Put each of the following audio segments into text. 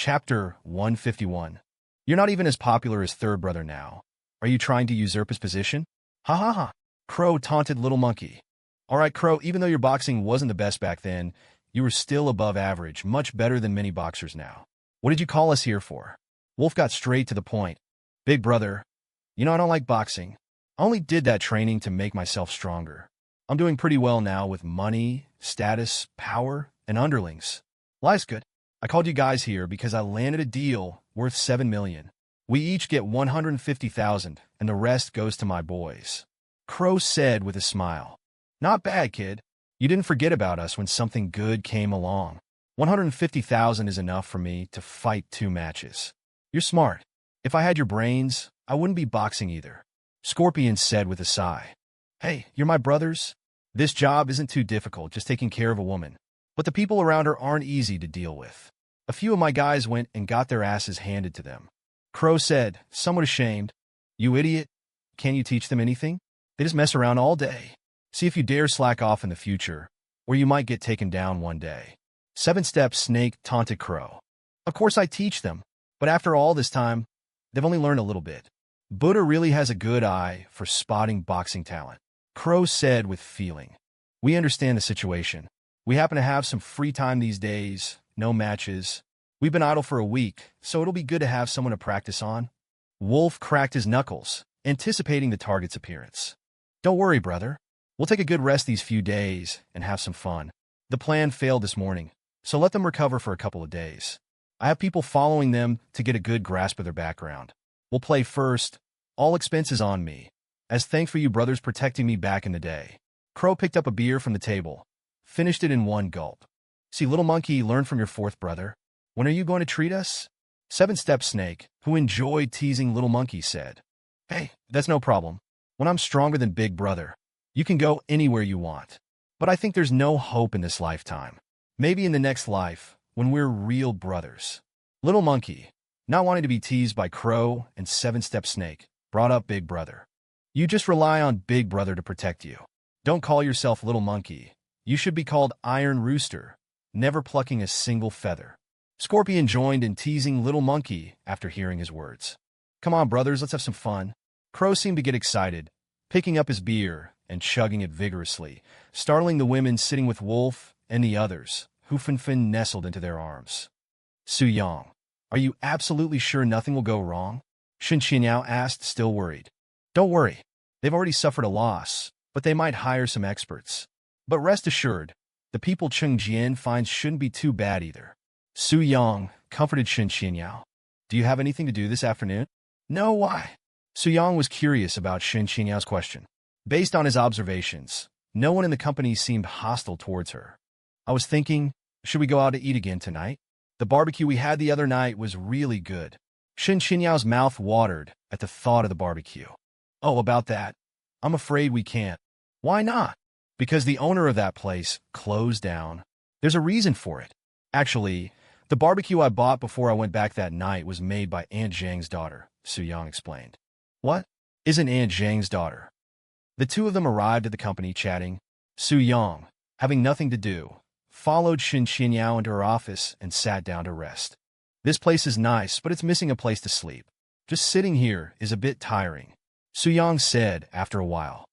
Chapter 151. You're not even as popular as third brother now. Are you trying to usurp his position? Ha ha ha. Crow taunted Little Monkey. All right, Crow, even though your boxing wasn't the best back then, you were still above average, much better than many boxers now. What did you call us here for? Wolf got straight to the point. Big brother, I don't like boxing. I only did that training to make myself stronger. I'm doing pretty well now with money, status, power, and underlings. Life's good. I called you guys here because I landed a deal worth $7 million. We each get $150,000, and the rest goes to my boys. Crow said with a smile. Not bad, kid. You didn't forget about us when something good came along. $150,000 is enough for me to fight 2 matches. You're smart. If I had your brains, I wouldn't be boxing either. Scorpion said with a sigh. Hey, you're my brothers. This job isn't too difficult, just taking care of a woman. But the people around her aren't easy to deal with. A few of my guys went and got their asses handed to them. Crow said, somewhat ashamed, You idiot. Can't you teach them anything? They just mess around all day. See if you dare slack off in the future, or you might get taken down one day. 7-Step Snake taunted Crow. Of course I teach them, but after all this time, they've only learned a little bit. Buddha really has a good eye for spotting boxing talent. Crow said with feeling. We understand the situation. We happen to have some free time these days, no matches. We've been idle for a week, so it'll be good to have someone to practice on. Wolf cracked his knuckles, anticipating the target's appearance. Don't worry, brother. We'll take a good rest these few days and have some fun. The plan failed this morning, so let them recover for a couple of days. I have people following them to get a good grasp of their background. We'll play first. All expenses on me. As thanks for you brothers protecting me back in the day. Crow picked up a beer from the table. Finished it in one gulp. See, Little Monkey, learn from your fourth brother. When are you going to treat us? 7-Step Snake, who enjoyed teasing Little Monkey, said. Hey, that's no problem. When I'm stronger than Big Brother, you can go anywhere you want. But I think there's no hope in this lifetime. Maybe in the next life, when we're real brothers. Little Monkey, not wanting to be teased by Crow and 7-Step Snake, brought up Big Brother. You just rely on Big Brother to protect you. Don't call yourself Little Monkey. You should be called Iron Rooster, never plucking a single feather. Scorpion joined in teasing Little Monkey after hearing his words. Come on, brothers, let's have some fun. Crow seemed to get excited, picking up his beer and chugging it vigorously, startling the women sitting with Wolf and the others, who Fin nestled into their arms. Su Yang, are you absolutely sure nothing will go wrong? Shen asked, still worried. Don't worry. They've already suffered a loss, but they might hire some experts. But rest assured, the people Chengjian finds shouldn't be too bad either. Su Yang comforted Shen Qinyao. Do you have anything to do this afternoon? No, why? Su Yang was curious about Shen Qinyao's question. Based on his observations, no one in the company seemed hostile towards her. I was thinking, should we go out to eat again tonight? The barbecue we had the other night was really good. Shen Qinyao's mouth watered at the thought of the barbecue. Oh, about that. I'm afraid we can't. Why not? Because the owner of that place closed down. There's a reason for it. Actually, the barbecue I bought before I went back that night was made by Aunt Zhang's daughter, Su Yang explained. What? Isn't Aunt Zhang's daughter? The two of them arrived at the company chatting. Su Yang, having nothing to do, followed Shen Qinyao into her office and sat down to rest. This place is nice, but it's missing a place to sleep. Just sitting here is a bit tiring. Su Yang said after a while.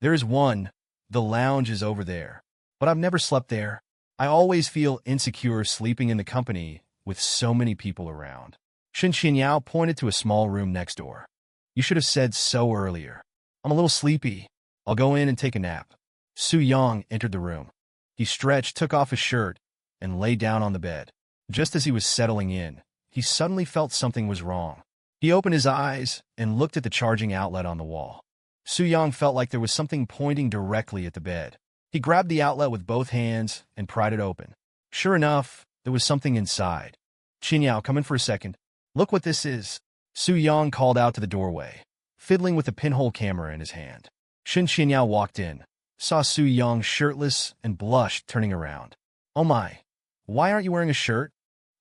There is one. The lounge is over there. But I've never slept there. I always feel insecure sleeping in the company with so many people around. Shen Qinyao pointed to a small room next door. You should have said so earlier. I'm a little sleepy. I'll go in and take a nap. Su Yang entered the room. He stretched, took off his shirt, and lay down on the bed. Just as he was settling in, he suddenly felt something was wrong. He opened his eyes and looked at the charging outlet on the wall. Su Yang felt like there was something pointing directly at the bed. He grabbed the outlet with both hands and pried it open. Sure enough, there was something inside. Qinyao, come in for a second. Look what this is. Su Yang called out to the doorway, fiddling with the pinhole camera in his hand. Shen Qinyao walked in, saw Su Yang shirtless and blushed, turning around. Oh my, why aren't you wearing a shirt?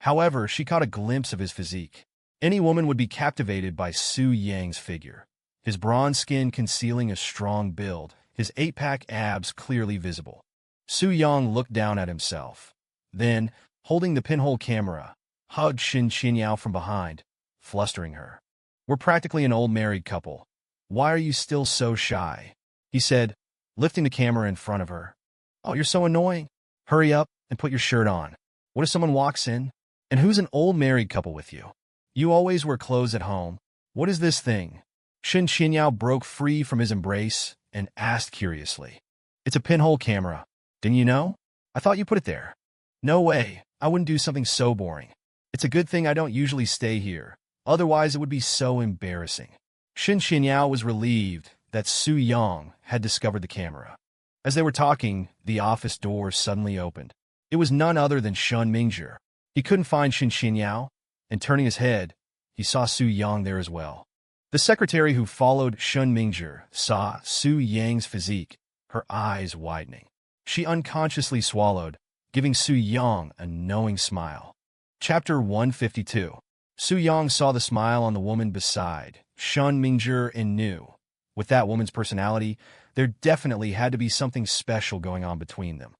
However, she caught a glimpse of his physique. Any woman would be captivated by Su Yang's figure. His bronze skin concealing a strong build, his 8-pack abs clearly visible. Su Yang looked down at himself. Then, holding the pinhole camera, hugged Shen Qinyao from behind, flustering her. We're practically an old married couple. Why are you still so shy? He said, lifting the camera in front of her. Oh, you're so annoying. Hurry up and put your shirt on. What if someone walks in? And who's an old married couple with you? You always wear clothes at home. What is this thing? Shen Qinyao broke free from his embrace and asked curiously. It's a pinhole camera. Didn't you know? I thought you put it there. No way. I wouldn't do something so boring. It's a good thing I don't usually stay here. Otherwise, it would be so embarrassing. Shen Qinyao was relieved that Su Yang had discovered the camera. As they were talking, the office door suddenly opened. It was none other than Shen Mingzhi. He couldn't find Shen Qinyao, and turning his head, he saw Su Yang there as well. The secretary who followed Shen Mingzhi saw Su Yang's physique, her eyes widening. She unconsciously swallowed, giving Su Yang a knowing smile. Chapter 152. Su Yang saw the smile on the woman beside Shen Mingzhi and knew, with that woman's personality, there definitely had to be something special going on between them.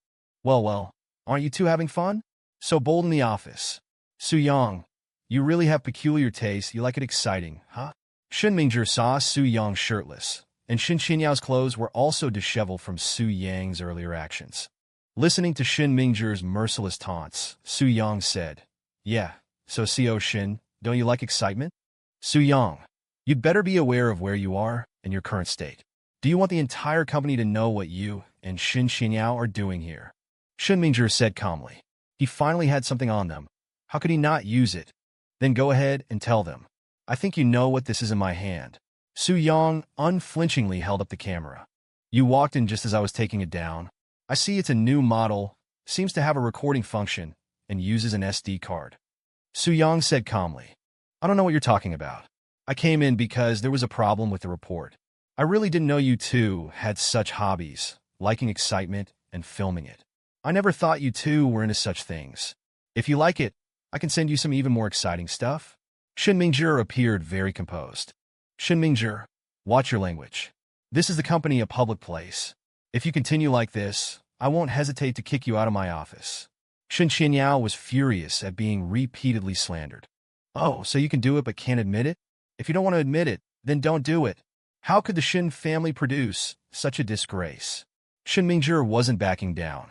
Well, aren't you two having fun? So bold in the office. Su Yang, you really have peculiar taste. You like it exciting, huh? Shen Mingzhi saw Su Yang shirtless, and Shen Qinyao clothes were also disheveled from Su Yang's earlier actions. Listening to Shen Mingzhi's merciless taunts, Su Yang said, Yeah, so CO Shen, don't you like excitement? Su Yang, you'd better be aware of where you are and your current state. Do you want the entire company to know what you and Shen Qinyao are doing here? Shen Mingzhi said calmly. He finally had something on them. How could he not use it? Then go ahead and tell them. I think you know what this is in my hand. Su Yang unflinchingly held up the camera. You walked in just as I was taking it down. I see it's a new model, seems to have a recording function, and uses an SD card. Su Yang said calmly. I don't know what you're talking about. I came in because there was a problem with the report. I really didn't know you two had such hobbies, liking excitement and filming it. I never thought you two were into such things. If you like it, I can send you some even more exciting stuff. Shen Mingzhi appeared very composed. Shen Mingzhi, watch your language. This is the company a public place. If you continue like this, I won't hesitate to kick you out of my office. Shen Qinyao was furious at being repeatedly slandered. Oh, so you can do it but can't admit it? If you don't want to admit it, then don't do it. How could the Shen family produce such a disgrace? Shen Mingzhi wasn't backing down.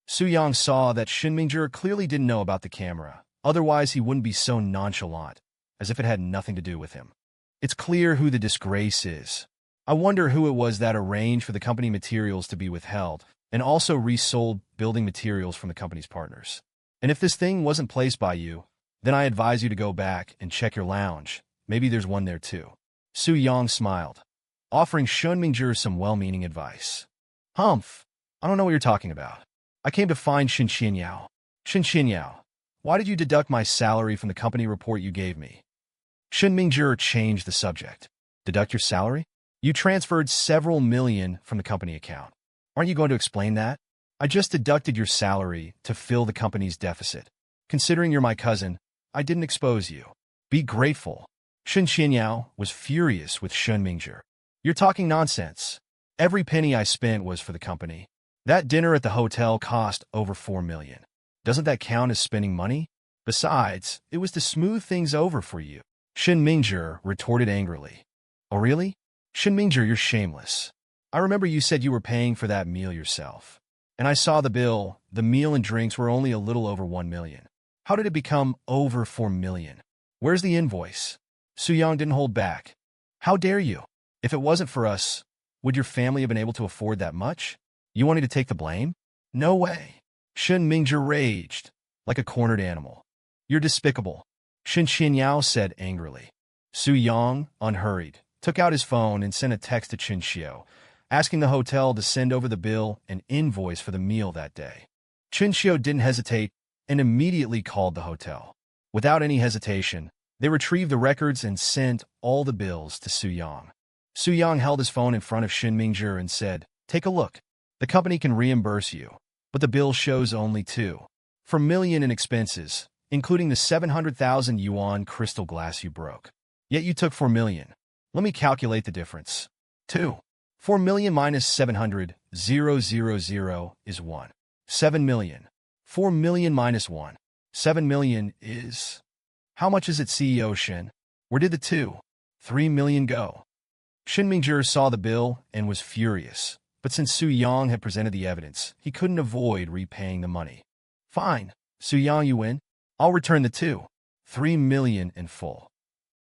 Su Yang saw that Shen Mingzhi clearly didn't know about the camera, otherwise he wouldn't be so nonchalant, as if it had nothing to do with him. It's clear who the disgrace is. I wonder who it was that arranged for the company materials to be withheld, and also resold building materials from the company's partners. And if this thing wasn't placed by you, then I advise you to go back and check your lounge. Maybe there's one there too. Su Yang smiled, offering Shen Mingzhi some well-meaning advice. Humph, I don't know what you're talking about. I came to find Shen Qinyao. Shen Qinyao, why did you deduct my salary from the company report you gave me? Shen Mingzhi changed the subject. Deduct your salary? You transferred several million from the company account. Aren't you going to explain that? I just deducted your salary to fill the company's deficit. Considering you're my cousin, I didn't expose you. Be grateful. Shen Qinyao was furious with Shen Mingzhi. You're talking nonsense. Every penny I spent was for the company. That dinner at the hotel cost over 4 million. Doesn't that count as spending money? Besides, it was to smooth things over for you. Shen Mingzhi retorted angrily. Oh really? Shen Mingzhi, you're shameless. I remember you said you were paying for that meal yourself. And I saw the bill. The meal and drinks were only a little over 1 million. How did it become over 4 million? Where's the invoice? Su Yang didn't hold back. How dare you? If it wasn't for us, would your family have been able to afford that much? You wanted to take the blame? No way. Shen Mingzhi raged, like a cornered animal. You're despicable. Shen Qinyao said angrily. Su Yang, unhurried, took out his phone and sent a text to Chen Xiu, asking the hotel to send over the bill and invoice for the meal that day. Chen Xiu didn't hesitate and immediately called the hotel. Without any hesitation, they retrieved the records and sent all the bills to Su Yang. Su Yang held his phone in front of Shen Mingzhi and said, Take a look. The company can reimburse you, but the bill shows only 4 million in expenses, including the 700,000 yuan crystal glass you broke. Yet you took 4 million. Let me calculate the difference. 4 million minus 700,000 is 1. 7 million. 4 million minus 1. 7 million is How much is it, CEO Shen? Where did the 3 million go? Shen Mingzhi saw the bill and was furious, but since Su Yang had presented the evidence, he couldn't avoid repaying the money. Fine, Su Yang, you win. I'll return the 3 million in full,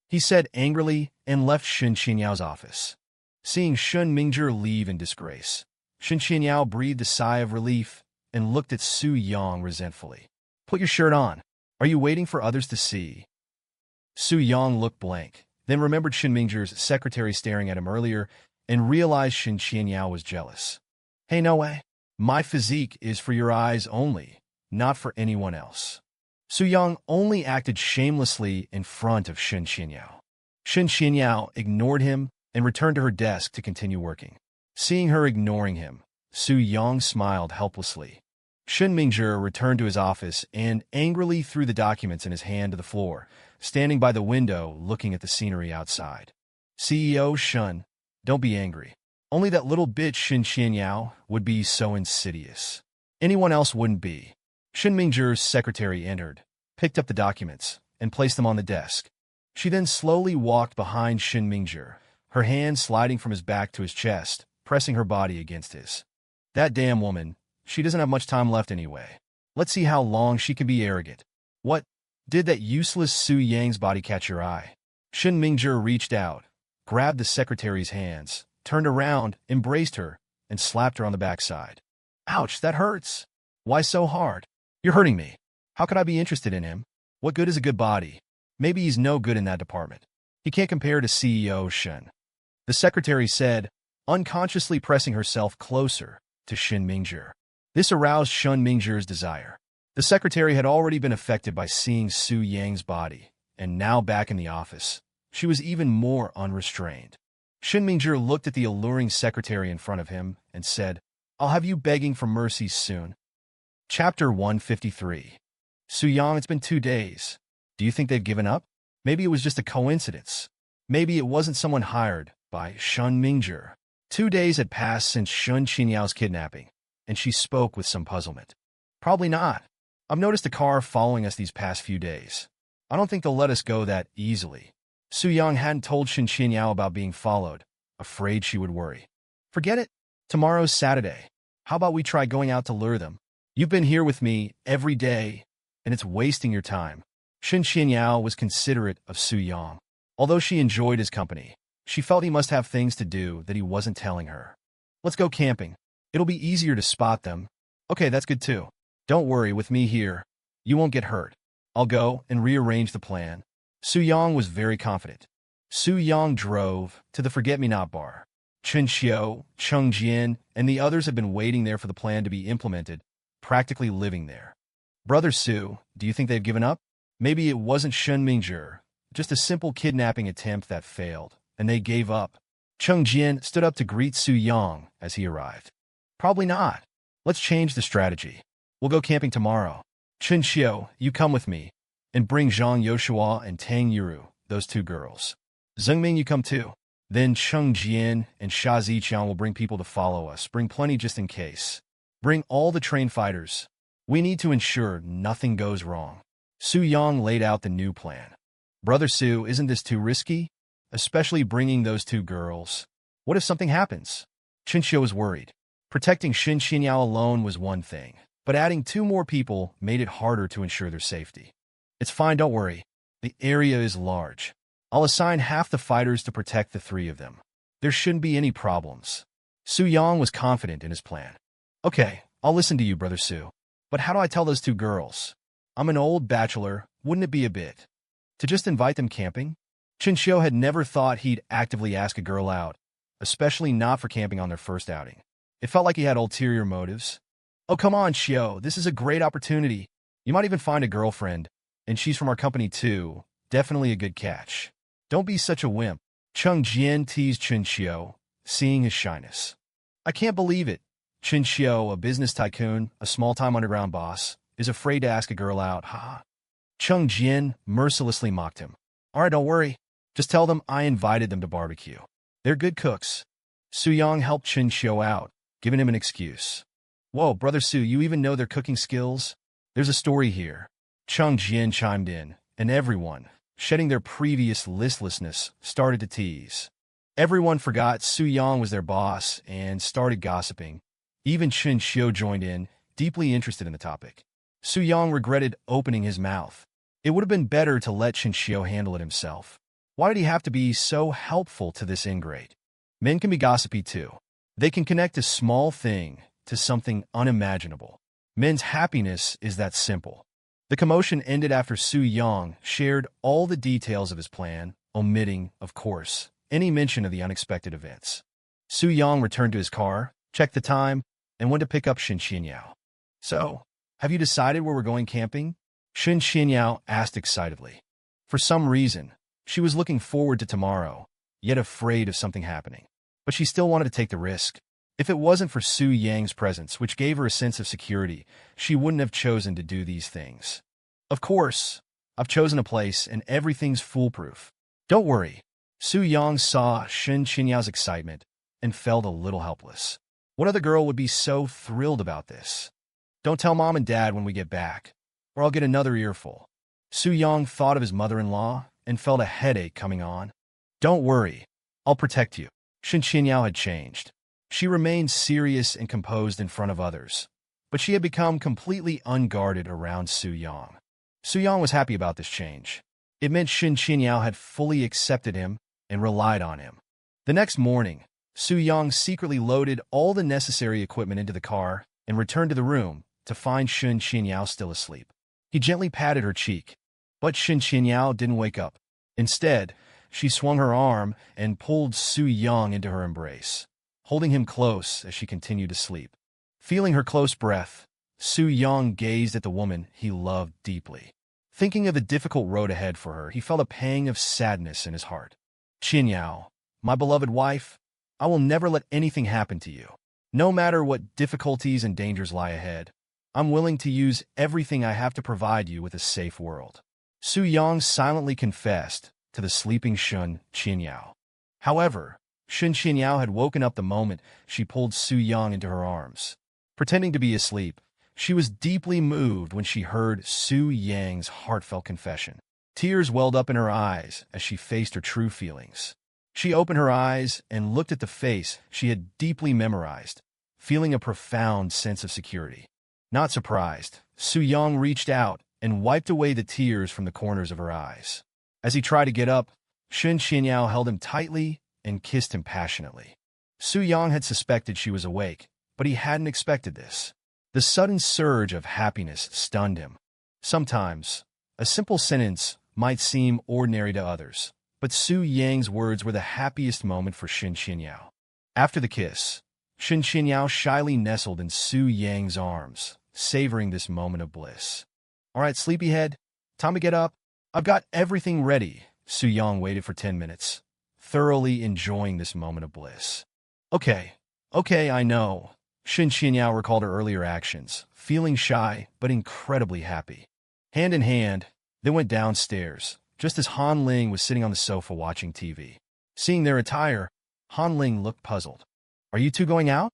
he said angrily and left Shen Qianyao's office. Seeing Shen Mingzhi leave in disgrace, Shen Qianyao breathed a sigh of relief and looked at Su Yang resentfully. Put your shirt on. Are you waiting for others to see? Su Yang looked blank, then remembered Shen Mingzhi's secretary staring at him earlier and realized Shen Qianyao was jealous. Hey, no way. My physique is for your eyes only, not for anyone else. Su Yang only acted shamelessly in front of Shen Qianyao. Shen Qianyao ignored him and returned to her desk to continue working. Seeing her ignoring him, Su Yang smiled helplessly. Shen Mingzhi returned to his office and angrily threw the documents in his hand to the floor, standing by the window looking at the scenery outside. CEO Shen, don't be angry. Only that little bitch Shen Qianyao would be so insidious. Anyone else wouldn't be. Shen Mingzhi's secretary entered, picked up the documents, and placed them on the desk. She then slowly walked behind Shen Mingzhi, her hand sliding from his back to his chest, pressing her body against his. That damn woman. She doesn't have much time left anyway. Let's see how long she can be arrogant. What? Did that useless Su Yang's body catch your eye? Shen Mingzhi reached out, grabbed the secretary's hands, turned around, embraced her, and slapped her on the backside. Ouch, that hurts. Why so hard? You're hurting me. How could I be interested in him? What good is a good body? Maybe he's no good in that department. He can't compare to CEO Shen. The secretary said, unconsciously pressing herself closer to Shen Mingzhi. This aroused Shen Mingzhi's desire. The secretary had already been affected by seeing Su Yang's body, and now back in the office, she was even more unrestrained. Shen Mingzhi looked at the alluring secretary in front of him and said, I'll have you begging for mercy soon. Chapter 153. Su Yang, it's been 2 days. Do you think they've given up? Maybe it was just a coincidence. Maybe it wasn't someone hired by Shen Mingzhi. 2 days had passed since Shen Qianyao's kidnapping, and she spoke with some puzzlement. Probably not. I've noticed a car following us these past few days. I don't think they'll let us go that easily. Su Yang hadn't told Shen Qianyao about being followed, afraid she would worry. Forget it. Tomorrow's Saturday. How about we try going out to lure them? You've been here with me every day, and it's wasting your time. Shen Qianyao was considerate of Su Yang. Although she enjoyed his company, she felt he must have things to do that he wasn't telling her. Let's go camping. It'll be easier to spot them. Okay, that's good too. Don't worry, with me here, you won't get hurt. I'll go and rearrange the plan. Su Yang was very confident. Su Yang drove to the Forget-Me-Not bar. Chen Xiu, Cheng Jian, and the others had been waiting there for the plan to be implemented, practically living there. Brother Su, do you think they've given up? Maybe it wasn't Shen Mingzhi, just a simple kidnapping attempt that failed, and they gave up. Cheng Jian stood up to greet Su Yang as he arrived. Probably not. Let's change the strategy. We'll go camping tomorrow. Chen Xiu, you come with me, and bring Zhang Yoshua and Tang Yuru, those 2 girls. Zhengming, you come too. Then Cheng Jian and Sha Ziqiang will bring people to follow us. Bring plenty just in case. Bring all the trained fighters. We need to ensure nothing goes wrong. Su Yang laid out the new plan. Brother Su, isn't this too risky? Especially bringing those 2 girls. What if something happens? Chen Xiu was worried. Protecting Shen Qianyao alone was one thing, but adding 2 more people made it harder to ensure their safety. It's fine, don't worry. The area is large. I'll assign half the fighters to protect the 3 of them. There shouldn't be any problems. Su Yang was confident in his plan. Okay, I'll listen to you, Brother Su. But how do I tell those 2 girls? I'm an old bachelor, wouldn't it be a bit to just invite them camping? Chen Xiu had never thought he'd actively ask a girl out, especially not for camping on their first outing. It felt like he had ulterior motives. Oh, come on, Xiu, this is a great opportunity. You might even find a girlfriend, and she's from our company too. Definitely a good catch. Don't be such a wimp. Cheng Jian teased Chen Xiu, seeing his shyness. I can't believe it. Chen Xiu, a business tycoon, a small-time underground boss, is afraid to ask a girl out. Ha! Cheng Jian mercilessly mocked him. All right, don't worry. Just tell them I invited them to barbecue. They're good cooks. Su Yang helped Chen Xiu out, giving him an excuse. Whoa, Brother Su, you even know their cooking skills? There's a story here. Cheng Jian chimed in, and everyone, shedding their previous listlessness, started to tease. Everyone forgot Su Yang was their boss and started gossiping. Even Chen Xiu joined in, deeply interested in the topic. Su Yang regretted opening his mouth. It would have been better to let Chen Xiu handle it himself. Why did he have to be so helpful to this ingrate? Men can be gossipy too. They can connect a small thing to something unimaginable. Men's happiness is that simple. The commotion ended after Su Yang shared all the details of his plan, omitting, of course, any mention of the unexpected events. Su Yang returned to his car, checked the time, and went to pick up Shen Xinyao. So, have you decided where we're going camping? Shen Xinyao asked excitedly. For some reason, she was looking forward to tomorrow, yet afraid of something happening. But she still wanted to take the risk. If it wasn't for Su Yang's presence, which gave her a sense of security, she wouldn't have chosen to do these things. Of course, I've chosen a place and everything's foolproof. Don't worry. Su Yang saw Shen Xinyao excitement and felt a little helpless. What other girl would be so thrilled about this? Don't tell mom and dad when we get back, or I'll get another earful. Su Yang thought of his mother-in-law and felt a headache coming on. Don't worry. I'll protect you. Shen Xinyao had changed. She remained serious and composed in front of others, but she had become completely unguarded around Su Yang. Su Yang was happy about this change. It meant Shen Xinyao had fully accepted him and relied on him. The next morning, Su Yang secretly loaded all the necessary equipment into the car and returned to the room to find Shen Xinyao still asleep. He gently patted her cheek, but Shen Xinyao didn't wake up. Instead, she swung her arm and pulled Su Yang into her embrace, holding him close as she continued to sleep. Feeling her close breath, Su Yang gazed at the woman he loved deeply. Thinking of the difficult road ahead for her, he felt a pang of sadness in his heart. Xinyao, my beloved wife, I will never let anything happen to you. No matter what difficulties and dangers lie ahead, I'm willing to use everything I have to provide you with a safe world. Su Yang silently confessed to the sleeping Shen Xinyao. However, Shen Xinyao had woken up the moment she pulled Su Yang into her arms. Pretending to be asleep, she was deeply moved when she heard Su Yang's heartfelt confession. Tears welled up in her eyes as she faced her true feelings. She opened her eyes and looked at the face she had deeply memorized, feeling a profound sense of security. Not surprised, Su Yang reached out and wiped away the tears from the corners of her eyes. As he tried to get up, Shen Xinyao held him tightly and kissed him passionately. Su Yang had suspected she was awake, but he hadn't expected this. The sudden surge of happiness stunned him. Sometimes, a simple sentence might seem ordinary to others, but Su Yang's words were the happiest moment for Shen Xinyao. After the kiss, Shen Xinyao shyly nestled in Su Yang's arms, savoring this moment of bliss. All right, sleepyhead, time to get up. I've got everything ready. Su Yang waited for 10 minutes, thoroughly enjoying this moment of bliss. Okay, I know. Shen Xinyao recalled her earlier actions, feeling shy but incredibly happy. Hand in hand, they went downstairs, just as Han Ling was sitting on the sofa watching TV. Seeing their attire, Han Ling looked puzzled. Are you two going out?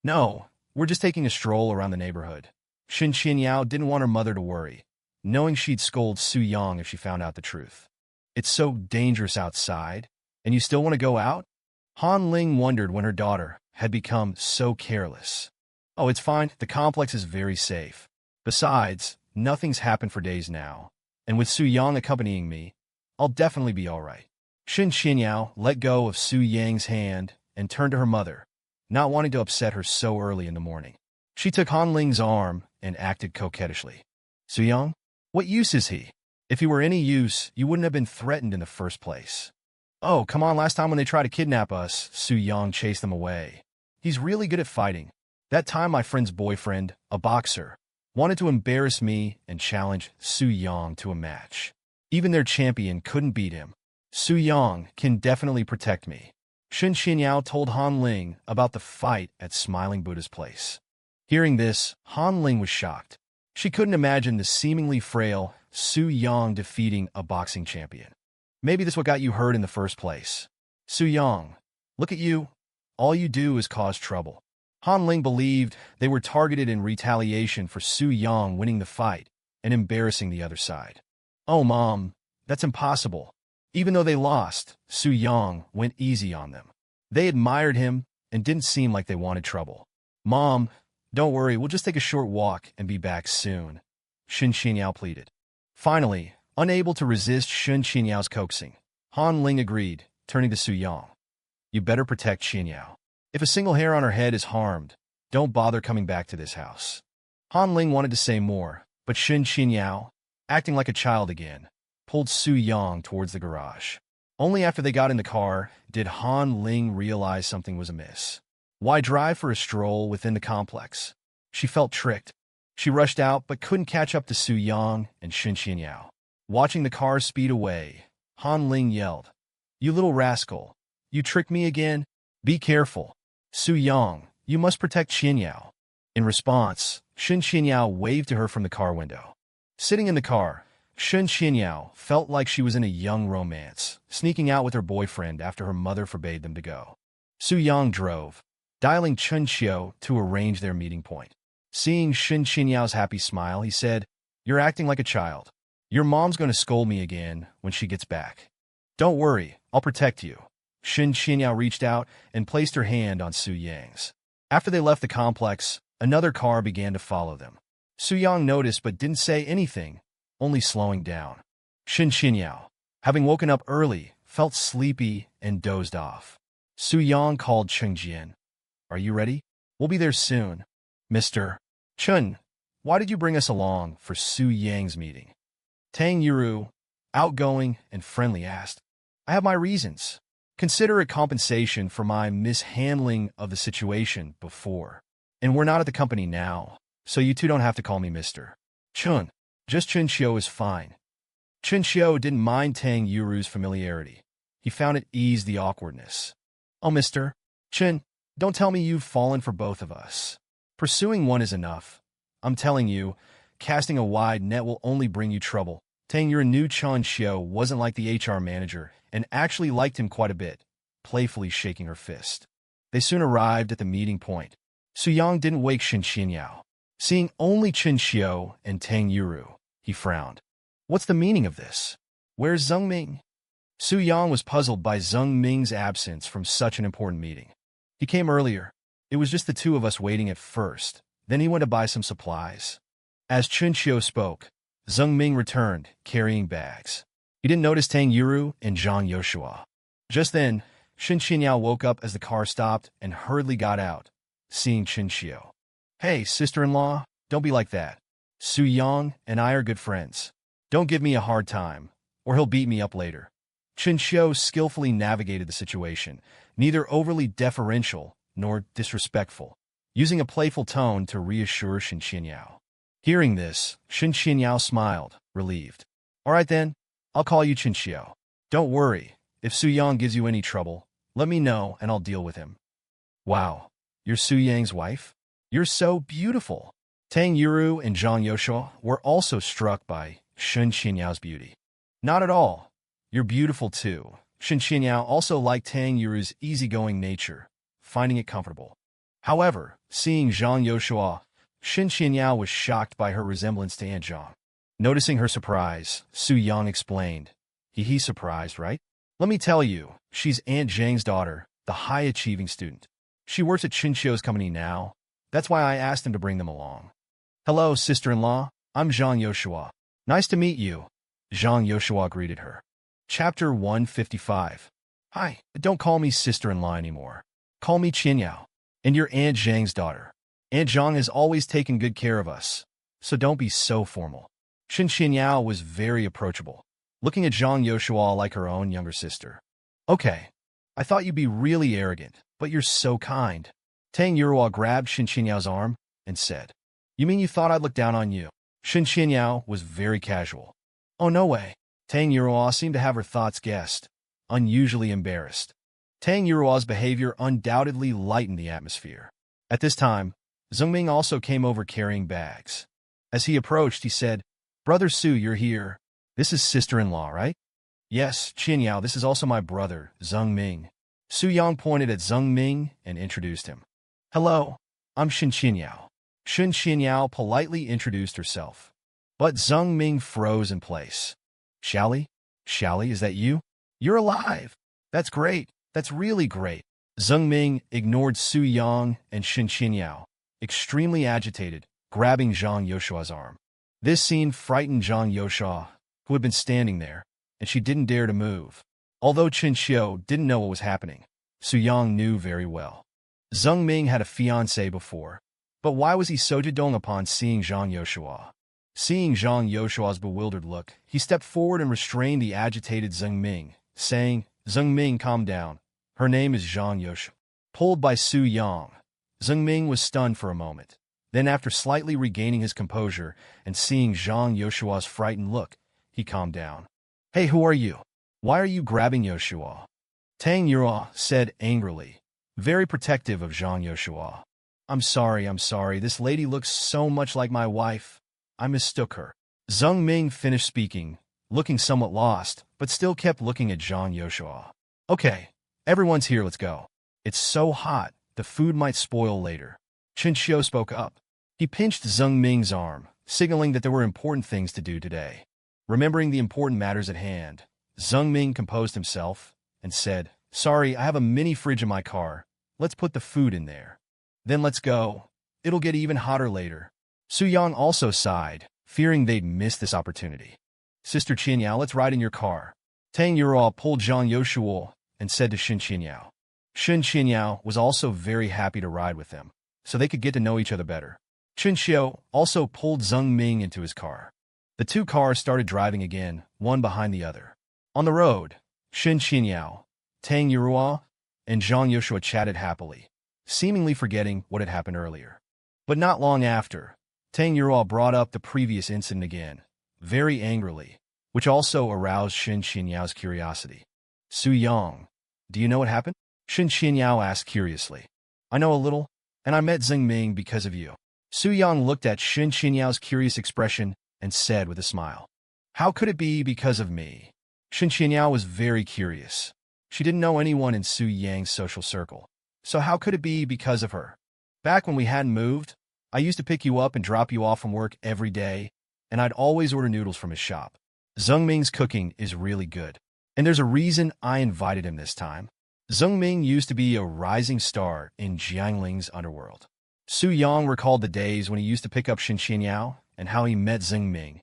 No, we're just taking a stroll around the neighborhood. Shen Xinyao didn't want her mother to worry, knowing she'd scold Su Yang if she found out the truth. It's so dangerous outside, and you still want to go out? Han Ling wondered when her daughter had become so careless. Oh, it's fine. The complex is very safe. Besides, nothing's happened for days now, and with Su Yang accompanying me, I'll definitely be all right. Shen Xinyao let go of Su Yang's hand and turned to her mother, not wanting to upset her so early in the morning. She took Han Ling's arm and acted coquettishly. Su Yang, what use is he? If he were any use, you wouldn't have been threatened in the first place. Oh, come on, last time when they tried to kidnap us, Su Yang chased them away. He's really good at fighting. That time my friend's boyfriend, a boxer, wanted to embarrass me and challenge Su Yang to a match. Even their champion couldn't beat him. Su Yang can definitely protect me. Shen Xinyao told Han Ling about the fight at Smiling Buddha's place. Hearing this, Han Ling was shocked. She couldn't imagine the seemingly frail Su Yang defeating a boxing champion. Maybe that's what got you hurt in the first place. Su Yang, look at you. All you do is cause trouble. Han Ling believed they were targeted in retaliation for Su Yang winning the fight and embarrassing the other side. Oh, Mom, That's impossible. Even though they lost, Su Yang went easy on them. They admired him and didn't seem like they wanted trouble. Mom, don't worry, we'll just take a short walk and be back soon, Shen Qinyao pleaded. Finally, unable to resist Shen Qinyao's coaxing, Han Ling agreed, turning to Su Yang. You better protect Qinyao. If a single hair on her head is harmed, don't bother coming back to this house. Han Ling wanted to say more, but Shen Qinyao, acting like a child again, pulled Su Yang towards the garage. Only after they got in the car did Han Ling realize something was amiss. Why drive for a stroll within the complex? She felt tricked. She rushed out but couldn't catch up to Su Yang and Shen Qinyao. Watching the car speed away, Han Ling yelled, You little rascal! You tricked me again? Be careful! Su Yang, you must protect Qinyao. In response, Shen Qinyao waved to her from the car window. Sitting in the car, Shen Qinyao felt like she was in a young romance, sneaking out with her boyfriend after her mother forbade them to go. Su Yang drove, dialing Chen Qiu to arrange their meeting point. Seeing Shen Qinyao's happy smile, he said, You're acting like a child. Your mom's going to scold me again when she gets back. Don't worry, I'll protect you. Shen Qinyao reached out and placed her hand on Su Yang's. After they left the complex, another car began to follow them. Su Yang noticed but didn't say anything, only slowing down. Shen Qinyao, having woken up early, felt sleepy and dozed off. Su Yang called Cheng Jian. Are you ready? We'll be there soon. Mr. Chen, why did you bring us along for Su Yang's meeting? Tang Yuru, outgoing and friendly, asked. I have my reasons. Consider it compensation for my mishandling of the situation before. And we're not at the company now, so you two don't have to call me Mr. Chen. Just Chen Qiu is fine. Chen Qiu didn't mind Tang Yuru's familiarity. He found it eased the awkwardness. Oh, Mr. Chen, don't tell me you've fallen for both of us. Pursuing one is enough. I'm telling you, casting a wide net will only bring you trouble. Tang Yuru knew Chen Qiu wasn't like the HR manager and actually liked him quite a bit, playfully shaking her fist. They soon arrived at the meeting point. Su Yang didn't wake Shen Qinyao. Seeing only Chen Qiu and Tang Yuru, he frowned. What's the meaning of this? Where's Zheng Ming? Su Yang was puzzled by Zheng Ming's absence from such an important meeting. He came earlier. It was just the two of us waiting at first. Then he went to buy some supplies. As Chen Qiu spoke, Zheng Ming returned, carrying bags. He didn't notice Tang Yuru and Zhang Yoshua. Just then, Shen Qinyao woke up as the car stopped and hurriedly got out, seeing Chen Qiu. Hey, sister-in-law, don't be like that. Su Yang and I are good friends. Don't give me a hard time, or he'll beat me up later. Chen Qiu skillfully navigated the situation, neither overly deferential nor disrespectful, using a playful tone to reassure Shen Qinyao. Hearing this, Shen Qinyao smiled, relieved. All right then, I'll call you Chen Qiu. Don't worry, if Su Yang gives you any trouble, let me know and I'll deal with him. Wow, you're Su Yang's wife? You're so beautiful. Tang Yuru and Zhang Yoshua were also struck by Shen Qinyao's beauty. Not at all. You're beautiful too. Shen Qinyao also liked Tang Yuru's easygoing nature, finding it comfortable. However, seeing Zhang Yoshua, Shen Qinyao was shocked by her resemblance to Aunt Zhang. Noticing her surprise, Su Yang explained, He's surprised, right? Let me tell you, she's Aunt Zhang's daughter, the high-achieving student. She works at Chen Qiu's company now. That's why I asked him to bring them along. Hello, sister-in-law. I'm Zhang Yoshua. Nice to meet you. Zhang Yoshua greeted her. Chapter 155. Hi, don't call me sister-in-law anymore. Call me Qinyao. And you're Aunt Zhang's daughter. Aunt Zhang has always taken good care of us, so don't be so formal. Shen Qinyao was very approachable, looking at Zhang Yoshua like her own younger sister. Okay, I thought you'd be really arrogant, but you're so kind. Tang Yurua grabbed Shen Qinyao's arm and said, You mean you thought I'd look down on you? Shen Qinyao was very casual. Oh, no way. Tang Yurua seemed to have her thoughts guessed, unusually embarrassed. Tang Yurua's behavior undoubtedly lightened the atmosphere. At this time, Zheng Ming also came over carrying bags. As he approached, he said, Brother Su, you're here. This is sister-in-law, right? Yes, Qinyao, this is also my brother, Zheng Ming. Su Yang pointed at Zheng Ming and introduced him. Hello, I'm Shen Qinyao. Shen Qinyao politely introduced herself. But Zheng Ming froze in place. Shall we? Xiaoli, is that you? You're alive. That's great. That's really great. Zheng Ming ignored Su Yang and Shen Qinyao, extremely agitated, grabbing Zhang Yoshua's arm. This scene frightened Zhang Yoshua, who had been standing there, and she didn't dare to move. Although Chen Xiu didn't know what was happening, Su Yang knew very well. Zheng Ming had a fiancé before, but why was he so jadong upon seeing Zhang Yoshua? Seeing Zhang Yoshua's bewildered look, he stepped forward and restrained the agitated Zheng Ming, saying, Zheng Ming, calm down. Her name is Zhang Yoshua. Pulled by Su Yang, Zheng Ming was stunned for a moment. Then after slightly regaining his composure and seeing Zhang Yoshua's frightened look, he calmed down. Hey, who are you? Why are you grabbing Yoshua? Tang Yura said angrily, very protective of Zhang Yoshua. I'm sorry, this lady looks so much like my wife. I mistook her. Zheng Ming finished speaking, looking somewhat lost, but still kept looking at Zhang Yoshua. Okay, everyone's here, let's go. It's so hot, the food might spoil later. Chen Xiu spoke up. He pinched Zheng Ming's arm, signaling that there were important things to do today. Remembering the important matters at hand, Zheng Ming composed himself and said, Sorry, I have a mini fridge in my car. Let's put the food in there. Then let's go. It'll get even hotter later. Su Yang also sighed, fearing they'd miss this opportunity. Sister Qinyao, let's ride in your car. Tang Yura pulled Zhang Yoshua and said to Shen Qinyao. Shen Qinyao was also very happy to ride with them, so they could get to know each other better. Chen Xiu also pulled Zheng Ming into his car. The two cars started driving again, one behind the other. On the road, Shen Qinyao, Tang Yura, and Zhang Yoshua chatted happily, seemingly forgetting what had happened earlier. But not long after, Tang Yura brought up the previous incident again, very angrily, which also aroused Shen Qinyao curiosity. Su Yang, do you know what happened? Shen Qinyao asked curiously. I know a little, and I met Zheng Ming because of you. Su Yang looked at Shen Qinyao's curious expression and said with a smile, How could it be because of me? Shen Qinyao was very curious. She didn't know anyone in Su Yang's social circle, so how could it be because of her? Back when we hadn't moved, I used to pick you up and drop you off from work every day, and I'd always order noodles from his shop. Zheng Ming's cooking is really good, and there's a reason I invited him this time. Zheng Ming used to be a rising star in Jiangling's underworld. Su Yang recalled the days when he used to pick up Shen Qinyao and how he met Zheng Ming,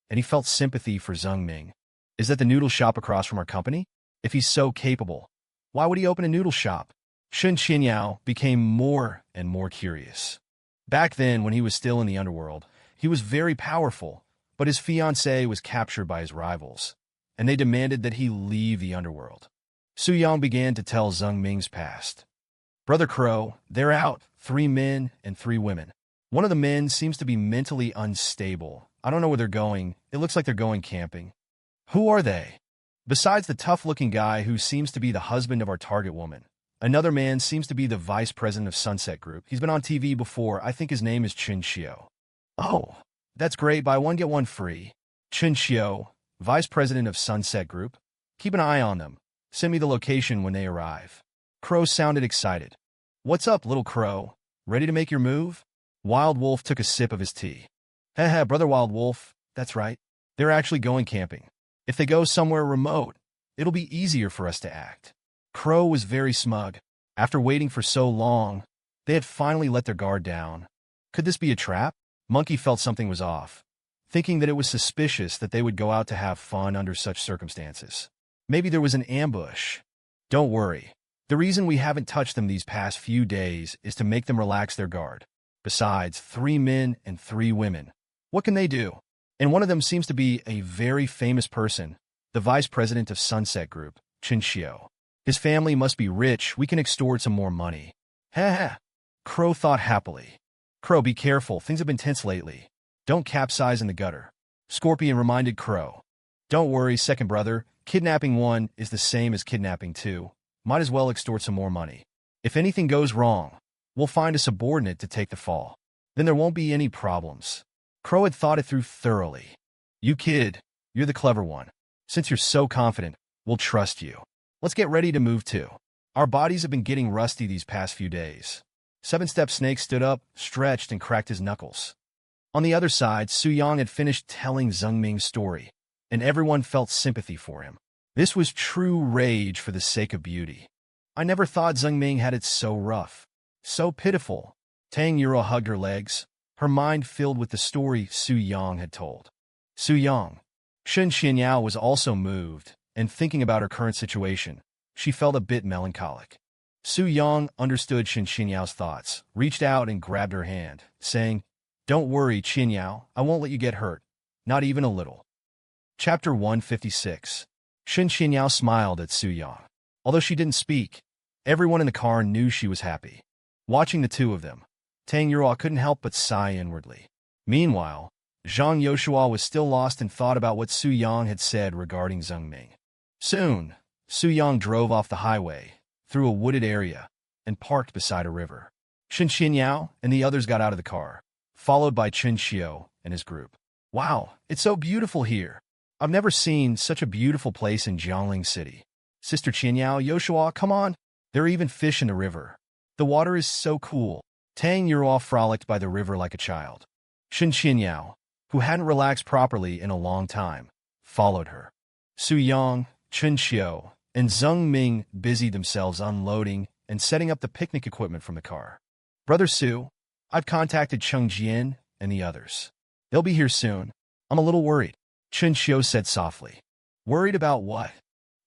and he felt sympathy for Zheng Ming. Is that the noodle shop across from our company? If he's so capable, why would he open a noodle shop? Shen Qinyao became more and more curious. Back then, when he was still in the underworld, he was very powerful, but his fiancée was captured by his rivals, and they demanded that he leave the underworld. Su Yang began to tell Zheng Ming's past. Brother Crow, they're out, 3 men and 3 women. One of the men seems to be mentally unstable. I don't know where they're going. It looks like they're going camping. Who are they? Besides the tough-looking guy who seems to be the husband of our target woman, another man seems to be the vice president of Sunset Group. He's been on TV before. I think his name is Chen Xiu. Oh, that's great. Buy one, get one free. Chen Xiu, vice president of Sunset Group. Keep an eye on them. Send me the location when they arrive. Crow sounded excited. What's up, little Crow? Ready to make your move? Wild Wolf took a sip of his tea. Heh, brother Wild Wolf. That's right. They're actually going camping. If they go somewhere remote, it'll be easier for us to act. Crow was very smug. After waiting for so long, they had finally let their guard down. Could this be a trap? Monkey felt something was off, thinking that it was suspicious that they would go out to have fun under such circumstances. Maybe there was an ambush. Don't worry. The reason we haven't touched them these past few days is to make them relax their guard. Besides, 3 men and 3 women. What can they do? And one of them seems to be a very famous person, the vice president of Sunset Group, Chen Xiu. His family must be rich. We can extort some more money. Heh. Crow thought happily. Crow, be careful. Things have been tense lately. Don't capsize in the gutter. Scorpion reminded Crow. Don't worry, second brother. Kidnapping 1 is the same as kidnapping 2. Might as well extort some more money. If anything goes wrong, we'll find a subordinate to take the fall. Then there won't be any problems. Crow had thought it through thoroughly. You kid, you're the clever one. Since you're so confident, we'll trust you. Let's get ready to move too. Our bodies have been getting rusty these past few days. 7-Step Snake stood up, stretched, and cracked his knuckles. On the other side, Su Yang had finished telling Zheng Ming's story. and everyone felt sympathy for him. This was true rage for the sake of beauty. I never thought Zhengming had it so rough, so pitiful. Tang Yuro hugged her legs, her mind filled with the story Su Yang had told. Su Yang. Shen Xianyao was also moved, and thinking about her current situation, she felt a bit melancholic. Su Yang understood Shen Xianyao's thoughts, reached out and grabbed her hand, saying, "Don't worry, Xianyao, I won't let you get hurt, not even a little." Chapter 156. Shen Xianyao smiled at Su Yang. Although she didn't speak, everyone in the car knew she was happy. Watching the two of them, Tang Yuro couldn't help but sigh inwardly. Meanwhile, Zhang Yoshua was still lost in thought about what Su Yang had said regarding Zhengming. Soon, Su Yang drove off the highway, through a wooded area, and parked beside a river. Shen Xianyao and the others got out of the car, followed by Chen Xiao and his group. "Wow, it's so beautiful here. I've never seen such a beautiful place in Jiangling City. Sister Qianyao, Yoshua, come on. There are even fish in the river. The water is so cool." Tang Yuro frolicked by the river like a child. Shen Qianyao, who hadn't relaxed properly in a long time, followed her. Su Yang, Chen Xiao, and Zheng Ming busied themselves unloading and setting up the picnic equipment from the car. "Brother Su, I've contacted Cheng Jian and the others. They'll be here soon. I'm a little worried," Chen Xiao said softly. "Worried about what?"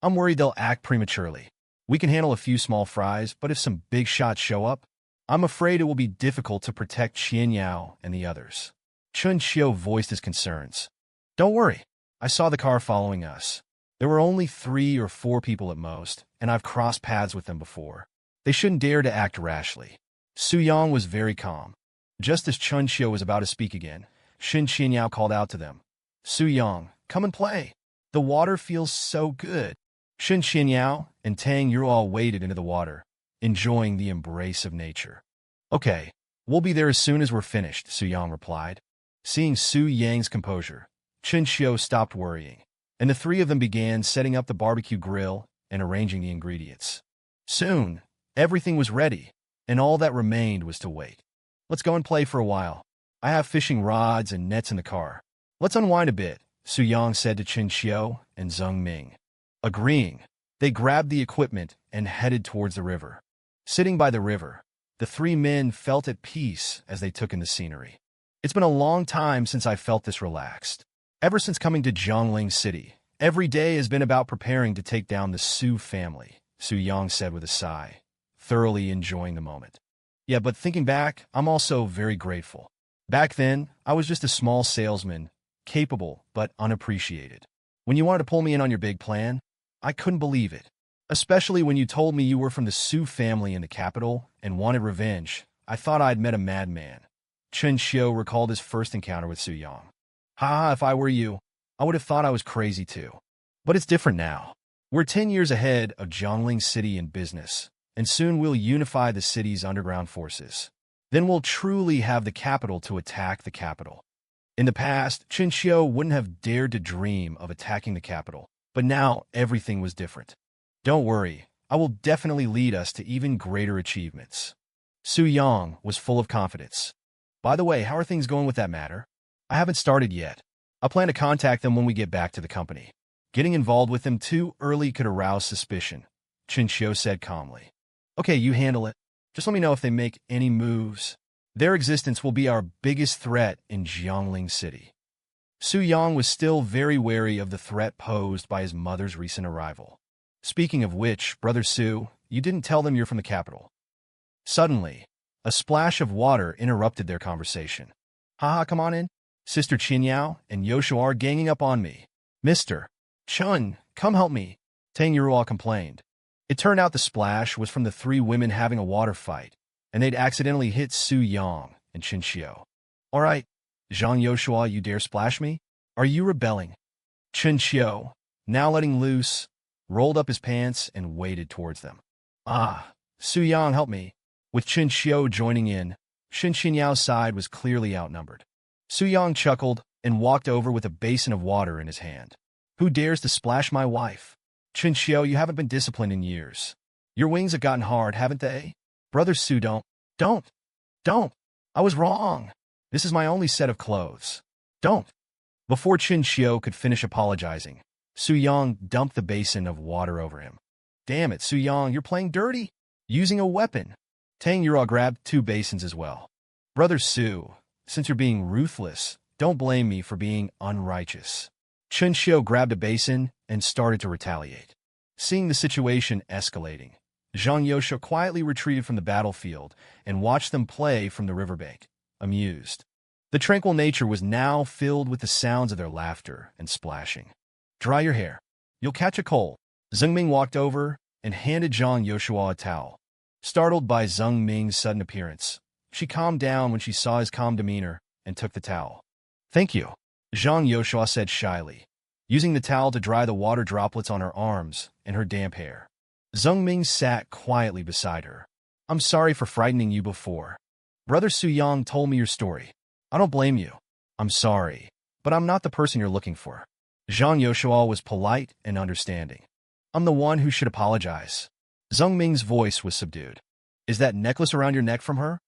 "I'm worried they'll act prematurely. We can handle a few small fries, but if some big shots show up, I'm afraid it will be difficult to protect Qianyao and the others." Chen Xiao voiced his concerns. "Don't worry. I saw the car following us. There were only 3 or 4 people at most, and I've crossed paths with them before. They shouldn't dare to act rashly." Su Yang was very calm. Just as Chen Xiao was about to speak again, Shen Xianyao called out to them. "Su Yang, come and play. The water feels so good." Shen Xianyao and Tang Yuro waded into the water, enjoying the embrace of nature. "Okay, we'll be there as soon as we're finished," Su Yang replied. Seeing Su Yang's composure, Chen Xiao stopped worrying, and the 3 of them began setting up the barbecue grill and arranging the ingredients. Soon, everything was ready, and all that remained was to wait. "Let's go and play for a while. I have fishing rods and nets in the car. Let's unwind a bit," Su Yang said to Chen Xiao and Zheng Ming. Agreeing, they grabbed the equipment and headed towards the river. Sitting by the river, the 3 men felt at peace as they took in the scenery. "It's been a long time since I felt this relaxed. Ever since coming to Jiangling City, every day has been about preparing to take down the Su family," Su Yang said with a sigh, thoroughly enjoying the moment. "Yeah, but thinking back, I'm also very grateful. Back then, I was just a small salesman, capable but unappreciated. When you wanted to pull me in on your big plan, I couldn't believe it. Especially when you told me you were from the Su family in the capital and wanted revenge. I thought I'd met a madman." Chen Xiao recalled his first encounter with Su Yang. "Ha, if I were you, I would have thought I was crazy too. But it's different now. We're 10 years ahead of Jiangling City in business, and soon we'll unify the city's underground forces. Then we'll truly have the capital to attack the capital." In the past, Chen Xiao wouldn't have dared to dream of attacking the capital, but now everything was different. "Don't worry, I will definitely lead us to even greater achievements." Su Yang was full of confidence. "By the way, how are things going with that matter?" "I haven't started yet. I plan to contact them when we get back to the company. Getting involved with them too early could arouse suspicion," Chen Xiao said calmly. "Okay, you handle it. Just let me know if they make any moves. Their existence will be our biggest threat in Jiangling City." Su Yang was still very wary of the threat posed by his mother's recent arrival. "Speaking of which, Brother Su, you didn't tell them you're from the capital." Suddenly, a splash of water interrupted their conversation. "Haha, come on in. Sister Qianyao and Yoshua are ganging up on me." "Mr. Chun, come help me," Tang Yuro complained. It turned out the splash was from the 3 women having a water fight, and they'd accidentally hit Su Yang and Chen Xiao. "All right, Zhang Yoshua, you dare splash me? Are you rebelling?" Chen Xiao, now letting loose, rolled up his pants and waded towards them. "Ah, Su Yang, help me." With Chen Xiao joining in, Shen Xianyao's side was clearly outnumbered. Su Yang chuckled and walked over with a basin of water in his hand. "Who dares to splash my wife? Chen Xiao, you haven't been disciplined in years. Your wings have gotten hard, haven't they?" "Brother Su, don't. I was wrong. This is my only set of clothes. Don't." Before Qiao could finish apologizing, Su Yang dumped the basin of water over him. Damn it, Su Yang, you're playing dirty. Using a weapon. Tang Yuro grabbed 2 basins as well. Brother Su, since you're being ruthless, don't blame me for being unrighteous. Qiao grabbed a basin and started to retaliate. Seeing the situation escalating, Zhang Yosha quietly retreated from the battlefield and watched them play from the riverbank, amused. The tranquil nature was now filled with the sounds of their laughter and splashing. Dry your hair. You'll catch a cold. Zheng Ming walked over and handed Zhang Yoshua a towel. Startled by Zheng Ming's sudden appearance, she calmed down when she saw his calm demeanor and took the towel. Thank you, Zhang Yoshua said shyly, using the towel to dry the water droplets on her arms and her damp hair. Zheng Ming sat quietly beside her. I'm sorry for frightening you before. Brother Su Yang told me your story. I don't blame you. I'm sorry, but I'm not the person you're looking for. Zhang Yoshua was polite and understanding. I'm the one who should apologize. Zheng Ming's voice was subdued. Is that necklace around your neck from her?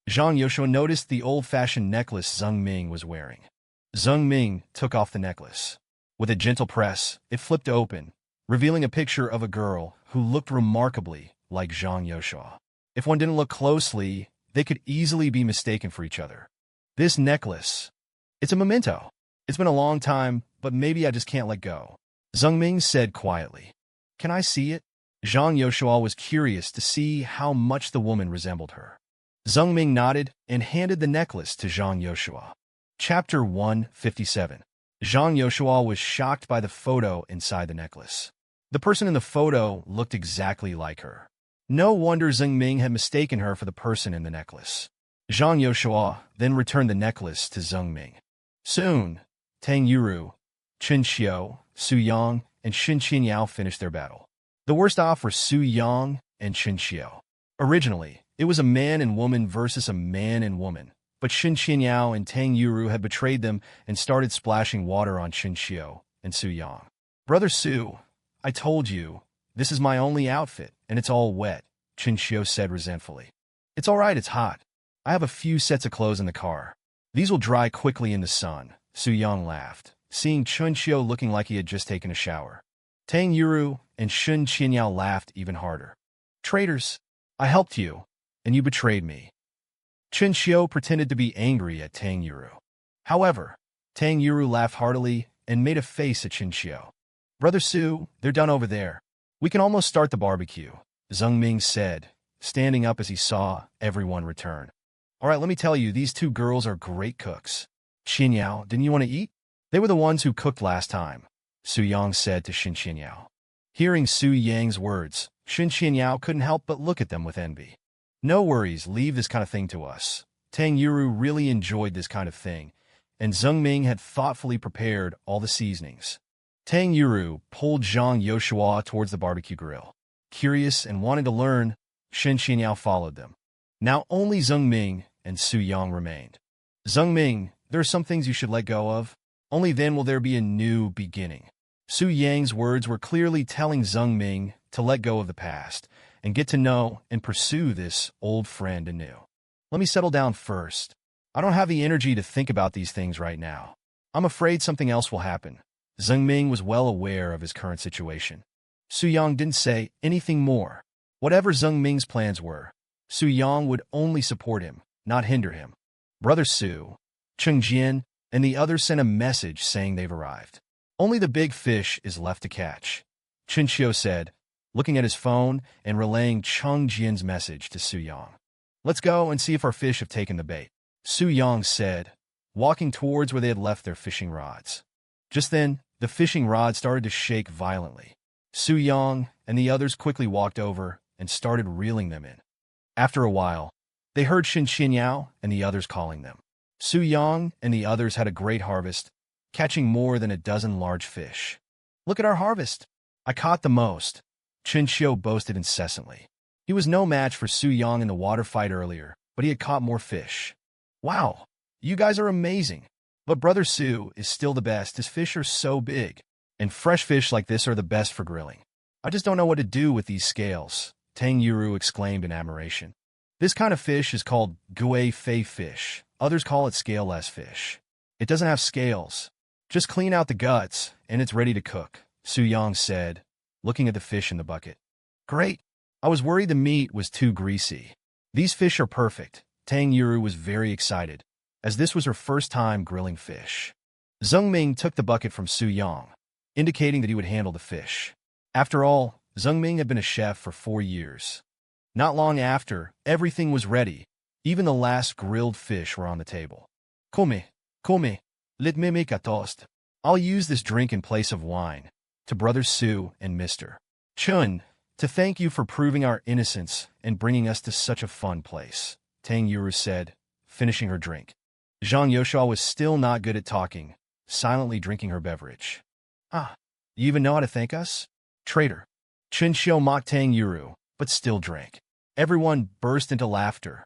Zhang Yoshua noticed the old-fashioned necklace Zheng Ming was wearing. Zheng Ming took off the necklace. With a gentle press, it flipped open, revealing a picture of a girl who looked remarkably like Zhang Yoshua. If one didn't look closely, they could easily be mistaken for each other. This necklace, it's a memento. It's been a long time, but maybe I just can't let go. Zheng Ming said quietly. Can I see it? Zhang Yoshua was curious to see how much the woman resembled her. Zheng Ming nodded and handed the necklace to Zhang Yoshua. Chapter 157. Zhang Yoshua was shocked by the photo inside the necklace. The person in the photo looked exactly like her. No wonder Zheng Ming had mistaken her for the person in the necklace. Zhang Yoshua then returned the necklace to Zheng Ming. Soon, Tang Yuru, Qiao, Su Yang, and Shen Qinyao finished their battle. The worst off were Su Yang and Qiao. Originally, it was a man and woman versus a man and woman, but Shen Qinyao and Tang Yuru had betrayed them and started splashing water on Qiao and Su Yang. Brother Su, I told you, this is my only outfit, and it's all wet, Qiao said resentfully. It's all right, it's hot. I have a few sets of clothes in the car. These will dry quickly in the sun, Su Yang laughed, seeing Qiao looking like he had just taken a shower. Tang Yuru and Shen Qinyao laughed even harder. Traitors, I helped you, and you betrayed me. Qiao pretended to be angry at Tang Yuru. However, Tang Yuru laughed heartily and made a face at Qiao. Brother Su, they're done over there. We can almost start the barbecue, Zheng Ming said, standing up as he saw everyone return. All right, let me tell you, these 2 girls are great cooks. Qinyao, didn't you want to eat? They were the ones who cooked last time, Su Yang said to Shen Qinyao. Hearing Su Yang's words, Shen Qinyao couldn't help but look at them with envy. No worries, leave this kind of thing to us. Tang Yuru really enjoyed this kind of thing, and Zheng Ming had thoughtfully prepared all the seasonings. Tang Yuru pulled Zhang Yoshua towards the barbecue grill. Curious and wanting to learn, Shen Qinyao followed them. Now only Zheng Ming and Su Yang remained. Zheng Ming, there are some things you should let go of. Only then will there be a new beginning. Su Yang's words were clearly telling Zheng Ming to let go of the past and get to know and pursue this old friend anew. Let me settle down first. I don't have the energy to think about these things right now. I'm afraid something else will happen. Zheng Ming was well aware of his current situation. Su Yang didn't say anything more. Whatever Zheng Ming's plans were, Su Yang would only support him, not hinder him. Brother Su, Chengjian, and the others sent a message saying they've arrived. Only the big fish is left to catch, Qiao said, looking at his phone and relaying Chengjian's message to Su Yang. Let's go and see if our fish have taken the bait, Su Yang said, walking towards where they had left their fishing rods. Just then, the fishing rod started to shake violently. Su Yang and the others quickly walked over and started reeling them in. After a while, they heard Shen Qinyao and the others calling them. Su Yang and the others had a great harvest, catching more than a dozen large fish. Look at our harvest. I caught the most, Qiao boasted incessantly. He was no match for Su Yang in the water fight earlier, but he had caught more fish. Wow, you guys are amazing. But Brother Su is still the best. His fish are so big, and fresh fish like this are the best for grilling. I just don't know what to do with these scales, Tang Yuru exclaimed in admiration. This kind of fish is called gui fei fish. Others call it scaleless fish. It doesn't have scales. Just clean out the guts, and it's ready to cook, Su Yang said, looking at the fish in the bucket. Great. I was worried the meat was too greasy. These fish are perfect. Tang Yuru was very excited, as this was her first time grilling fish. Zheng Ming took the bucket from Su Yang, indicating that he would handle the fish. After all, Zheng Ming had been a chef for 4 years. Not long after, everything was ready. Even the last grilled fish were on the table. Come, let me make a toast. I'll use this drink in place of wine. To Brothers Su and Mr. Chun, to thank you for proving our innocence and bringing us to such a fun place, Tang Yuru said, finishing her drink. Zhang Youshua was still not good at talking, silently drinking her beverage. You even know how to thank us? Traitor. Chen Xiu mocked Tang Yuru, but still drank. Everyone burst into laughter.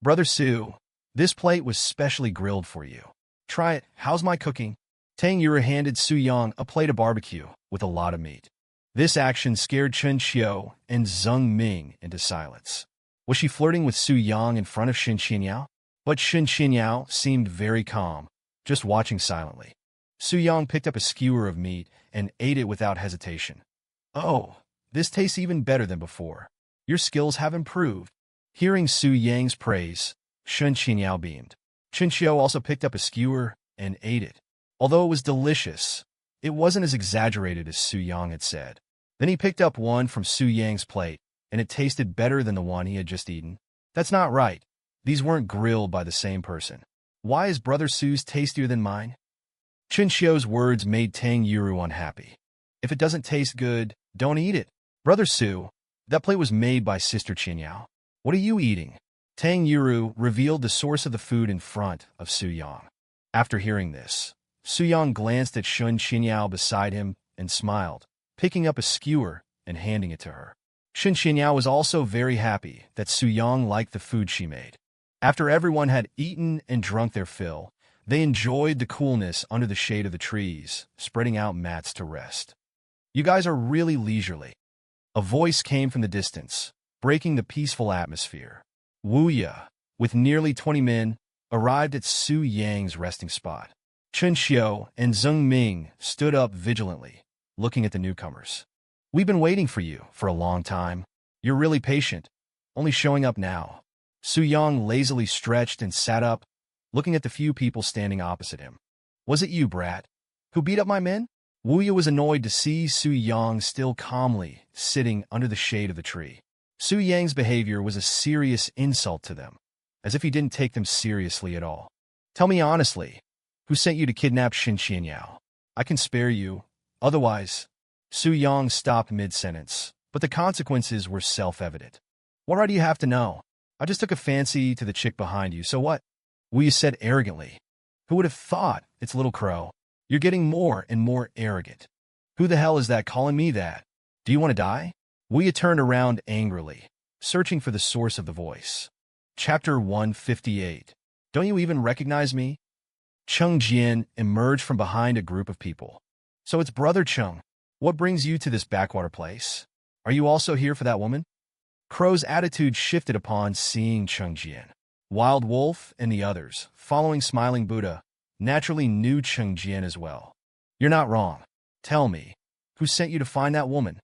Brother Su, this plate was specially grilled for you. Try it. How's my cooking? Tang Yuru handed Su Yang a plate of barbecue with a lot of meat. This action scared Chen Xiu and Zheng Ming into silence. Was she flirting with Su Yang in front of Shen Qinyao? But Shen Qinyao seemed very calm, just watching silently. Su Yang picked up a skewer of meat and ate it without hesitation. Oh, this tastes even better than before. Your skills have improved. Hearing Su Yang's praise, Shen Qinyao beamed. Chen Xiu also picked up a skewer and ate it. Although it was delicious, it wasn't as exaggerated as Su Yang had said. Then he picked up one from Su Yang's plate, and it tasted better than the one he had just eaten. That's not right. These weren't grilled by the same person. Why is Brother Su's tastier than mine? Chen Xiu's words made Tang Yuru unhappy. If it doesn't taste good, don't eat it. Brother Su, that plate was made by Sister Qinyao. What are you eating? Tang Yuru revealed the source of the food in front of Su Yang. After hearing this, Su Yang glanced at Shen Qinyao beside him and smiled, picking up a skewer and handing it to her. Shen Qinyao was also very happy that Su Yang liked the food she made. After everyone had eaten and drunk their fill, they enjoyed the coolness under the shade of the trees, spreading out mats to rest. You guys are really leisurely. A voice came from the distance, breaking the peaceful atmosphere. Wu Ye, with nearly 20 men, arrived at Su Yang's resting spot. Chen Xiu and Zheng Ming stood up vigilantly, looking at the newcomers. We've been waiting for you for a long time. You're really patient, only showing up now. Su Yang lazily stretched and sat up, looking at the few people standing opposite him. Was it you, brat, who beat up my men? Wu Ye was annoyed to see Su Yang still calmly sitting under the shade of the tree. Su Yang's behavior was a serious insult to them, as if he didn't take them seriously at all. Tell me honestly, who sent you to kidnap Shen Qinyao? I can spare you. Otherwise, Su Yang stopped mid-sentence, but the consequences were self-evident. What right do you have to know? I just took a fancy to the chick behind you, so what? Wu Ye said arrogantly. Who would have thought? It's Little Crow. You're getting more and more arrogant. Who the hell is that calling me that? Do you want to die? Wu Ye turned around angrily, searching for the source of the voice. Chapter 158. Don't you even recognize me? Cheng Jian emerged from behind a group of people. So it's Brother Cheng. What brings you to this backwater place? Are you also here for that woman? Crow's attitude shifted upon seeing Cheng Jian. Wild Wolf and the others, following Smiling Buddha, naturally knew Cheng Jian as well. You're not wrong. Tell me, who sent you to find that woman?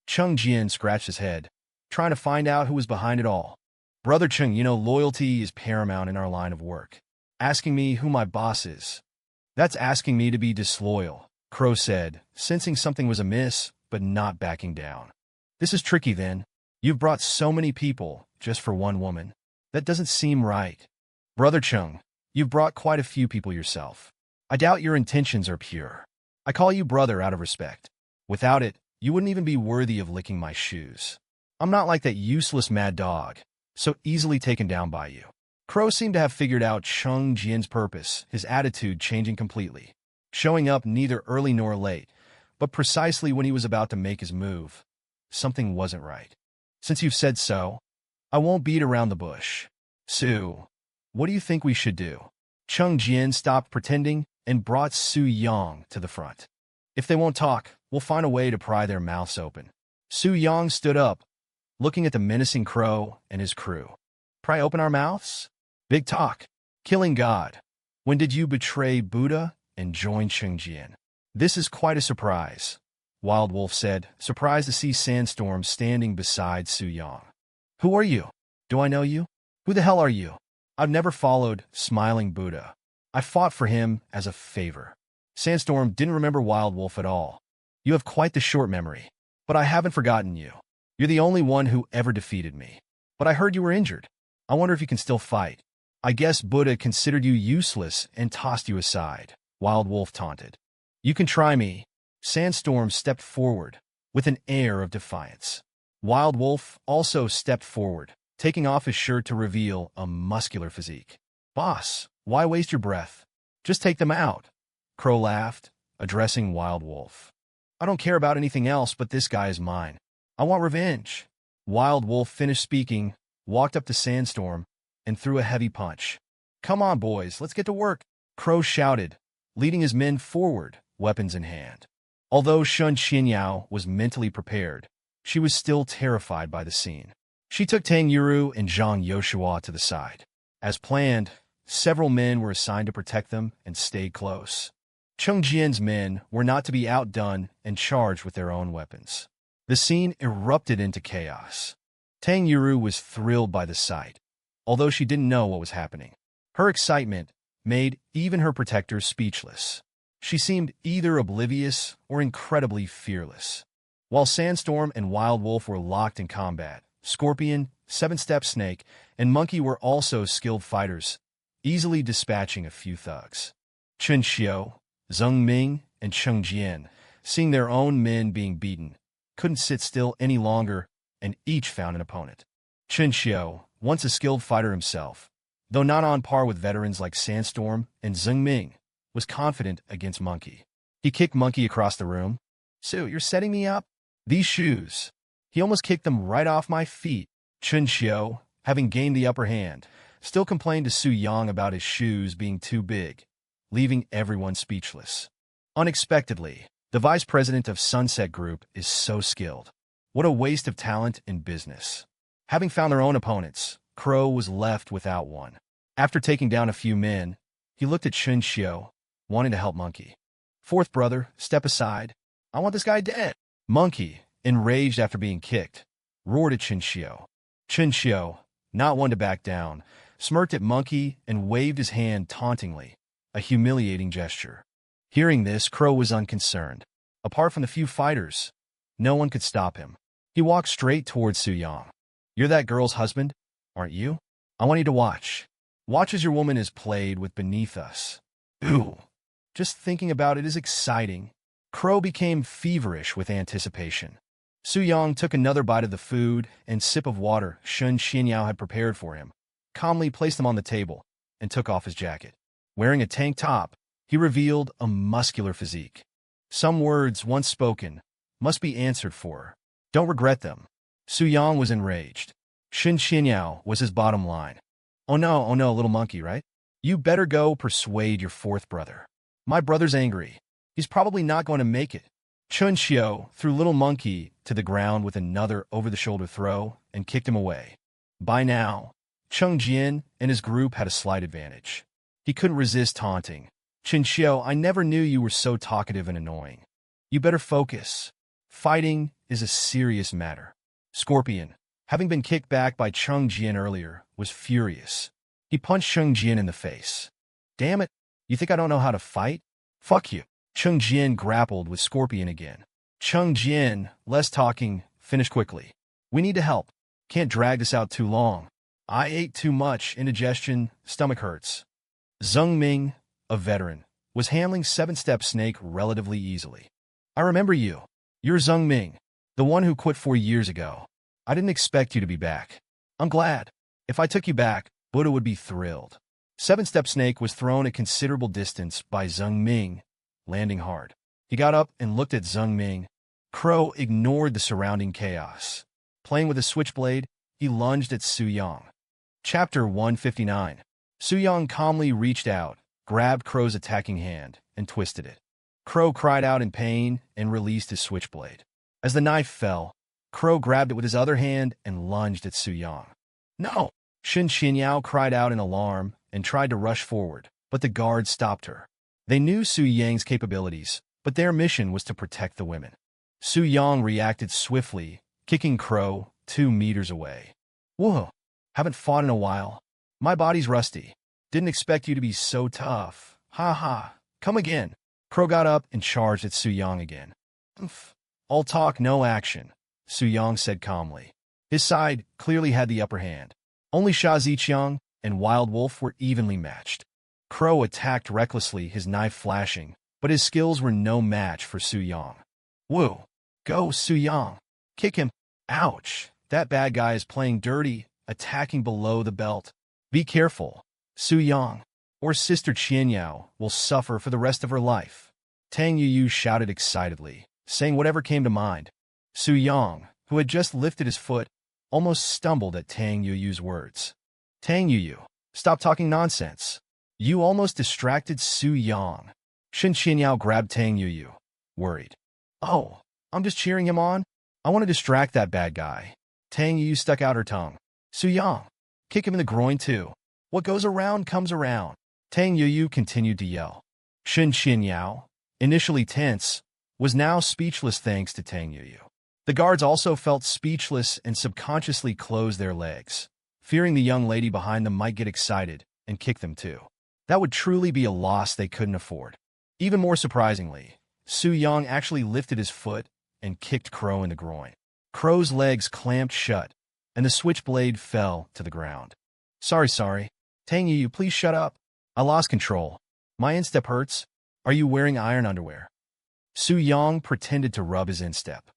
Cheng Jian scratched his head, trying to find out who was behind it all. Brother Cheng, you know loyalty is paramount in our line of work. Asking me who my boss is. That's asking me to be disloyal, Crow said, sensing something was amiss, but not backing down. This is tricky then. You've brought so many people just for one woman. That doesn't seem right. Brother Cheng, you've brought quite a few people yourself. I doubt your intentions are pure. I call you brother out of respect. Without it, you wouldn't even be worthy of licking my shoes. I'm not like that useless mad dog, so easily taken down by you. Crow seemed to have figured out Cheng Jian's purpose, his attitude changing completely, showing up neither early nor late, but precisely when he was about to make his move. Something wasn't right. Since you've said so, I won't beat around the bush. Su, what do you think we should do? Cheng Jian stopped pretending and brought Su Yang to the front. If they won't talk, we'll find a way to pry their mouths open. Su Yang stood up, looking at the menacing Crow and his crew. Pry open our mouths? Big talk. Killing God. When did you betray Buddha and joined Jingcheng. This is quite a surprise, Wild Wolf said, surprised to see Sandstorm standing beside Su Yang. Who are you? Do I know you? Who the hell are you? I've never followed Smiling Buddha. I fought for him as a favor. Sandstorm didn't remember Wild Wolf at all. You have quite the short memory. But I haven't forgotten you. You're the only one who ever defeated me. But I heard you were injured. I wonder if you can still fight. I guess Buddha considered you useless and tossed you aside, Wild Wolf taunted. You can try me. Sandstorm stepped forward with an air of defiance. Wild Wolf also stepped forward, taking off his shirt to reveal a muscular physique. Boss, why waste your breath? Just take them out. Crow laughed, addressing Wild Wolf. I don't care about anything else, but this guy is mine. I want revenge. Wild Wolf finished speaking, walked up to Sandstorm, and threw a heavy punch. Come on, boys, let's get to work. Crow shouted, leading his men forward, weapons in hand. Although Shen Xinyao was mentally prepared, she was still terrified by the scene. She took Tang Yuru and Zhang Yoshua to the side. As planned, several men were assigned to protect them and stayed close. Cheng Jian's men were not to be outdone and charged with their own weapons. The scene erupted into chaos. Tang Yuru was thrilled by the sight, although she didn't know what was happening. Her excitement made even her protectors speechless. She seemed either oblivious or incredibly fearless. While Sandstorm and Wild Wolf were locked in combat, Scorpion, Seven-Step Snake, and Monkey were also skilled fighters, easily dispatching a few thugs. Chen Xiu, Zheng Ming, and Cheng Jian, seeing their own men being beaten, couldn't sit still any longer, and each found an opponent. Chen Xiu, once a skilled fighter himself, though not on par with veterans like Sandstorm and Zheng Ming, was confident against Monkey. He kicked Monkey across the room. Su, you're setting me up? These shoes. He almost kicked them right off my feet. Chen Xiu, having gained the upper hand, still complained to Su Yang about his shoes being too big, leaving everyone speechless. Unexpectedly, the vice president of Sunset Group is so skilled. What a waste of talent in business. Having found their own opponents, Crow was left without one. After taking down a few men, he looked at Chen Xiu, wanting to help Monkey. Fourth brother, step aside. I want this guy dead. Monkey, enraged after being kicked, roared at Chen Xiu. Chen Xiu, not one to back down, smirked at Monkey and waved his hand tauntingly, a humiliating gesture. Hearing this, Crow was unconcerned. Apart from the few fighters, no one could stop him. He walked straight towards Su Yang. You're that girl's husband, aren't you? I want you to watch. Watch as your woman is played with beneath us. Ooh. Just thinking about it is exciting. Crow became feverish with anticipation. Su Yang took another bite of the food and sip of water Shen Xinyao had prepared for him, calmly placed them on the table, and took off his jacket. Wearing a tank top, he revealed a muscular physique. Some words once spoken must be answered for. Don't regret them. Su Yang was enraged. Shen Xinyao was his bottom line. Oh no, little monkey, right? You better go persuade your fourth brother. My brother's angry. He's probably not going to make it. Chen Xiu threw little monkey to the ground with another over-the-shoulder throw and kicked him away. By now, Cheng Jian and his group had a slight advantage. He couldn't resist taunting. Chen Xiu, I never knew you were so talkative and annoying. You better focus. Fighting is a serious matter. Scorpion, having been kicked back by Cheng Jian earlier, was furious. He punched Cheng Jian in the face. Damn it, you think I don't know how to fight? Fuck you. Cheng Jian grappled with Scorpion again. Cheng Jian, less talking, finished quickly. We need to help. Can't drag this out too long. I ate too much, indigestion, stomach hurts. Zheng Ming, a veteran, was handling Seven-Step Snake relatively easily. I remember you. You're Zheng Ming, the one who quit 4 years ago. I didn't expect you to be back. I'm glad. If I took you back, Buddha would be thrilled. Seven-Step Snake was thrown a considerable distance by Zheng Ming, landing hard. He got up and looked at Zheng Ming. Crow ignored the surrounding chaos. Playing with a switchblade, he lunged at Su Yang. Chapter 159. Su Yang calmly reached out, grabbed Crow's attacking hand, and twisted it. Crow cried out in pain and released his switchblade. As the knife fell, Crow grabbed it with his other hand and lunged at Su Yang. No! Shen Xinyao cried out in alarm and tried to rush forward, but the guard stopped her. They knew Su Yang's capabilities, but their mission was to protect the women. Su Yang reacted swiftly, kicking Crow 2 meters away. Whoa, haven't fought in a while. My body's rusty. Didn't expect you to be so tough. Ha ha, come again. Crow got up and charged at Su Yang again. All talk, no action, Su Yang said calmly. His side clearly had the upper hand. Only Sha Ziqiang and Wild Wolf were evenly matched. Crow attacked recklessly, his knife flashing, but his skills were no match for Su Yang. Whoa, go Su Yang. Kick him. Ouch, that bad guy is playing dirty, attacking below the belt. Be careful, Su Yang, or Sister Qianyao will suffer for the rest of her life. Tang Yuyu shouted excitedly, saying whatever came to mind. Su Yang, who had just lifted his foot, almost stumbled at Tang Yuyu's words. Tang Yuyu, stop talking nonsense. You almost distracted Su Yang. Shen Qianyao grabbed Tang Yuyu, worried. Oh, I'm just cheering him on? I want to distract that bad guy. Tang Yuyu stuck out her tongue. Su Yang, kick him in the groin too. What goes around comes around. Tang Yuyu continued to yell. Shen Qianyao, initially tense, was now speechless thanks to Tang Yuyu. The guards also felt speechless and subconsciously closed their legs, fearing the young lady behind them might get excited and kick them too. That would truly be a loss they couldn't afford. Even more surprisingly, Su Yang actually lifted his foot and kicked Crow in the groin. Crow's legs clamped shut, and the switchblade fell to the ground. Sorry. Tang Yuyu, please shut up. I lost control. My instep hurts. Are you wearing iron underwear? Su Yang pretended to rub his instep.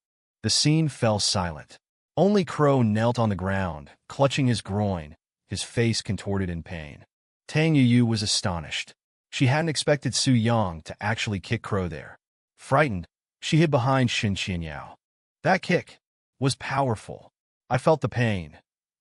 The scene fell silent. Only Crow knelt on the ground, clutching his groin, his face contorted in pain. Tang Yuyu was astonished. She hadn't expected Su Yang to actually kick Crow there. Frightened, she hid behind Shen Qianyao. That kick was powerful. I felt the pain,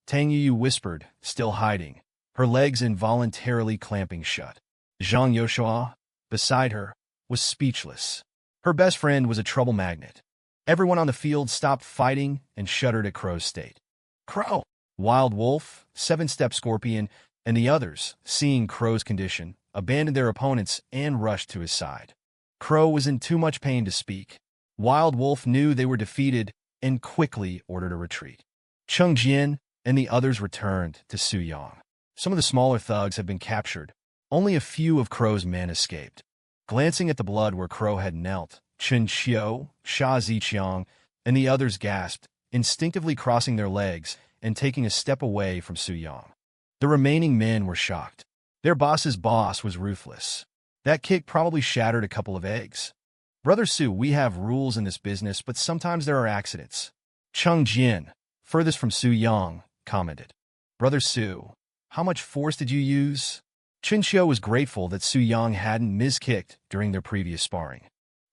Tang Yuyu whispered, still hiding, her legs involuntarily clamping shut. Zhang Yoshua, beside her, was speechless. Her best friend was a trouble magnet. Everyone on the field stopped fighting and shuddered at Crow's state. Crow, Wild Wolf, Seven-Step Scorpion, and the others, seeing Crow's condition, abandoned their opponents and rushed to his side. Crow was in too much pain to speak. Wild Wolf knew they were defeated and quickly ordered a retreat. Cheng Jian and the others returned to Su Yang. Some of the smaller thugs had been captured. Only a few of Crow's men escaped. Glancing at the blood where Crow had knelt, Chen Xiu, Sha Ziqiang, and the others gasped, instinctively crossing their legs and taking a step away from Su Yang. The remaining men were shocked. Their boss's boss was ruthless. That kick probably shattered a couple of eggs. Brother Su, we have rules in this business, but sometimes there are accidents. Cheng Jian, furthest from Su Yang, commented. Brother Su, how much force did you use? Chen Xiu was grateful that Su Yang hadn't miskicked during their previous sparring.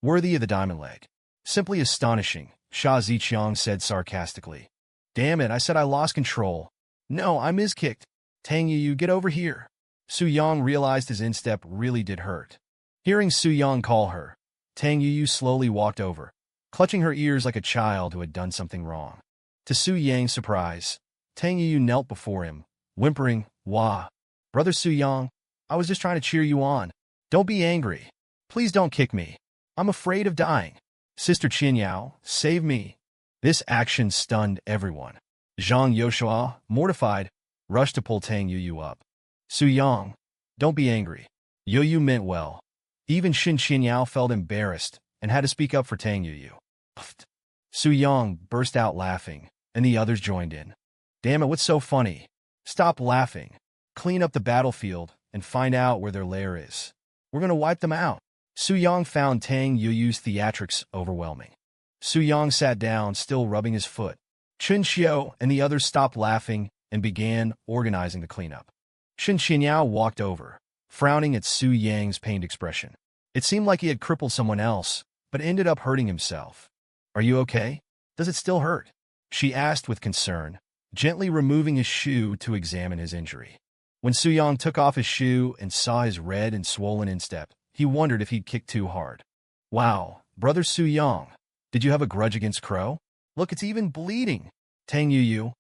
Worthy of the diamond leg. Simply astonishing, Sha Ziqiang said sarcastically. Damn it, I said I lost control. No, I miskicked. Tang Yuyu, get over here. Su Yang realized his instep really did hurt. Hearing Su Yang call her, Tang Yuyu slowly walked over, clutching her ears like a child who had done something wrong. To Su Yang's surprise, Tang Yuyu knelt before him, whimpering, Wah. Brother Su Yang, I was just trying to cheer you on. Don't be angry. Please don't kick me. I'm afraid of dying. Sister Qianyao, save me. This action stunned everyone. Zhang Yoshua, mortified, rushed to pull Tang Yuyu up. Su Yang, don't be angry. Yuyu meant well. Even Shen Qianyao felt embarrassed and had to speak up for Tang Yuyu. Su Yang burst out laughing, and the others joined in. Damn it, what's so funny? Stop laughing. Clean up the battlefield and find out where their lair is. We're going to wipe them out. Su Yang found Tang Yuyu's theatrics overwhelming. Su Yang sat down, still rubbing his foot. Chen Xiu and the others stopped laughing and began organizing the cleanup. Shen Qianyao walked over, frowning at Su Yang's pained expression. It seemed like he had crippled someone else, but ended up hurting himself. Are you okay? Does it still hurt? She asked with concern, gently removing his shoe to examine his injury. When Su Yang took off his shoe and saw his red and swollen instep, he wondered if he'd kicked too hard. Wow, Brother Su Yang, did you have a grudge against Crow? Look, it's even bleeding. Tang Yuyu,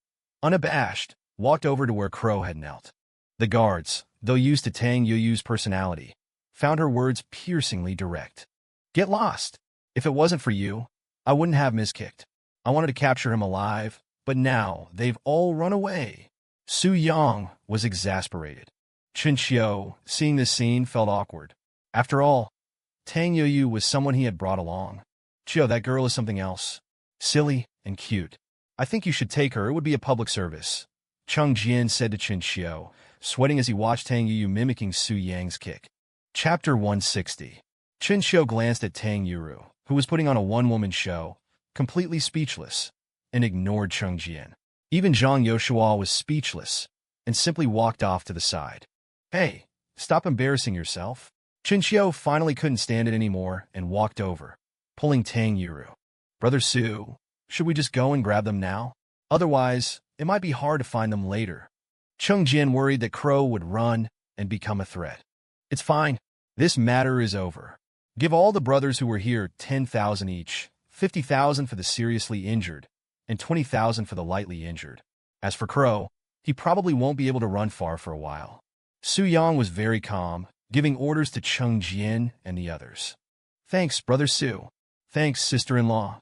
unabashed, walked over to where Crow had knelt. The guards, though used to Tang Yuyu's personality, found her words piercingly direct. Get lost. If it wasn't for you, I wouldn't have miskicked. I wanted to capture him alive, but now they've all run away. Su Yang was exasperated. Chen Xiu, seeing this scene, felt awkward. After all, Tang Yoyu was someone he had brought along. Xiu, that girl is something else. Silly and cute. I think you should take her. It would be a public service. Cheng Jian said to Chen Xiu, sweating as he watched Tang Yoyu mimicking Su Yang's kick. Chapter 160. Chen Xiu glanced at Tang Yoyu, who was putting on a one-woman show, completely speechless, and ignored Cheng Jian. Even Zhang Yoshua was speechless, and simply walked off to the side. Hey, stop embarrassing yourself. Chen Xiu finally couldn't stand it anymore and walked over, pulling Tang Yoyu. Brother Su, should we just go and grab them now? Otherwise, it might be hard to find them later. Cheng Jian worried that Crow would run and become a threat. It's fine. This matter is over. Give all the brothers who were here 10,000 each, 50,000 for the seriously injured, and 20,000 for the lightly injured. As for Crow, he probably won't be able to run far for a while. Su Yang was very calm, giving orders to Cheng Jian and the others. Thanks, Brother Su. Thanks, sister-in-law.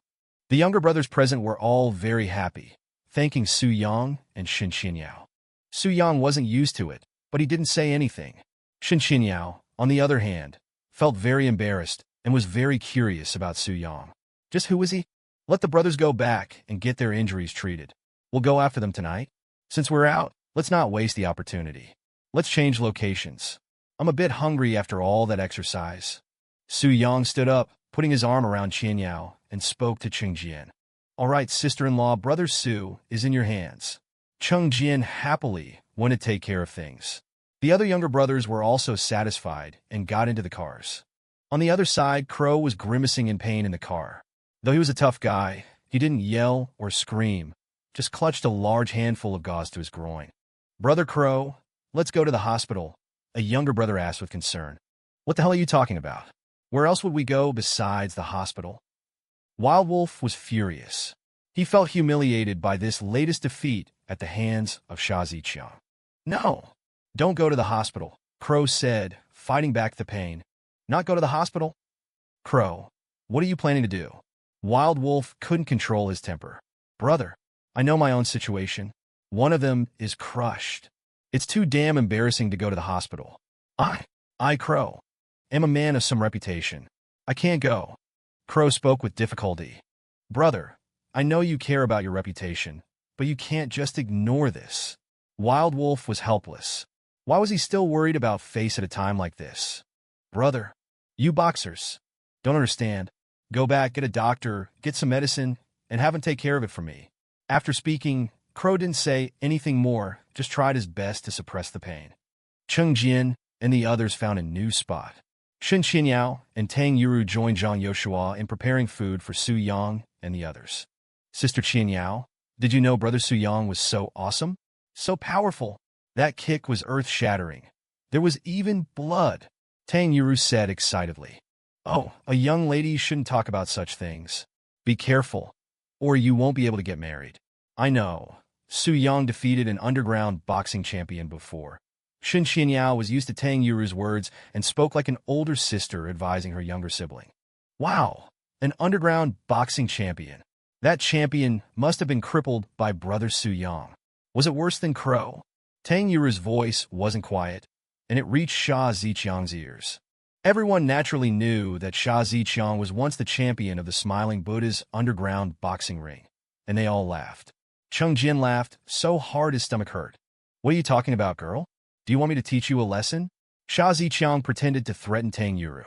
The younger brothers present were all very happy, thanking Su Yang and Shen Xinyao. Su Yang wasn't used to it, but he didn't say anything. Shen Xinyao, on the other hand, felt very embarrassed and was very curious about Su Yang. Just who was he? Let the brothers go back and get their injuries treated. We'll go after them tonight. Since we're out, let's not waste the opportunity. Let's change locations. I'm a bit hungry after all that exercise. Su Yang stood up, putting his arm around Qian Yao, and spoke to Cheng Jian. All right, sister-in-law, Brother Su is in your hands. Cheng Jian happily went to take care of things. The other younger brothers were also satisfied and got into the cars. On the other side, Crow was grimacing in pain in the car. Though he was a tough guy, he didn't yell or scream, just clutched a large handful of gauze to his groin. Brother Crow, let's go to the hospital, a younger brother asked with concern. What the hell are you talking about? Where else would we go besides the hospital? Wild Wolf was furious. He felt humiliated by this latest defeat at the hands of Sha Ziqiang. No, don't go to the hospital, Crow said, fighting back the pain. Not go to the hospital? Crow, what are you planning to do? Wild Wolf couldn't control his temper. Brother, I know my own situation. One of them is crushed. It's too damn embarrassing to go to the hospital. I, Crow, am a man of some reputation. I can't go. Crow spoke with difficulty. Brother, I know you care about your reputation, but you can't just ignore this. Wild Wolf was helpless. Why was he still worried about face at a time like this? Brother, you boxers don't understand. Go back, get a doctor, get some medicine, and have him take care of it for me. After speaking, Crow didn't say anything more, just tried his best to suppress the pain. Cheng Jian and the others found a new spot. Shen Xinyao and Tang Yoyu joined Zhang Yoshua in preparing food for Su Yang and the others. Sister Qianyao, did you know Brother Su Yang was so awesome? So powerful. That kick was earth-shattering. There was even blood, Tang Yoyu said excitedly. Oh, a young lady shouldn't talk about such things. Be careful, or you won't be able to get married. I know. Su Yang defeated an underground boxing champion before. Shen Xinyao was used to Tang Yuru's words and spoke like an older sister advising her younger sibling. Wow, an underground boxing champion. That champion must have been crippled by Brother Su Yang. Was it worse than Crow? Tang Yuru's voice wasn't quiet, and it reached Sha Ziqiang's ears. Everyone naturally knew that Sha Ziqiang was once the champion of the Smiling Buddha's underground boxing ring, and they all laughed. Cheng Jian laughed so hard his stomach hurt. What are you talking about, girl? Do you want me to teach you a lesson? Sha Ziqiang pretended to threaten Tang Yoyu.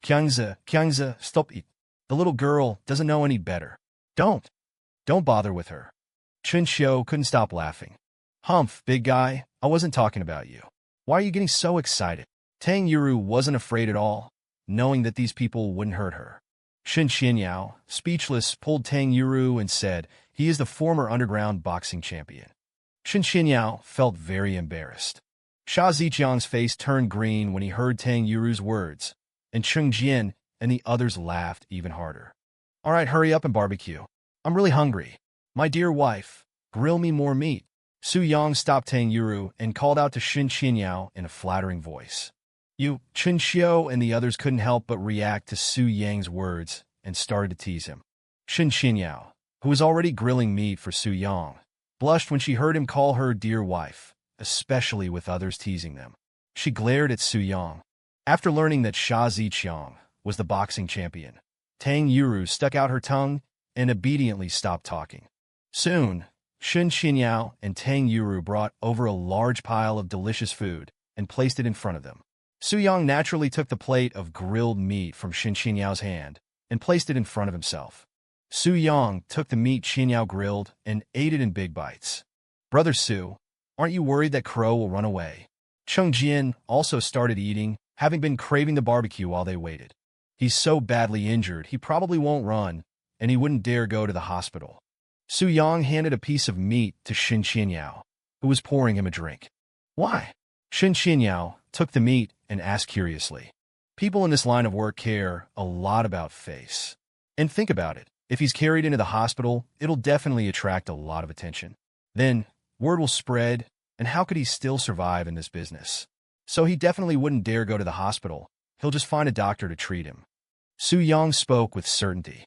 Kiangzi, stop it. The little girl doesn't know any better. Don't bother with her. Chen Xiu couldn't stop laughing. Humph, big guy, I wasn't talking about you. Why are you getting so excited? Tang Yoyu wasn't afraid at all, knowing that these people wouldn't hurt her. Shen Xinyao, speechless, pulled Tang Yoyu and said, he is the former underground boxing champion. Shen Xinyao felt very embarrassed. Sha Ziqiang's face turned green when he heard Tang Yuru's words, and Cheng Jian and the others laughed even harder. All right, hurry up and barbecue. I'm really hungry. My dear wife, grill me more meat. Su Yang stopped Tang Yoyu and called out to Shen Xinyao in a flattering voice. You, Chen Xiao and the others couldn't help but react to Su Yang's words and started to tease him. Shen Xinyao, who was already grilling meat for Su Yang, blushed when she heard him call her dear wife, especially with others teasing them. She glared at Su Yang. After learning that Sha Ziqiang was the boxing champion, Tang Yuru stuck out her tongue and obediently stopped talking. Soon, Shen Xinyao and Tang Yuru brought over a large pile of delicious food and placed it in front of them. Su Yang naturally took the plate of grilled meat from Shen Xinyao's hand and placed it in front of himself. Su Yang took the meat Xinyao grilled and ate it in big bites. Brother Su, aren't you worried that Crow will run away? Cheng Jian also started eating, having been craving the barbecue while they waited. He's so badly injured, he probably won't run, and he wouldn't dare go to the hospital. Su Yang handed a piece of meat to Shen Xinyao, who was pouring him a drink. Why? Shen Xinyao took the meat and asked curiously. People in this line of work care a lot about face. And think about it. If he's carried into the hospital, it'll definitely attract a lot of attention. Then, word will spread, and how could he still survive in this business? So he definitely wouldn't dare go to the hospital. He'll just find a doctor to treat him. Su Yang spoke with certainty.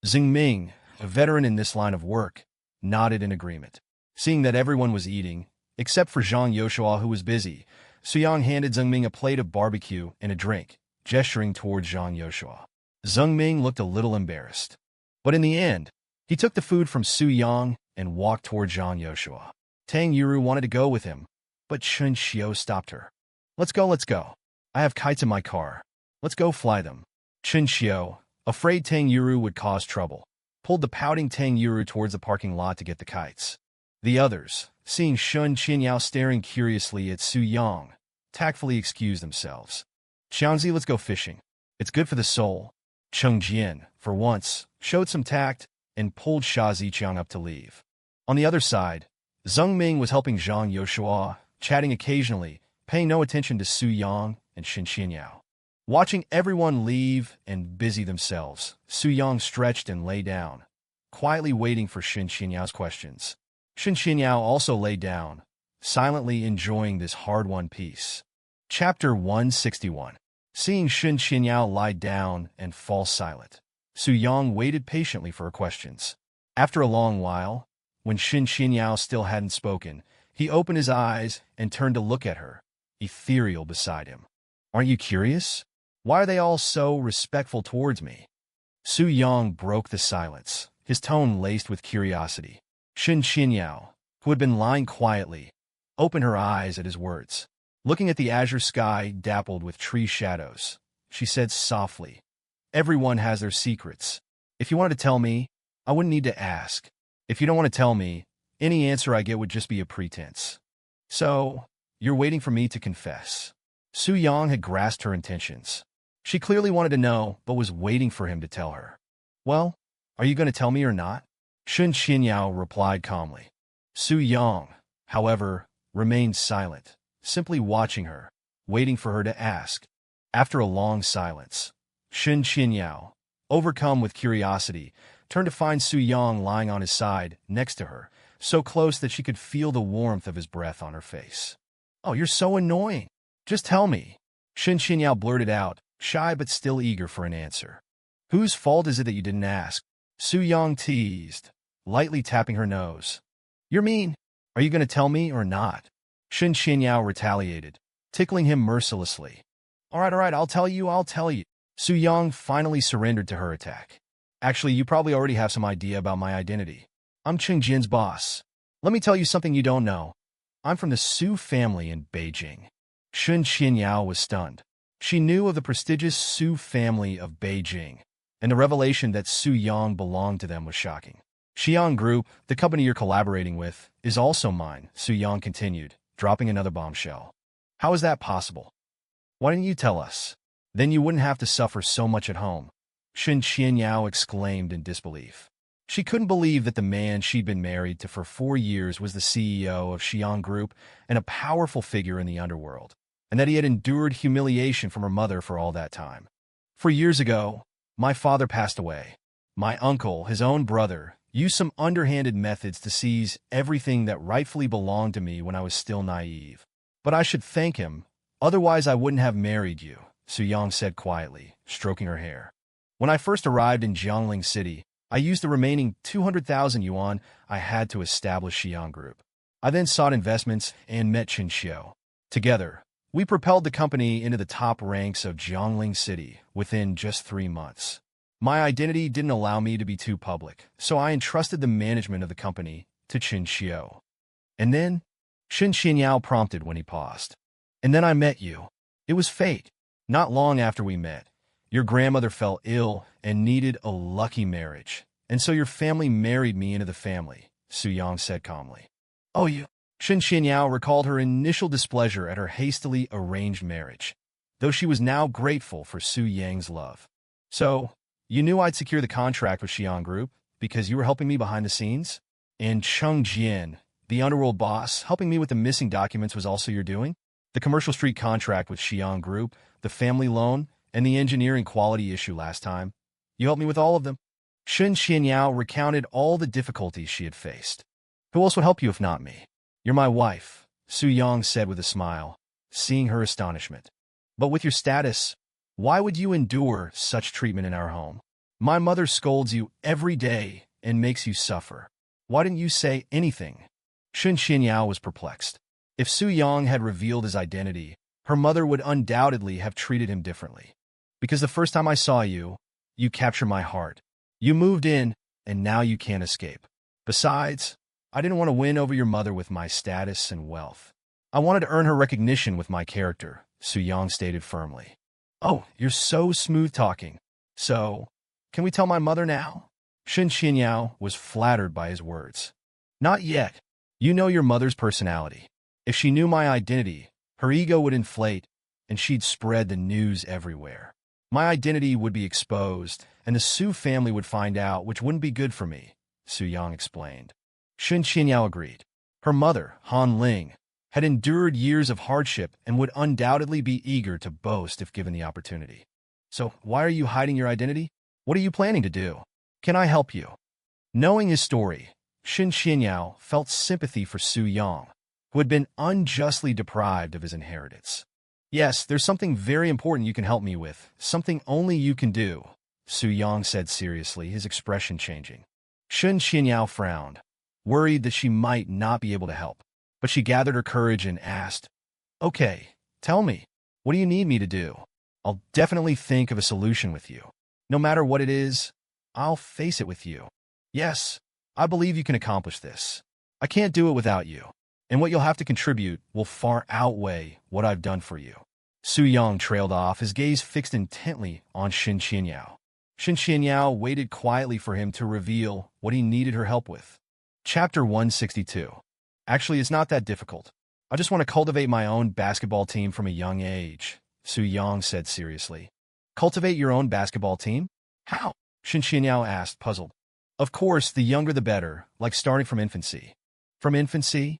Xing Ming, a veteran in this line of work, nodded in agreement. Seeing that everyone was eating, except for Zhang Yoshua who was busy, Su Yang handed Xing Ming a plate of barbecue and a drink, gesturing towards Zhang Yoshua. Xing Ming looked a little embarrassed. But in the end, he took the food from Su Yang and walked toward Zhang Yoshua. Tang Yuru wanted to go with him, but Chen Xiao stopped her. Let's go. I have kites in my car. Let's go fly them. Chen Xiao, afraid Tang Yuru would cause trouble, pulled the pouting Tang Yuru towards the parking lot to get the kites. The others, seeing Shen Qianyao staring curiously at Su Yang, tactfully excused themselves. Xiangzi, let's go fishing. It's good for the soul. Cheng Jian, for once, showed some tact and pulled Sha Ziqiang up to leave. On the other side, Xing Ming was helping Zhang Yoshua, chatting occasionally, paying no attention to Su Yang and Shen Xianyao. Watching everyone leave and busy themselves, Su Yang stretched and lay down, quietly waiting for Shen Xianyao's questions. Shen Xianyao also lay down, silently enjoying this hard-won peace. Chapter 161. Seeing Shen Xianyao lie down and fall silent, Su Yang waited patiently for her questions. After a long while, when Shen Xianyao still hadn't spoken, he opened his eyes and turned to look at her, ethereal beside him. Aren't you curious? Why are they all so respectful towards me? Su Yang broke the silence, his tone laced with curiosity. Shen Xianyao, who had been lying quietly, opened her eyes at his words. Looking at the azure sky dappled with tree shadows, she said softly, Everyone has their secrets. If you wanted to tell me, I wouldn't need to ask. If you don't want to tell me, any answer I get would just be a pretense. So, you're waiting for me to confess. Su Yang had grasped her intentions. She clearly wanted to know, but was waiting for him to tell her. Well, are you going to tell me or not? Shen Xianyao replied calmly. Su Yang, however, remained silent, simply watching her, waiting for her to ask. After a long silence, Shen Xianyao, overcome with curiosity, turned to find Su Yang lying on his side, next to her, so close that she could feel the warmth of his breath on her face. Oh, you're so annoying. Just tell me. Shen Xianyao blurted out, shy but still eager for an answer. Whose fault is it that you didn't ask? Su Yang teased, lightly tapping her nose. You're mean. Are you going to tell me or not? Shen Xianyao retaliated, tickling him mercilessly. All right, I'll tell you. Su Yang finally surrendered to her attack. Actually, you probably already have some idea about my identity. I'm Cheng Jin's boss. Let me tell you something you don't know. I'm from the Su family in Beijing. Shen Xianyao was stunned. She knew of the prestigious Su family of Beijing, and the revelation that Su Yang belonged to them was shocking. Xi'an Group, the company you're collaborating with, is also mine, Su Yang continued, dropping another bombshell. How is that possible? Why didn't you tell us? Then you wouldn't have to suffer so much at home. Shen Xianyao exclaimed in disbelief. She couldn't believe that the man she'd been married to for 4 years was the CEO of Xi'an Group and a powerful figure in the underworld, and that he had endured humiliation from her mother for all that time. 4 years ago, my father passed away. My uncle, his own brother, used some underhanded methods to seize everything that rightfully belonged to me when I was still naive. But I should thank him. Otherwise, I wouldn't have married you, Su-yang said quietly, stroking her hair. When I first arrived in Jiangling City, I used the remaining 200,000 yuan I had to establish Xi'an Group. I then sought investments and met Chen Xiu. Together, we propelled the company into the top ranks of Jiangling City within just 3 months. My identity didn't allow me to be too public, so I entrusted the management of the company to Chen Xiu. And then, Shen Xinyao prompted when he paused. And then I met you. It was fate. Not long after we met, your grandmother fell ill and needed a lucky marriage. And so your family married me into the family, Su-yang said calmly. Oh, you. Shen Xinyao recalled her initial displeasure at her hastily arranged marriage, though she was now grateful for Su Yang's love. So, you knew I'd secure the contract with Xi'an Group because you were helping me behind the scenes? And Cheng Jian, the underworld boss, helping me with the missing documents was also your doing? The commercial street contract with Xi'an Group, the family loan, and the engineering quality issue last time. You helped me with all of them. Shen Xinyao recounted all the difficulties she had faced. Who else would help you if not me? You're my wife, Su-yang said with a smile, seeing her astonishment. But with your status, why would you endure such treatment in our home? My mother scolds you every day and makes you suffer. Why didn't you say anything? Shen Xinyao was perplexed. If Su-yang had revealed his identity, her mother would undoubtedly have treated him differently. Because the first time I saw you, you captured my heart. You moved in, and now you can't escape. Besides, I didn't want to win over your mother with my status and wealth. I wanted to earn her recognition with my character, Su-yang stated firmly. Oh, you're so smooth-talking. So, can we tell my mother now? Shen Xinyao was flattered by his words. Not yet. You know your mother's personality. If she knew my identity, her ego would inflate, and she'd spread the news everywhere. My identity would be exposed, and the Su family would find out, which wouldn't be good for me, Su-yang explained. Shen Xinyao agreed. Her mother, Han Ling, had endured years of hardship and would undoubtedly be eager to boast if given the opportunity. So, why are you hiding your identity? What are you planning to do? Can I help you? Knowing his story, Shen Xinyao felt sympathy for Su-yang, who had been unjustly deprived of his inheritance. Yes, there's something very important you can help me with, something only you can do, Su-yang said seriously, his expression changing. Shen Xinyao frowned, worried that she might not be able to help, but she gathered her courage and asked, Okay, tell me, what do you need me to do? I'll definitely think of a solution with you. No matter what it is, I'll face it with you. Yes, I believe you can accomplish this. I can't do it without you, and what you'll have to contribute will far outweigh what I've done for you. Su-yang trailed off, his gaze fixed intently on Shen Xinyao. Shen Xinyao waited quietly for him to reveal what he needed her help with. Chapter 162. Actually, it's not that difficult. I just want to cultivate my own basketball team from a young age, Su-yang said seriously. Cultivate your own basketball team? How? Shen Xinyao asked, puzzled. Of course, the younger the better, like starting from infancy. From infancy?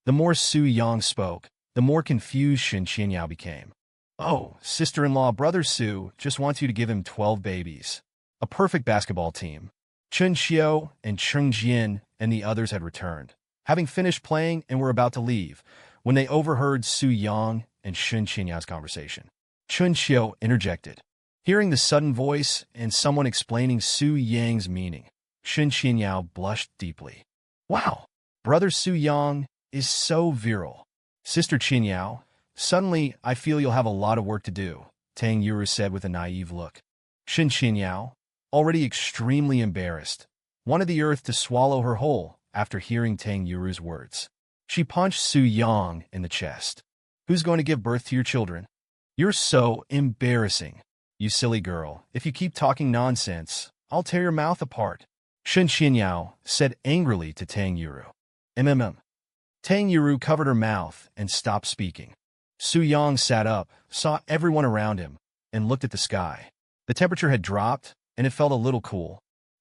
The more Su-yang spoke, the more confused Shen Xinyao became. Oh, sister-in-law brother Su just wants you to give him 12 babies. A perfect basketball team. Chen Xiu and Cheng Jian and the others had returned, having finished playing and were about to leave, when they overheard Su-yang and Shen Xinyao's conversation. Chen Xiu interjected. Hearing the sudden voice and someone explaining Su-yang's meaning, Shen Xinyao blushed deeply. Wow, brother Su-yang is so virile. Sister Qinyao, suddenly I feel you'll have a lot of work to do, Tang Yuru said with a naive look. Shen Qinyao, already extremely embarrassed, wanted the earth to swallow her whole after hearing Tang Yuru's words. She punched Su-yang in the chest. Who's going to give birth to your children? You're so embarrassing. You silly girl, if you keep talking nonsense, I'll tear your mouth apart. Shen Xinyao said angrily to Tang Yuru. Tang Yuru covered her mouth and stopped speaking. Su-yang sat up, saw everyone around him, and looked at the sky. The temperature had dropped, and it felt a little cool.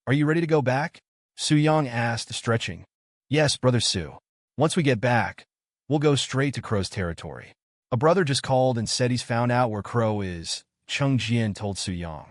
Are you ready to go back? Su-yang asked, stretching. Yes, brother Su. Once we get back, we'll go straight to Crow's territory. A brother just called and said he's found out where Crow is, Cheng Jian told Su-yang.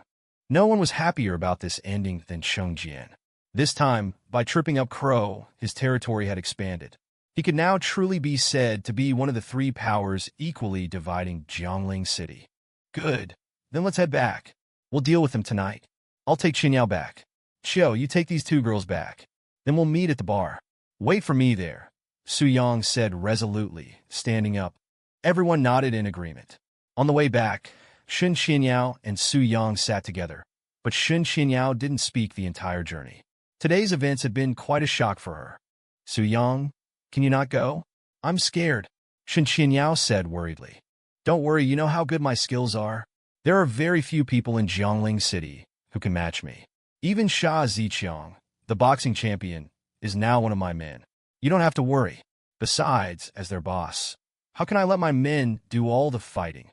No one was happier about this ending than Cheng Jian. This time, by tripping up Crow, his territory had expanded. He could now truly be said to be one of the three powers equally dividing Jiangling City. Good. Then let's head back. We'll deal with them tonight. I'll take Qinyao back. Xiao, you take these two girls back. Then we'll meet at the bar. Wait for me there, Su Yang said resolutely, standing up. Everyone nodded in agreement. On the way back, Shen Qinyao and Su Yang sat together, but Shen Qinyao didn't speak the entire journey. Today's events had been quite a shock for her. Su Yang, can you not go? I'm scared, Shen Qinyao said worriedly. Don't worry, you know how good my skills are. There are very few people in Jiangling City who can match me. Even Sha Ziqiang, the boxing champion, is now one of my men. You don't have to worry. Besides, as their boss, how can I let my men do all the fighting?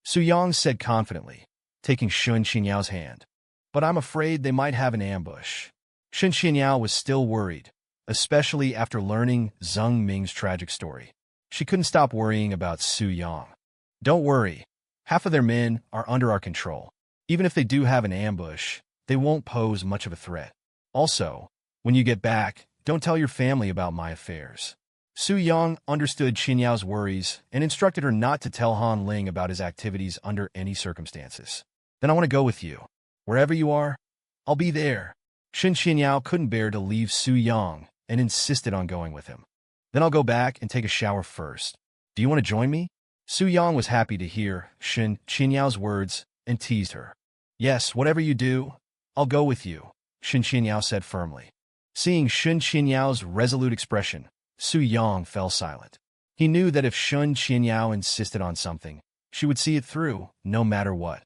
Su Yang said confidently, taking Shen Qinyao hand. But I'm afraid they might have an ambush. Shen Qinyao was still worried, especially after learning Zheng Ming's tragic story. She couldn't stop worrying about Su Yang. Don't worry. Half of their men are under our control. Even if they do have an ambush, they won't pose much of a threat. Also, when you get back, don't tell your family about my affairs. Su Yang understood Qinyao's worries and instructed her not to tell Han Ling about his activities under any circumstances. Then I want to go with you. Wherever you are, I'll be there. Shen Qinyao couldn't bear to leave Su Yang and insisted on going with him. Then I'll go back and take a shower first. Do you want to join me? Su Yang was happy to hear Shen Qinyao words and teased her. Yes, whatever you do, I'll go with you, Shen Qinyao said firmly. Seeing Shen Qinyao resolute expression, Su Yang fell silent. He knew that if Shen Qinyao insisted on something, she would see it through, no matter what.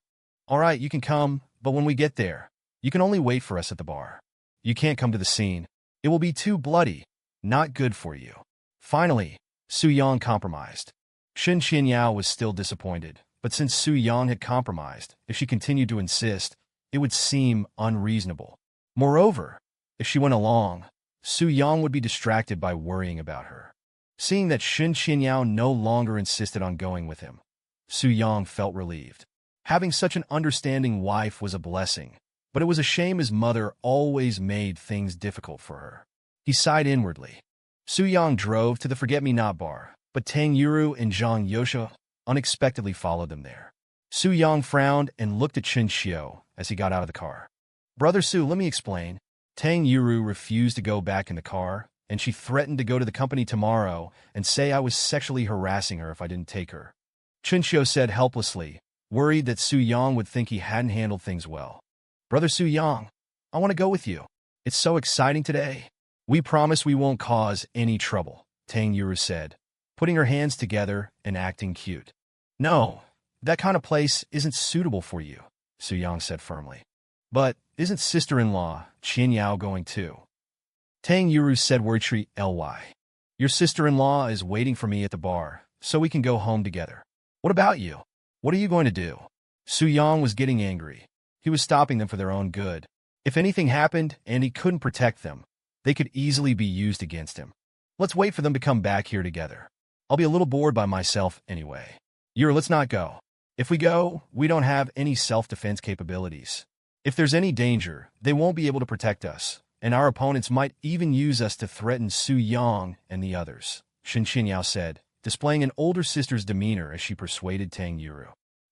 All right, you can come, but when we get there, you can only wait for us at the bar. You can't come to the scene. It will be too bloody. Not good for you. Finally, Su Yang compromised. Shen Qinyao was still disappointed, but since Su Yang had compromised, if she continued to insist, it would seem unreasonable. Moreover, if she went along, Su Yang would be distracted by worrying about her. Seeing that Shen Qinyao no longer insisted on going with him, Su Yang felt relieved. Having such an understanding wife was a blessing, but it was a shame his mother always made things difficult for her. He sighed inwardly. Su Yang drove to the Forget-Me-Not bar, but Tang Yuru and Zhang Yosha unexpectedly followed them there. Su Yang frowned and looked at Chen Xiao as he got out of the car. Brother Su, let me explain. Tang Yuru refused to go back in the car, and she threatened to go to the company tomorrow and say I was sexually harassing her if I didn't take her. Chen Xiao said helplessly, worried that Su Yang would think he hadn't handled things well. Brother Su Yang, I want to go with you. It's so exciting today. We promise we won't cause any trouble, Tang Yuru said, putting her hands together and acting cute. No, that kind of place isn't suitable for you, Su Yang said firmly. But isn't sister-in-law Qian Yao going too? Tang Yuru said worriedly, ly. Your sister-in-law is waiting for me at the bar, so we can go home together. What about you? What are you going to do? Su Yang was getting angry. He was stopping them for their own good. If anything happened and he couldn't protect them, they could easily be used against him. Let's wait for them to come back here together. I'll be a little bored by myself anyway. Yuri, let's not go. If we go, we don't have any self-defense capabilities. If there's any danger, they won't be able to protect us, and our opponents might even use us to threaten Su Yang and the others, Shen Qinyao said, displaying an older sister's demeanor as she persuaded Tang Yuru.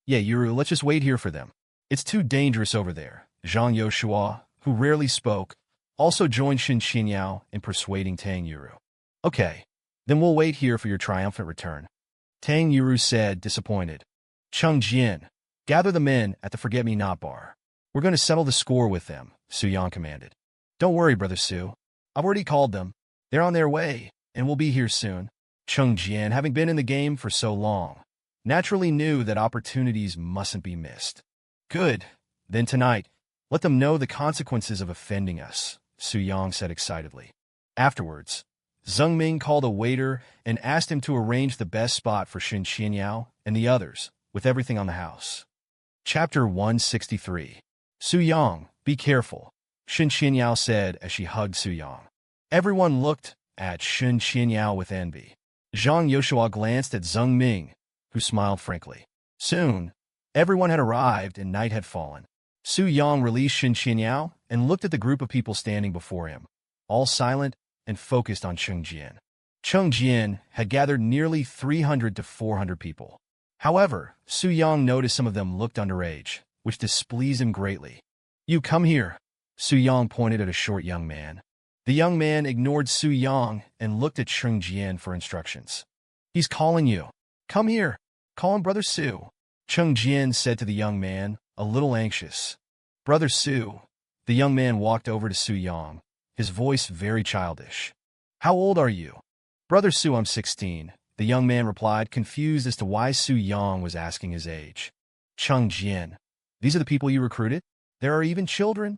Yeah, Yuru, let's just wait here for them. It's too dangerous over there. Zhang Yoshua, who rarely spoke, also joined Shen Qinyao in persuading Tang Yuru. Okay, then we'll wait here for your triumphant return. Tang Yuru said, disappointed. Cheng Jian, gather the men at the Forget-Me-Not bar. We're going to settle the score with them, Su Yang commanded. Don't worry, Brother Su. I've already called them. They're on their way, and we'll be here soon. Cheng Jian, having been in the game for so long, naturally knew that opportunities mustn't be missed. Good. Then tonight, let them know the consequences of offending us, Su Yang said excitedly. Afterwards, Zheng Ming called a waiter and asked him to arrange the best spot for Shen Qinyao and the others, with everything on the house. Chapter 163. Su Yang, be careful, Shen Qinyao said as she hugged Su Yang. Everyone looked at Shen Qinyao with envy. Zhang Yoshua glanced at Zheng Ming, who smiled frankly. Soon, everyone had arrived and night had fallen. Su Yang released Shen Qinyao and looked at the group of people standing before him, all silent and focused on Cheng Jian. Jian had gathered nearly 300 to 400 people. However, Su Yang noticed some of them looked underage, which displeased him greatly. "You come here." Su Yang pointed at a short young man. The young man ignored Su Yang and looked at Jian for instructions. "He's calling you. Come here. Call him Brother Su." Jian said to the young man, a little anxious. "Brother Su." The young man walked over to Su Yang, his voice very childish. "How old are you?" "Brother Su, I'm 16. The young man replied, confused as to why Su Yang was asking his age. Jian, "These are the people you recruited? There are even children?"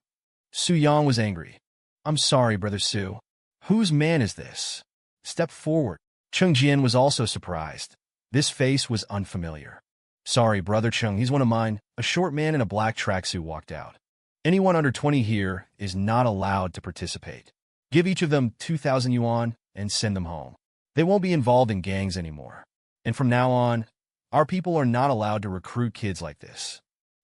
Su Yang was angry. "I'm sorry, Brother Su. Whose man is this? Step forward." Jian was also surprised. This face was unfamiliar. "Sorry, Brother Chung, he's one of mine." A short man in a black tracksuit walked out. "Anyone under 20 here is not allowed to participate. Give each of them 2,000 yuan and send them home. They won't be involved in gangs anymore. And from now on, our people are not allowed to recruit kids like this."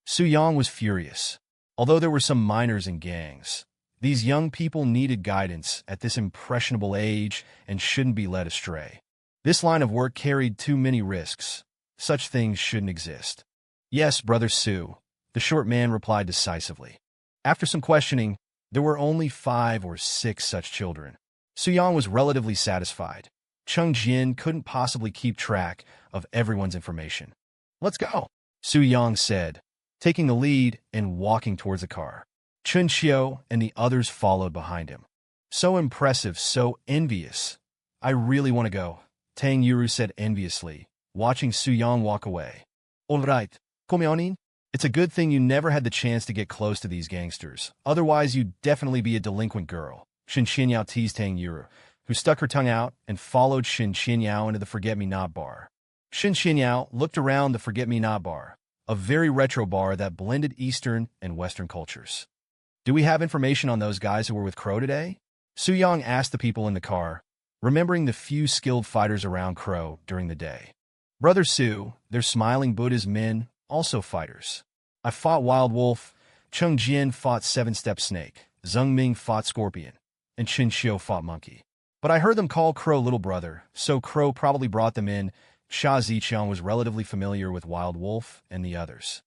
Su Yang was furious. Although there were some minors in gangs, these young people needed guidance at this impressionable age and shouldn't be led astray. This line of work carried too many risks. Such things shouldn't exist. "Yes, Brother Su," the short man replied decisively. After some questioning, there were only 5 or 6 such children. Su Yang was relatively satisfied. Jian couldn't possibly keep track of everyone's information. "Let's go," Su Yang said, taking the lead and walking towards the car. Xiao and the others followed behind him. "So impressive, so envious. I really want to go," Tang Yuru said enviously, watching Su Yang walk away. "All right, Komyonin. It's a good thing you never had the chance to get close to these gangsters. Otherwise, you'd definitely be a delinquent girl," Shen Xinyao teased Tang Yuru, who stuck her tongue out and followed Shen Xinyao into the Forget-Me-Not bar. Shen Xinyao looked around the Forget-Me-Not bar, a very retro bar that blended Eastern and Western cultures. "Do we have information on those guys who were with Crow today?" Su Yang asked the people in the car, remembering the few skilled fighters around Crow during the day. "Brother Su, they're Smiling Buddha's men, also fighters. I fought Wild Wolf, Chung Jian fought Seven-Step Snake, Zheng Ming fought Scorpion, and Qin Xiu fought Monkey. But I heard them call Crow Little Brother, so Crow probably brought them in." Xia Ziqiang was relatively familiar with Wild Wolf and the others.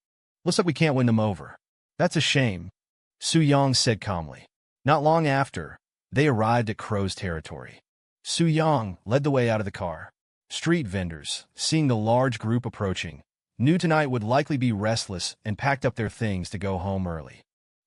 "Looks like we can't win them over." "That's a shame," Su Yang said calmly. Not long after, they arrived at Crow's territory. Su Yang led the way out of the car. Street vendors, seeing the large group approaching, knew tonight would likely be restless and packed up their things to go home early.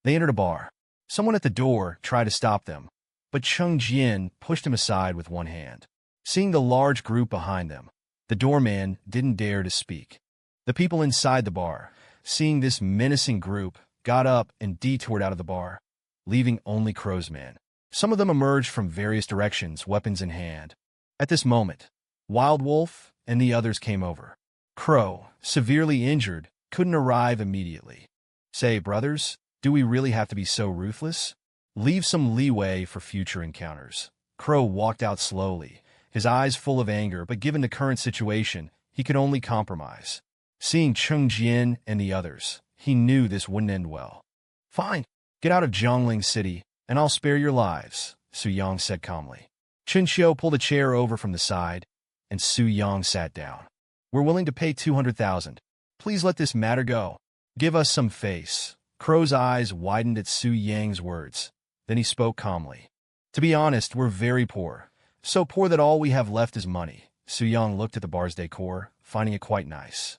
They entered a bar. Someone at the door tried to stop them, but Jian pushed him aside with one hand. Seeing the large group behind them, the doorman didn't dare to speak. The people inside the bar, seeing this menacing group, got up and detoured out of the bar, leaving only Crow's men. Some of them emerged from various directions, weapons in hand. At this moment, Wild Wolf and the others came over. Crow, severely injured, couldn't arrive immediately. "Say, brothers, do we really have to be so ruthless? Leave some leeway for future encounters." Crow walked out slowly, his eyes full of anger, but given the current situation, he could only compromise. Seeing Jian and the others, he knew this wouldn't end well. "Fine, get out of Zhongling City, and I'll spare your lives," Su Yang said calmly. Xiu pulled a chair over from the side, and Su Yang sat down. "We're willing to pay 200,000. Please let this matter go. Give us some face." Crow's eyes widened at Su Yang's words. Then he spoke calmly. "To be honest, we're very poor. So poor that all we have left is money." Su Yang looked at the bar's decor, finding it quite nice.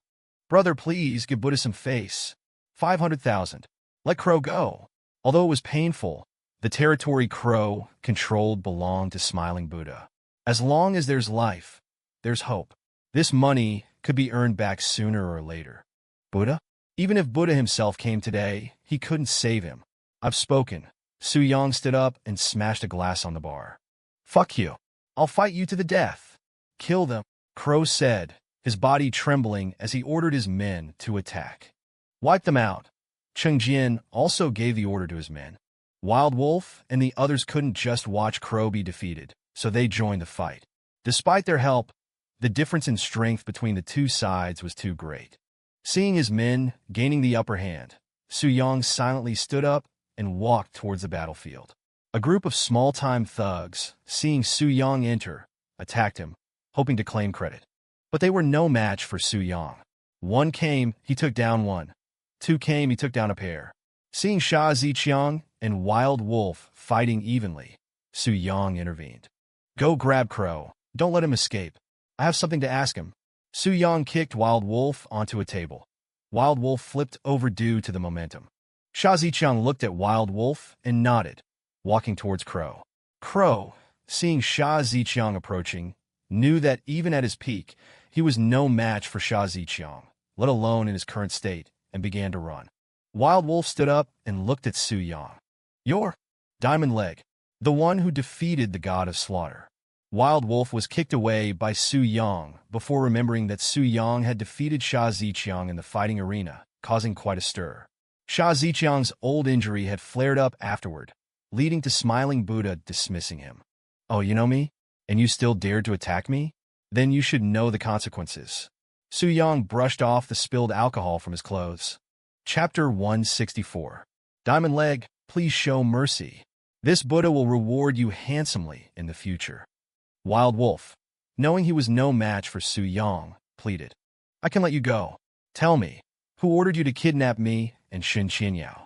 "Brother, please give Buddha some face. 500,000. Let Crow go." Although it was painful, the territory Crow controlled belonged to Smiling Buddha. As long as there's life, there's hope. This money could be earned back sooner or later. Buddha? Even if Buddha himself came today, he couldn't save him. "I've spoken." Su Yang stood up and smashed a glass on the bar. "Fuck you. I'll fight you to the death." "Kill them," Crow said, his body trembling as he ordered his men to attack. "Wipe them out." Jian also gave the order to his men. Wild Wolf and the others couldn't just watch Crow be defeated, so they joined the fight. Despite their help, the difference in strength between the two sides was too great. Seeing his men gaining the upper hand, Su Yang silently stood up and walked towards the battlefield. A group of small-time thugs, seeing Su Yang enter, attacked him, hoping to claim credit. But they were no match for Su Yang. One came, he took down one. Two came, he took down a pair. Seeing Sha Ziqiang and Wild Wolf fighting evenly, Su Yang intervened. Go grab Crow. Don't let him escape. I have something to ask him. Su Yang kicked Wild Wolf onto a table. Wild Wolf flipped over due to the momentum. Sha Ziqiang looked at Wild Wolf and nodded, walking towards Crow. Crow, seeing Sha Ziqiang approaching, knew that even at his peak, he was no match for Sha Ziqiang, let alone in his current state, and began to run. Wild Wolf stood up and looked at Su Yang. You're Diamond Leg, the one who defeated the god of slaughter. Wild Wolf was kicked away by Su Yang before remembering that Su Yang had defeated Sha Ziqiang in the fighting arena, causing quite a stir. Sha Ziqiang's old injury had flared up afterward, leading to Smiling Buddha dismissing him. Oh, you know me? And you still dared to attack me? Then you should know the consequences. Su Yang brushed off the spilled alcohol from his clothes. Chapter 164. Diamond Leg, please show mercy. This Buddha will reward you handsomely in the future. Wild Wolf, knowing he was no match for Su Yang, pleaded. I can let you go. Tell me, who ordered you to kidnap me and Shen Qianyao?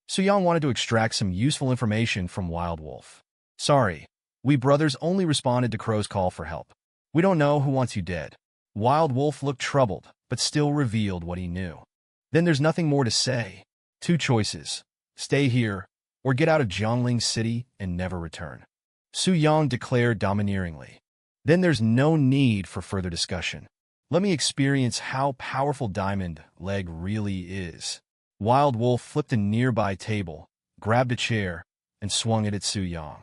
Su Yang wanted to extract some useful information from Wild Wolf. Sorry, we brothers only responded to Crow's call for help. We don't know who wants you dead. Wild Wolf looked troubled, but still revealed what he knew. Then there's nothing more to say. Two choices. Stay here, or get out of Zhongling City and never return. Su Yang declared domineeringly. Then there's no need for further discussion. Let me experience how powerful Diamond Leg really is. Wild Wolf flipped a nearby table, grabbed a chair, and swung it at Su Yang.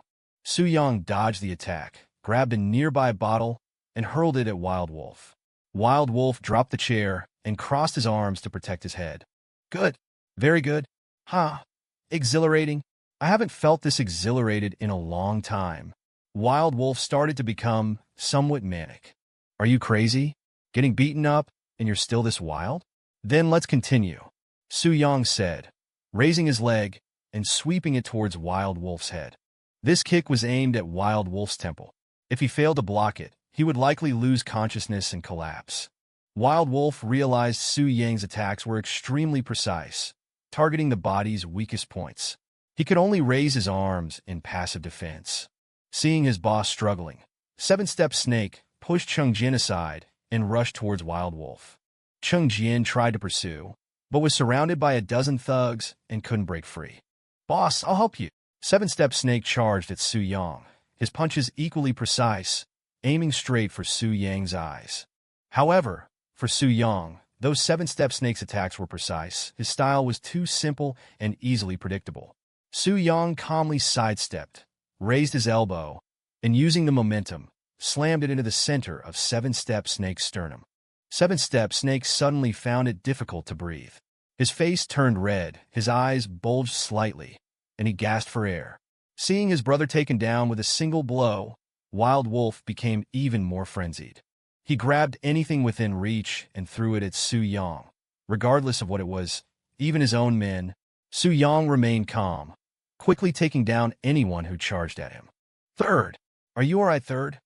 Su Yang dodged the attack, grabbed a nearby bottle, and hurled it at Wild Wolf. Wild Wolf dropped the chair and crossed his arms to protect his head. Good. Very good. Ha. Exhilarating. I haven't felt this exhilarated in a long time. Wild Wolf started to become somewhat manic. Are you crazy? Getting beaten up, and you're still this wild? Then let's continue, Su Yang said, raising his leg and sweeping it towards Wild Wolf's head. This kick was aimed at Wild Wolf's temple. If he failed to block it, he would likely lose consciousness and collapse. Wild Wolf realized Su Yang's attacks were extremely precise, targeting the body's weakest points. He could only raise his arms in passive defense. Seeing his boss struggling, Seven-Step Snake pushed Chengjian aside and rushed towards Wild Wolf. Chengjian tried to pursue, but was surrounded by a dozen thugs and couldn't break free. Boss, I'll help you. Seven-Step Snake charged at Su Yang, his punches equally precise, aiming straight for Su Yang's eyes. However, for Su Yang, though Seven-Step Snake's attacks were precise, his style was too simple and easily predictable. Su Yang calmly sidestepped, raised his elbow, and using the momentum, slammed it into the center of Seven-Step Snake's sternum. Seven-Step Snake suddenly found it difficult to breathe. His face turned red, his eyes bulged slightly, and he gasped for air. Seeing his brother taken down with a single blow, Wild Wolf became even more frenzied. He grabbed anything within reach and threw it at Su Yang. Regardless of what it was, even his own men, Su Yang remained calm, quickly taking down anyone who charged at him. Third! Are you all right, Third?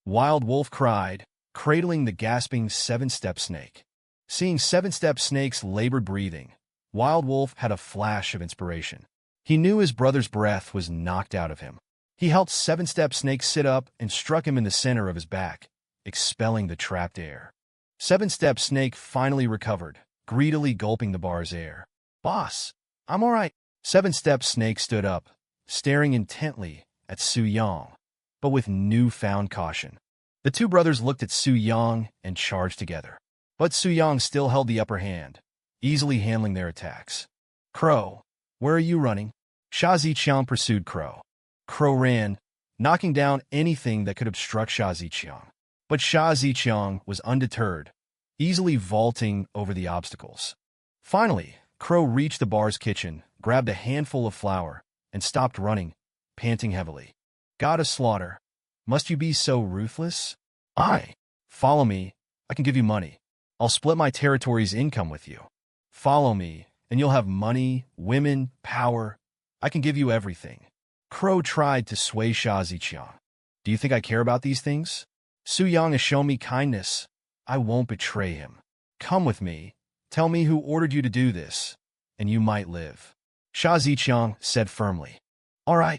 Wild Wolf cried, cradling the gasping Seven-Step Snake. Seeing Seven-Step Snake's labored breathing, Wild Wolf had a flash of inspiration. He knew his brother's breath was knocked out of him. He helped Seven-Step Snake sit up and struck him in the center of his back, expelling the trapped air. Seven-Step Snake finally recovered, greedily gulping the bar's air. Boss, I'm all right. Seven-Step Snake stood up, staring intently at Su Yang, but with newfound caution. The two brothers looked at Su Yang and charged together. But Su Yang still held the upper hand, easily handling their attacks. Crow, where are you running? Sha Ziqiang pursued Crow. Crow ran, knocking down anything that could obstruct Sha Ziqiang. But Sha Ziqiang was undeterred, easily vaulting over the obstacles. Finally, Crow reached the bar's kitchen, grabbed a handful of flour, and stopped running, panting heavily. God of slaughter, must you be so ruthless? Follow me, I can give you money. I'll split my territory's income with you. Follow me, and you'll have money, women, power. I can give you everything. Crow tried to sway Sha Ziqiang. Do you think I care about these things? Su Yang has shown me kindness. I won't betray him. Come with me. Tell me who ordered you to do this, and you might live. Sha Ziqiang said firmly. All right,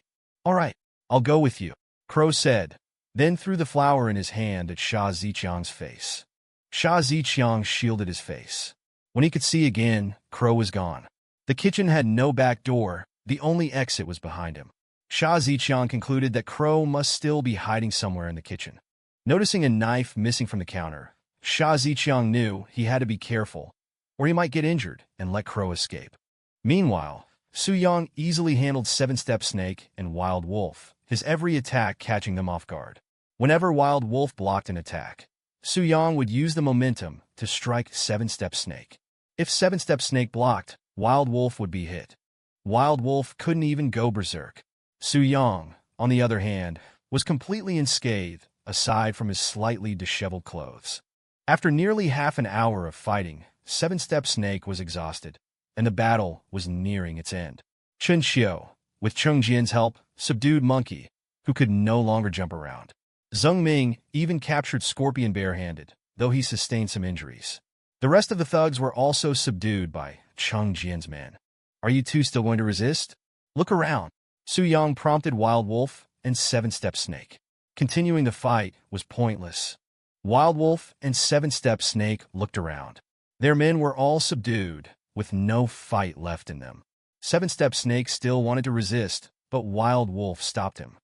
I'll go with you, Crow said, then threw the flower in his hand at Sha Ziqiang's face. Sha Ziqiang shielded his face. When he could see again, Crow was gone. The kitchen had no back door, the only exit was behind him. Sha Ziqiang concluded that Crow must still be hiding somewhere in the kitchen. Noticing a knife missing from the counter, Sha Ziqiang knew he had to be careful, or he might get injured and let Crow escape. Meanwhile, Su Yang easily handled Seven-Step Snake and Wild Wolf, his every attack catching them off guard. Whenever Wild Wolf blocked an attack, Su Yang would use the momentum to strike Seven-Step Snake. If Seven-Step Snake blocked, Wild Wolf would be hit. Wild Wolf couldn't even go berserk. Su Yang, on the other hand, was completely unscathed, aside from his slightly disheveled clothes. After nearly half an hour of fighting, Seven-Step Snake was exhausted, and the battle was nearing its end. Chen Xiu, with Cheng Jian's help, subdued Monkey, who could no longer jump around. Zheng Ming even captured Scorpion barehanded, though he sustained some injuries. The rest of the thugs were also subdued by Cheng Jian's men. Are you two still going to resist? Look around. Su Yang prompted Wild Wolf and Seven-Step Snake. Continuing the fight was pointless. Wild Wolf and Seven-Step Snake looked around. Their men were all subdued, with no fight left in them. Seven-Step Snake still wanted to resist, but Wild Wolf stopped him.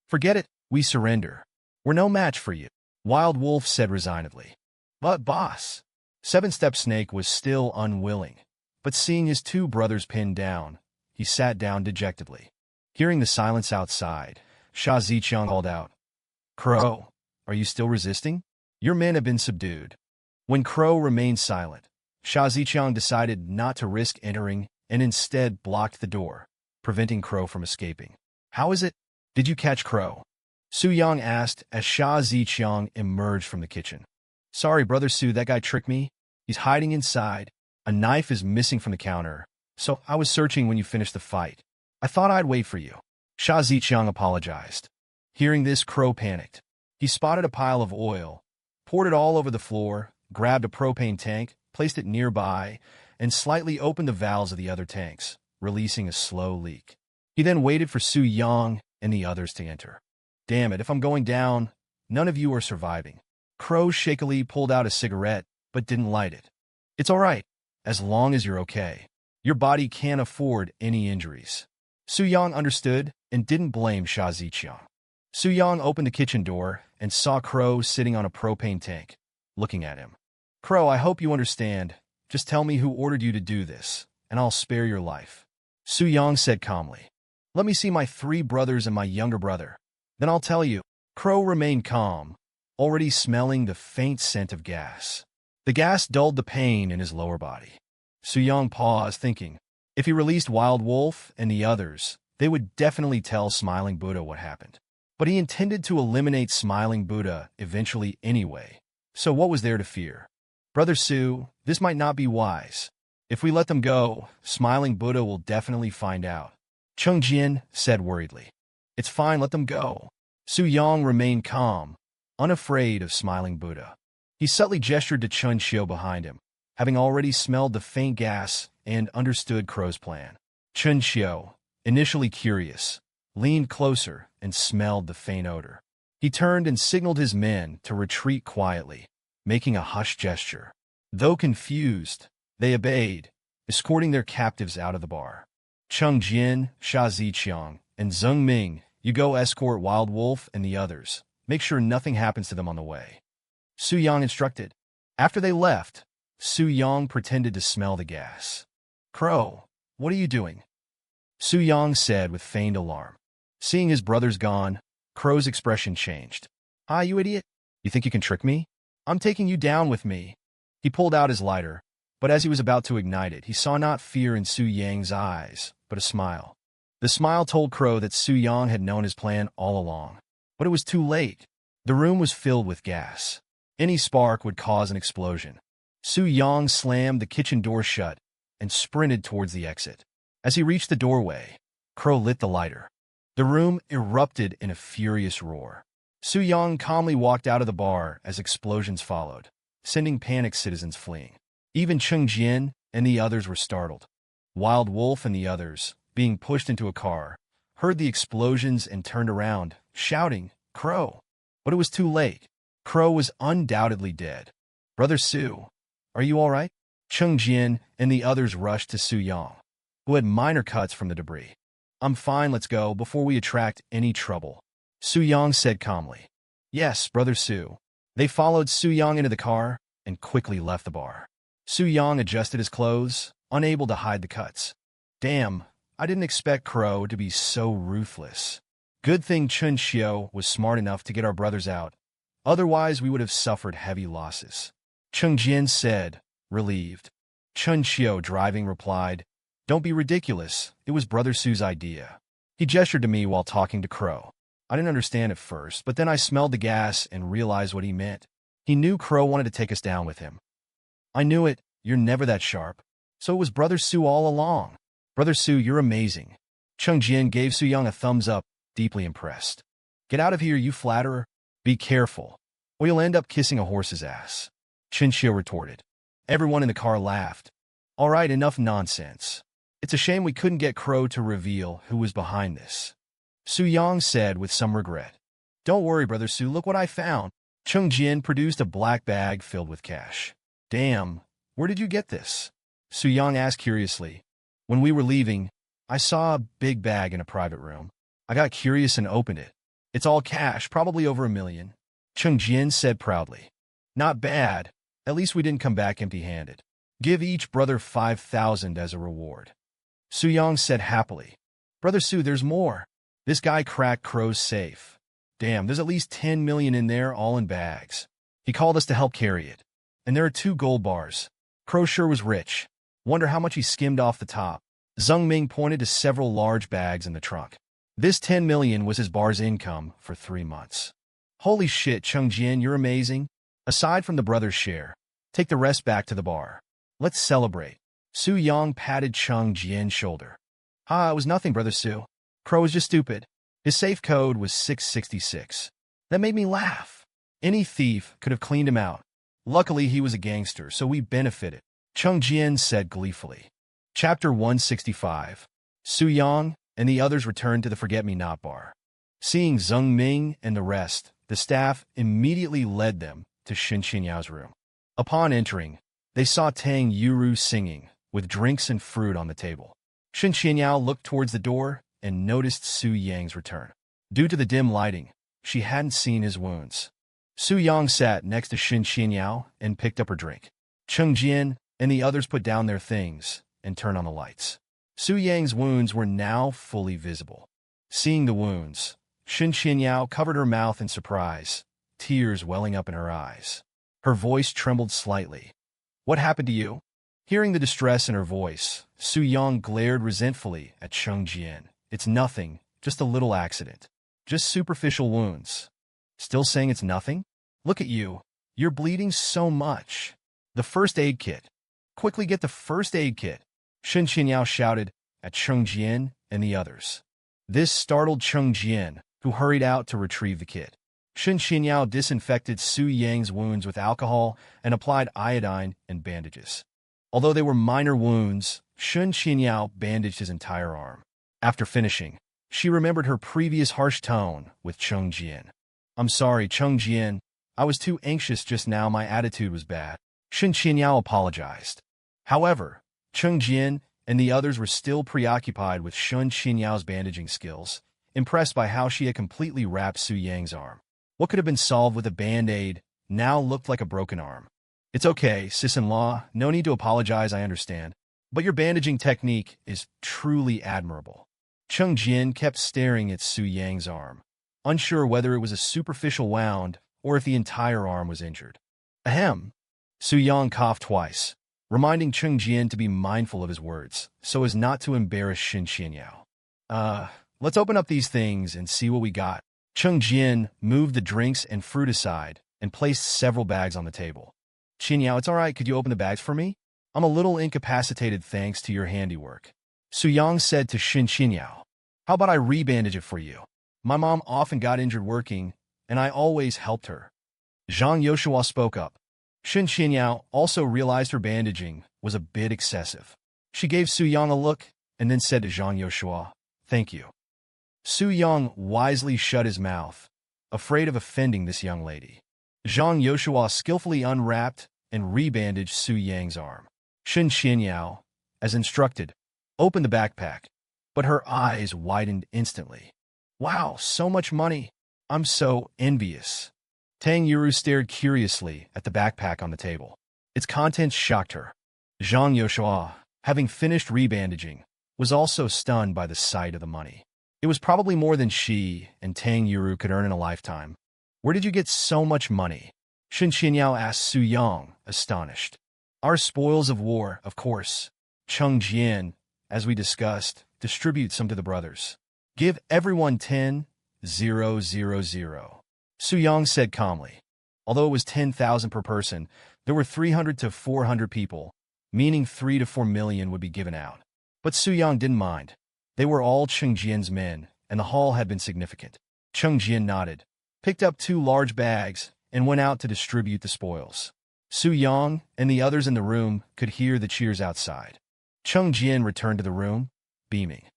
Forget it, we surrender. We're no match for you, Wild Wolf said resignedly. But boss, Seven-Step Snake was still unwilling, but seeing his two brothers pinned down, he sat down dejectedly. Hearing the silence outside, Sha Ziqiang called out, Crow, are you still resisting? Your men have been subdued. When Crow remained silent, Sha Ziqiang decided not to risk entering and instead blocked the door, preventing Crow from escaping. How is it? Did you catch Crow? Su Yang asked as Sha Ziqiang emerged from the kitchen. Sorry, Brother Su, that guy tricked me. He's hiding inside. A knife is missing from the counter, so I was searching when you finished the fight. I thought I'd wait for you. Sha Ziqiang apologized. Hearing this, Crow panicked. He spotted a pile of oil, poured it all over the floor, grabbed a propane tank, placed it nearby, and slightly opened the valves of the other tanks, releasing a slow leak. He then waited for Su Yang and the others to enter. Damn it, if I'm going down, none of you are surviving. Crow shakily pulled out a cigarette, but didn't light it. It's all right, as long as you're okay. Your body can't afford any injuries. Su Yang understood and didn't blame Sha Ziqiang. Su Yang opened the kitchen door and saw Crow sitting on a propane tank, looking at him. Crow, I hope you understand. Just tell me who ordered you to do this, and I'll spare your life. Su Yang said calmly. Let me see my 3 brothers and my younger brother. Then I'll tell you. Crow remained calm, already smelling the faint scent of gas. The gas dulled the pain in his lower body. Su Yang paused, thinking, if he released Wild Wolf and the others, they would definitely tell Smiling Buddha what happened. But he intended to eliminate Smiling Buddha eventually anyway, so what was there to fear? Brother Su, this might not be wise. If we let them go, Smiling Buddha will definitely find out. Cheng Jian said worriedly. It's fine, let them go. Su Yang remained calm, unafraid of Smiling Buddha. He subtly gestured to Chun Xiu behind him, having already smelled the faint gas and understood Crow's plan. Chun Xiu, initially curious, leaned closer and smelled the faint odor. He turned and signaled his men to retreat quietly, making a hushed gesture. Though confused, they obeyed, escorting their captives out of the bar. Cheng Jian, Sha Ziqiang, and Zheng Ming, you go escort Wild Wolf and the others. Make sure nothing happens to them on the way. Su Yang instructed. After they left, Su Yang pretended to smell the gas. Crow, what are you doing? Su Yang said with feigned alarm. Seeing his brothers gone, Crow's expression changed. Ah, you idiot. You think you can trick me? I'm taking you down with me. He pulled out his lighter, but as he was about to ignite it, he saw not fear in Su Yang's eyes, but a smile. The smile told Crow that Su Yang had known his plan all along. But it was too late. The room was filled with gas. Any spark would cause an explosion. Su Yang slammed the kitchen door shut and sprinted towards the exit. As he reached the doorway, Crow lit the lighter. The room erupted in a furious roar. Su Yang calmly walked out of the bar as explosions followed, sending panicked citizens fleeing. Even Cheng Jian and the others were startled. Wild Wolf and the others, being pushed into a car, heard the explosions and turned around, shouting, "Crow!" But it was too late. Crow was undoubtedly dead. "Brother Su, are you all right?" Cheng Jian and the others rushed to Su Yang, who had minor cuts from the debris. "I'm fine, let's go before we attract any trouble," Su Yang said calmly. "Yes, Brother Su." They followed Su Yang into the car and quickly left the bar. Su Yang adjusted his clothes, unable to hide the cuts. "Damn, I didn't expect Crow to be so ruthless. Good thing Chun Xiu was smart enough to get our brothers out. Otherwise, we would have suffered heavy losses," Cheng Jian said, relieved. Chun Xiu, driving, replied, "Don't be ridiculous. It was Brother Su's idea. He gestured to me while talking to Crow. I didn't understand at first, but then I smelled the gas and realized what he meant. He knew Crow wanted to take us down with him." "I knew it. You're never that sharp. So it was Brother Su all along." "Brother Su, you're amazing." Cheng Jian gave Su Yang a thumbs up, deeply impressed. "Get out of here, you flatterer. Be careful, or you'll end up kissing a horse's ass," Chun Xiu retorted. Everyone in the car laughed. "All right, enough nonsense. It's a shame we couldn't get Crow to reveal who was behind this," Su Yang said with some regret. "Don't worry, Brother Su, look what I found." Cheng Jian produced a black bag filled with cash. "Damn, where did you get this?" Su Yang asked curiously. "When we were leaving, I saw a big bag in a private room. I got curious and opened it. It's all cash, probably over $1 million. Cheng Jian said proudly. "Not bad. At least we didn't come back empty-handed. Give each brother 5,000 as a reward," Su Yang said happily. "Brother Su, there's more. This guy cracked Crow's safe. Damn, there's at least 10 million in there, all in bags. He called us to help carry it. And there are 2 gold bars. Crow sure was rich. Wonder how much he skimmed off the top." Zheng Ming pointed to several large bags in the trunk. This 10 million was his bar's income for 3 months. "Holy shit, Cheng Jian, you're amazing. Aside from the brother's share, take the rest back to the bar. Let's celebrate." Su Yang patted Cheng Jian's shoulder. "Ah, it was nothing, Brother Su. Crow was just stupid. His safe code was 666. That made me laugh. Any thief could have cleaned him out. Luckily, he was a gangster, so we benefited," Cheng Jian said gleefully. Chapter 165. Su Yang and the others returned to the Forget-Me-Not bar. Seeing Zheng Ming and the rest, the staff immediately led them to Shen Qianyao's room. Upon entering, they saw Tang Yuru singing, with drinks and fruit on the table. Shen Qianyao looked towards the door and noticed Su Yang's return. Due to the dim lighting, she hadn't seen his wounds. Su Yang sat next to Shen Qianyao and picked up her drink. Cheng Jian and the others put down their things and turned on the lights. Su Yang's wounds were now fully visible. Seeing the wounds, Shen Qianyao covered her mouth in surprise, tears welling up in her eyes. Her voice trembled slightly. "What happened to you?" Hearing the distress in her voice, Su Yang glared resentfully at Cheng Jian. "It's nothing, just a little accident. Just superficial wounds." "Still saying it's nothing? Look at you. You're bleeding so much. The first aid kit. Quickly get the first aid kit," Shen Qianyao shouted at Cheng Jian and the others. This startled Cheng Jian, who hurried out to retrieve the kit. Shen Qianyao disinfected Su Yang's wounds with alcohol and applied iodine and bandages. Although they were minor wounds, Shen Qianyao bandaged his entire arm. After finishing, she remembered her previous harsh tone with Cheng Jian. "I'm sorry, Cheng Jian. I was too anxious just now. My attitude was bad." Shen Qianyao apologized. However, Cheng Jian and the others were still preoccupied with Shen Qianyao's bandaging skills, impressed by how she had completely wrapped Su Yang's arm. What could have been solved with a band-aid now looked like a broken arm. "It's okay, sis-in-law. No need to apologize, I understand. But your bandaging technique is truly admirable." Cheng Jian kept staring at Su Yang's arm, unsure whether it was a superficial wound or if the entire arm was injured. "Ahem." Su Yang coughed twice, reminding Cheng Jian to be mindful of his words, so as not to embarrass Shen Qianyao. Let's open up these things and see what we got." Cheng Jian moved the drinks and fruit aside and placed several bags on the table. "Qianyao, it's all right. Could you open the bags for me? I'm a little incapacitated thanks to your handiwork," Su Yang said to Shen Qianyao. "How about I rebandage it for you? My mom often got injured working, and I always helped her. Zhang Yoshua spoke up. Shen Xianyao also realized her bandaging was a bit excessive. She gave Su Yang a look and then said to Zhang Yoshua, "Thank you." Su Yang wisely shut his mouth, afraid of offending this young lady. Zhang Yoshua skillfully unwrapped and rebandaged Su Yang's arm. Shen Xianyao, as instructed, opened the backpack, but her eyes widened instantly. "Wow, so much money! I'm so envious." Tang Yuru stared curiously at the backpack on the table. Its contents shocked her. Zhang Yoshua, having finished rebandaging, was also stunned by the sight of the money. It was probably more than she and Tang Yuru could earn in a lifetime. "Where did you get so much money?" Shen Xianyao asked Su Yang, astonished. "Our spoils of war, of course. Cheng Jian, as we discussed, distribute some to the brothers. Give everyone 10,000. Su Yang said calmly. Although it was 10,000 per person, there were 300 to 400 people, meaning 3 to 4 million would be given out. But Su Yang didn't mind. They were all Cheng Jian's men, and the haul had been significant. Cheng Jian nodded, picked up 2 large bags, and went out to distribute the spoils. Su Yang and the others in the room could hear the cheers outside. Cheng Jian returned to the room, beaming.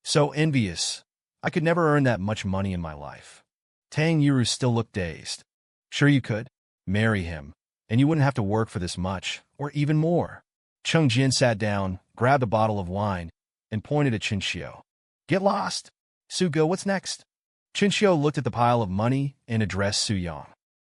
"So envious. I could never earn that much money in my life." Tang Yuru still looked dazed. "Sure you could. Marry him, and you wouldn't have to work for this much, or even more." Cheng Jian sat down, grabbed a bottle of wine, and pointed at Chinchio. "Get lost. Sugo, what's next?" Chinchio looked at the pile of money and addressed Su Yang.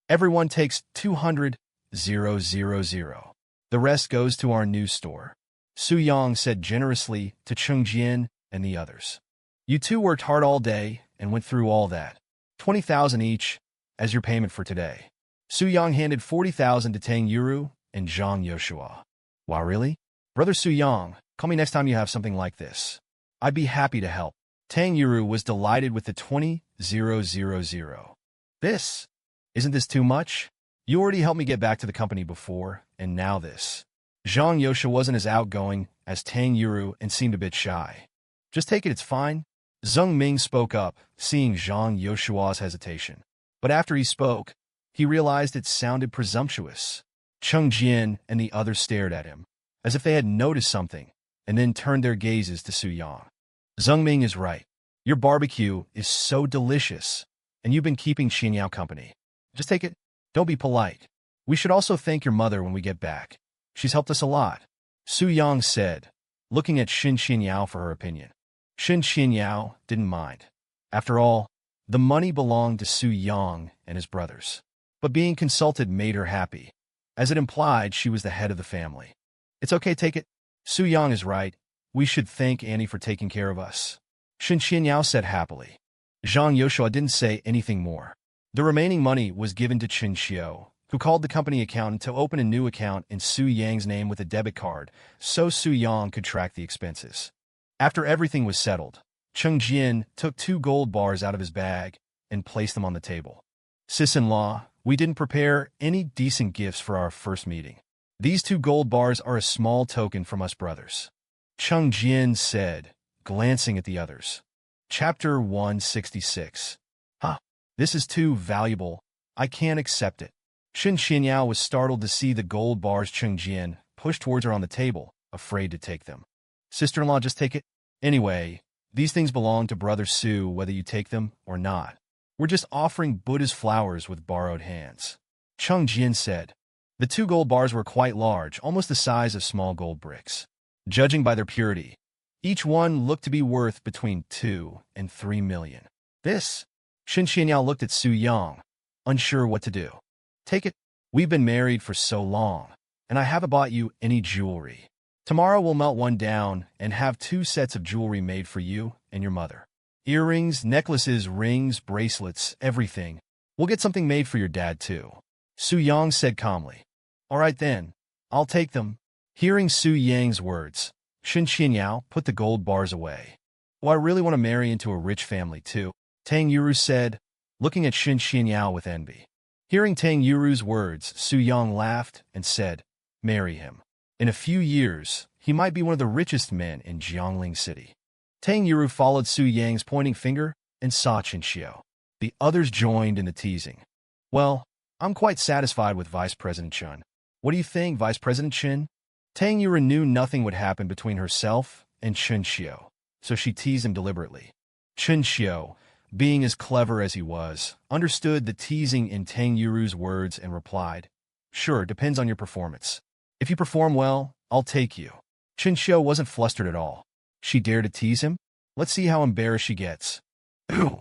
"Everyone takes 200,000. The rest goes to our news store." Su Yang said generously to Cheng Jian and the others. "You two worked hard all day and went through all that. 20,000 each as your payment for today." Su Yang handed 40,000 to Tang Yuru and Zhang Yoshua. "Wow, really? Brother Su Yang, call me next time you have something like this. I'd be happy to help." Tang Yuru was delighted with the 20,000. Isn't this too much? You already helped me get back to the company before, and now this." Zhang Yoshua wasn't as outgoing as Tang Yuru and seemed a bit shy. "Just take it, it's fine." Zheng Ming spoke up, seeing Zhang Yoshua's hesitation. But after he spoke, he realized it sounded presumptuous. Cheng Jian and the others stared at him, as if they had noticed something, and then turned their gazes to Su Yang. "Zheng Ming is right. Your barbecue is so delicious, and you've been keeping Xianyao company. Just take it. Don't be polite. We should also thank your mother when we get back. She's helped us a lot," Su Yang said, looking at Shen Xianyao for her opinion. Shen Xianyao didn't mind. After all, the money belonged to Su Yang and his brothers. But being consulted made her happy, as it implied she was the head of the family. "It's okay, take it. Su Yang is right. We should thank Annie for taking care of us," Shen Xianyao said happily. Zhang Yoshua didn't say anything more. The remaining money was given to Chinchio, who called the company accountant to open a new account in Su Yang's name with a debit card, so Su Yang could track the expenses. After everything was settled, Cheng Jian took 2 gold bars out of his bag and placed them on the table. "Sis-in-law, we didn't prepare any decent gifts for our first meeting. These 2 gold bars are a small token from us brothers," Cheng Jian said, glancing at the others. Chapter 166. "Huh, this is too valuable. I can't accept it." Shen Xianyao was startled to see the gold bars Cheng Jian pushed towards her on the table, afraid to take them. "Sister-in-law, just take it. Anyway, these things belong to Brother Su whether you take them or not. We're just offering Buddha's flowers with borrowed hands," Cheng Jian said. The 2 gold bars were quite large, almost the size of small gold bricks. Judging by their purity, each one looked to be worth between 2 and 3 million. "This?" Shen Xianyao looked at Su Yang, unsure what to do. "Take it. We've been married for so long, and I haven't bought you any jewelry. Tomorrow we'll melt one down and have 2 sets of jewelry made for you and your mother. Earrings, necklaces, rings, bracelets, everything. We'll get something made for your dad, too," Su Yang said calmly. "All right then, I'll take them." Hearing Su Yang's words, Shen Xianyao put the gold bars away. "Oh, I really want to marry into a rich family, too," Tang Yuru said, looking at Shen Xianyao with envy. Hearing Tang Yuru's words, Su Yang laughed and said, "Marry him. In a few years, he might be one of the richest men in Jiangling City." Tang Yuru followed Su Yang's pointing finger and saw Chinchio. The others joined in the teasing. Well, I'm quite satisfied with Vice President Chen. What do you think, Vice President Chen? Tang Yuru knew nothing would happen between herself and Chen Xiu, so she teased him deliberately. Chen Xiu, being as clever as he was, understood the teasing in Tang Yuru's words and replied, "Sure, depends on your performance. If you perform well, I'll take you." Chen Xiu wasn't flustered at all. She dared to tease him? Let's see how embarrassed she gets. Ooh,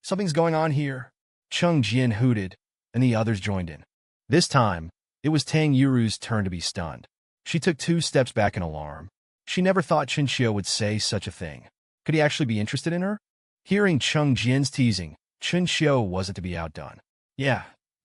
something's going on here. Cheng Jian hooted, and the others joined in. This time, it was Tang Yuru's turn to be stunned. She took 2 steps back in alarm. She never thought Chen Xiu would say such a thing. Could he actually be interested in her? Hearing Cheng Jian's teasing, Chen Xiu wasn't to be outdone. Yeah,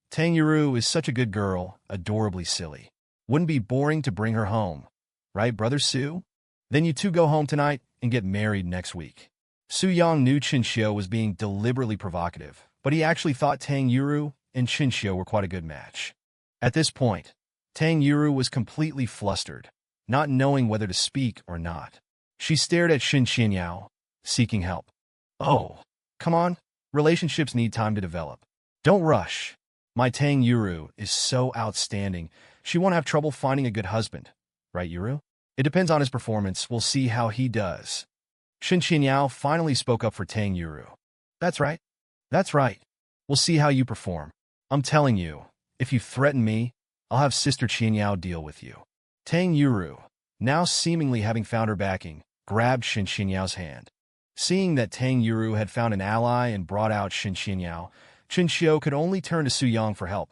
Tang Yuru is such a good girl, adorably silly. Wouldn't be boring to bring her home. Right, Brother Su? Then you two go home tonight and get married next week. Su Yang knew Chen Xiu was being deliberately provocative, but he actually thought Tang Yuru and Chen Xiu were quite a good match. At this point, Tang Yuru was completely flustered, not knowing whether to speak or not. She stared at Shen Xianyao, seeking help. Oh, come on, relationships need time to develop. Don't rush. My Tang Yuru is so outstanding, she won't have trouble finding a good husband. Right, Yuru? It depends on his performance. We'll see how he does. Shen Xianyao finally spoke up for Tang Yuru. That's right. That's right. We'll see how you perform. I'm telling you, if you threaten me, I'll have Sister Qianyao deal with you. Tang Yuru, now seemingly having found her backing, grabbed Shen Xianyao's hand. Seeing that Tang Yuru had found an ally and brought out Shen Xianyao, Chen Xiu could only turn to Su Yang for help,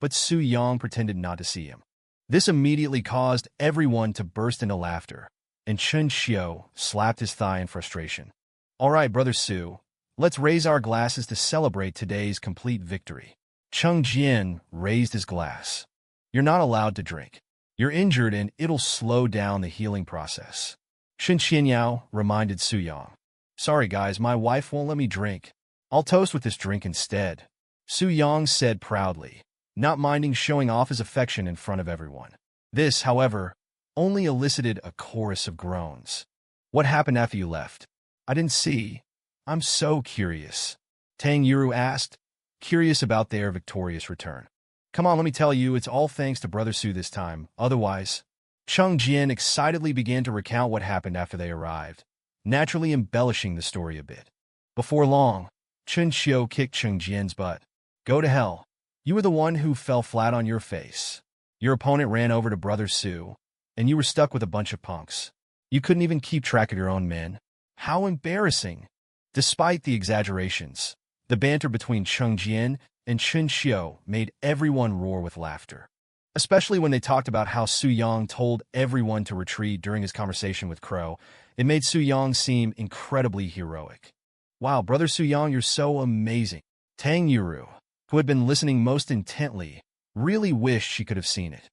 but Su Yang pretended not to see him. This immediately caused everyone to burst into laughter, and Chen Xiu slapped his thigh in frustration. All right, Brother Su, let's raise our glasses to celebrate today's complete victory. Cheng Jian raised his glass. You're not allowed to drink. You're injured and it'll slow down the healing process. Shen Xianyao reminded Su Yang. Sorry guys, my wife won't let me drink. I'll toast with this drink instead. Su Yang said proudly, not minding showing off his affection in front of everyone. This, however, only elicited a chorus of groans. What happened after you left? I didn't see. I'm so curious. Tang Yuru asked, curious about their victorious return. Come on, let me tell you, it's all thanks to Brother Su this time. Otherwise, Cheng Jian excitedly began to recount what happened after they arrived, naturally embellishing the story a bit. Before long, Chen Xiu kicked Cheng Jian's butt. Go to hell. You were the one who fell flat on your face. Your opponent ran over to Brother Su, and you were stuck with a bunch of punks. You couldn't even keep track of your own men. How embarrassing. Despite the exaggerations, the banter between Cheng Jian and Chen Xiu made everyone roar with laughter, especially when they talked about how Su Yang told everyone to retreat during his conversation with Crow. It made Su Yang seem incredibly heroic. Wow, Brother Su Yang, you're so amazing. Tang Yuru, who had been listening most intently, really wished she could have seen it.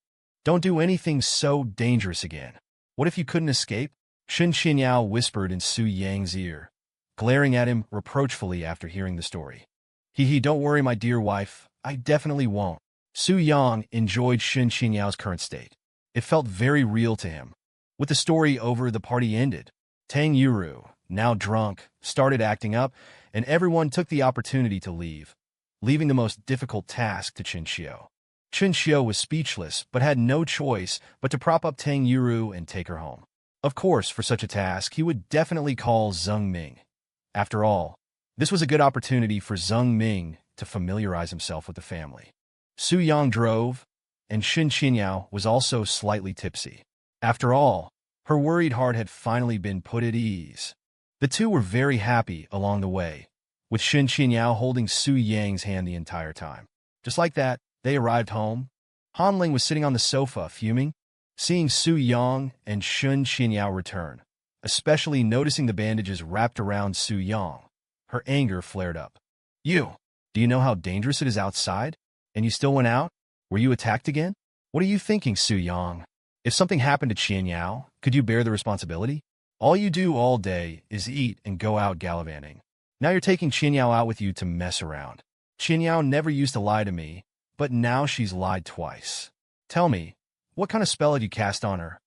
Don't do anything so dangerous again. What if you couldn't escape? Shen Xianyao whispered in Su Yang's ear, glaring at him reproachfully after hearing the story. Don't worry, my dear wife. I definitely won't. Su Yang enjoyed Shen Xianyao's current state. It felt very real to him. With the story over, the party ended. Tang Yuru, now drunk, started acting up, and everyone took the opportunity to leave, leaving the most difficult task to Chen Xiu. Chen Xiu was speechless, but had no choice but to prop up Tang Yuru and take her home. Of course, for such a task, he would definitely call Zheng Ming. After all, this was a good opportunity for Zheng Ming to familiarize himself with the family. Su Yang drove, and Shen Xianyao was also slightly tipsy. After all, her worried heart had finally been put at ease. The two were very happy along the way, with Shen Xianyao holding Su Yang's hand the entire time. Just like that, they arrived home. Han Ling was sitting on the sofa, fuming, seeing Su Yang and Shen Xianyao return, especially noticing the bandages wrapped around Su Yang. Her anger flared up. Do you know how dangerous it is outside? And you still went out? Were you attacked again? What are you thinking, Su Yang? If something happened to Qianyao, could you bear the responsibility? All you do all day is eat and go out gallivanting. Now you're taking Qianyao out with you to mess around. Qianyao never used to lie to me, but now she's lied twice. Tell me, what kind of spell had you cast on her?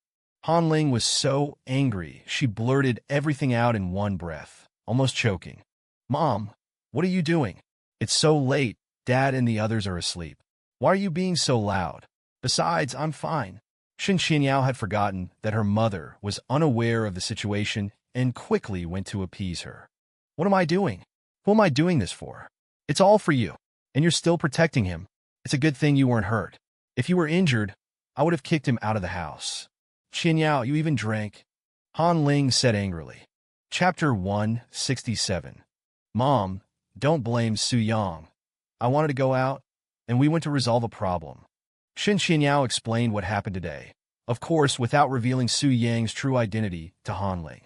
Han Ling was so angry, she blurted everything out in one breath, almost choking. Mom, what are you doing? It's so late. Dad and the others are asleep. Why are you being so loud? Besides, I'm fine. Shen Qianyao had forgotten that her mother was unaware of the situation and quickly went to appease her. What am I doing? Who am I doing this for? It's all for you. And you're still protecting him. It's a good thing you weren't hurt. If you were injured, I would have kicked him out of the house. Qianyao, you even drank? Han Ling said angrily. Chapter 167. Mom, don't blame Su Yang. I wanted to go out, and we went to resolve a problem. Shen Qianyao explained what happened today, of course without revealing Su Yang's true identity to Han Ling.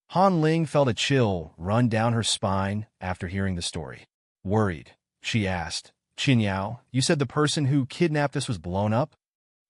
Han Ling felt a chill run down her spine after hearing the story. Worried, she asked, Qianyao, you said the person who kidnapped us was blown up?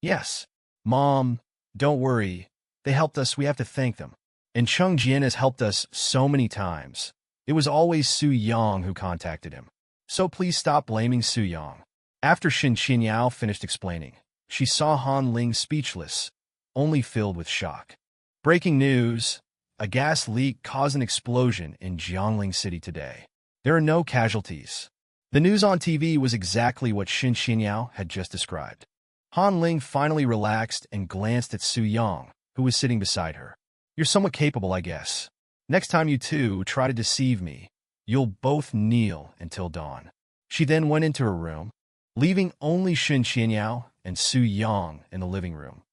Yes. Mom, don't worry. They helped us, we have to thank them. And Cheng Jian has helped us so many times. It was always Su Yang who contacted him. So please stop blaming Su Yang. After Shen Qianyao finished explaining, she saw Han Ling speechless, only filled with shock. Breaking news. A gas leak caused an explosion in Jiangling City today. There are no casualties. The news on TV was exactly what Shen Qianyao had just described. Han Ling finally relaxed and glanced at Su Yang, who was sitting beside her. You're somewhat capable, I guess. Next time you two try to deceive me, you'll both kneel until dawn. She then went into her room, leaving only Shen Qianyao and Su Yang in the living room.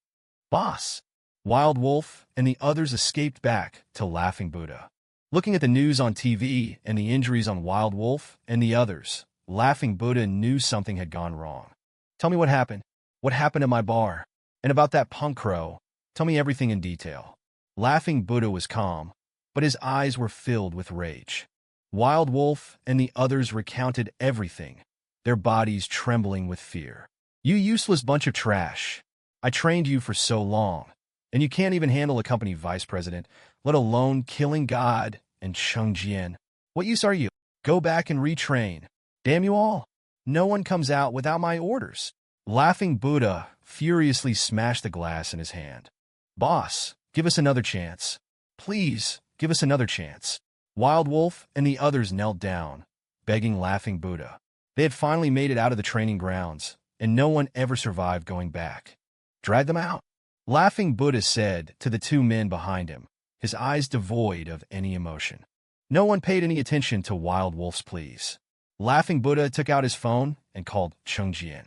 Boss! Wild Wolf and the others escaped back to Laughing Buddha. Looking at the news on TV and the injuries on Wild Wolf and the others, Laughing Buddha knew something had gone wrong. Tell me what happened. What happened at my bar? And about that punk crow? Tell me everything in detail. Laughing Buddha was calm, but his eyes were filled with rage. Wild Wolf and the others recounted everything, their bodies trembling with fear. You useless bunch of trash. I trained you for so long, and you can't even handle a company vice president, let alone killing God and Cheng Jian. What use are you? Go back and retrain. Damn you all. No one comes out without my orders. Laughing Buddha furiously smashed the glass in his hand. Boss, give us another chance. Please, give us another chance. Wild Wolf and the others knelt down, begging Laughing Buddha. They had finally made it out of the training grounds, and no one ever survived going back. Drag them out. Laughing Buddha said to the two men behind him, his eyes devoid of any emotion. No one paid any attention to Wild Wolf's pleas. Laughing Buddha took out his phone and called Cheng Jian.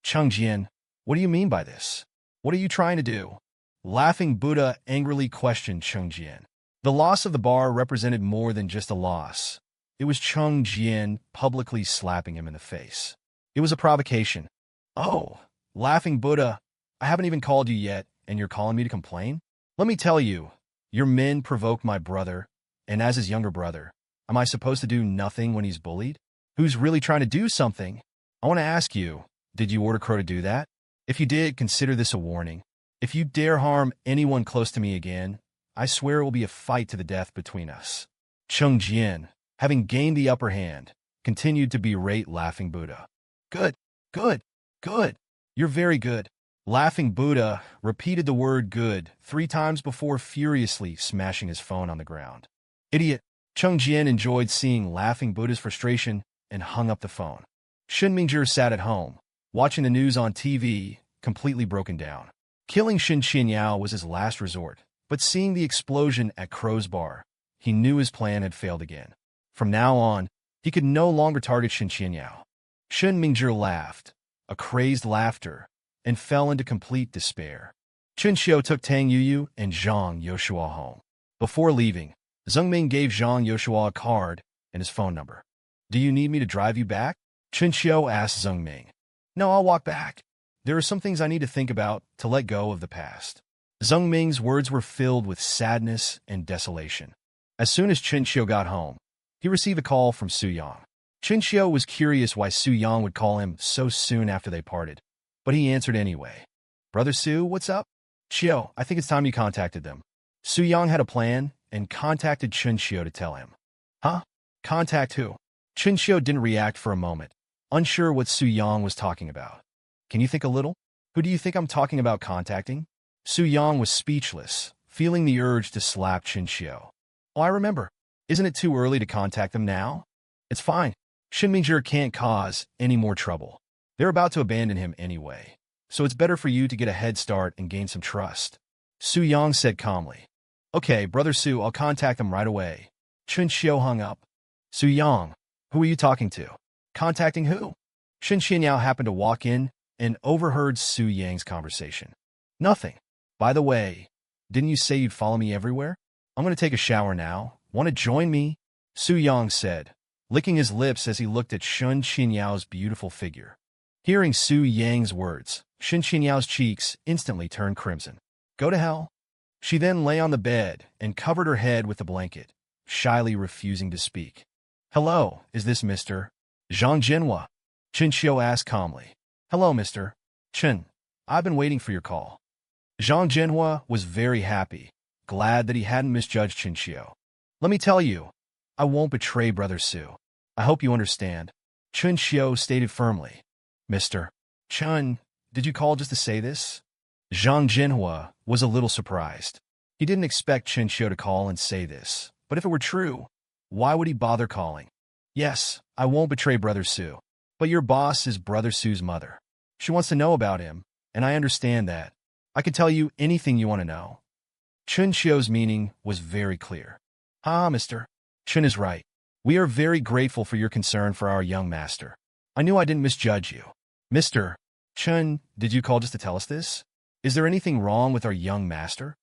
Cheng Jian, what do you mean by this? What are you trying to do? Laughing Buddha angrily questioned Cheng Jian. The loss of the bar represented more than just a loss. It was Cheng Jian publicly slapping him in the face. It was a provocation. Oh, Laughing Buddha, I haven't even called you yet, and you're calling me to complain? Let me tell you, your men provoked my brother, and as his younger brother, am I supposed to do nothing when he's bullied? Who's really trying to do something? I want to ask you, did you order Crow to do that? If you did, consider this a warning. If you dare harm anyone close to me again, I swear it will be a fight to the death between us. Cheng Jian, having gained the upper hand, continued to berate Laughing Buddha. Good, good, good. You're very good. Laughing Buddha repeated the word good 3 times before furiously smashing his phone on the ground. Idiot. Cheng Jian enjoyed seeing Laughing Buddha's frustration and hung up the phone. Shen Mingzhi sat at home, watching the news on TV, completely broken down. Killing Shen Qianyao was his last resort, but seeing the explosion at Crow's bar, he knew his plan had failed again. From now on, he could no longer target Shen Qianyao. Shen Mingzhi laughed, a crazed laughter, and fell into complete despair. Chen Xiu took Tang Yuyu and Zhang Yoshua home. Before leaving, Zheng Ming gave Zhang Yoshua a card and his phone number. Do you need me to drive you back? Chen Xiu asked Zheng Ming. No, I'll walk back. There are some things I need to think about to let go of the past. Zheng Ming's words were filled with sadness and desolation. As soon as Chen Xiu got home, he received a call from Su Yang. Chen Xiu was curious why Su Yang would call him so soon after they parted, but he answered anyway. Brother Su, what's up? Xiu, I think it's time you contacted them. Su Yang had a plan and contacted Chen Xiu to tell him. Huh? Contact who? Chen Xiu didn't react for a moment, unsure what Su Yang was talking about. Can you think a little? Who do you think I'm talking about contacting? Su Yang was speechless, feeling the urge to slap Chen Xiu. Oh, I remember. Isn't it too early to contact them now? It's fine. Shen Mingzhi can't cause any more trouble. They're about to abandon him anyway, so it's better for you to get a head start and gain some trust. Su Yang said calmly. Okay, Brother Su, I'll contact them right away. Chun Xiao hung up. Su Yang, who are you talking to? Contacting who? Shen Xianyao happened to walk in and overheard Su Yang's conversation. Nothing. By the way, didn't you say you'd follow me everywhere? I'm going to take a shower now. Want to join me? Su Yang said, licking his lips as he looked at Shen Xianyao's beautiful figure. Hearing Su Yang's words, Shen Xianyao's cheeks instantly turned crimson. Go to hell. She then lay on the bed and covered her head with the blanket, shyly refusing to speak. Hello, is this Mr. Zhang Jinhua? Chen Xiao asked calmly. Hello, Mr. Chen. I've been waiting for your call. Zhang Jinhua was very happy, glad that he hadn't misjudged Chen Xiao. Let me tell you, I won't betray Brother Su. I hope you understand. Chen Xiao stated firmly. Mr. Chen, did you call just to say this? Zhang Jinhua was a little surprised. He didn't expect Chen Xiao to call and say this, but if it were true, why would he bother calling? Yes, I won't betray Brother Su, but your boss is Brother Su's mother. She wants to know about him, and I understand that. I can tell you anything you want to know. Chen Xiao's meaning was very clear. Mr. Chen is right. We are very grateful for your concern for our young master. I knew I didn't misjudge you. Mr. Chen, did you call just to tell us this? Is there anything wrong with our young master?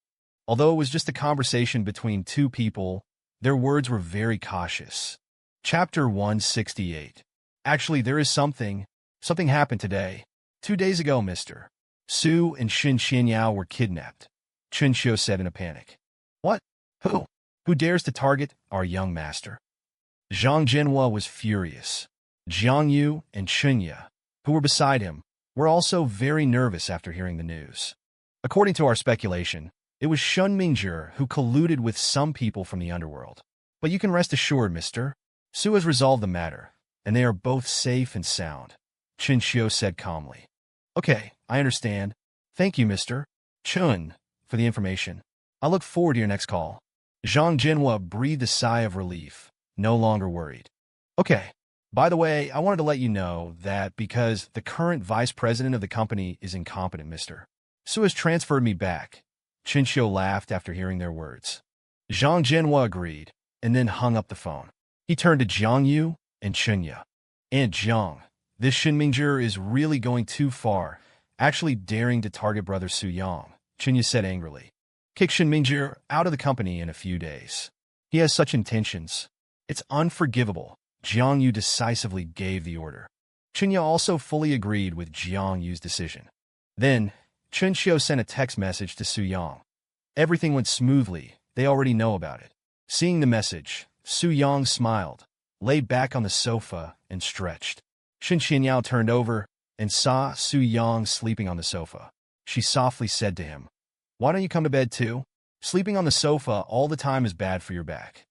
Although it was just a conversation between two people, their words were very cautious. Chapter 168. Actually, there is something. Something happened today. 2 days ago, Mr. Su and Shen Xianyao were kidnapped. Chen Xiao said in a panic. What? Who? Who dares to target our young master? Zhang Jinhua was furious. Jiang Yu and Chunya, who were beside him, were also very nervous after hearing the news. According to our speculation, it was Shen Mingzhi who colluded with some people from the underworld. But you can rest assured, Mr. Su has resolved the matter, and they are both safe and sound, Chen Xiao said calmly. Okay, I understand. Thank you, Mr. Chun, for the information. I look forward to your next call. Zhang Jinhua breathed a sigh of relief, no longer worried. Okay, by the way, I wanted to let you know that because the current vice president of the company is incompetent, Mr. Su has transferred me back. Chen Xiao laughed after hearing their words. Zhang Jinhua agreed, and then hung up the phone. He turned to Jiang Yu and Chunya. Aunt Jiang, this Shen Mingzhi is really going too far, actually daring to target Brother Su Yang, Chunya said angrily. Kick Shen Mingzhi out of the company in a few days. He has such intentions. It's unforgivable. Jiang Yu decisively gave the order. Chunya also fully agreed with Jiang Yu's decision. Then, Chen Xiao sent a text message to Su Yang. Everything went smoothly. They already know about it. Seeing the message, Su Yang smiled, lay back on the sofa, and stretched. Shen Xianyao turned over and saw Su Yang sleeping on the sofa. She softly said to him, Why don't you come to bed too? Sleeping on the sofa all the time is bad for your back.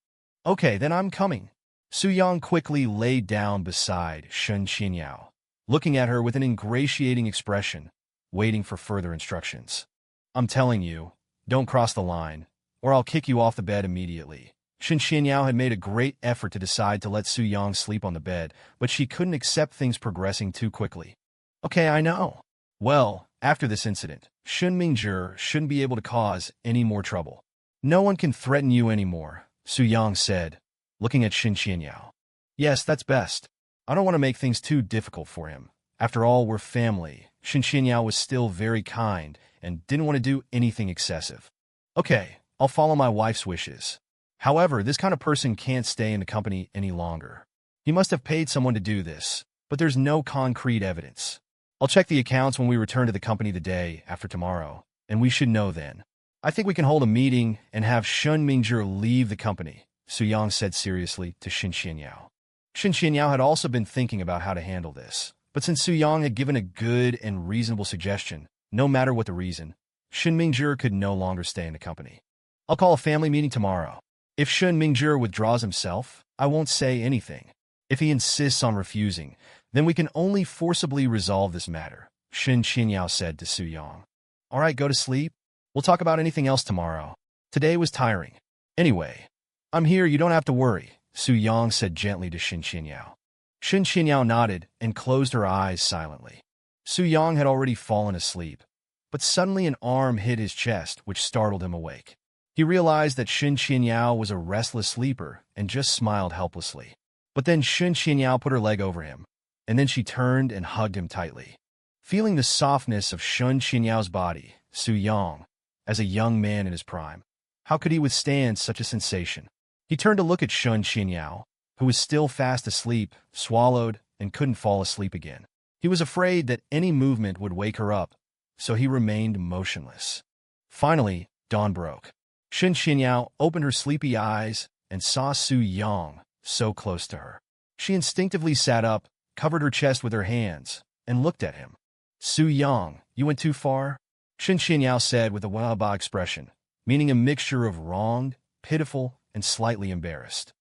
Okay, then I'm coming. Su Yang quickly lay down beside Shen Xianyao, looking at her with an ingratiating expression, waiting for further instructions. I'm telling you, don't cross the line, or I'll kick you off the bed immediately. Shen Xianyao had made a great effort to decide to let Su Yang sleep on the bed, but she couldn't accept things progressing too quickly. Okay, I know. Well, after this incident, Shen Mingzhi shouldn't be able to cause any more trouble. No one can threaten you anymore, Su Yang said, looking at Shen Xianyao. Yes, that's best. I don't want to make things too difficult for him. After all, we're family. Shen Xianyao was still very kind and didn't want to do anything excessive. Okay, I'll follow my wife's wishes. However, this kind of person can't stay in the company any longer. He must have paid someone to do this, but there's no concrete evidence. I'll check the accounts when we return to the company the day after tomorrow, and we should know then. I think we can hold a meeting and have Shen Mingzhi leave the company, Su Yang said seriously to Shen Xianyao. Shen Xianyao had also been thinking about how to handle this, but since Su Yang had given a good and reasonable suggestion, no matter what the reason, Shen Mingzhi could no longer stay in the company. I'll call a family meeting tomorrow. If Shen Mingzhi withdraws himself, I won't say anything. If he insists on refusing, then we can only forcibly resolve this matter, Shen Xianyao said to Su Yang. All right, go to sleep. We'll talk about anything else tomorrow. Today was tiring. Anyway, I'm here, you don't have to worry, Su Yang said gently to Shen Xianyao. Shen Qinyao nodded and closed her eyes silently. Su Yang had already fallen asleep, but suddenly an arm hit his chest, which startled him awake. He realized that Shen Qinyao was a restless sleeper and just smiled helplessly. But then Shen Qinyao put her leg over him, and then she turned and hugged him tightly. Feeling the softness of Shen Qinyao's body, Su Yang, as a young man in his prime, how could he withstand such a sensation? He turned to look at Shen Qinyao, who was still fast asleep, swallowed, and couldn't fall asleep again. He was afraid that any movement would wake her up, so he remained motionless. Finally, dawn broke. Shen Qinyao opened her sleepy eyes and saw Su Yang so close to her. She instinctively sat up, covered her chest with her hands, and looked at him. Su Yang, you went too far? Shen Qinyao said with a waba expression, meaning a mixture of wronged, pitiful, and slightly embarrassed.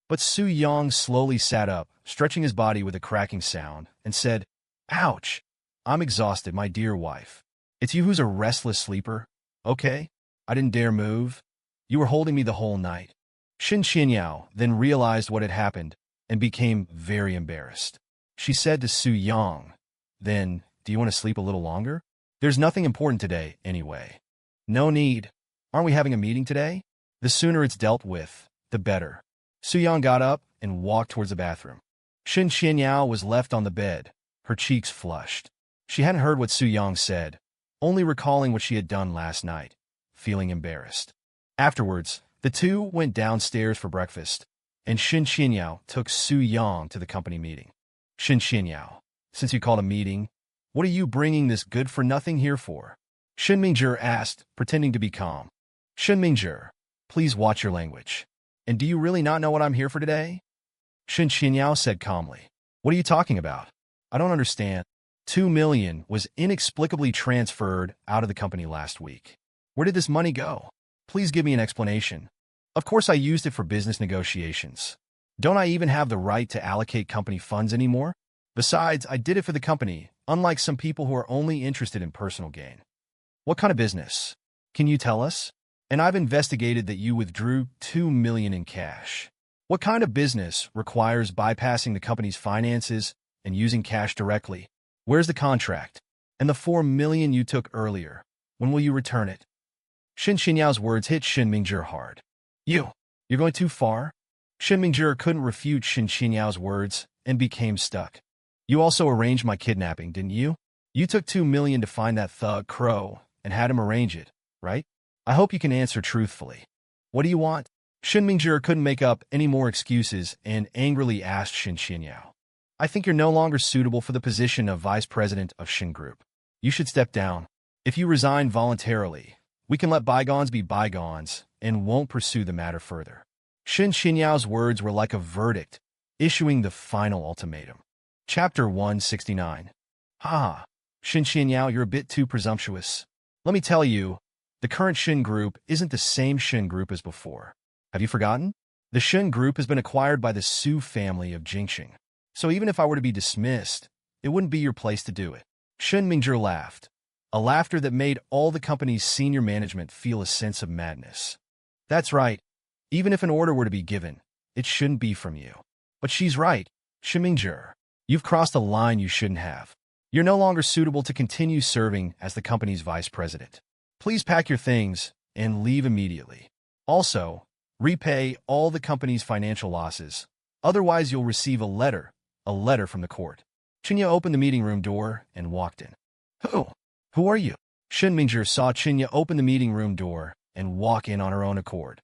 But Su Yang slowly sat up, stretching his body with a cracking sound, and said, Ouch! I'm exhausted, my dear wife. It's you who's a restless sleeper? Okay, I didn't dare move. You were holding me the whole night. Shen Qinyao then realized what had happened and became very embarrassed. She said to Su Yang, Then, do you want to sleep a little longer? There's nothing important today, anyway. No need. Aren't we having a meeting today? The sooner it's dealt with, the better. Su Yang got up and walked towards the bathroom. Shen Qinyao was left on the bed, her cheeks flushed. She hadn't heard what Su Yang said, only recalling what she had done last night, feeling embarrassed. Afterwards, the two went downstairs for breakfast, and Shen Qinyao took Su Yang to the company meeting. Shen Qinyao, since you called a meeting, what are you bringing this good-for-nothing here for? Shen Mingzhi asked, pretending to be calm. Shen Mingzhi, please watch your language. And do you really not know what I'm here for today? Shen Qinyao said calmly. What are you talking about? I don't understand. 2 million was inexplicably transferred out of the company last week. Where did this money go? Please give me an explanation. Of course I used it for business negotiations. Don't I even have the right to allocate company funds anymore? Besides, I did it for the company, unlike some people who are only interested in personal gain. What kind of business? Can you tell us? And I've investigated that you withdrew 2 million in cash. What kind of business requires bypassing the company's finances and using cash directly? Where's the contract? And the 4 million you took earlier, when will you return it? Shen Qinyao words hit Shen Mingzhi hard. You're going too far? Shen Mingzhi couldn't refute Shen Qinyao words and became stuck. You also arranged my kidnapping, didn't you? You took 2 million to find that thug Crow and had him arrange it, right? I hope you can answer truthfully. What do you want? Shen Mingzhi couldn't make up any more excuses and angrily asked Shen Qinyao. I think you're no longer suitable for the position of vice president of Shen Group. You should step down. If you resign voluntarily, we can let bygones be bygones and won't pursue the matter further. Shen Qinyao words were like a verdict, issuing the final ultimatum. Chapter 169. Ha! Shen Qinyao, you're a bit too presumptuous. Let me tell you, the current Shen Group isn't the same Shen Group as before. Have you forgotten? The Shen Group has been acquired by the Su family of Jingcheng. So even if I were to be dismissed, it wouldn't be your place to do it. Shen Mingzhi laughed, a laughter that made all the company's senior management feel a sense of madness. That's right. Even if an order were to be given, it shouldn't be from you. But she's right, Shen Mingzhi. You've crossed a line you shouldn't have. You're no longer suitable to continue serving as the company's vice president. Please pack your things and leave immediately. Also, repay all the company's financial losses. Otherwise, you'll receive a letter from the court. Qinyao opened the meeting room door and walked in. Who are you? Shen Mingzhi saw Qinyao open the meeting room door and walk in on her own accord.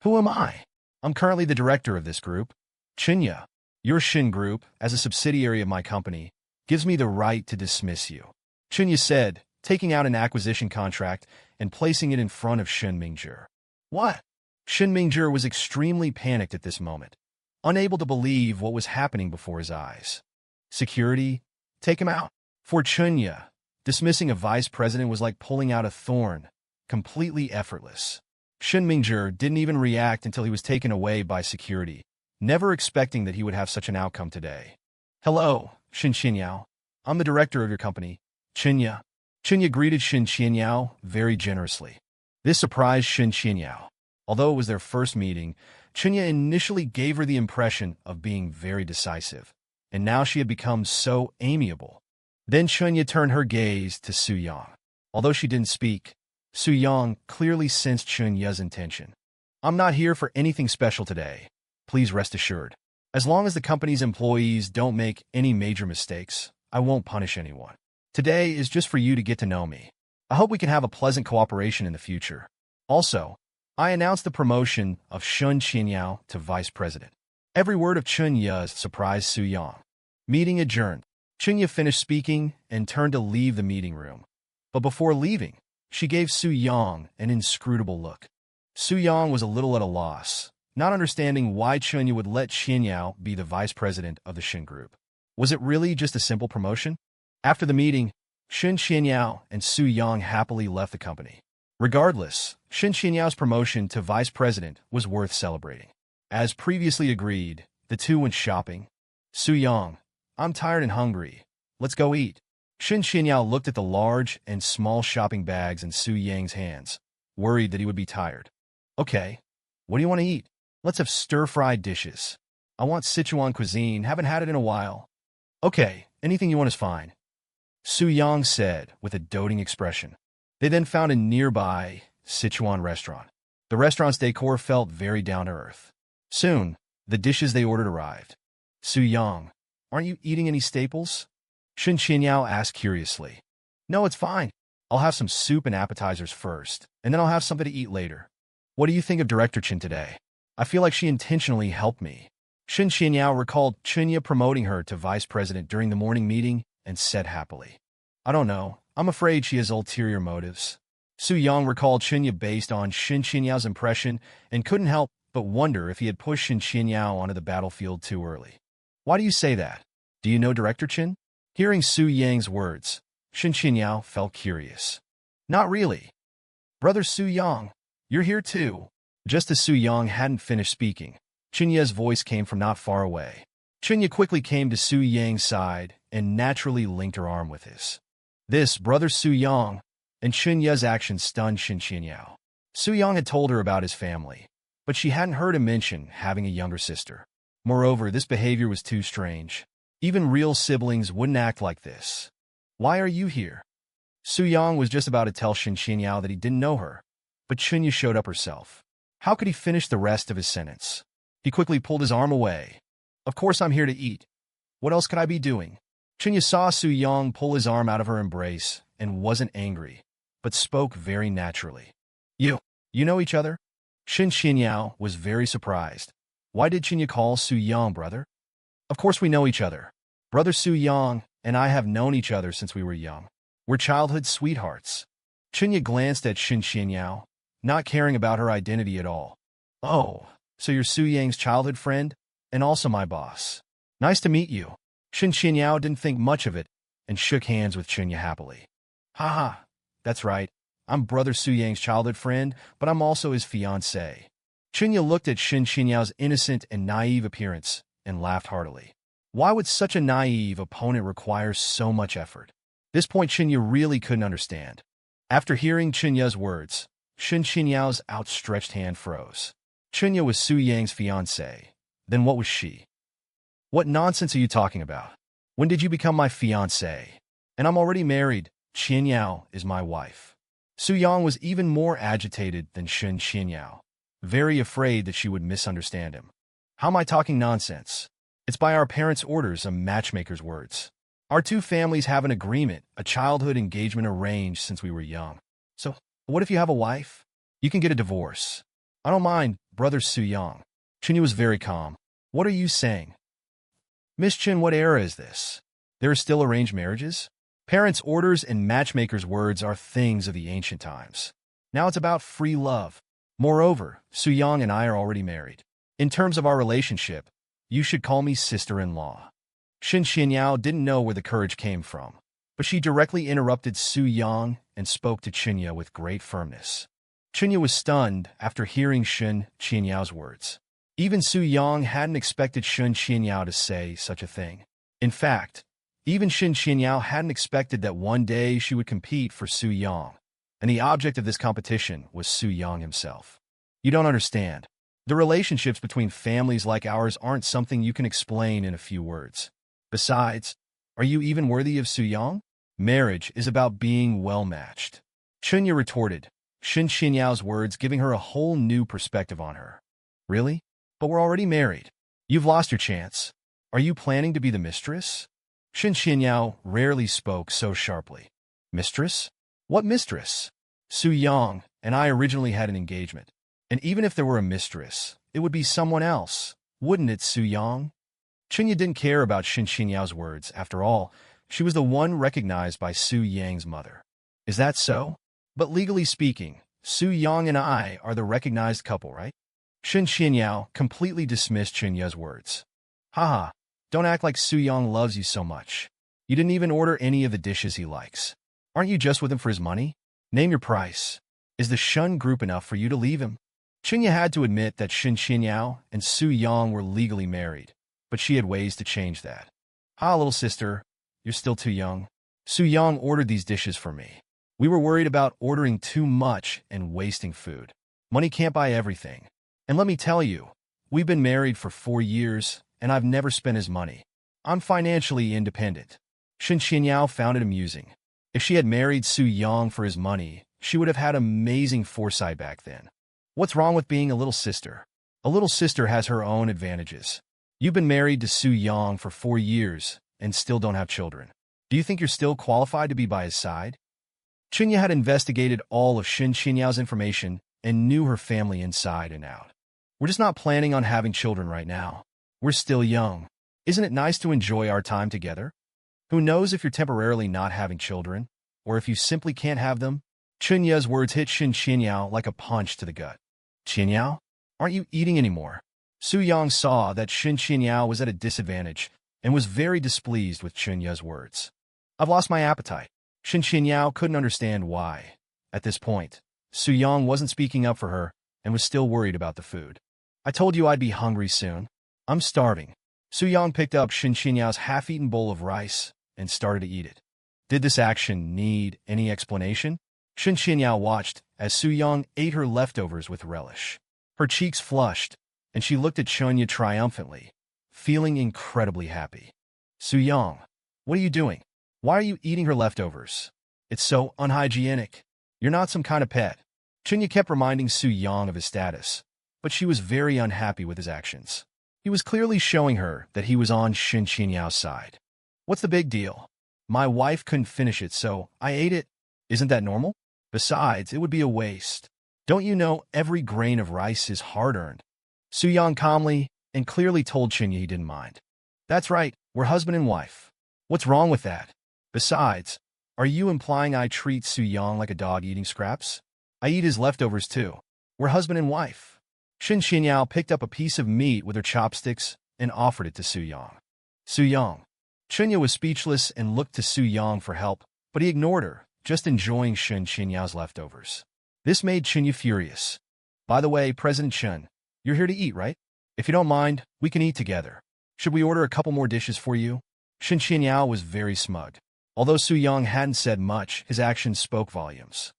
Who am I? I'm currently the director of this group. Qinyao, your Shen Group, as a subsidiary of my company, gives me the right to dismiss you. Qinyao said, taking out an acquisition contract and placing it in front of Shen Mingzhi. What? Shen Mingzhi was extremely panicked at this moment, unable to believe what was happening before his eyes. Security, take him out. For Qinyao, dismissing a vice president was like pulling out a thorn, completely effortless. Shen Mingzhi didn't even react until he was taken away by security, never expecting that he would have such an outcome today. Hello, Shen Qinyao. I'm the director of your company, Qinyao. Qinyao greeted Shen Qinyao very generously. This surprised Shen Qinyao. Although it was their first meeting, Qinyao initially gave her the impression of being very decisive, and now she had become so amiable. Then Chunya turned her gaze to Su-yang. Although she didn't speak, Su-yang clearly sensed Chunya's intention. I'm not here for anything special today. Please rest assured. As long as the company's employees don't make any major mistakes, I won't punish anyone. Today is just for you to get to know me. I hope we can have a pleasant cooperation in the future. Also, I announced the promotion of Shun Qinyao to vice president. Every word of Chunya surprised Su-yang. Meeting adjourned. Chunya finished speaking and turned to leave the meeting room. But before leaving, she gave Su-yang an inscrutable look. Su-yang was a little at a loss, not understanding why Chunya would let Qinyao be the vice president of the Shen group. Was it really just a simple promotion? After the meeting, Shen Qinyao and Su-yang happily left the company. Regardless, Shen Qinyao's promotion to vice president was worth celebrating. As previously agreed, the two went shopping. Su-yang, I'm tired and hungry. Let's go eat. Shen Qinyao looked at the large and small shopping bags in Su-yang's hands, worried that he would be tired. Okay, what do you want to eat? Let's have stir-fried dishes. I want Sichuan cuisine, haven't had it in a while. Okay, anything you want is fine, Su-yang said with a doting expression. They then found a nearby Sichuan restaurant. The restaurant's decor felt very down-to-earth. Soon, the dishes they ordered arrived. Su-yang, aren't you eating any staples? Shen Qinyao asked curiously. No, it's fine. I'll have some soup and appetizers first, and then I'll have something to eat later. What do you think of Director Chen today? I feel like she intentionally helped me. Shen Qinyao recalled Chunya promoting her to vice president during the morning meeting and said happily. I don't know. I'm afraid she has ulterior motives. Su-yang recalled Chunya based on Shen Qinyao's impression and couldn't help but wonder if he had pushed Shen Qinyao onto the battlefield too early. Why do you say that? Do you know Director Chen? Hearing Su-yang's words, Shen Qinyao felt curious. Not really. Brother Su-yang, you're here too. Just as Su-yang hadn't finished speaking, Chunya's voice came from not far away. Chunya quickly came to Su-yang's side and naturally linked her arm with his. This, Brother Su-yang, and Chunya's action stunned Shen Qinyao. Su-yang had told her about his family, but she hadn't heard him mention having a younger sister. Moreover, this behavior was too strange. Even real siblings wouldn't act like this. Why are you here? Su-yang was just about to tell Shen Qinyao that he didn't know her, but Chunya showed up herself. How could he finish the rest of his sentence? He quickly pulled his arm away. Of course I'm here to eat. What else could I be doing? Chunya saw Su-yang pull his arm out of her embrace and wasn't angry, but spoke very naturally. You know each other? Shen Qinyao was very surprised. Why did Chunya call Su-yang brother? Of course we know each other. Brother Su-yang and I have known each other since we were young. We're childhood sweethearts. Chunya glanced at Shen Qinyao, not caring about her identity at all. Oh, so you're Su-yang's childhood friend, and also my boss. Nice to meet you. Shen Qinyao didn't think much of it and shook hands with Chunya happily. Haha, that's right. I'm Brother Su-yang's childhood friend, but I'm also his fiancé. Chunya looked at Shen Qinyao innocent and naive appearance and laughed heartily. Why would such a naive opponent require so much effort? This point Chunya really couldn't understand. After hearing Chunya's words, Shen Qinyao's outstretched hand froze. Chunya was Su-yang's fiancé. Then what was she? What nonsense are you talking about? When did you become my fiancé? And I'm already married. Qinyao is my wife. Su-yang was even more agitated than Shen Qinyao, very afraid that she would misunderstand him. How am I talking nonsense? It's by our parents' orders, a matchmaker's words. Our two families have an agreement, a childhood engagement arranged since we were young. So, what if you have a wife? You can get a divorce. I don't mind, Brother Su-yang. Chunya was very calm. What are you saying? Miss Chen, what era is this? There are still arranged marriages? Parents' orders and matchmakers' words are things of the ancient times. Now it's about free love. Moreover, Su-yang and I are already married. In terms of our relationship, you should call me sister-in-law. Shen Qinyao didn't know where the courage came from, but she directly interrupted Su-yang and spoke to Chunya with great firmness. Chunya was stunned after hearing Shen Qinyao's words. Even Su-yang hadn't expected Shen Qinyao to say such a thing. In fact, even Shen Qinyao hadn't expected that one day she would compete for Su-yang, and the object of this competition was Su-yang himself. You don't understand. The relationships between families like ours aren't something you can explain in a few words. Besides, are you even worthy of Suyang? Marriage is about being well-matched. Chunya retorted, Shen Xianyao's words giving her a whole new perspective on her. Really? But we're already married. You've lost your chance. Are you planning to be the mistress? Shen Xianyao rarely spoke so sharply. Mistress? What mistress? Suyang and I originally had an engagement. And even if there were a mistress, it would be someone else. Wouldn't it, Suyang? Chunya didn't care about Shen Xianyao's words. After all, she was the one recognized by Su Yang's mother. Is that so? But legally speaking, Su Yang and I are the recognized couple, right? Shen Xianyao completely dismissed Chunya's words. Haha, don't act like Su Yang loves you so much. You didn't even order any of the dishes he likes. Aren't you just with him for his money? Name your price. Is the Shen group enough for you to leave him? Chunya had to admit that Shen Xianyao and Su Yang were legally married, but she had ways to change that. Ha, little sister, you're still too young. Su Yang ordered these dishes for me. We were worried about ordering too much and wasting food. Money can't buy everything. And let me tell you, we've been married for 4 years, and I've never spent his money. I'm financially independent. Shen Xianyao found it amusing. If she had married Su Yang for his money, she would have had amazing foresight back then. What's wrong with being a little sister? A little sister has her own advantages. You've been married to Su Yang for 4 years and still don't have children. Do you think you're still qualified to be by his side? Chunya had investigated all of Shen Xianyao's information and knew her family inside and out. We're just not planning on having children right now. We're still young. Isn't it nice to enjoy our time together? Who knows if you're temporarily not having children, or if you simply can't have them? Chunya's words hit Shen Xianyao like a punch to the gut. Xianyao, aren't you eating anymore? Su Yang saw that Shen Xianyao was at a disadvantage and was very displeased with Chunya's words. I've lost my appetite. Shen Xianyao couldn't understand why. At this point, Su Yang wasn't speaking up for her and was still worried about the food. I told you I'd be hungry soon. I'm starving. Su Yang picked up Shen Xianyao's half-eaten bowl of rice and started to eat it. Did this action need any explanation? Shen Xianyao watched as Su Yang ate her leftovers with relish. Her cheeks flushed, and she looked at Chunya triumphantly, feeling incredibly happy. Su Yang, what are you doing? Why are you eating her leftovers? It's so unhygienic. You're not some kind of pet. Chunya kept reminding Su Yang of his status, but she was very unhappy with his actions. He was clearly showing her that he was on Shen Xianyao's side. What's the big deal? My wife couldn't finish it, so I ate it. Isn't that normal? Besides, it would be a waste. Don't you know every grain of rice is hard-earned? Su Yang calmly and clearly told Chunya he didn't mind. That's right, we're husband and wife. What's wrong with that? Besides, are you implying I treat Su Yang like a dog eating scraps? I eat his leftovers too. We're husband and wife. Shen Xianyao picked up a piece of meat with her chopsticks and offered it to Su Yang. Su Yang. Chunya was speechless and looked to Su Yang for help, but he ignored her, just enjoying Shen Xianyao's leftovers. This made Chunya furious. By the way, President Shen, you're here to eat, right? If you don't mind, we can eat together. Should we order a couple more dishes for you? Shen Xianyao was very smug. Although Su Yang hadn't said much, his actions spoke volumes.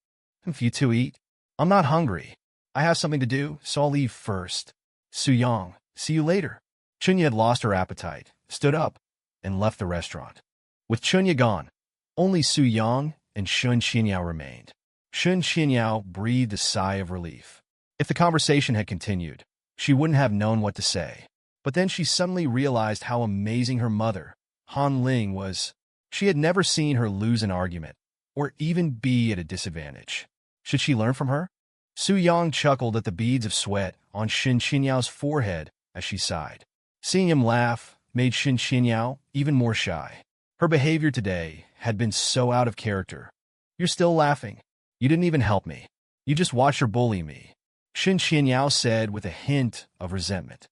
If you two eat, I'm not hungry. I have something to do, so I'll leave first. Su Yang, see you later. Chunya had lost her appetite, stood up, and left the restaurant. With Chunya gone, only Su Yang and Shen Xianyao remained. Shen Xianyao breathed a sigh of relief. If the conversation had continued, she wouldn't have known what to say. But then she suddenly realized how amazing her mother, Han Ling, was. She had never seen her lose an argument, or even be at a disadvantage. Should she learn from her? Su Yang chuckled at the beads of sweat on Shen Xianyao's forehead as she sighed. Seeing him laugh made Shen Xianyao even more shy. Her behavior today had been so out of character. You're still laughing. You didn't even help me. You just watched her bully me, Shen Xianyao said with a hint of resentment.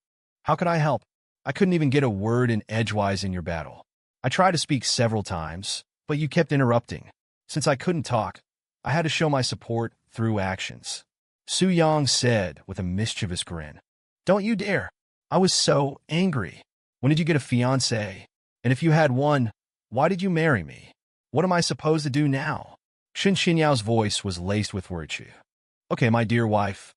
How could I help? I couldn't even get a word in edgewise in your battle. I tried to speak several times, but you kept interrupting. Since I couldn't talk, I had to show my support through actions. Su Yang said with a mischievous grin. Don't you dare. I was so angry. When did you get a fiancé? And if you had one, why did you marry me? What am I supposed to do now? Shen Xianyao's voice was laced with virtue. Okay, my dear wife.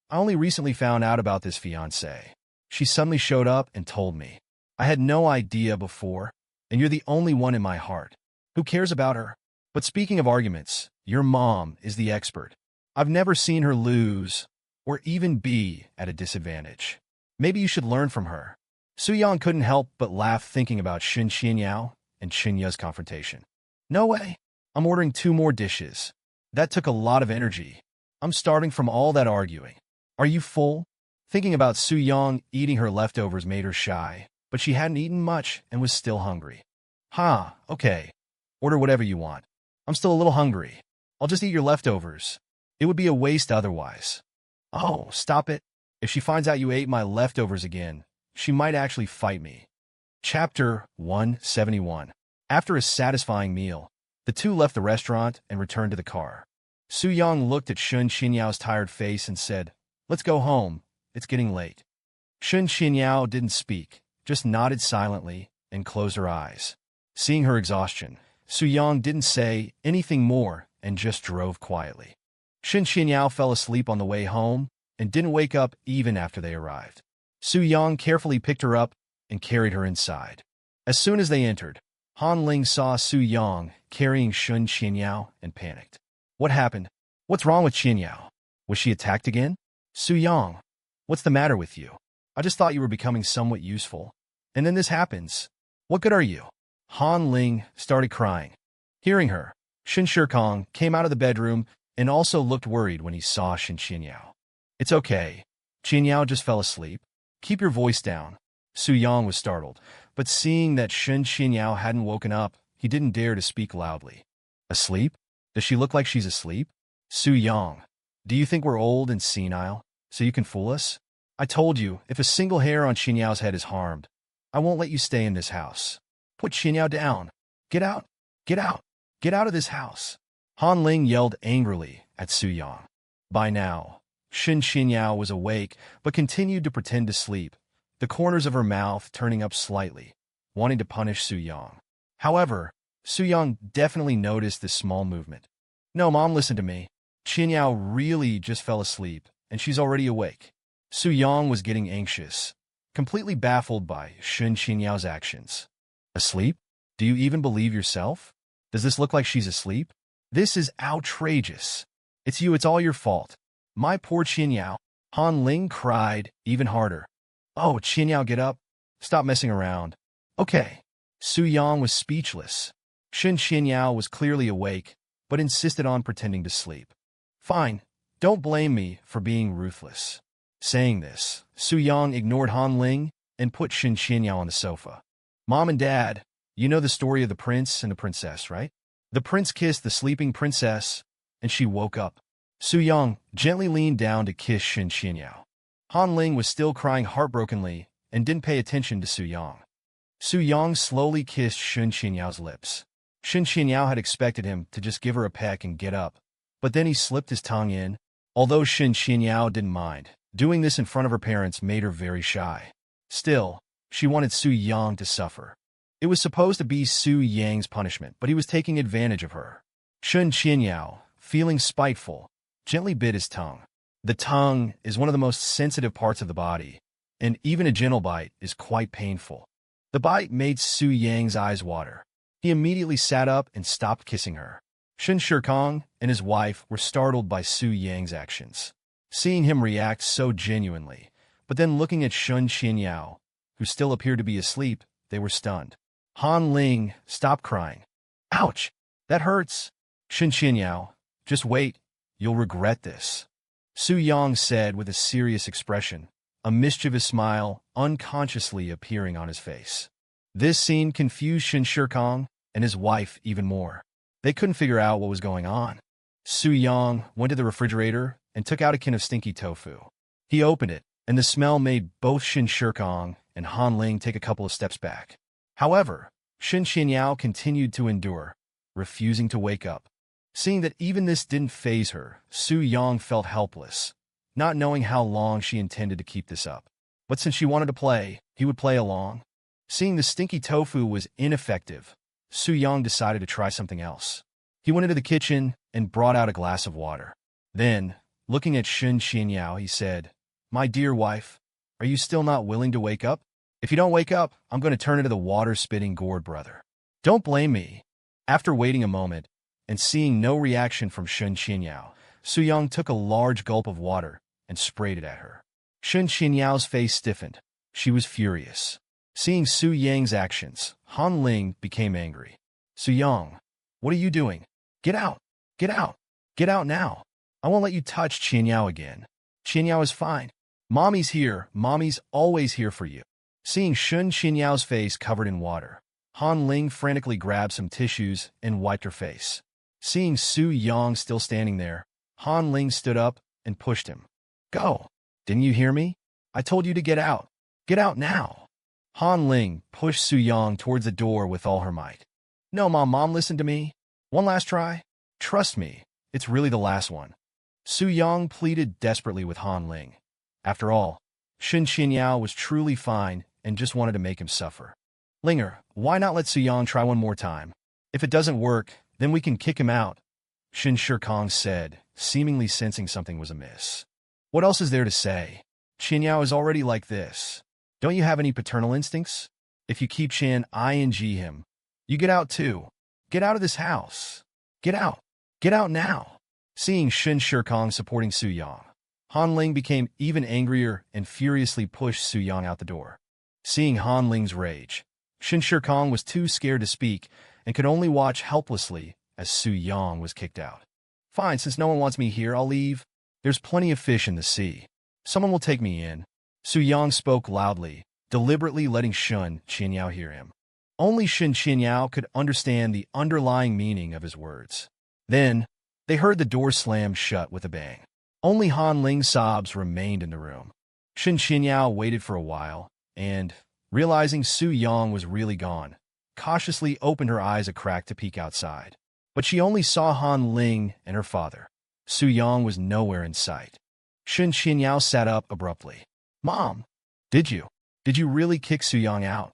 I only recently found out about this fiancé. She suddenly showed up and told me. I had no idea before. and you're the only one in my heart. Who cares about her? But speaking of arguments, your mom is the expert. I've never seen her lose or even be at a disadvantage. Maybe you should learn from her. Su-yang couldn't help but laugh thinking about Shen Qianyao and Qianya's confrontation. No way. I'm ordering 2 more dishes. That took a lot of energy. I'm starving from all that arguing. Are you full? Thinking about Su-yang eating her leftovers made her shy, but she hadn't eaten much and was still hungry. Okay. Order whatever you want. I'm still a little hungry. I'll just eat your leftovers. It would be a waste otherwise. Oh, stop it. If she finds out you ate my leftovers again, she might actually fight me. Chapter 171. After a satisfying meal, the two left the restaurant and returned to the car. Su-yang looked at Shen Qianyao's tired face and said, "Let's go home. It's getting late." Shen Qianyao didn't speak, just nodded silently and closed her eyes. Seeing her exhaustion, Su-yang didn't say anything more and just drove quietly. Shen Qianyao fell asleep on the way home and didn't wake up even after they arrived. Su-yang carefully picked her up and carried her inside. As soon as they entered, Han Ling saw Su-yang carrying Shen Qianyao and panicked. What happened? What's wrong with Qianyao? Was she attacked again? Su-yang, what's the matter with you? I just thought you were becoming somewhat useful. And then this happens. What good are you? Han Ling started crying. Hearing her, Shen Shikong came out of the bedroom and also looked worried when he saw Shen Qianyao. It's okay. Qianyao just fell asleep. Keep your voice down. Su-yang was startled, but seeing that Shen Qianyao hadn't woken up, he didn't dare to speak loudly. Asleep? Does she look like she's asleep? Su-yang, do you think we're old and senile, so you can fool us? I told you, if a single hair on Qianyao's head is harmed, I won't let you stay in this house. Put Qianyao down. Get out. Get out. Get out of this house. Han Ling yelled angrily at Su-yang. By now, Shen Qianyao was awake but continued to pretend to sleep, the corners of her mouth turning up slightly, wanting to punish Su-yang. However, Su-yang definitely noticed this small movement. No, Mom, listen to me. Qianyao really just fell asleep, and she's already awake. Su-yang was getting anxious, completely baffled by Shen Qianyao's actions. Asleep? Do you even believe yourself? Does this look like she's asleep? This is outrageous. It's you, it's all your fault. My poor Qianyao. Han Ling cried even harder. Oh, Qianyao, get up. Stop messing around. Okay. Su-yang was speechless. Shen Qianyao was clearly awake, but insisted on pretending to sleep. Fine. Don't blame me for being ruthless. Saying this, Su-yang ignored Han Ling and put Shen Qianyao on the sofa. Mom and Dad, you know the story of the prince and the princess, right? The prince kissed the sleeping princess, and she woke up. Su-yang gently leaned down to kiss Shen Qianyao. Han Ling was still crying heartbrokenly and didn't pay attention to Su-yang. Su-yang slowly kissed Shen Qianyao's lips. Shen Qianyao had expected him to just give her a peck and get up, but then he slipped his tongue in. Although Shen Qianyao didn't mind, doing this in front of her parents made her very shy. Still, she wanted Su-yang to suffer. It was supposed to be Su-yang's punishment, but he was taking advantage of her. Shen Qianyao, feeling spiteful, gently bit his tongue. The tongue is one of the most sensitive parts of the body, and even a gentle bite is quite painful. The bite made Su-yang's eyes water. He immediately sat up and stopped kissing her. Shen Shikong and his wife were startled by Su-yang's actions. Seeing him react so genuinely, but then looking at Shen Qianyao, who still appeared to be asleep, they were stunned. Han Ling, stop crying. Ouch! That hurts. Shen Qianyao, just wait. You'll regret this. Su-yang said with a serious expression, a mischievous smile unconsciously appearing on his face. This scene confused Shen Shikong and his wife even more. They couldn't figure out what was going on. Su-yang went to the refrigerator and took out a can of stinky tofu. He opened it, and the smell made both Shen Shikong and Han Ling take a couple of steps back. However, Shen Qianyao continued to endure, refusing to wake up. Seeing that even this didn't faze her, Su-yang felt helpless, not knowing how long she intended to keep this up. But since she wanted to play, he would play along. Seeing the stinky tofu was ineffective, Su-yang decided to try something else. He went into the kitchen and brought out a glass of water. Then, looking at Shen Qianyao, he said, "My dear wife, are you still not willing to wake up? If you don't wake up, I'm going to turn into the water-spitting gourd brother. Don't blame me. After waiting a moment and seeing no reaction from Shen Qinyao, Su-yang took a large gulp of water and sprayed it at her. Shen Qinyao's face stiffened. She was furious. Seeing Su Yang's actions, Han Ling became angry. Su-yang, what are you doing? Get out! Get out! Get out now! I won't let you touch Qinyao again. Qinyao is fine. Mommy's here. Mommy's always here for you. Seeing Shen Qinyao's face covered in water, Han Ling frantically grabbed some tissues and wiped her face. Seeing Su Yang still standing there, Han Ling stood up and pushed him. Go! Didn't you hear me? I told you to get out. Get out now! Han Ling pushed Su Yang towards the door with all her might. No, Mom, listen to me. One last try. Trust me, it's really the last one. Su Yang pleaded desperately with Han Ling. After all, Shen Qinyao was truly fine and just wanted to make him suffer. Linger, why not let Su Yang try one more time? If it doesn't work, then we can kick him out, Shen Shikong said, seemingly sensing something was amiss. What else is there to say? Qinyao is already like this. Don't you have any paternal instincts? If you keep ing him, you get out too. Get out of this house. Get out. Get out now. Seeing Shen Shikong supporting Su Yang, Han Ling became even angrier and furiously pushed Su Yang out the door. Seeing Han Ling's rage, Shen Shikong was too scared to speak and could only watch helplessly as Su Yang was kicked out. Fine, since no one wants me here, I'll leave. There's plenty of fish in the sea. Someone will take me in. Su Yang spoke loudly, deliberately letting Shen Qinyao hear him. Only Shen Qinyao could understand the underlying meaning of his words. Then, they heard the door slam shut with a bang. Only Han Ling's sobs remained in the room. Shen Qinyao waited for a while, and, realizing Su Yang was really gone, cautiously opened her eyes a crack to peek outside. But she only saw Han Ling and her father. Su Yang was nowhere in sight. Shen Qinyao sat up abruptly. Mom, did you really kick Su Yang out?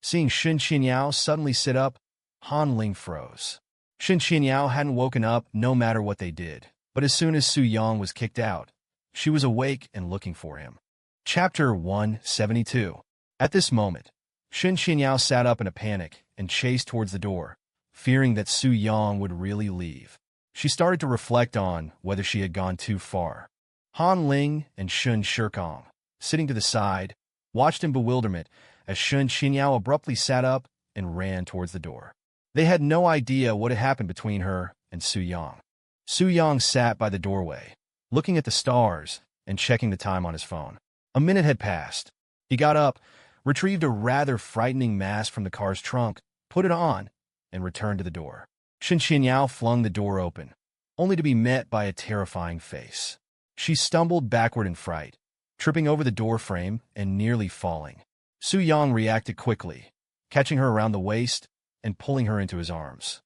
Seeing Shen Qinyao suddenly sit up, Han Ling froze. Shen Qinyao hadn't woken up no matter what they did, but as soon as Su Yang was kicked out, she was awake and looking for him. Chapter 172. At this moment, Shen Qinyao sat up in a panic and chased towards the door, fearing that Su Yang would really leave. She started to reflect on whether she had gone too far. Han Ling and Shen Shikong, sitting to the side, watched in bewilderment as Shen Qinyao abruptly sat up and ran towards the door. They had no idea what had happened between her and Su Yang. Su Yang sat by the doorway, looking at the stars and checking the time on his phone. A minute had passed. He got up, retrieved a rather frightening mask from the car's trunk, put it on, and returned to the door. Shen Qinyao flung the door open, only to be met by a terrifying face. She stumbled backward in fright, tripping over the door frame and nearly falling. Su Yang reacted quickly, catching her around the waist and pulling her into his arms.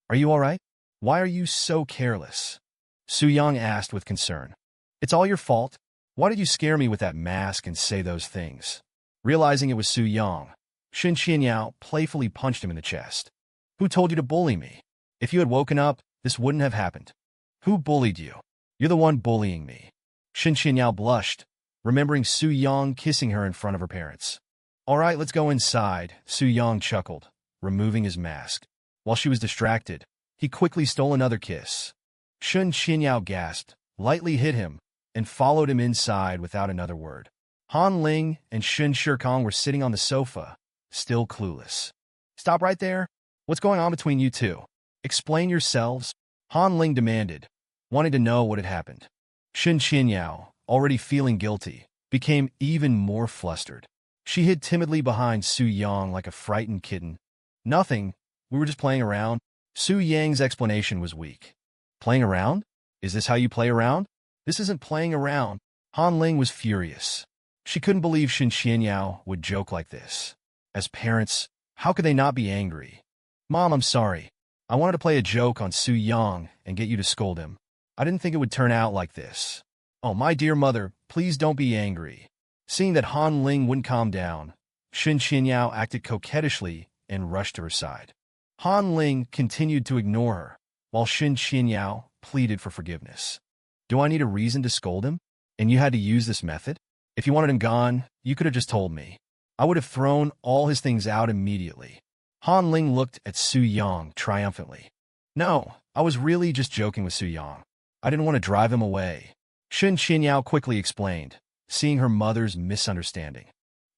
Are you all right? Why are you so careless? Su Yang asked with concern. It's all your fault. Why did you scare me with that mask and say those things? Realizing it was Su Yang, Shen Qinyao playfully punched him in the chest. Who told you to bully me? If you had woken up, this wouldn't have happened. Who bullied you? You're the one bullying me. Shen Qinyao blushed, remembering Su Yang kissing her in front of her parents. All right, let's go inside, Su Yang chuckled, removing his mask. While she was distracted, he quickly stole another kiss. Shen Qinyao gasped, lightly hit him, and followed him inside without another word. Han Ling and Shen Shikong were sitting on the sofa, still clueless. Stop right there. What's going on between you two? Explain yourselves, Han Ling demanded, wanting to know what had happened. Shen Qinyao, already feeling guilty, became even more flustered. She hid timidly behind Su Yang like a frightened kitten. Nothing. We were just playing around. Su Yang's explanation was weak. Playing around? Is this how you play around? This isn't playing around. Han Ling was furious. She couldn't believe Shen Qinyao would joke like this. As parents, how could they not be angry? Mom, I'm sorry. I wanted to play a joke on Su Yang and get you to scold him. I didn't think it would turn out like this. Oh, my dear mother, please don't be angry. Seeing that Han Ling wouldn't calm down, Shen Qinyao acted coquettishly and rushed to her side. Han Ling continued to ignore her, while Shen Qinyao pleaded for forgiveness. Do I need a reason to scold him? And you had to use this method? If you wanted him gone, you could have just told me. I would have thrown all his things out immediately. Han Ling looked at Su Yang triumphantly. No, I was really just joking with Su Yang. I didn't want to drive him away. Shen Qinyao quickly explained, seeing her mother's misunderstanding.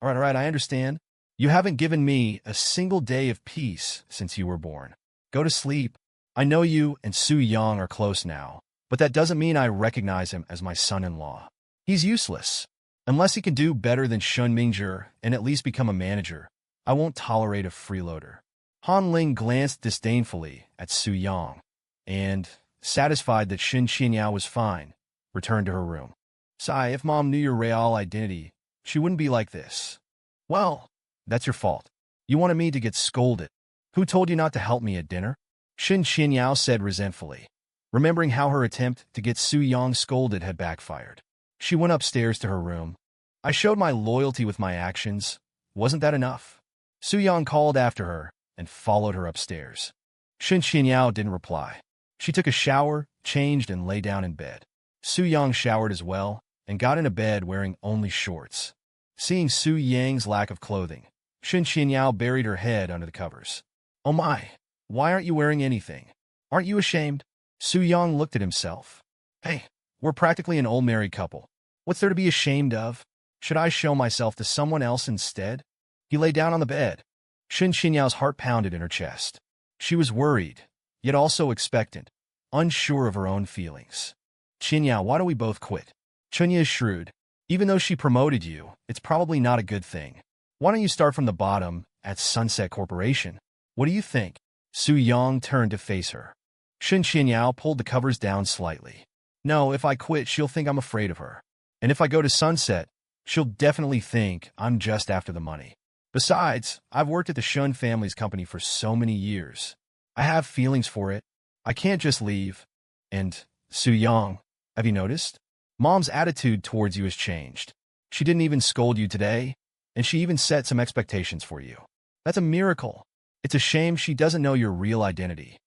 All right, I understand. You haven't given me a single day of peace since you were born. Go to sleep. I know you and Su Yang are close now, but that doesn't mean I recognize him as my son-in-law. He's useless. Unless he can do better than Shun Mingzhi and at least become a manager, I won't tolerate a freeloader. Han Ling glanced disdainfully at Su Yang and, satisfied that Shen Qinyao was fine, returned to her room. Sigh, if Mom knew your real identity, she wouldn't be like this. Well, that's your fault. You wanted me to get scolded. Who told you not to help me at dinner? Shen Qinyao said resentfully, remembering how her attempt to get Su Yang scolded had backfired. She went upstairs to her room. I showed my loyalty with my actions. Wasn't that enough? Su Yang called after her and followed her upstairs. Shen Qinyao didn't reply. She took a shower, changed, and lay down in bed. Su Yang showered as well and got into bed wearing only shorts. Seeing Su Yang's lack of clothing, Shen Qinyao buried her head under the covers. Oh my, why aren't you wearing anything? Aren't you ashamed? Su Yang looked at himself. Hey, we're practically an old married couple. What's there to be ashamed of? Should I show myself to someone else instead? He lay down on the bed. Shen Qinyao's heart pounded in her chest. She was worried, yet also expectant, unsure of her own feelings. Qinyao, why don't we both quit? Chunya is shrewd. Even though she promoted you, it's probably not a good thing. Why don't you start from the bottom at Sunset Corporation? What do you think? Su Yang turned to face her. Shen Qinyao pulled the covers down slightly. No, if I quit, she'll think I'm afraid of her. And if I go to Sunset, she'll definitely think I'm just after the money. Besides, I've worked at the Shun family's company for so many years. I have feelings for it. I can't just leave. And, Su Yang, have you noticed? Mom's attitude towards you has changed. She didn't even scold you today, and she even set some expectations for you. That's a miracle. It's a shame she doesn't know your real identity.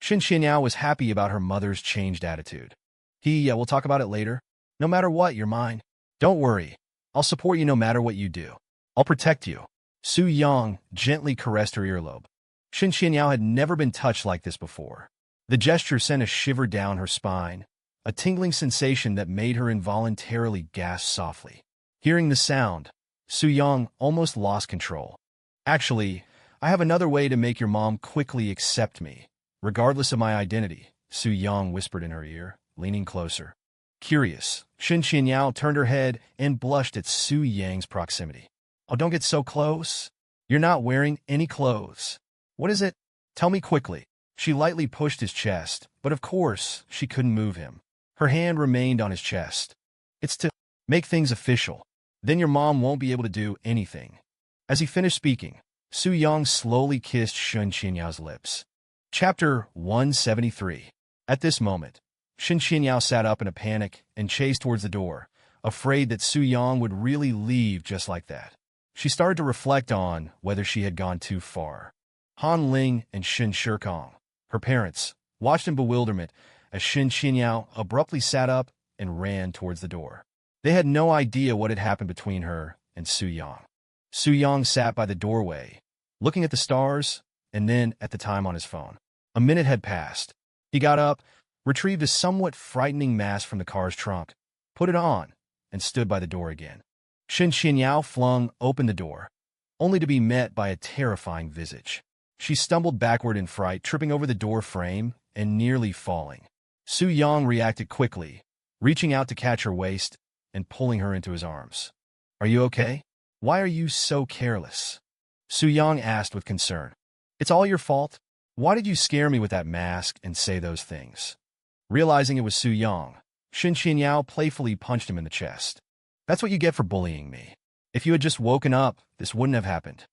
Shen Qinyao was happy about her mother's changed attitude. We'll talk about it later. No matter what, you're mine. Don't worry. I'll support you no matter what you do. I'll protect you. Su Yang gently caressed her earlobe. Shen Qinyao had never been touched like this before. The gesture sent a shiver down her spine, a tingling sensation that made her involuntarily gasp softly. Hearing the sound, Su Yang almost lost control. Actually, I have another way to make your mom quickly accept me, regardless of my identity, Su Yang whispered in her ear, leaning closer. Curious, Shen Qinyao turned her head and blushed at Su Yang's proximity. Oh, don't get so close. You're not wearing any clothes. What is it? Tell me quickly. She lightly pushed his chest, but of course, she couldn't move him. Her hand remained on his chest. It's to make things official. Then your mom won't be able to do anything. As he finished speaking, Su Yang slowly kissed Shen Qinyao's lips. Chapter 173. At this moment, Shen Qinyao sat up in a panic and chased towards the door, afraid that Su Yang would really leave just like that. She started to reflect on whether she had gone too far. Han Ling and Shen Shikong, her parents, watched in bewilderment as Shen Qinyao abruptly sat up and ran towards the door. They had no idea what had happened between her and Su Yang. Su Yang sat by the doorway, looking at the stars and then at the time on his phone. A minute had passed. He got up, retrieved a somewhat frightening mask from the car's trunk, put it on, and stood by the door again. Shen Qinyao flung open the door, only to be met by a terrifying visage. She stumbled backward in fright, tripping over the door frame and nearly falling. Su Yang reacted quickly, reaching out to catch her waist and pulling her into his arms. Are you okay? Why are you so careless? Su Yang asked with concern. It's all your fault. Why did you scare me with that mask and say those things? Realizing it was Su Yang, Shen Qinyao playfully punched him in the chest. That's what you get for bullying me. If you had just woken up, this wouldn't have happened.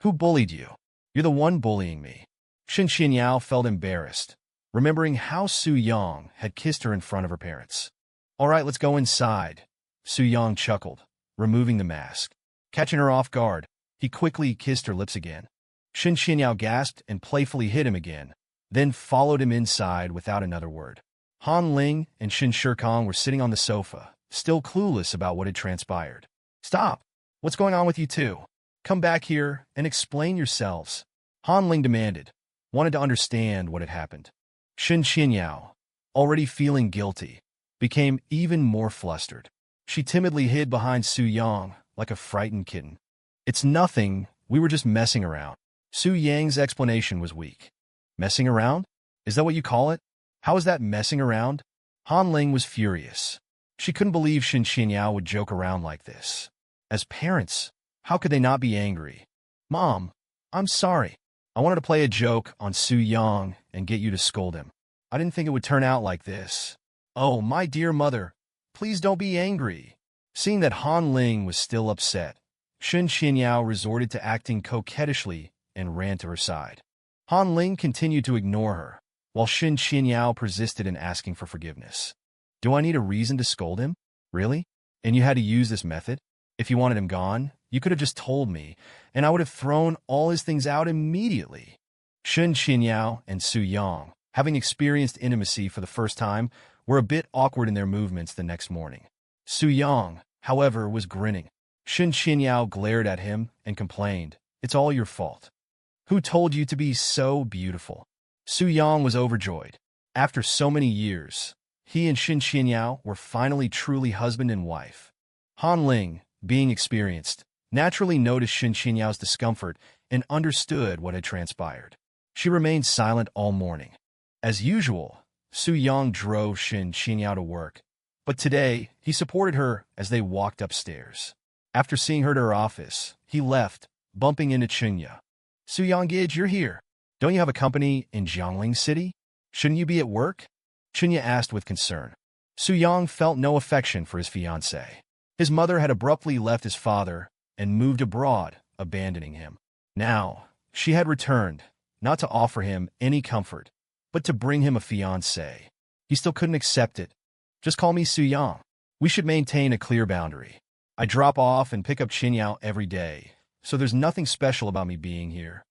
Who bullied you? You're the one bullying me. Shen Qinyao felt embarrassed, remembering how Su Yang had kissed her in front of her parents. All right, let's go inside. Su Yang chuckled, removing the mask. Catching her off guard, he quickly kissed her lips again. Shen Qinyao gasped and playfully hit him again, then followed him inside without another word. Han Ling and Shen Shikong were sitting on the sofa, still clueless about what had transpired. Stop! What's going on with you two? Come back here and explain yourselves. Han Ling demanded, wanted to understand what had happened. Shen Qianyao, already feeling guilty, became even more flustered. She timidly hid behind Su Yang like a frightened kitten. It's nothing, we were just messing around. Su Yang's explanation was weak. Messing around? Is that what you call it? How is that messing around? Han Ling was furious. She couldn't believe Shen Qianyao would joke around like this. As parents, how could they not be angry? Mom, I'm sorry. I wanted to play a joke on Su Yang and get you to scold him. I didn't think it would turn out like this. Oh, my dear mother, please don't be angry. Seeing that Han Ling was still upset, Shen Qianyao resorted to acting coquettishly and ran to her side. Han Ling continued to ignore her, while Shen Qianyao persisted in asking for forgiveness. Do I need a reason to scold him? Really? And you had to use this method? If you wanted him gone, you could have just told me, and I would have thrown all his things out immediately. Shen Qianyao and Su Yang, having experienced intimacy for the first time, were a bit awkward in their movements the next morning. Su Yang, however, was grinning. Shen Qianyao glared at him and complained, "It's all your fault. Who told you to be so beautiful?" Su Yang was overjoyed. After so many years, he and Shen Qianyao were finally truly husband and wife. Han Ling, being experienced, naturally noticed Shen Qianyao's discomfort and understood what had transpired. She remained silent all morning. As usual, Su Yang drove Shen Qianyao to work, but today he supported her as they walked upstairs. After seeing her to her office, he left, bumping into Chunya. "Su Yang, you're here. Don't you have a company in Jiangling City? Shouldn't you be at work?" Chunya asked with concern. Su Yang felt no affection for his fiancée. His mother had abruptly left his father and moved abroad, abandoning him. Now, she had returned, not to offer him any comfort, but to bring him a fiancée. He still couldn't accept it. "Just call me Su Yang. We should maintain a clear boundary. I drop off and pick up Qianyao every day, so there's nothing special about me being here."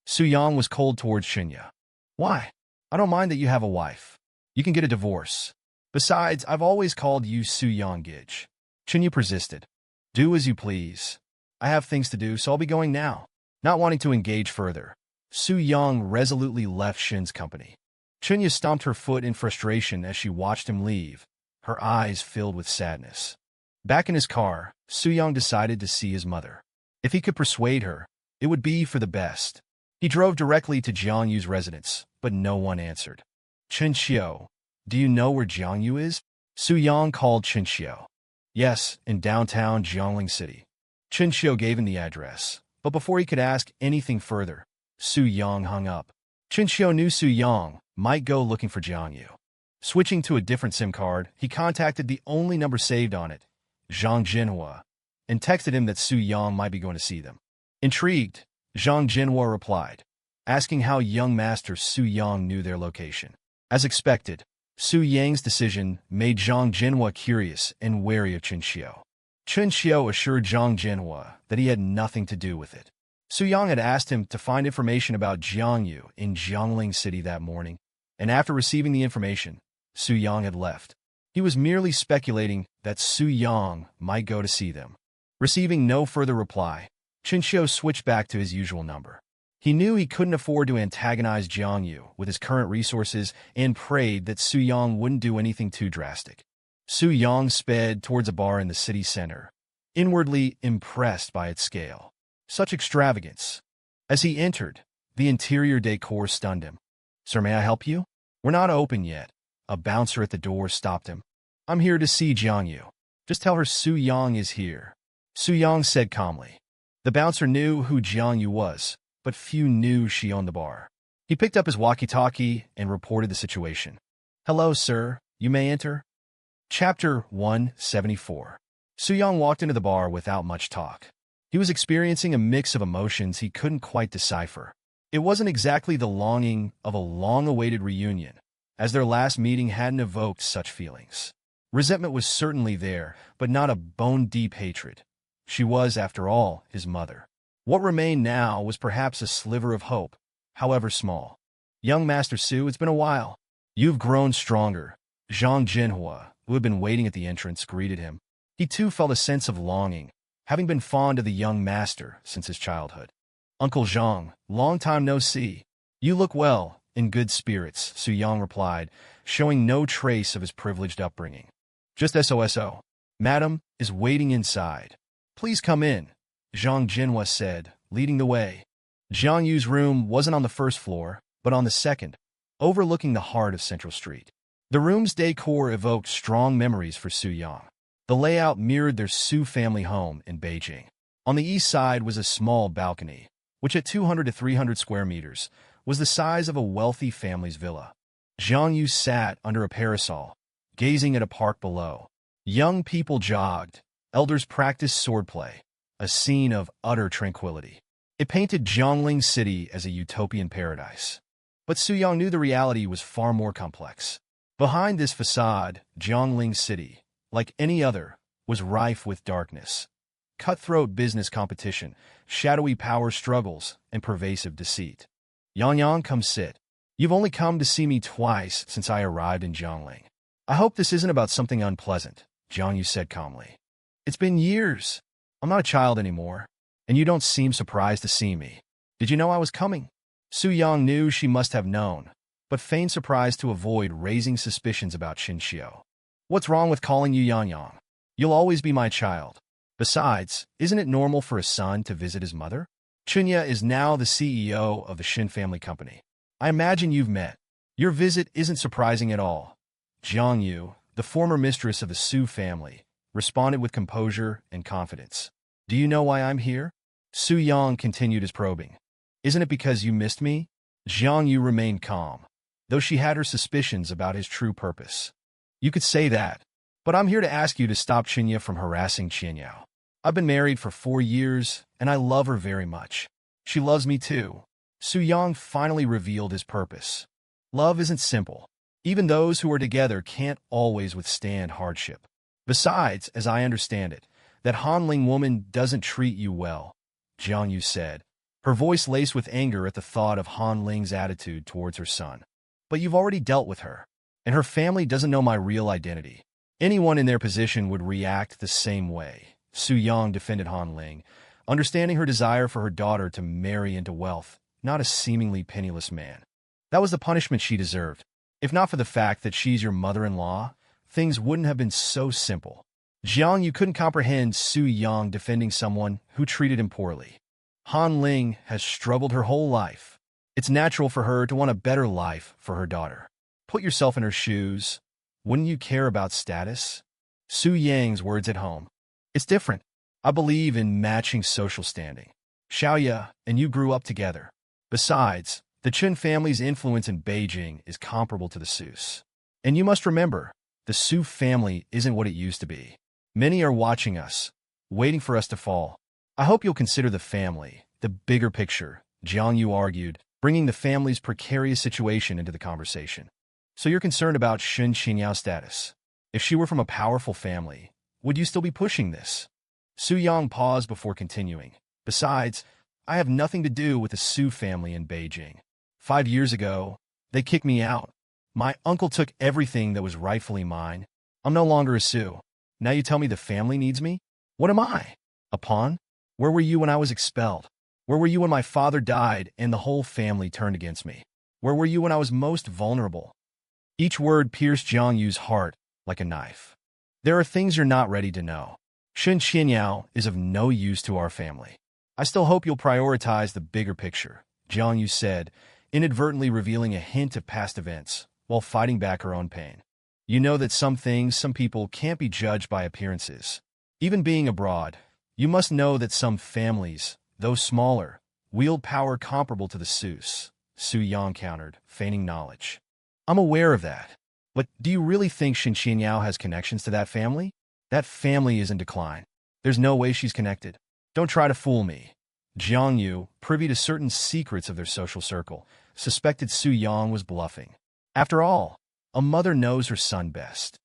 Su Yang was cold towards Chunya. "Why? I don't mind that you have a wife. You can get a divorce. Besides, I've always called you Su Yang Gij." Chunya persisted. "Do as you please. I have things to do, so I'll be going now." Not wanting to engage further, Su Yang resolutely left Shen's company. Chunya stomped her foot in frustration as she watched him leave, her eyes filled with sadness. Back in his car, Su Yang decided to see his mother. If he could persuade her, it would be for the best. He drove directly to Jiang Yu's residence, but no one answered. "Chen Xiu, do you know where Jiang Yu is?" Su Yang called Chen Xiu. "Yes, in downtown Jiangling City." Chen Xiu gave him the address, but before he could ask anything further, Su Yang hung up. Chen Xiu knew Su Yang might go looking for Jiang Yu. Switching to a different SIM card, he contacted the only number saved on it, Zhang Jinhua, and texted him that Su Yang might be going to see them. Intrigued, Zhang Jinhua replied, asking how young master Su Yang knew their location. As expected, Su Yang's decision made Zhang Jinhua curious and wary of Chen Xiu. Chen Xiu assured Zhang Jinhua that he had nothing to do with it. Su Yang had asked him to find information about Jiang Yu in Jiangling City that morning, and after receiving the information, Su Yang had left. He was merely speculating that Su Yang might go to see them. Receiving no further reply, Chen Xiu switched back to his usual number. He knew he couldn't afford to antagonize Jiang Yu with his current resources and prayed that Su Yang wouldn't do anything too drastic. Su Yang sped towards a bar in the city center, inwardly impressed by its scale. Such extravagance. As he entered, the interior decor stunned him. "Sir, may I help you?" "We're not open yet." A bouncer at the door stopped him. "I'm here to see Jiang Yu. Just tell her Su Yang is here." Su Yang said calmly. The bouncer knew who Jiang Yu was, but few knew she owned the bar. He picked up his walkie-talkie and reported the situation. "Hello, sir. You may enter." Chapter 174. Su Yang walked into the bar without much talk. He was experiencing a mix of emotions he couldn't quite decipher. It wasn't exactly the longing of a long-awaited reunion, as their last meeting hadn't evoked such feelings. Resentment was certainly there, but not a bone-deep hatred. She was, after all, his mother. What remained now was perhaps a sliver of hope, however small. "Young Master Su, it's been a while. You've grown stronger." Zhang Jinhua, who had been waiting at the entrance, greeted him. He too felt a sense of longing, having been fond of the young master since his childhood. Uncle Zhang, long time no see. You look well, in good spirits, Su Yang replied, showing no trace of his privileged upbringing. Just SOSO. Madam is waiting inside. Please come in, Zhang Jinhua said, leading the way. Zhang Yu's room wasn't on the first floor, but on the second, overlooking the heart of Central Street. The room's decor evoked strong memories for Su Yang. The layout mirrored their Su family home in Beijing. On the east side was a small balcony, which at 200 to 300 square meters was the size of a wealthy family's villa. Zhang Yu sat under a parasol, gazing at a park below. Young people jogged, elders practiced swordplay, a scene of utter tranquility. It painted Jiangling City as a utopian paradise. But Su Yang knew the reality was far more complex. Behind this facade, Jiangling City, like any other, was rife with darkness. Cutthroat business competition, shadowy power struggles, and pervasive deceit. Yang Yang, come sit. You've only come to see me twice since I arrived in Jiangling. I hope this isn't about something unpleasant, Jiang Yu said calmly. It's been years. I'm not a child anymore, and you don't seem surprised to see me. Did you know I was coming? Su Yang knew she must have known, but feigned surprise to avoid raising suspicions about Xinxiu. What's wrong with calling you Yang Yang? You'll always be my child. Besides, isn't it normal for a son to visit his mother? Chunya is now the CEO of the Shen family company. I imagine you've met. Your visit isn't surprising at all. Jiang Yu, the former mistress of the Su family, responded with composure and confidence. Do you know why I'm here? Su Yang continued his probing. Isn't it because you missed me? Jiang Yu remained calm, though she had her suspicions about his true purpose. You could say that, but I'm here to ask you to stop Chunya from harassing Qianyao. I've been married for 4 years, and I love her very much. She loves me too. Su Yang finally revealed his purpose. Love isn't simple. Even those who are together can't always withstand hardship. Besides, as I understand it, that Hanling woman doesn't treat you well, Jiang Yu said, her voice laced with anger at the thought of Hanling's attitude towards her son. But you've already dealt with her, and her family doesn't know my real identity. Anyone in their position would react the same way. Su Yang defended Hanling, understanding her desire for her daughter to marry into wealth, not a seemingly penniless man. That was the punishment she deserved. If not for the fact that she's your mother-in-law, things wouldn't have been so simple. Jiang Yu couldn't comprehend Su Yang defending someone who treated him poorly. Han Ling has struggled her whole life. It's natural for her to want a better life for her daughter. Put yourself in her shoes. Wouldn't you care about status? Su Yang's words at home. It's different. I believe in matching social standing. Xiaoya and you grew up together. Besides, the Chen family's influence in Beijing is comparable to the Su's. And you must remember, the Su family isn't what it used to be. Many are watching us, waiting for us to fall. I hope you'll consider the family, the bigger picture, Jiang Yu argued, bringing the family's precarious situation into the conversation. So you're concerned about Shen Qingyao's status. If she were from a powerful family, would you still be pushing this? Su Yang paused before continuing. Besides, I have nothing to do with the Su family in Beijing. 5 years ago, they kicked me out. My uncle took everything that was rightfully mine. I'm no longer a Su. Now you tell me the family needs me? What am I? A pawn? Where were you when I was expelled? Where were you when my father died and the whole family turned against me? Where were you when I was most vulnerable? Each word pierced Jiang Yu's heart like a knife. There are things you're not ready to know. Shen Qianyao is of no use to our family. I still hope you'll prioritize the bigger picture, Jiang Yu said, inadvertently revealing a hint of past events while fighting back her own pain. You know that some people can't be judged by appearances. Even being abroad, you must know that some families, though smaller, wield power comparable to the Su's, Su Yang countered, feigning knowledge. I'm aware of that. But do you really think Shen Qianyao has connections to that family? That family is in decline. There's no way she's connected. Don't try to fool me. Jiang Yu, privy to certain secrets of their social circle, suspected Su Yang was bluffing. After all, a mother knows her son best.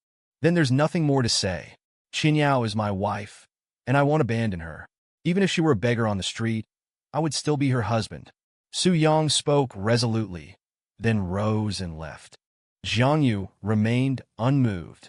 Then there's nothing more to say. Qianyao is my wife, and I won't abandon her. Even if she were a beggar on the street, I would still be her husband. Su Yang spoke resolutely, then rose and left. Jiang Yu remained unmoved.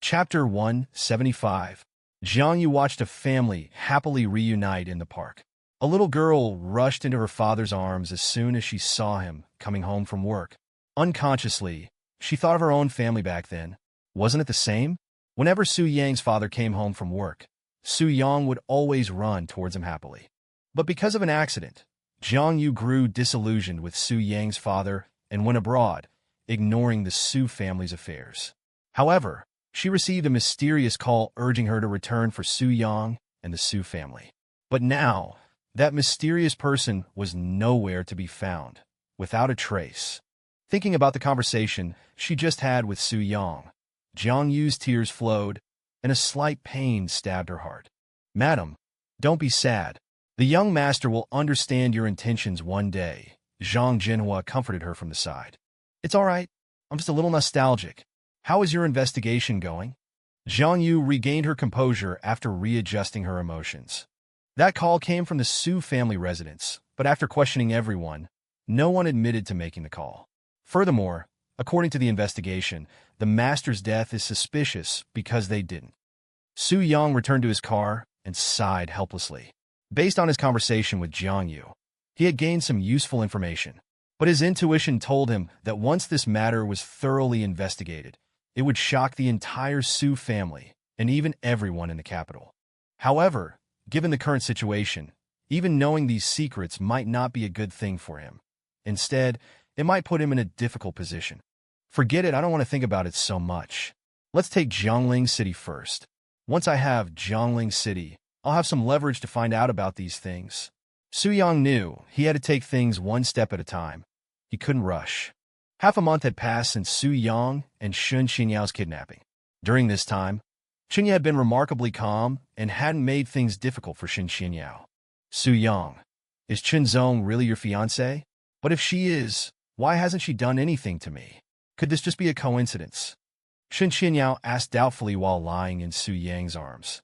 Chapter 175. Jiang Yu watched a family happily reunite in the park. A little girl rushed into her father's arms as soon as she saw him coming home from work. Unconsciously, she thought of her own family back then. Wasn't it the same? Whenever Su Yang's father came home from work, Su Yang would always run towards him happily. But because of an accident, Jiang Yu grew disillusioned with Su Yang's father and went abroad, ignoring the Su family's affairs. However, she received a mysterious call urging her to return for Su Yang and the Su family. But now, that mysterious person was nowhere to be found, without a trace. Thinking about the conversation she just had with Su Yang, Jiang Yu's tears flowed, and a slight pain stabbed her heart. "Madam, don't be sad. The young master will understand your intentions one day," Zhang Jinhua comforted her from the side. "It's all right. I'm just a little nostalgic. How is your investigation going?" Jiang Yu regained her composure after readjusting her emotions. That call came from the Su family residence, but after questioning everyone, no one admitted to making the call. Furthermore, according to the investigation, the master's death is suspicious because they didn't. Su Yang returned to his car and sighed helplessly. Based on his conversation with Jiang Yu, he had gained some useful information, but his intuition told him that once this matter was thoroughly investigated, it would shock the entire Su family and even everyone in the capital. However, given the current situation, even knowing these secrets might not be a good thing for him. Instead, it might put him in a difficult position. "Forget it, I don't want to think about it so much. Let's take Jiangling City first. Once I have Jiangling City, I'll have some leverage to find out about these things." Su Yang knew he had to take things one step at a time. He couldn't rush. Half a month had passed since Su Yang and Shen Qinyao's kidnapping. During this time, Qinya had been remarkably calm and hadn't made things difficult for Shen Qinyao. "Su Yang, is Chen Zong really your fiancée? But if she is, why hasn't she done anything to me? Could this just be a coincidence?" Shen Qinyao asked doubtfully while lying in Su Yang's arms.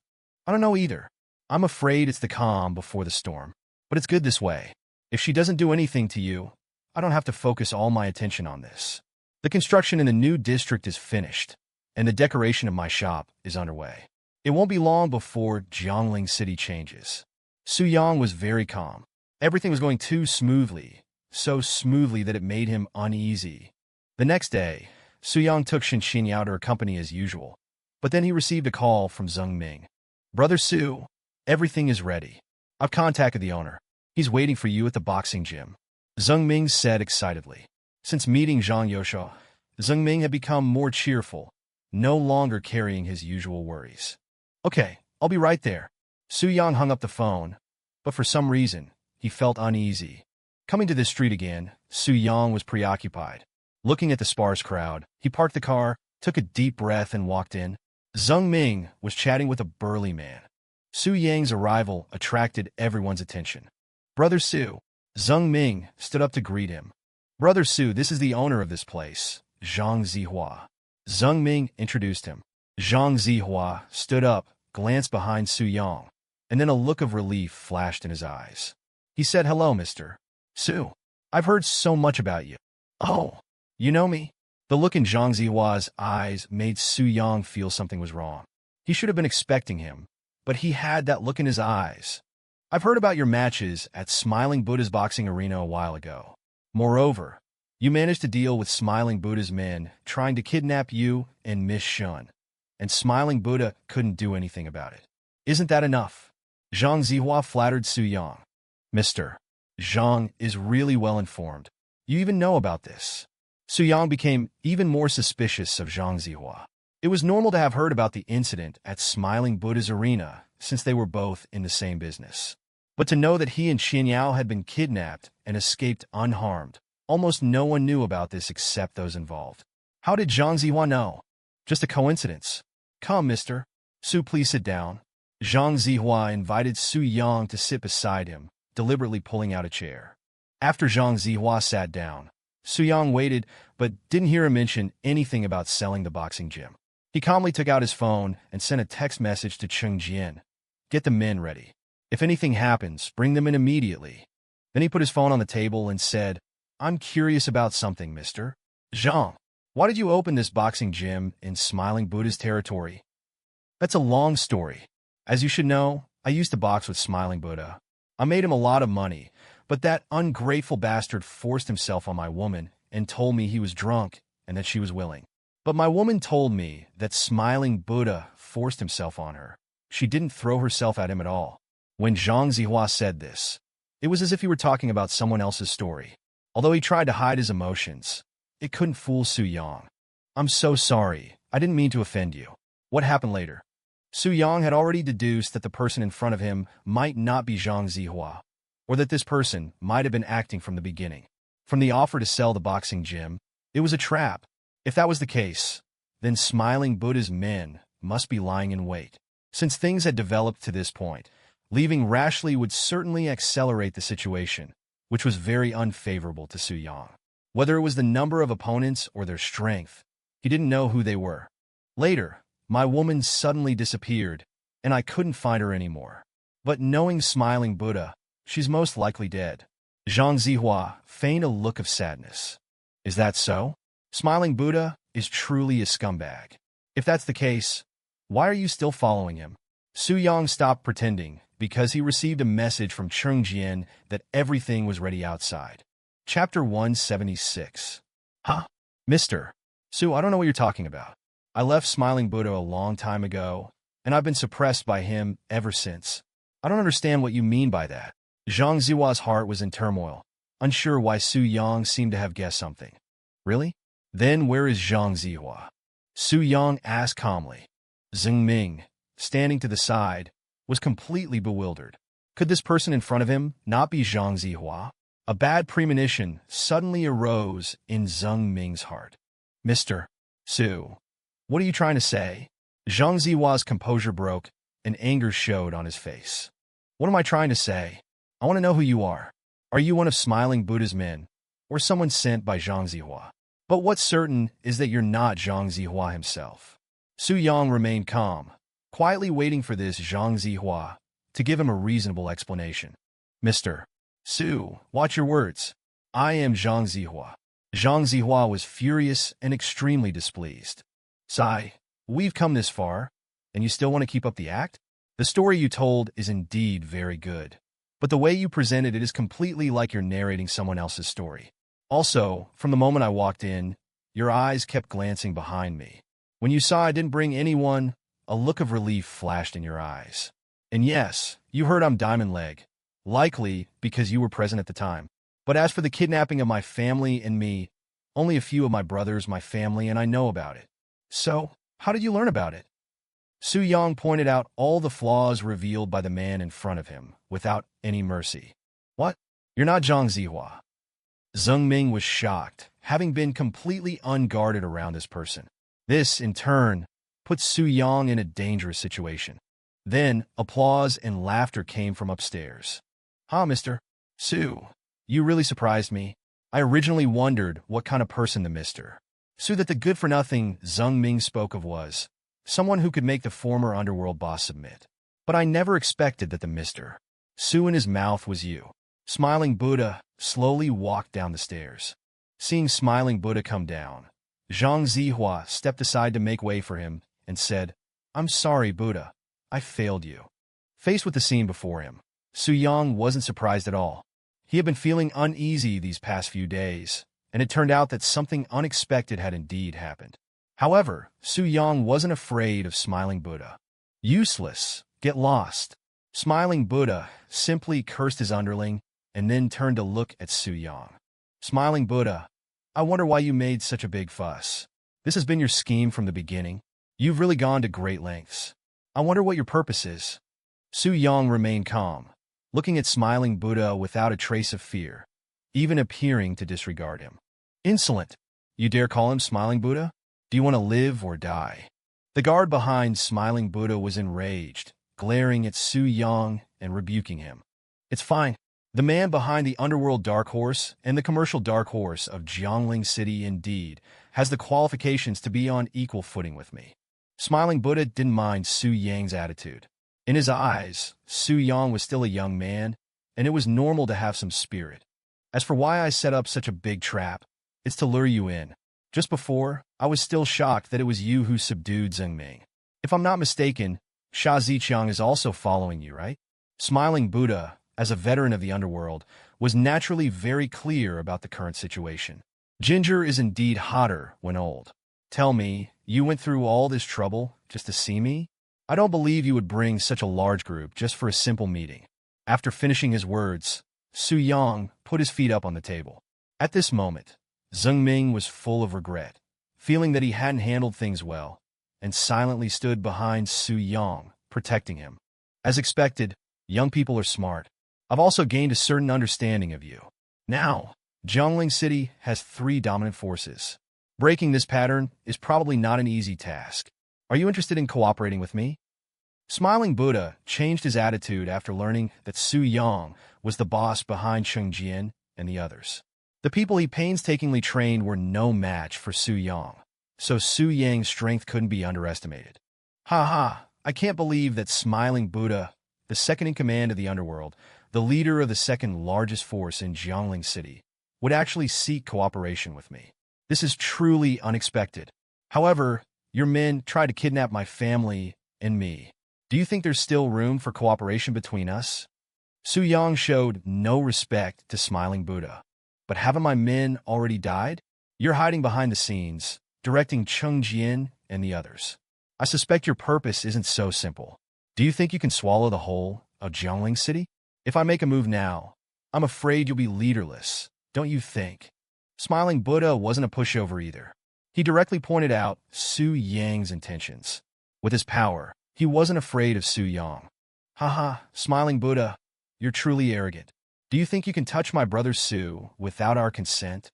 "I don't know either. I'm afraid it's the calm before the storm. But it's good this way. If she doesn't do anything to you, I don't have to focus all my attention on this. The construction in the new district is finished, and the decoration of my shop is underway. It won't be long before Jiangling City changes." Su Yang was very calm. Everything was going too smoothly, so smoothly that it made him uneasy. The next day, Su Yang took Shen Qinyao to her company as usual, but then he received a call from Zheng Ming. "Brother Su, everything is ready. I've contacted the owner. He's waiting for you at the boxing gym," Zheng Ming said excitedly. Since meeting Zhang Yosho, Zheng Ming had become more cheerful, no longer carrying his usual worries. "Okay, I'll be right there." Su Yang hung up the phone, but for some reason, he felt uneasy. Coming to the street again, Su Yang was preoccupied. Looking at the sparse crowd, he parked the car, took a deep breath, and walked in. Zheng Ming was chatting with a burly man. Su Yang's arrival attracted everyone's attention. "Brother Su." Zheng Ming stood up to greet him. "Brother Su, this is the owner of this place, Zhang Zihua." Zheng Ming introduced him. Zhang Zihua stood up, glanced behind Su Yang, and then a look of relief flashed in his eyes. He said, "Hello, Mr. Su. I've heard so much about you." "Oh, you know me?" The look in Zhang Zihua's eyes made Su Yang feel something was wrong. He should have been expecting him, but he had that look in his eyes. "I've heard about your matches at Smiling Buddha's boxing arena a while ago. Moreover, you managed to deal with Smiling Buddha's men trying to kidnap you and Miss Shen, and Smiling Buddha couldn't do anything about it. Isn't that enough?" Zhang Zihua flattered Su Yang. "Mr. Zhang is really well informed. You even know about this." Su Yang became even more suspicious of Zhang Zihua. It was normal to have heard about the incident at Smiling Buddha's arena, since they were both in the same business. But to know that he and Qinyao had been kidnapped and escaped unharmed, almost no one knew about this except those involved. How did Zhang Zihua know? Just a coincidence. "Come, mister. Su, please sit down." Zhang Zihua invited Su Yang to sit beside him, deliberately pulling out a chair. After Zhang Zihua sat down, Su Yang waited but didn't hear him mention anything about selling the boxing gym. He calmly took out his phone and sent a text message to Cheng Jian. "Get the men ready. If anything happens, bring them in immediately." Then he put his phone on the table and said, "I'm curious about something, Mr. Zhang. Why did you open this boxing gym in Smiling Buddha's territory?" "That's a long story. As you should know, I used to box with Smiling Buddha. I made him a lot of money, but that ungrateful bastard forced himself on my woman and told me he was drunk and that she was willing. But my woman told me that Smiling Buddha forced himself on her. She didn't throw herself at him at all. When Zhang Zihua said this, it was as if he were talking about someone else's story. Although he tried to hide his emotions, it couldn't fool Su Yang. I'm so sorry. I didn't mean to offend you. What happened later? Su Yang had already deduced that the person in front of him might not be Zhang Zihua, or that this person might have been acting from the beginning. From the offer to sell the boxing gym, it was a trap. If that was the case, then Smiling Buddha's men must be lying in wait. Since things had developed to this point, leaving rashly would certainly accelerate the situation, which was very unfavorable to Su Yang. Whether it was the number of opponents or their strength, he didn't know who they were. Later, my woman suddenly disappeared, and I couldn't find her anymore. But knowing Smiling Buddha, she's most likely dead. Zhang Zihua feigned a look of sadness. Is that so? Smiling Buddha is truly a scumbag. If that's the case, why are you still following him? Su Yang stopped pretending because he received a message from Chengjian that everything was ready outside. Chapter 176. Huh? Mr. Su, I don't know what you're talking about. I left Smiling Buddha a long time ago, and I've been suppressed by him ever since. I don't understand what you mean by that. Zhang Zihua's heart was in turmoil, unsure why Su Yang seemed to have guessed something. Really? Then where is Zhang Zihua? Su Yang asked calmly. Zheng Ming, standing to the side, was completely bewildered. Could this person in front of him not be Zhang Zihua? A bad premonition suddenly arose in Zheng Ming's heart. Mr. Su, what are you trying to say? Zhang Zihua's composure broke, and anger showed on his face. What am I trying to say? I want to know who you are. Are you one of Smiling Buddha's men, or someone sent by Zhang Zihua? But what's certain is that you're not Zhang Zihua himself. Su Yang remained calm, quietly waiting for this Zhang Zihua to give him a reasonable explanation. Mr. Su, watch your words. I am Zhang Zihua. Zhang Zihua was furious and extremely displeased. Sigh, we've come this far, and you still want to keep up the act? The story you told is indeed very good, but the way you presented it is completely like you're narrating someone else's story. Also, from the moment I walked in, your eyes kept glancing behind me. When you saw I didn't bring anyone, a look of relief flashed in your eyes. And yes, you heard I'm Diamond Leg, likely because you were present at the time. But as for the kidnapping of my family and me, only a few of my brothers, my family, and I know about it. So, how did you learn about it? Su Yang pointed out all the flaws revealed by the man in front of him, without any mercy. What? You're not Zhang Zihua. Zheng Ming was shocked, having been completely unguarded around this person. This, in turn, put Su Yang in a dangerous situation. Then, applause and laughter came from upstairs. Huh, Mr. Su, you really surprised me. I originally wondered what kind of person the Mr. Su that the good-for-nothing Zheng Ming spoke of was, someone who could make the former underworld boss submit. But I never expected that the Mr. Su in his mouth was you. Smiling Buddha slowly walked down the stairs. Seeing Smiling Buddha come down, Zhang Zihua stepped aside to make way for him and said, I'm sorry, Buddha. I failed you. Faced with the scene before him, Su Yang wasn't surprised at all. He had been feeling uneasy these past few days, and it turned out that something unexpected had indeed happened. However, Su Yang wasn't afraid of Smiling Buddha. Useless. Get lost. Smiling Buddha simply cursed his underling and then turned to look at Su Yang. Smiling Buddha, I wonder why you made such a big fuss. This has been your scheme from the beginning. You've really gone to great lengths. I wonder what your purpose is. Su Yang remained calm, looking at Smiling Buddha without a trace of fear, even appearing to disregard him. Insolent. You dare call him Smiling Buddha? Do you want to live or die? The guard behind Smiling Buddha was enraged, glaring at Su Yang and rebuking him. It's fine. The man behind the underworld Dark Horse and the commercial Dark Horse of Jiangling City indeed has the qualifications to be on equal footing with me. Smiling Buddha didn't mind Su Yang's attitude. In his eyes, Su Yang was still a young man, and it was normal to have some spirit. As for why I set up such a big trap, it's to lure you in. Just before, I was still shocked that it was you who subdued Zheng Ming. If I'm not mistaken, Sha Ziqiang is also following you, right? Smiling Buddha, as a veteran of the underworld, was naturally very clear about the current situation. Ginger is indeed hotter when old. Tell me, you went through all this trouble just to see me? I don't believe you would bring such a large group just for a simple meeting. After finishing his words, Su Yang put his feet up on the table. At this moment, Zheng Ming was full of regret, feeling that he hadn't handled things well, and silently stood behind Su Yang, protecting him. As expected, young people are smart. I've also gained a certain understanding of you. Now, Jiangling City has 3 dominant forces. Breaking this pattern is probably not an easy task. Are you interested in cooperating with me? Smiling Buddha changed his attitude after learning that Su Yang was the boss behind Cheng Jian and the others. The people he painstakingly trained were no match for Su Yang, so Su Yang's strength couldn't be underestimated. Ha ha, I can't believe that Smiling Buddha, the second in command of the underworld, the leader of the second largest force in Jiangling City, would actually seek cooperation with me. This is truly unexpected. However, your men tried to kidnap my family and me. Do you think there's still room for cooperation between us? Su Yang showed no respect to Smiling Buddha. But haven't my men already died? You're hiding behind the scenes, directing Cheng Jian and the others. I suspect your purpose isn't so simple. Do you think you can swallow the whole of Jiangling City? If I make a move now, I'm afraid you'll be leaderless, don't you think? Smiling Buddha wasn't a pushover either. He directly pointed out Su Yang's intentions. With his power, he wasn't afraid of Su Yang. Haha, Smiling Buddha, you're truly arrogant. Do you think you can touch my brother Su without our consent?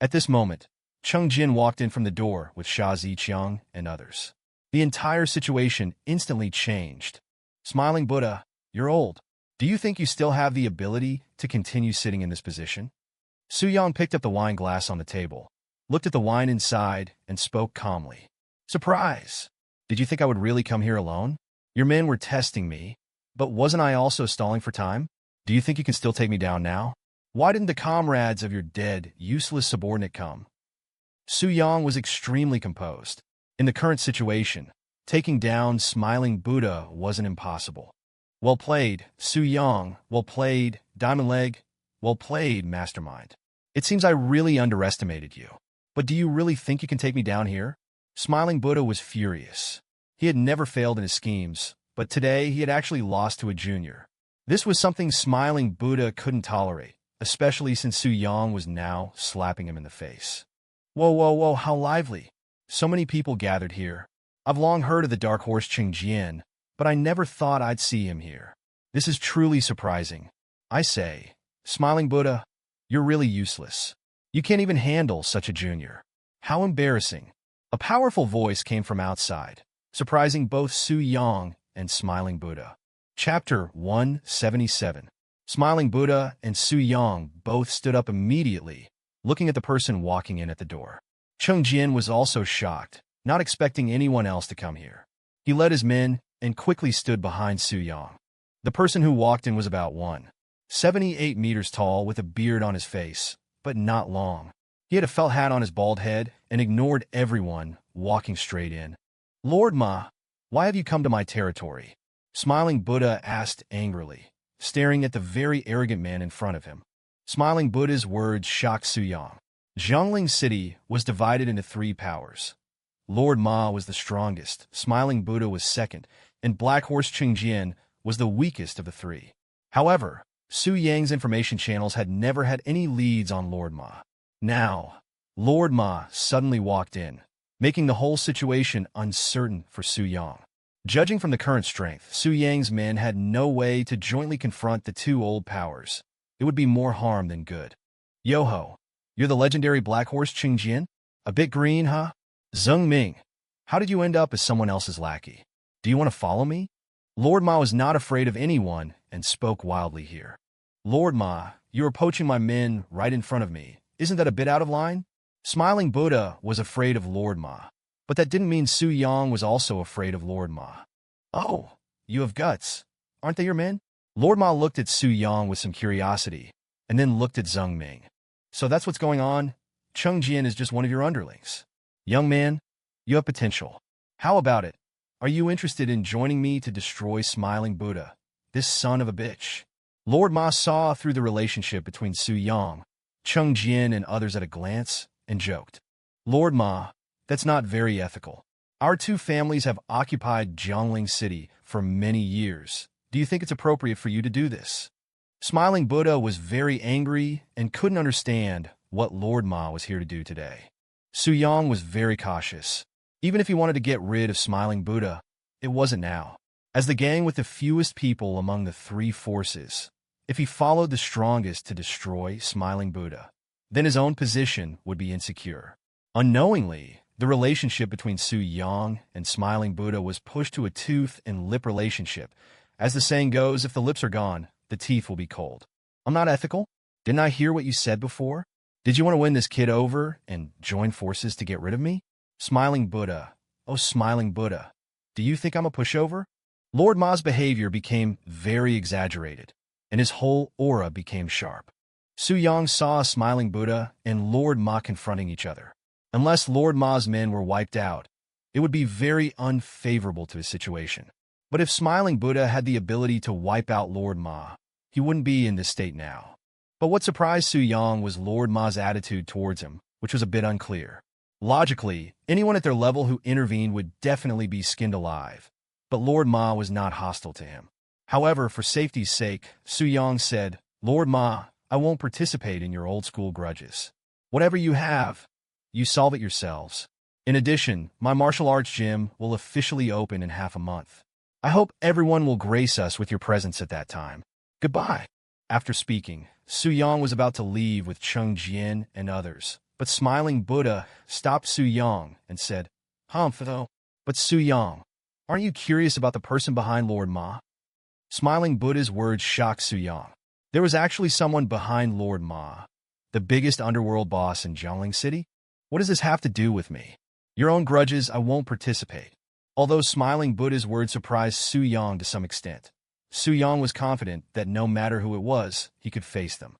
At this moment, Cheng Jin walked in from the door with Sha Ziqiang and others. The entire situation instantly changed. Smiling Buddha, you're old. Do you think you still have the ability to continue sitting in this position? Su Yang picked up the wine glass on the table, looked at the wine inside, and spoke calmly. Surprise! Did you think I would really come here alone? Your men were testing me, but wasn't I also stalling for time? Do you think you can still take me down now? Why didn't the comrades of your dead, useless subordinate come? Su Yang was extremely composed. In the current situation, taking down Smiling Buddha wasn't impossible. Well played, Su Yang. Well played, Diamond Leg. Well played, Mastermind. It seems I really underestimated you. But do you really think you can take me down here? Smiling Buddha was furious. He had never failed in his schemes, but today he had actually lost to a junior. This was something Smiling Buddha couldn't tolerate, especially since Su Yang was now slapping him in the face. Whoa, whoa, whoa, how lively. So many people gathered here. I've long heard of the dark horse Cheng Jian, but I never thought I'd see him here. This is truly surprising. I say, Smiling Buddha, you're really useless. You can't even handle such a junior. How embarrassing. A powerful voice came from outside, surprising both Su Yang and Smiling Buddha. Chapter 177. Smiling Buddha and Su Yang both stood up immediately, looking at the person walking in at the door. Cheng Jian was also shocked, not expecting anyone else to come here. He led his men and quickly stood behind Su Yang. The person who walked in was about 1.78 meters tall with a beard on his face, but not long. He had a felt hat on his bald head and ignored everyone, walking straight in. Lord Ma, why have you come to my territory? Smiling Buddha asked angrily, staring at the very arrogant man in front of him. Smiling Buddha's words shocked Su Yang. Jiangling City was divided into 3 powers. Lord Ma was the strongest, Smiling Buddha was second, and Black Horse Cheng Jian was the weakest of the 3. However, Su Yang's information channels had never had any leads on Lord Ma. Now, Lord Ma suddenly walked in, making the whole situation uncertain for Su Yang. Judging from the current strength, Su Yang's men had no way to jointly confront the 2 old powers. It would be more harm than good. Yo-ho, you're the legendary Black Horse Cheng Jian? A bit green, huh? Zheng Ming, how did you end up as someone else's lackey? Do you want to follow me? Lord Ma was not afraid of anyone and spoke wildly here. Lord Ma, you are poaching my men right in front of me. Isn't that a bit out of line? Smiling Buddha was afraid of Lord Ma, but that didn't mean Su Yang was also afraid of Lord Ma. Oh, you have guts. Aren't they your men? Lord Ma looked at Su Yang with some curiosity, and then looked at Zheng Ming. So that's what's going on? Cheng Jian is just one of your underlings. Young man, you have potential. How about it? Are you interested in joining me to destroy Smiling Buddha, this son of a bitch? Lord Ma saw through the relationship between Su Yang, Cheng Jian, and others at a glance and joked. Lord Ma, that's not very ethical. Our two families have occupied Jiangling City for many years. Do you think it's appropriate for you to do this? Smiling Buddha was very angry and couldn't understand what Lord Ma was here to do today. Su Yang was very cautious. Even if he wanted to get rid of Smiling Buddha, it wasn't now. As the gang with the fewest people among the three forces, if he followed the strongest to destroy Smiling Buddha, then his own position would be insecure. Unknowingly, the relationship between Su Yang and Smiling Buddha was pushed to a tooth and lip relationship. As the saying goes, if the lips are gone, the teeth will be cold. I'm not ethical? Didn't I hear what you said before? Did you want to win this kid over and join forces to get rid of me? Smiling Buddha, oh Smiling Buddha, do you think I'm a pushover? Lord Ma's behavior became very exaggerated, and his whole aura became sharp. Su Yang saw Smiling Buddha and Lord Ma confronting each other. Unless Lord Ma's men were wiped out, it would be very unfavorable to his situation. But if Smiling Buddha had the ability to wipe out Lord Ma, he wouldn't be in this state now. But what surprised Su Yang was Lord Ma's attitude towards him, which was a bit unclear. Logically, anyone at their level who intervened would definitely be skinned alive, but Lord Ma was not hostile to him. However, for safety's sake, Su Yang said, Lord Ma, I won't participate in your old-school grudges. Whatever you have, you solve it yourselves. In addition, my martial arts gym will officially open in half a month. I hope everyone will grace us with your presence at that time. Goodbye. After speaking, Su Yang was about to leave with Cheng Jian and others, but Smiling Buddha stopped Su Yang and said, though. But Su Yang, aren't you curious about the person behind Lord Ma? Smiling Buddha's words shocked Su Yang. There was actually someone behind Lord Ma, the biggest underworld boss in Jiangling City? What does this have to do with me? Your own grudges, I won't participate. Although Smiling Buddha's words surprised Su Yang to some extent, Su Yang was confident that no matter who it was, he could face them.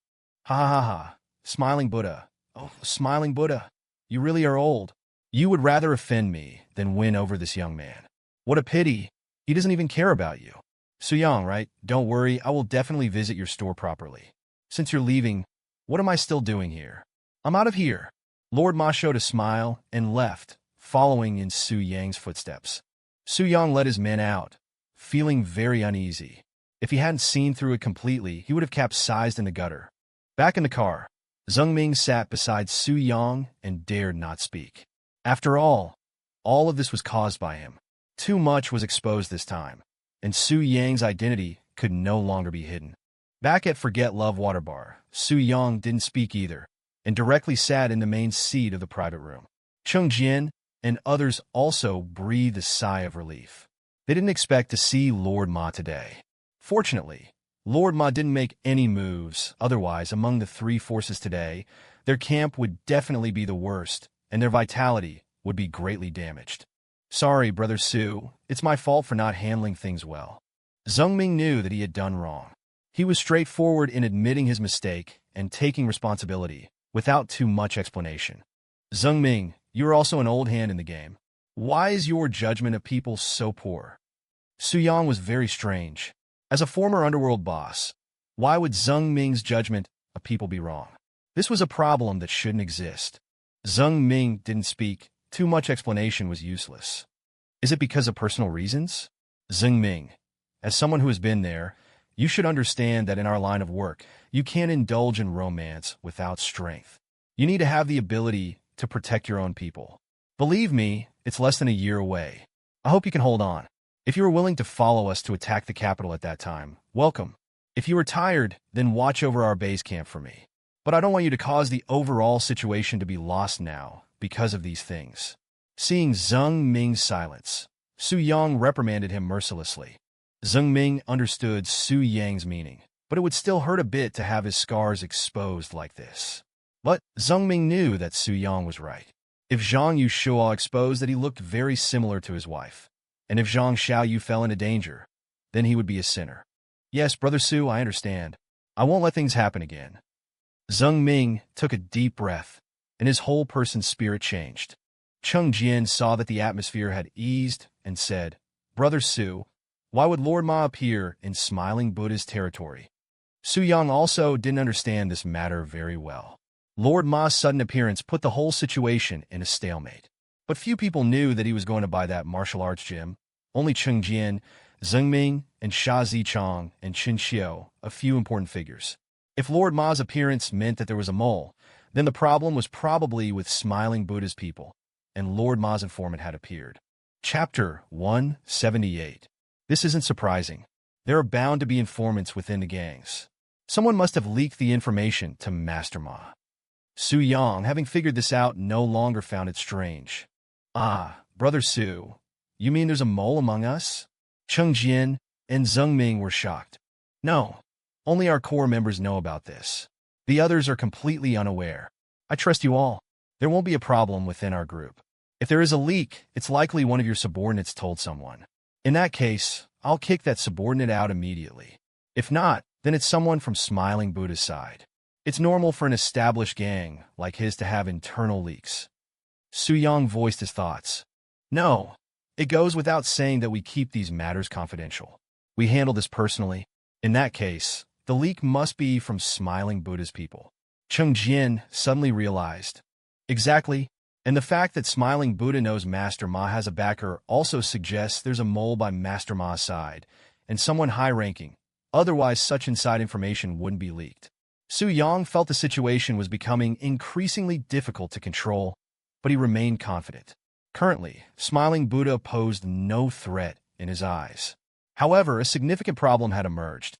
Ha ha ha ha, Smiling Buddha. Oh, Smiling Buddha, you really are old. You would rather offend me than win over this young man. What a pity. He doesn't even care about you. Su Yang, right? Don't worry, I will definitely visit your store properly. Since you're leaving, what am I still doing here? I'm out of here. Lord Ma showed a smile and left, following in Su Yang's footsteps. Su Yang led his men out, feeling very uneasy. If he hadn't seen through it completely, he would have capsized in the gutter. Back in the car, Zheng Ming sat beside Su Yang and dared not speak. After all of this was caused by him. Too much was exposed this time, and Su Yang's identity could no longer be hidden. Back at Forget Love Water Bar, Su Yang didn't speak either, and directly sat in the main seat of the private room. Cheng Jian and others also breathed a sigh of relief. They didn't expect to see Lord Ma today. Fortunately, Lord Ma didn't make any moves. Otherwise, among the three forces today, their camp would definitely be the worst, and their vitality would be greatly damaged. Sorry, Brother Su, it's my fault for not handling things well. Zheng Ming knew that he had done wrong. He was straightforward in admitting his mistake and taking responsibility, without too much explanation. Zheng Ming, you are also an old hand in the game. Why is your judgment of people so poor? Su Yang was very strange. As a former underworld boss, why would Zheng Ming's judgment of people be wrong? This was a problem that shouldn't exist. Zheng Ming didn't speak. Too much explanation was useless. Is it because of personal reasons? Zheng Ming, as someone who has been there, you should understand that in our line of work, you can't indulge in romance without strength. You need to have the ability to protect your own people. Believe me, it's less than a year away. I hope you can hold on. If you are willing to follow us to attack the capital at that time, welcome. If you are tired, then watch over our base camp for me. But I don't want you to cause the overall situation to be lost now because of these things. Seeing Zheng Ming's silence, Su Yang reprimanded him mercilessly. Zheng Ming understood Su Yang's meaning, but it would still hurt a bit to have his scars exposed like this. But Zheng Ming knew that Su Yang was right. If Zhang Yushua exposed that he looked very similar to his wife, and if Zhang Xiaoyu fell into danger, then he would be a sinner. Yes, Brother Su, I understand. I won't let things happen again. Zheng Ming took a deep breath, and his whole person's spirit changed. Cheng Jian saw that the atmosphere had eased and said, Brother Su, why would Lord Ma appear in smiling Buddha's territory? Su Yang also didn't understand this matter very well. Lord Ma's sudden appearance put the whole situation in a stalemate. But few people knew that he was going to buy that martial arts gym. Only Cheng Jian, Zheng Ming, and Sha Zichang and Qin Xiu, a few important figures. If Lord Ma's appearance meant that there was a mole, then the problem was probably with smiling Buddha's people, and Lord Ma's informant had appeared. Chapter 178. This isn't surprising. There are bound to be informants within the gangs. Someone must have leaked the information to Master Ma. Su Yang, having figured this out, no longer found it strange. Ah, Brother Su, you mean there's a mole among us? Cheng Jian and Zheng Ming were shocked. No, only our core members know about this. The others are completely unaware. I trust you all. There won't be a problem within our group. If there is a leak, it's likely one of your subordinates told someone. In that case, I'll kick that subordinate out immediately. If not, then it's someone from Smiling Buddha's side. It's normal for an established gang like his to have internal leaks. Su Yang voiced his thoughts. No, it goes without saying that we keep these matters confidential. We handle this personally. In that case, the leak must be from Smiling Buddha's people. Cheng Jian suddenly realized. Exactly, and the fact that Smiling Buddha knows Master Ma has a backer also suggests there's a mole by Master Ma's side, and someone high-ranking. Otherwise, such inside information wouldn't be leaked. Su Yang felt the situation was becoming increasingly difficult to control, but he remained confident. Currently, Smiling Buddha posed no threat in his eyes. However, a significant problem had emerged.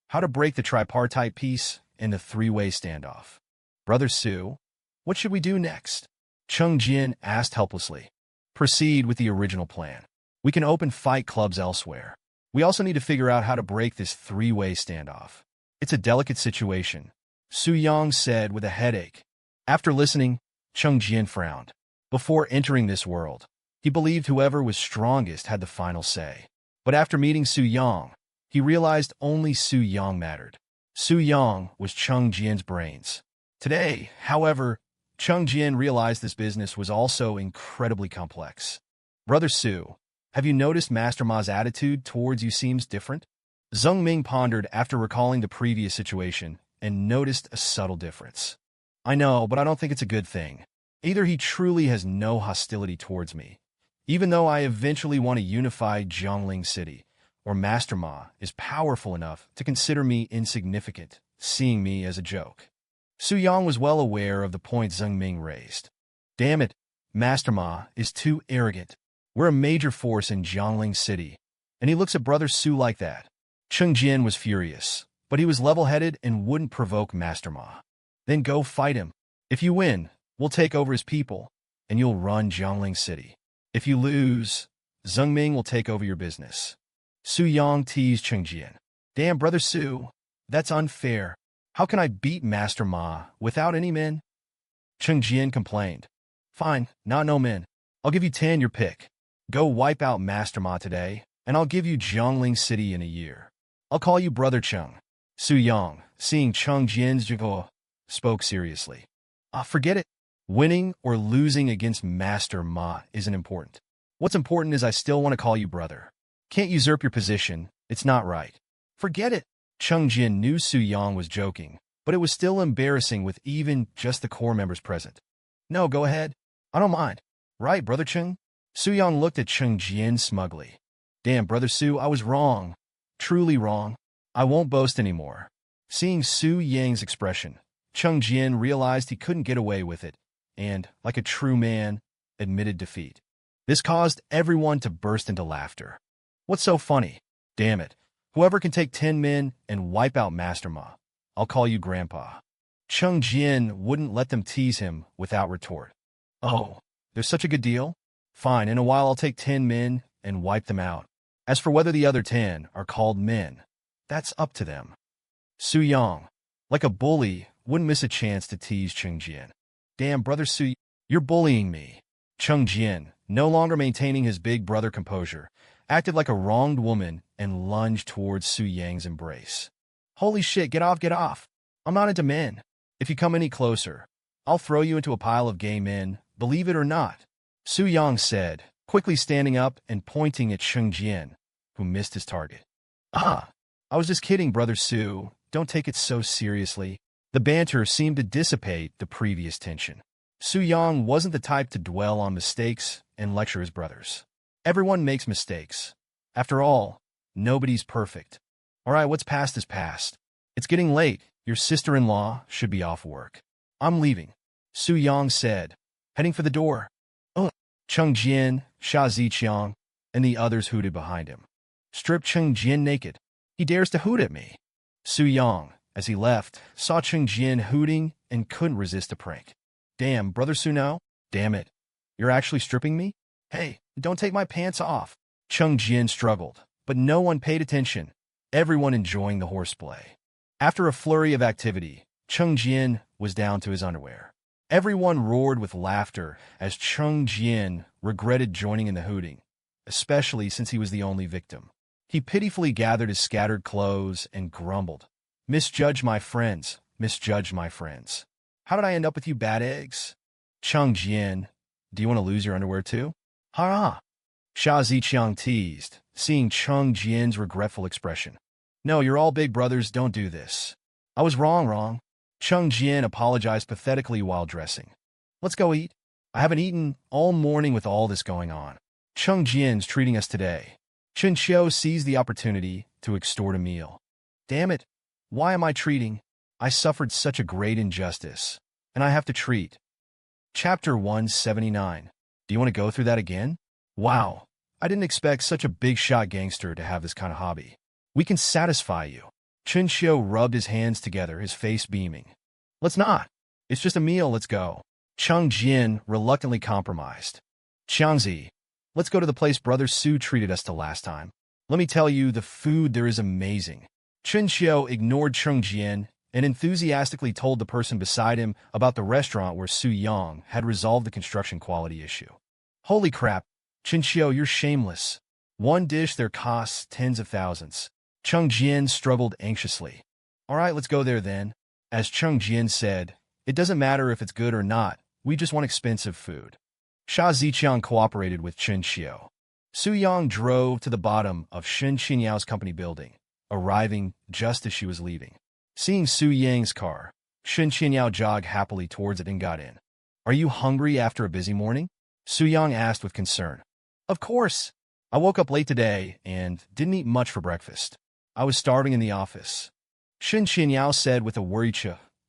How to break the tripartite peace in the three-way standoff. Brother Su, what should we do next? Cheng Jian asked helplessly. Proceed with the original plan. We can open fight clubs elsewhere. We also need to figure out how to break this three-way standoff. It's a delicate situation, Su Yang said with a headache. After listening, Cheng Jian frowned. Before entering this world, he believed whoever was strongest had the final say. But after meeting Su Yang, he realized only Su Yang mattered. Su Yang was Cheng Jian's brains. Today, however, Cheng Jian realized this business was also incredibly complex. Brother Su, have you noticed Master Ma's attitude towards you seems different? Zheng Ming pondered after recalling the previous situation and noticed a subtle difference. I know, but I don't think it's a good thing. Either he truly has no hostility towards me, even though I eventually want to unify Jiangling City, or Master Ma is powerful enough to consider me insignificant, seeing me as a joke. Su Yang was well aware of the point Zheng Ming raised. Damn it, Master Ma is too arrogant. We're a major force in Jiangling City, and he looks at Brother Su like that. Cheng Jian was furious, but he was level-headed and wouldn't provoke Master Ma. Then go fight him. If you win, we'll take over his people, and you'll run Jiangling City. If you lose, Zheng Ming will take over your business. Su Yang teased Cheng Jian. Damn, Brother Su, that's unfair. How can I beat Master Ma without any men? Cheng Jian complained. Fine, not no men. I'll give you 10 your pick. Go wipe out Master Ma today, and I'll give you Jiangling City in a year. I'll call you Brother Cheng. Su Yang, seeing Cheng Jian's jigo, spoke seriously. Forget it. Winning or losing against Master Ma isn't important. What's important is I still want to call you brother. Can't usurp your position. It's not right. Forget it. Cheng Jian knew Su Yang was joking, but it was still embarrassing with even just the core members present. No, go ahead. I don't mind. Right, Brother Cheng? Su Yang looked at Cheng Jian smugly. Damn, Brother Su, I was wrong. Truly wrong. I won't boast anymore. Seeing Su Yang's expression, Cheng Jian realized he couldn't get away with it, and, like a true man, admitted defeat. This caused everyone to burst into laughter. What's so funny? Damn it. Whoever can take 10 men and wipe out Master Ma, I'll call you Grandpa. Cheng Jian wouldn't let them tease him without retort. Oh, there's such a good deal? Fine, in a while I'll take 10 men and wipe them out. As for whether the other 10 are called men, that's up to them. Su Yang, like a bully, wouldn't miss a chance to tease Cheng Jian. Damn, Brother Su, you're bullying me. Cheng Jian, no longer maintaining his big brother composure, acted like a wronged woman and lunged towards Su Yang's embrace. Holy shit, get off, get off. I'm not into men. If you come any closer, I'll throw you into a pile of gay men, believe it or not. Su Yang said, quickly standing up and pointing at Jin, who missed his target. Ah, I was just kidding, Brother Su. Don't take it so seriously. The banter seemed to dissipate the previous tension. Su Yang wasn't the type to dwell on mistakes and lecture his brothers. Everyone makes mistakes. After all, nobody's perfect. All right, what's past is past. It's getting late. Your sister-in-law should be off work. I'm leaving, Su Yang said, heading for the door. Jin, Sha Ziqiang, and the others hooted behind him. Strip Jin naked. He dares to hoot at me. Su Yang, as he left, saw Jin hooting and couldn't resist a prank. Damn, Brother Su now? Damn it. You're actually stripping me? Hey, don't take my pants off. Jin struggled, but no one paid attention, everyone enjoying the horseplay. After a flurry of activity, Jin was down to his underwear. Everyone roared with laughter as Jin regretted joining in the hooting, especially since he was the only victim. He pitifully gathered his scattered clothes and grumbled, "Misjudged my friends, misjudged my friends. How did I end up with you bad eggs?" Jin, do you want to lose your underwear too? Ha! Sha Ziqiang teased, seeing Jin's regretful expression. No, you're all big brothers, don't do this. I was wrong. Jin apologized pathetically while dressing. Let's go eat. I haven't eaten all morning with all this going on. Jin's treating us today. Chen Xiu seized the opportunity to extort a meal. Damn it, why am I treating? I suffered such a great injustice, and I have to treat. Chapter 179. Do you want to go through that again? Wow, I didn't expect such a big-shot gangster to have this kind of hobby. We can satisfy you. Chen Xiu rubbed his hands together, his face beaming. Let's not. It's just a meal, let's go. Jin reluctantly compromised. Xiangzi, let's go to the place Brother Su treated us to last time. Let me tell you, the food there is amazing. Chen Xiu ignored Jin and enthusiastically told the person beside him about the restaurant where Su Yang had resolved the construction quality issue. Holy crap, Chen Xiu, you're shameless. One dish there costs tens of thousands. Jin struggled anxiously. All right, let's go there then. As Jin said, it doesn't matter if it's good or not, we just want expensive food. Sha Ziqiang cooperated with Chen Xiu. Su Yang drove to the bottom of Shen Qinyao's company building, arriving just as she was leaving. Seeing Su Yang's car, Shen Qinyao jogged happily towards it and got in. Are you hungry after a busy morning? Su Yang asked with concern. Of course. I woke up late today and didn't eat much for breakfast. I was starving in the office. Shen Qinyao said with a worried,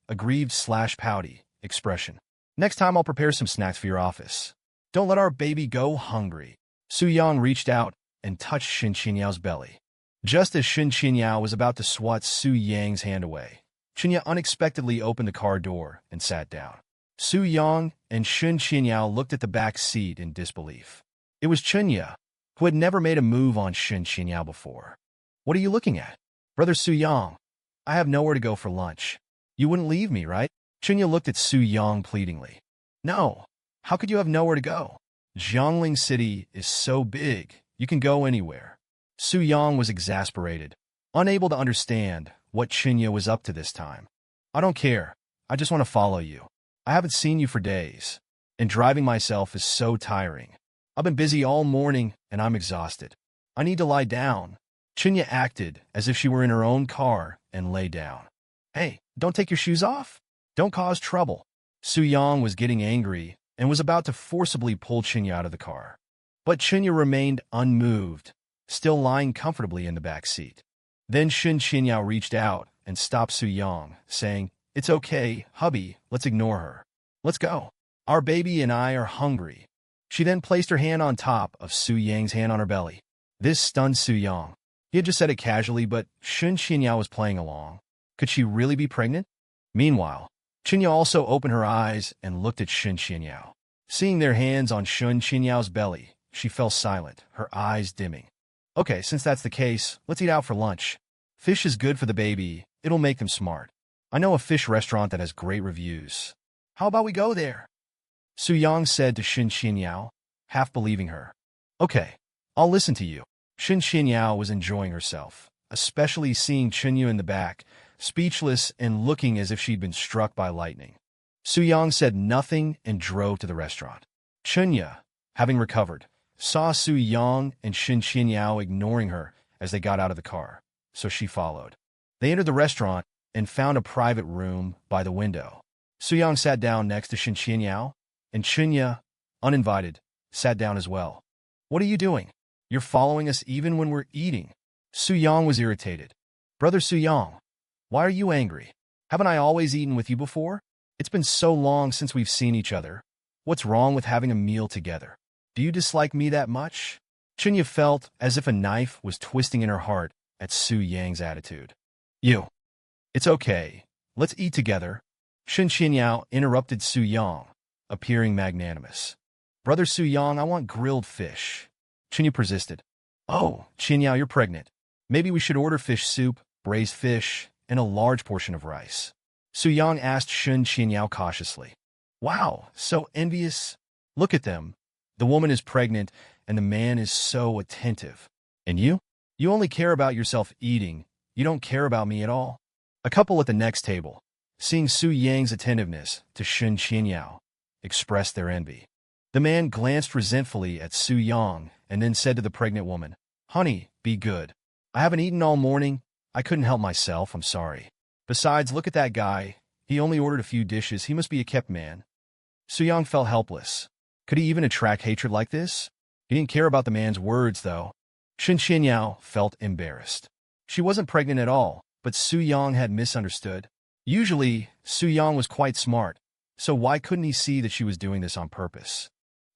aggrieved/pouty expression. Next time I'll prepare some snacks for your office. Don't let our baby go hungry. Su Yang reached out and touched Shen Qinyao's belly. Just as Shen Qinyao was about to swat Su Yang's hand away, Qinya unexpectedly opened the car door and sat down. Su Yang and Shen Qinyao looked at the back seat in disbelief. It was Qinya, who had never made a move on Shen Qinyao before. What are you looking at? Brother Su Yang, I have nowhere to go for lunch. You wouldn't leave me, right? Qinya looked at Su Yang pleadingly. No, how could you have nowhere to go? Jiangling City is so big, you can go anywhere. Su Yang was exasperated, unable to understand what Qinya was up to this time. I don't care. I just want to follow you. I haven't seen you for days, and driving myself is so tiring. I've been busy all morning, and I'm exhausted. I need to lie down. Qinya acted as if she were in her own car and lay down. Hey, don't take your shoes off. Don't cause trouble. Su Yang was getting angry and was about to forcibly pull Qinya out of the car. But Qinya remained unmoved, still lying comfortably in the back seat. Then Shen Qinyao reached out and stopped Su Yang, saying, It's okay, hubby, let's ignore her. Let's go. Our baby and I are hungry. She then placed her hand on top of Su Yang's hand on her belly. This stunned Su Yang. He had just said it casually, but Shen Qinyao was playing along. Could she really be pregnant? Meanwhile, Qinya also opened her eyes and looked at Shen Qinyao. Seeing their hands on Shen Qinyao's belly, she fell silent, her eyes dimming. Okay, since that's the case, let's eat out for lunch. Fish is good for the baby. It'll make them smart. I know a fish restaurant that has great reviews. How about we go there? Su Yang said to Shen Qinyao, half believing her. Okay, I'll listen to you. Shen Qinyao was enjoying herself, especially seeing Qinya in the back, speechless and looking as if she'd been struck by lightning. Su Yang said nothing and drove to the restaurant. Qinya, having recovered, saw Su Yang and Shen Qianyao ignoring her as they got out of the car, so she followed. They entered the restaurant and found a private room by the window. Su Yang sat down next to Shen Qianyao, and Chunya, uninvited, sat down as well. "What are you doing? You're following us even when we're eating." Su Yang was irritated. "Brother Su Yang, why are you angry? Haven't I always eaten with you before? It's been so long since we've seen each other. What's wrong with having a meal together? Do you dislike me that much?" Chunya felt as if a knife was twisting in her heart at Su Yang's attitude. "You. It's okay. Let's eat together." Shen Qianyao interrupted Su Yang, appearing magnanimous. "Brother Su Yang, I want grilled fish." Chunya persisted. "Oh, Qianyao, you're pregnant. Maybe we should order fish soup, braised fish, and a large portion of rice." Su Yang asked Shen Qianyao cautiously. "Wow, so envious. Look at them. The woman is pregnant, and the man is so attentive. And you? You only care about yourself eating. You don't care about me at all." A couple at the next table, seeing Su Yang's attentiveness to Shen Qianyao, expressed their envy. The man glanced resentfully at Su Yang and then said to the pregnant woman, "Honey, be good. I haven't eaten all morning. I couldn't help myself, I'm sorry. Besides, look at that guy. He only ordered a few dishes. He must be a kept man." Su Yang felt helpless. Could he even attract hatred like this? He didn't care about the man's words, though. Shen Qianyao felt embarrassed. She wasn't pregnant at all, but Su Yang had misunderstood. Usually, Su Yang was quite smart, so why couldn't he see that she was doing this on purpose?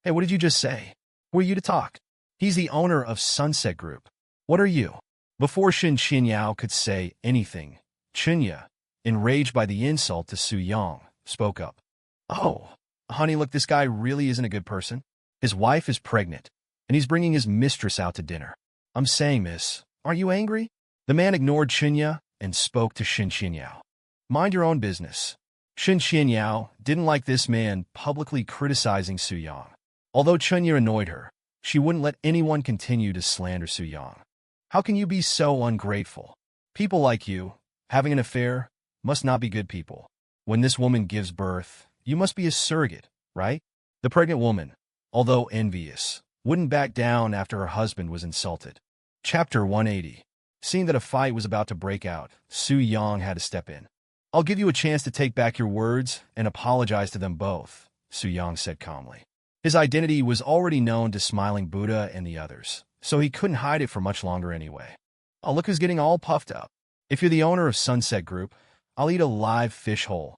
"Hey, what did you just say? Who are you to talk? He's the owner of Sunset Group. What are you?" Before Shen Qianyao could say anything, Chunya, enraged by the insult to Su Yang, spoke up. "Oh, honey, look, this guy really isn't a good person. His wife is pregnant, and he's bringing his mistress out to dinner. I'm saying, miss, aren't you angry?" The man ignored Chunya and spoke to Shen Qianyao. "Mind your own business." Shen Qianyao didn't like this man publicly criticizing Su Yang. Although Chunya annoyed her, she wouldn't let anyone continue to slander Su Yang. "How can you be so ungrateful? People like you, having an affair, must not be good people. When this woman gives birth, you must be a surrogate, right?" The pregnant woman, although envious, wouldn't back down after her husband was insulted. Chapter 180. Seeing that a fight was about to break out, Su Yang had to step in. "I'll give you a chance to take back your words and apologize to them both," Su Yang said calmly. His identity was already known to Smiling Buddha and the others, so he couldn't hide it for much longer anyway. "Oh, look who's getting all puffed up. If you're the owner of Sunset Group, I'll eat a live fish whole,"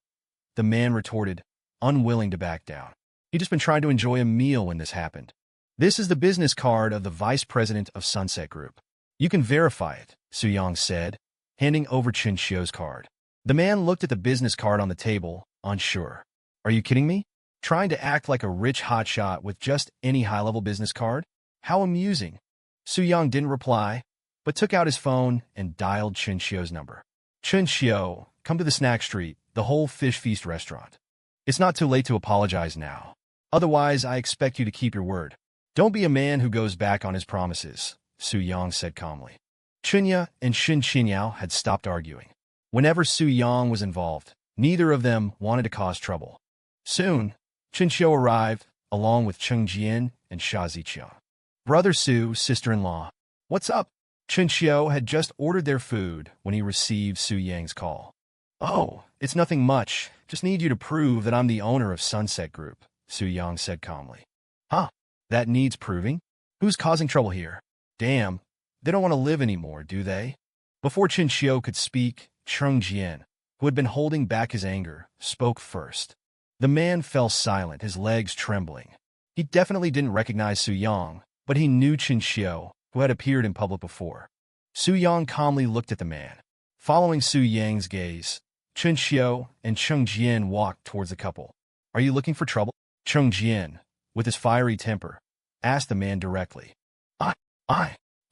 the man retorted, unwilling to back down. He'd just been trying to enjoy a meal when this happened. "This is the business card of the vice president of Sunset Group. You can verify it," Su Yang said, handing over Chen Xiu's card. The man looked at the business card on the table, unsure. "Are you kidding me? Trying to act like a rich hotshot with just any high-level business card? How amusing." Su Yang didn't reply, but took out his phone and dialed Chen Xiu's number. "Chen Xiu, come to the Snack Street, the whole Fish Feast restaurant. It's not too late to apologize now. Otherwise, I expect you to keep your word. Don't be a man who goes back on his promises," Su Yang said calmly. Chunya and Shen Qianyao had stopped arguing. Whenever Su Yang was involved, neither of them wanted to cause trouble. Soon, Chen Xiu arrived, along with Cheng Jian and Sha Ziqiang. "Brother Su, sister-in-law. What's up?" Chen Xiu had just ordered their food when he received Su Yang's call. "Oh, it's nothing much. Just need you to prove that I'm the owner of Sunset Group," Su Yang said calmly. "Huh? That needs proving? Who's causing trouble here? Damn, they don't want to live anymore, do they?" Before Chen Xiu could speak, Cheng Jian, who had been holding back his anger, spoke first. The man fell silent, his legs trembling. He definitely didn't recognize Su Yang, but he knew Chen Xiu, who had appeared in public before. Su Yang calmly looked at the man. Following Su Yang's gaze, Chen Xiu and Cheng Jian walked towards the couple. "Are you looking for trouble?" Cheng Jian, with his fiery temper, asked the man directly.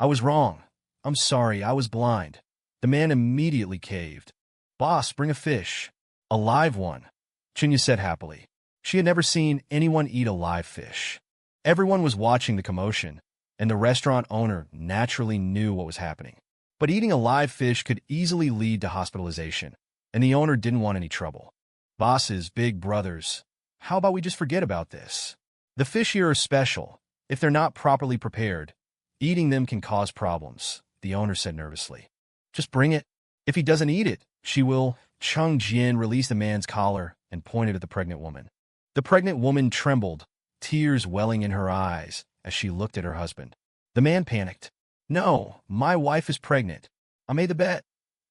I was wrong. I'm sorry, I was blind." The man immediately caved. "Boss, bring a fish. A live one," Chunya said happily. She had never seen anyone eat a live fish. Everyone was watching the commotion, and the restaurant owner naturally knew what was happening. But eating a live fish could easily lead to hospitalization, and the owner didn't want any trouble. "Bosses, big brothers, how about we just forget about this? The fish here are special, If they're not properly prepared, eating them can cause problems, the owner said nervously. Just bring it. If he doesn't eat it, she will. Cheng Jian released the man's collar and pointed at the pregnant woman. The pregnant woman trembled, tears welling in her eyes as she looked at her husband. The man panicked. No, my wife is pregnant. I made the bet.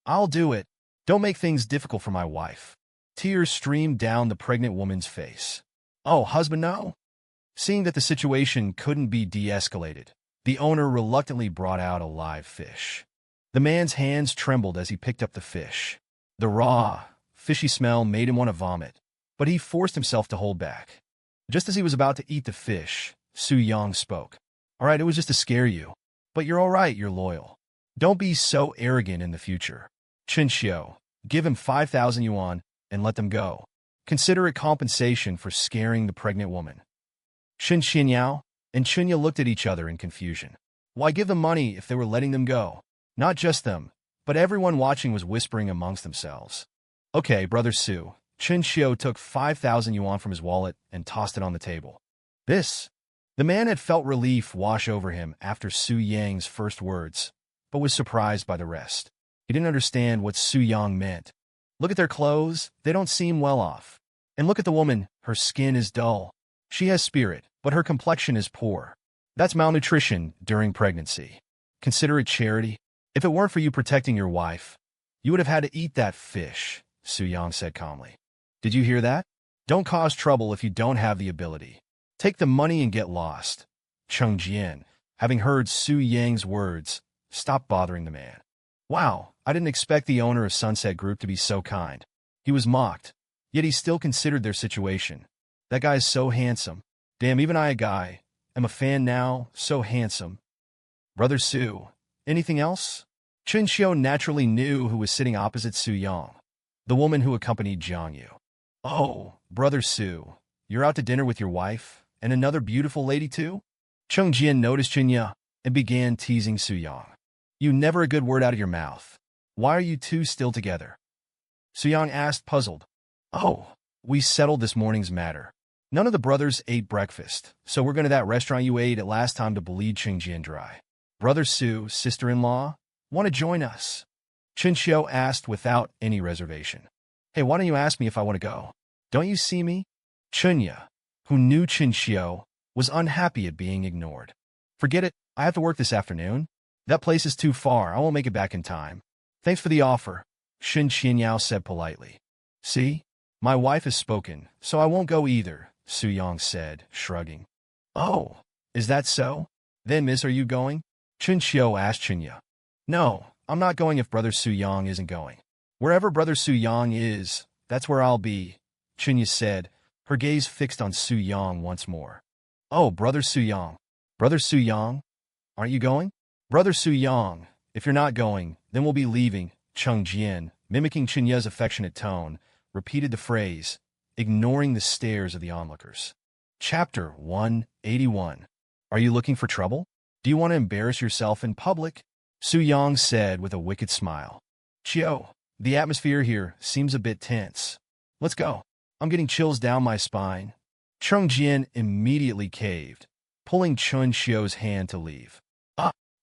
I'll do it. Don't make things difficult for my wife. Tears streamed down the pregnant woman's face. Oh, husband, no. Seeing that the situation couldn't be de-escalated, the owner reluctantly brought out a live fish. The man's hands trembled as he picked up the fish. The raw, fishy smell made him want to vomit, but he forced himself to hold back. Just as he was about to eat the fish, Su Yang spoke. All right, it was just to scare you. But you're all right, you're loyal. Don't be so arrogant in the future. Chen Xiu, give him 5,000 yuan and let them go. Consider it compensation for scaring the pregnant woman. Shen Xinyao and Chunya looked at each other in confusion. Why give them money if they were letting them go? Not just them, but everyone watching was whispering amongst themselves. Okay, Brother Su. Chen Xiu took 5,000 yuan from his wallet and tossed it on the table. This. The man had felt relief wash over him after Su Yang's first words, but was surprised by the rest. He didn't understand what Su Yang meant. Look at their clothes, they don't seem well off. And look at the woman, her skin is dull. She has spirit, but her complexion is poor. That's malnutrition during pregnancy. Consider it charity. If it weren't for you protecting your wife, you would have had to eat that fish, Su Yang said calmly. Did you hear that? Don't cause trouble if you don't have the ability. Take the money and get lost. Cheng Jian, having heard Su Yang's words, stopped bothering the man. Wow, I didn't expect the owner of Sunset Group to be so kind. He was mocked, yet he still considered their situation. That guy is so handsome. Damn, even I, a guy, am a fan now, so handsome. Brother Su, anything else? Chen Xiu naturally knew who was sitting opposite Su Yang, the woman who accompanied Jiang Yu. Oh, Brother Su, you're out to dinner with your wife, and another beautiful lady too? Cheng Jian noticed Chunya and began teasing Su Yang. You never a good word out of your mouth. Why are you two still together? Su Yang asked, puzzled. Oh, we settled this morning's matter. None of the brothers ate breakfast, so we're going to that restaurant you ate at last time to bleed Cheng Jian dry. Brother Su, sister-in-law, want to join us? Chen Xiu asked without any reservation. Hey, why don't you ask me if I want to go? Don't you see me? Chunya, who knew Chen Xiu, was unhappy at being ignored. Forget it, I have to work this afternoon. That place is too far, I won't make it back in time. Thanks for the offer, Shen Qianyao said politely. See? My wife has spoken, so I won't go either, Su Yang said, shrugging. Oh, is that so? Then, miss, are you going? Chen Xiu asked Chunya. No, I'm not going if Brother Su Yang isn't going. Wherever Brother Su Yang is, that's where I'll be, Chunya said, her gaze fixed on Su Yang once more. Oh, Brother Su Yang. Brother Su Yang? Aren't you going? Brother Su Yang, if you're not going, then we'll be leaving, Cheng Jian, mimicking Chunya's affectionate tone, repeated the phrase, ignoring the stares of the onlookers. Chapter 181. Are you looking for trouble? Do you want to embarrass yourself in public? Su Yang said with a wicked smile. Chio, the atmosphere here seems a bit tense. Let's go. I'm getting chills down my spine. Cheng Jian immediately caved, pulling Chen Xiu's hand to leave.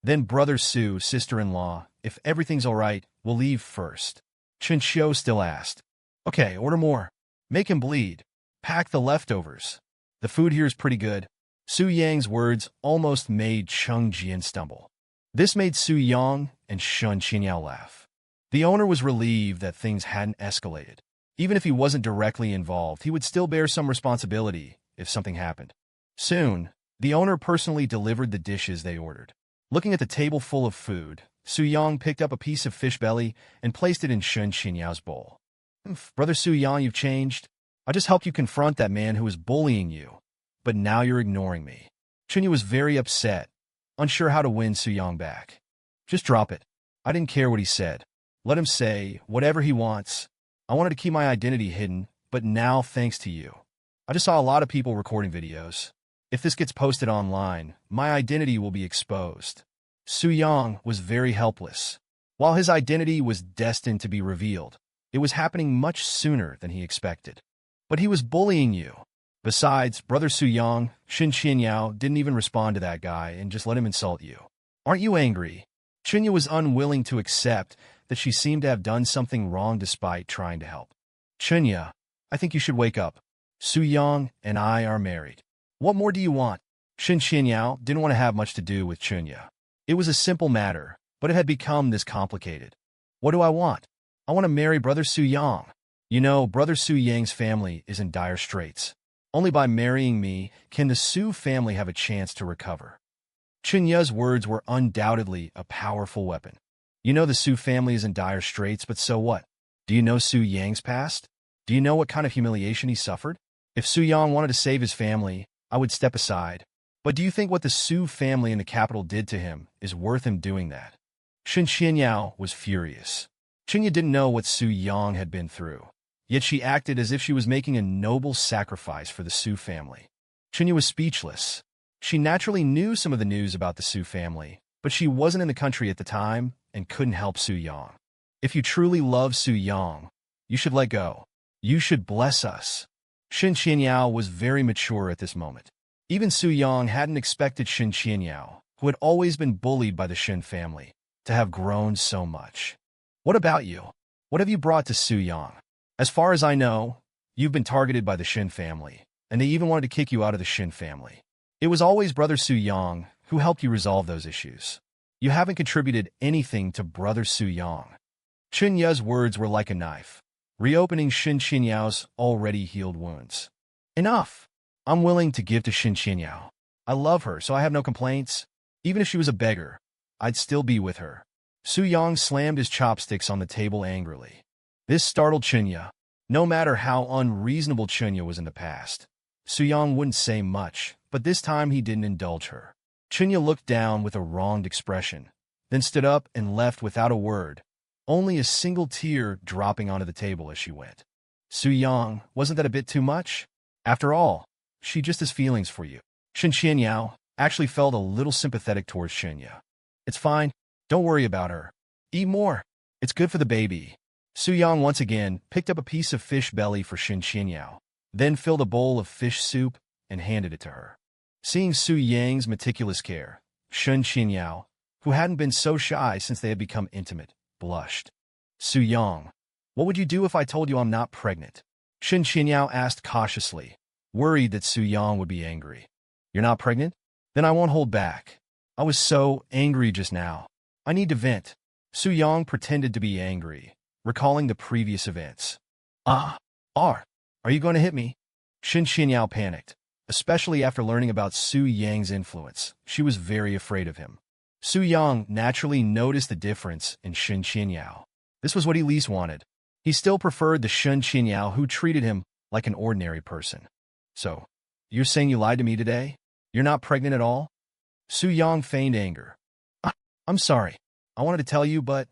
Then Brother Su, sister-in-law, if everything's all right, we'll leave first. Chen Xiu still asked. Okay, order more. Make him bleed. Pack the leftovers. The food here is pretty good. Su Yang's words almost made Cheng Jian stumble. This made Su Yang and Shen Qianyao laugh. The owner was relieved that things hadn't escalated. Even if he wasn't directly involved, he would still bear some responsibility if something happened. Soon, the owner personally delivered the dishes they ordered. Looking at the table full of food, Su Yang picked up a piece of fish belly and placed it in Shen Qianyao's bowl. Brother Su Yang, you've changed. I just helped you confront that man who was bullying you, but now you're ignoring me. Chunya was very upset, unsure how to win Su Yang back. Just drop it. I didn't care what he said. Let him say whatever he wants. I wanted to keep my identity hidden, but now thanks to you. I just saw a lot of people recording videos. If this gets posted online, my identity will be exposed. Su Yang was very helpless. While his identity was destined to be revealed, it was happening much sooner than he expected. But he was bullying you. Besides, brother Su Yang, Shen Yao didn't even respond to that guy and just let him insult you. Aren't you angry? Chunya was unwilling to accept that she seemed to have done something wrong despite trying to help. Chunya, I think you should wake up. Su Yang and I are married. What more do you want? Shen Yao didn't want to have much to do with Chunya. It was a simple matter, but it had become this complicated. What do I want? I want to marry brother Su Yang. You know, brother Su Yang's family is in dire straits. Only by marrying me can the Su family have a chance to recover. Chunya's words were undoubtedly a powerful weapon. You know the Su family is in dire straits, but so what? Do you know Su Yang's past? Do you know what kind of humiliation he suffered? If Su Yang wanted to save his family, I would step aside. But do you think what the Su family in the capital did to him is worth him doing that? Shen Yao was furious. Chunya didn't know what Su Yang had been through. Yet she acted as if she was making a noble sacrifice for the Su family. Chunya was speechless. She naturally knew some of the news about the Su family, but she wasn't in the country at the time and couldn't help Su Yang. If you truly love Su Yang, you should let go. You should bless us. Shen Yao was very mature at this moment. Even Su Yang hadn't expected Shen Yao, who had always been bullied by the Shen family, to have grown so much. What about you? What have you brought to Su Yang? As far as I know, you've been targeted by the Shen family, and they even wanted to kick you out of the Shen family. It was always brother Su Yang who helped you resolve those issues. You haven't contributed anything to brother Su Yang. Chunya's words were like a knife, reopening Shen Yao's already healed wounds. Enough! I'm willing to give to Shen Yao. I love her, so I have no complaints. Even if she was a beggar, I'd still be with her. Su Yang slammed his chopsticks on the table angrily. This startled Chunya. No matter how unreasonable Chunya was in the past, Su Yang wouldn't say much, but this time he didn't indulge her. Chunya looked down with a wronged expression, then stood up and left without a word, only a single tear dropping onto the table as she went. Su Yang, wasn't that a bit too much? After all, she just has feelings for you. Shen Yao actually felt a little sympathetic towards Chunya. It's fine. Don't worry about her. Eat more. It's good for the baby. Su Yang once again picked up a piece of fish belly for Shen Yao, then filled a bowl of fish soup and handed it to her. Seeing Su Yang's meticulous care, Shen Yao, who hadn't been so shy since they had become intimate, blushed. Su Yang, what would you do if I told you I'm not pregnant? Shen Yao asked cautiously, worried that Su Yang would be angry. You're not pregnant? Then I won't hold back. I was so angry just now. I need to vent. Su Yang pretended to be angry, recalling the previous events. Are you going to hit me? Shen Yao panicked. Especially after learning about Su Yang's influence, she was very afraid of him. Su Yang naturally noticed the difference in Shen Yao. This was what he least wanted. He still preferred the Shen Yao who treated him like an ordinary person. So, you're saying you lied to me today? You're not pregnant at all? Su Yang feigned anger. I'm sorry. I wanted to tell you, but...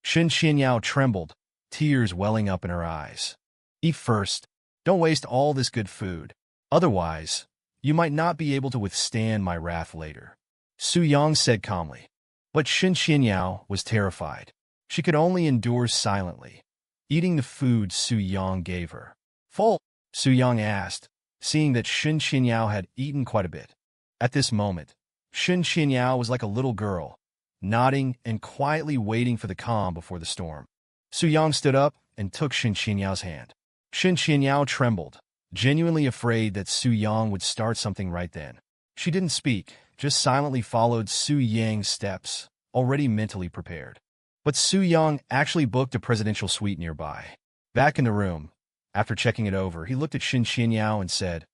Shen Yao trembled, tears welling up in her eyes. Eat first. Don't waste all this good food. Otherwise, you might not be able to withstand my wrath later. Su Yang said calmly. But Shen Yao was terrified. She could only endure silently, eating the food Su Yang gave her. Full? Su Yang asked, seeing that Shen Yao had eaten quite a bit. At this moment, Shen Yao was like a little girl, nodding and quietly waiting for the calm before the storm. Su Yang stood up and took Shen Yao's hand. Shen Yao trembled, genuinely afraid that Su Yang would start something right then. She didn't speak, just silently followed Su Yang's steps, already mentally prepared. But Su Yang actually booked a presidential suite nearby. Back in the room, after checking it over, he looked at Shen Yao and said,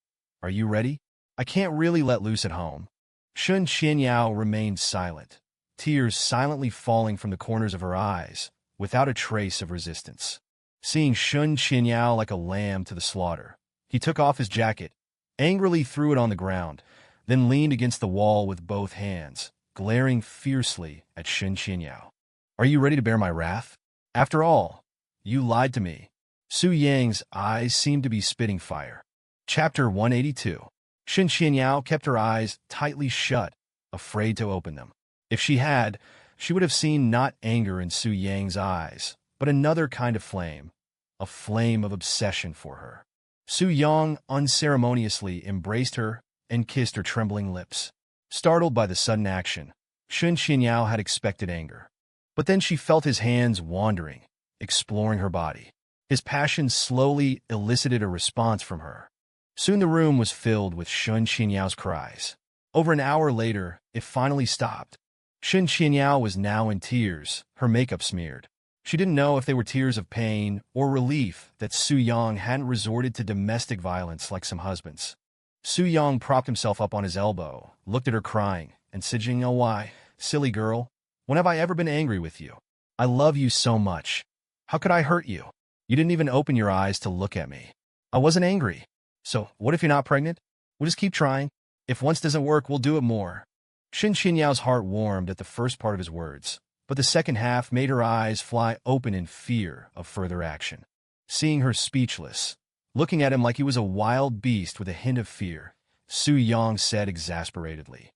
Are you ready? I can't really let loose at home. Shen Yao remained silent, tears silently falling from the corners of her eyes, without a trace of resistance. Seeing Shen Yao like a lamb to the slaughter, he took off his jacket, angrily threw it on the ground, then leaned against the wall with both hands, glaring fiercely at Shen Yao. Are you ready to bear my wrath? After all, you lied to me. Su Yang's eyes seemed to be spitting fire. Chapter 182. Shen Yao kept her eyes tightly shut, afraid to open them. If she had, she would have seen not anger in Su Yang's eyes, but another kind of flame, a flame of obsession for her. Su Yang unceremoniously embraced her and kissed her trembling lips. Startled by the sudden action, Shen Qinyao had expected anger. But then she felt his hands wandering, exploring her body. His passion slowly elicited a response from her. Soon the room was filled with Shen Qinyao cries. Over an hour later, it finally stopped. Shen Qinyao was now in tears, her makeup smeared. She didn't know if they were tears of pain or relief that Su Yang hadn't resorted to domestic violence like some husbands. Su Yang propped himself up on his elbow, looked at her crying, and said, "Oh, why, silly girl, when have I ever been angry with you? I love you so much. How could I hurt you? You didn't even open your eyes to look at me. I wasn't angry. So, what if you're not pregnant? We'll just keep trying. If once doesn't work, we'll do it more." Shen Qinyao's heart warmed at the first part of his words, but the second half made her eyes fly open in fear of further action. Seeing her speechless, looking at him like he was a wild beast with a hint of fear, Su Yang said exasperatedly,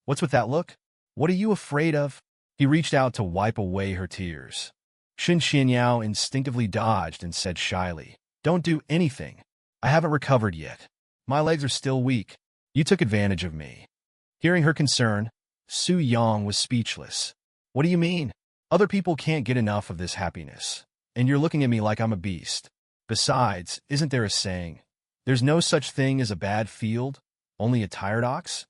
"What's with that look? What are you afraid of?" He reached out to wipe away her tears. Shen Qinyao instinctively dodged and said shyly, "Don't do anything. I haven't recovered yet. My legs are still weak. You took advantage of me." Hearing her concern, Su Yang was speechless. "What do you mean? Other people can't get enough of this happiness, and you're looking at me like I'm a beast. Besides, isn't there a saying, there's no such thing as a bad field, only a tired ox?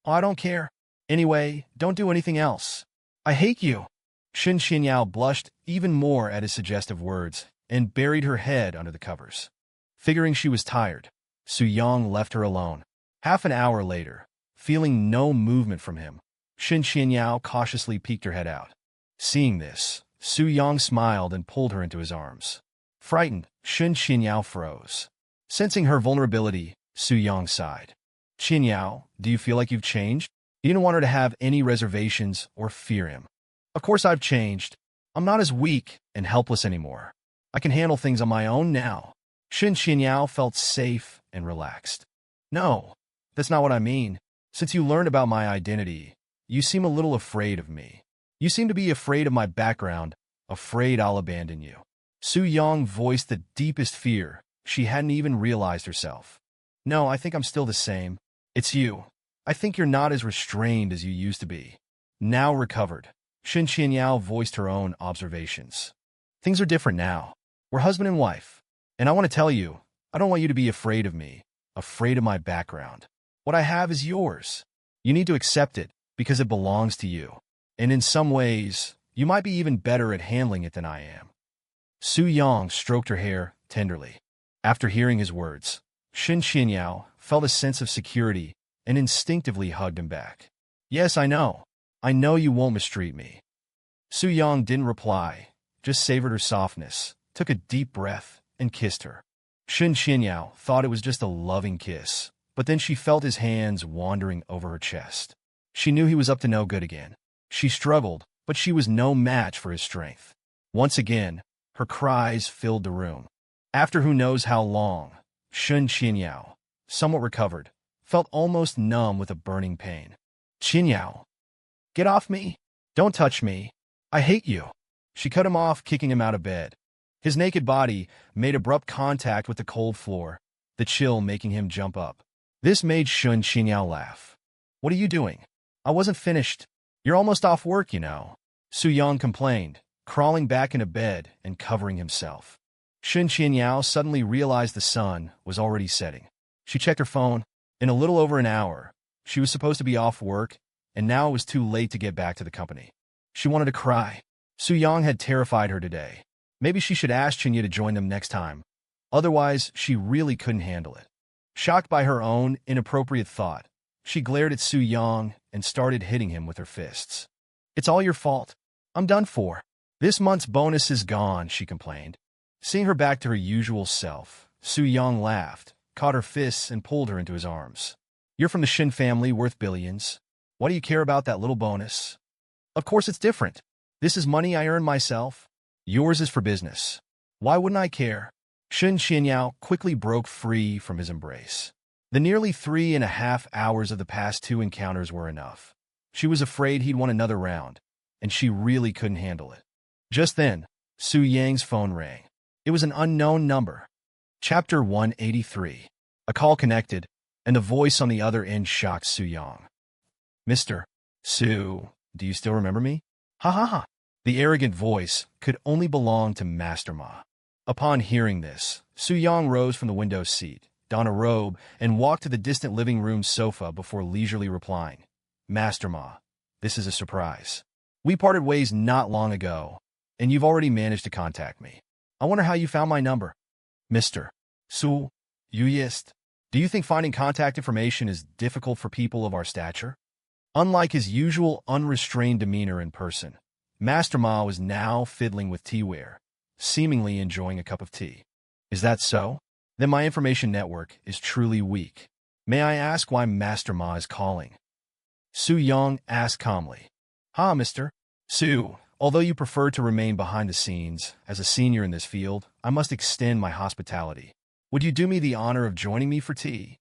Oh, I don't care. Anyway, don't do anything else. I hate you." Shen Qinyao blushed even more at his suggestive words and buried her head under the covers. Figuring she was tired, Su Yang left her alone. Half an hour later, feeling no movement from him, Shen Qinyao cautiously peeked her head out. Seeing this, Su Yang smiled and pulled her into his arms. Frightened, Shen Qinyao froze. Sensing her vulnerability, Su Yang sighed. "Qinyao, do you feel like you've changed?" He didn't want her to have any reservations or fear him. "Of course I've changed. I'm not as weak and helpless anymore. I can handle things on my own now." Shen Qinyao felt safe and relaxed. "No, that's not what I mean. Since you learned about my identity, you seem a little afraid of me. You seem to be afraid of my background, afraid I'll abandon you." Su Yang voiced the deepest fear she hadn't even realized herself. "No, I think I'm still the same. It's you. I think you're not as restrained as you used to be." Now recovered, Shen Qinyao voiced her own observations. "Things are different now. We're husband and wife. And I want to tell you, I don't want you to be afraid of me, afraid of my background. What I have is yours. You need to accept it because it belongs to you. And in some ways, you might be even better at handling it than I am." Su Yang stroked her hair tenderly. After hearing his words, Shen Qinyao felt a sense of security and instinctively hugged him back. "Yes, I know. I know you won't mistreat me." Su Yang didn't reply, just savored her softness, took a deep breath, and kissed her. Shen Qinyao thought it was just a loving kiss, but then she felt his hands wandering over her chest. She knew he was up to no good again. She struggled, but she was no match for his strength. Once again, her cries filled the room. After who knows how long, Shen Qinyao, somewhat recovered, felt almost numb with a burning pain. "Qinyao, get off me! Don't touch me! I hate you!" She cut him off, kicking him out of bed. His naked body made abrupt contact with the cold floor, the chill making him jump up. This made Shen Qinyao laugh. "What are you doing? I wasn't finished. You're almost off work, you know." Su Yang complained, crawling back into bed and covering himself. Shen Qinyao suddenly realized the sun was already setting. She checked her phone. In a little over an hour, she was supposed to be off work, and now it was too late to get back to the company. She wanted to cry. Su Yang had terrified her today. Maybe she should ask Qinya to join them next time. Otherwise, she really couldn't handle it. Shocked by her own inappropriate thought, she glared at Su Yang and started hitting him with her fists. "It's all your fault. I'm done for. This month's bonus is gone," she complained. Seeing her back to her usual self, Su Yang laughed, caught her fists, and pulled her into his arms. "You're from the Shen family worth billions. Why do you care about that little bonus?" "Of course it's different. This is money I earn myself. Yours is for business. Why wouldn't I care?" Shen Qinyao quickly broke free from his embrace. The nearly 3.5 hours of the past two encounters were enough. She was afraid he'd want another round, and she really couldn't handle it. Just then, Su Yang's phone rang. It was an unknown number. Chapter 183. A call connected, and the voice on the other end shocked Su-young. Mr. Su, do you still remember me? Ha ha ha. The arrogant voice could only belong to Master Ma. Upon hearing this, Su-young rose from the window seat, donned a robe, and walked to the distant living room sofa before leisurely replying, Master Ma, this is a surprise. We parted ways not long ago, and you've already managed to contact me. I wonder how you found my number. Mr. Su, do you think finding contact information is difficult for people of our stature? Unlike his usual unrestrained demeanor in person, Master Ma was now fiddling with teaware, seemingly enjoying a cup of tea. Is that so? Then my information network is truly weak. May I ask why Master Ma is calling? Su-young asked calmly. Mr. Su, although you prefer to remain behind the scenes as a senior in this field, I must extend my hospitality. Would you do me the honor of joining me for tea?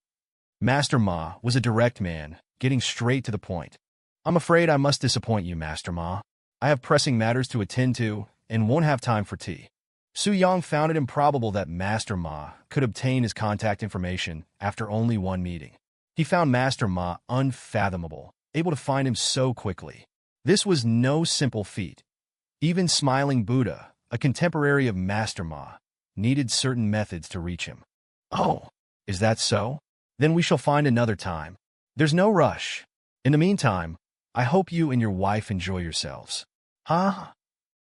Master Ma was a direct man, getting straight to the point. I'm afraid I must disappoint you, Master Ma. I have pressing matters to attend to and won't have time for tea. Su-young found it improbable that Master Ma could obtain his contact information after only one meeting. He found Master Ma unfathomable, able to find him so quickly. This was no simple feat. Even Smiling Buddha, a contemporary of Master Ma, needed certain methods to reach him. Oh, is that so? Then we shall find another time. There's no rush. In the meantime, I hope you and your wife enjoy yourselves.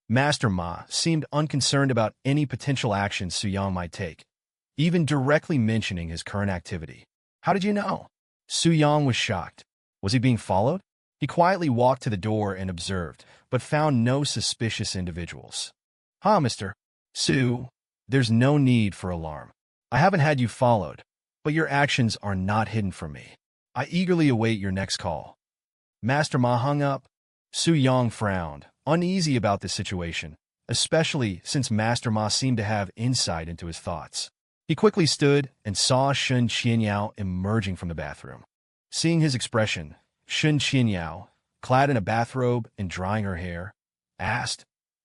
Master Ma seemed unconcerned about any potential action Su-young might take, even directly mentioning his current activity. How did you know? Su-young was shocked. Was he being followed? He quietly walked to the door and observed, but found no suspicious individuals. Mr. Su, there's no need for alarm. I haven't had you followed, but your actions are not hidden from me. I eagerly await your next call. Master Ma hung up. Su-young frowned, uneasy about this situation, especially since Master Ma seemed to have insight into his thoughts. He quickly stood and saw Shen Qianyao emerging from the bathroom. Seeing his expression, Shen Qianyao, clad in a bathrobe and drying her hair, asked,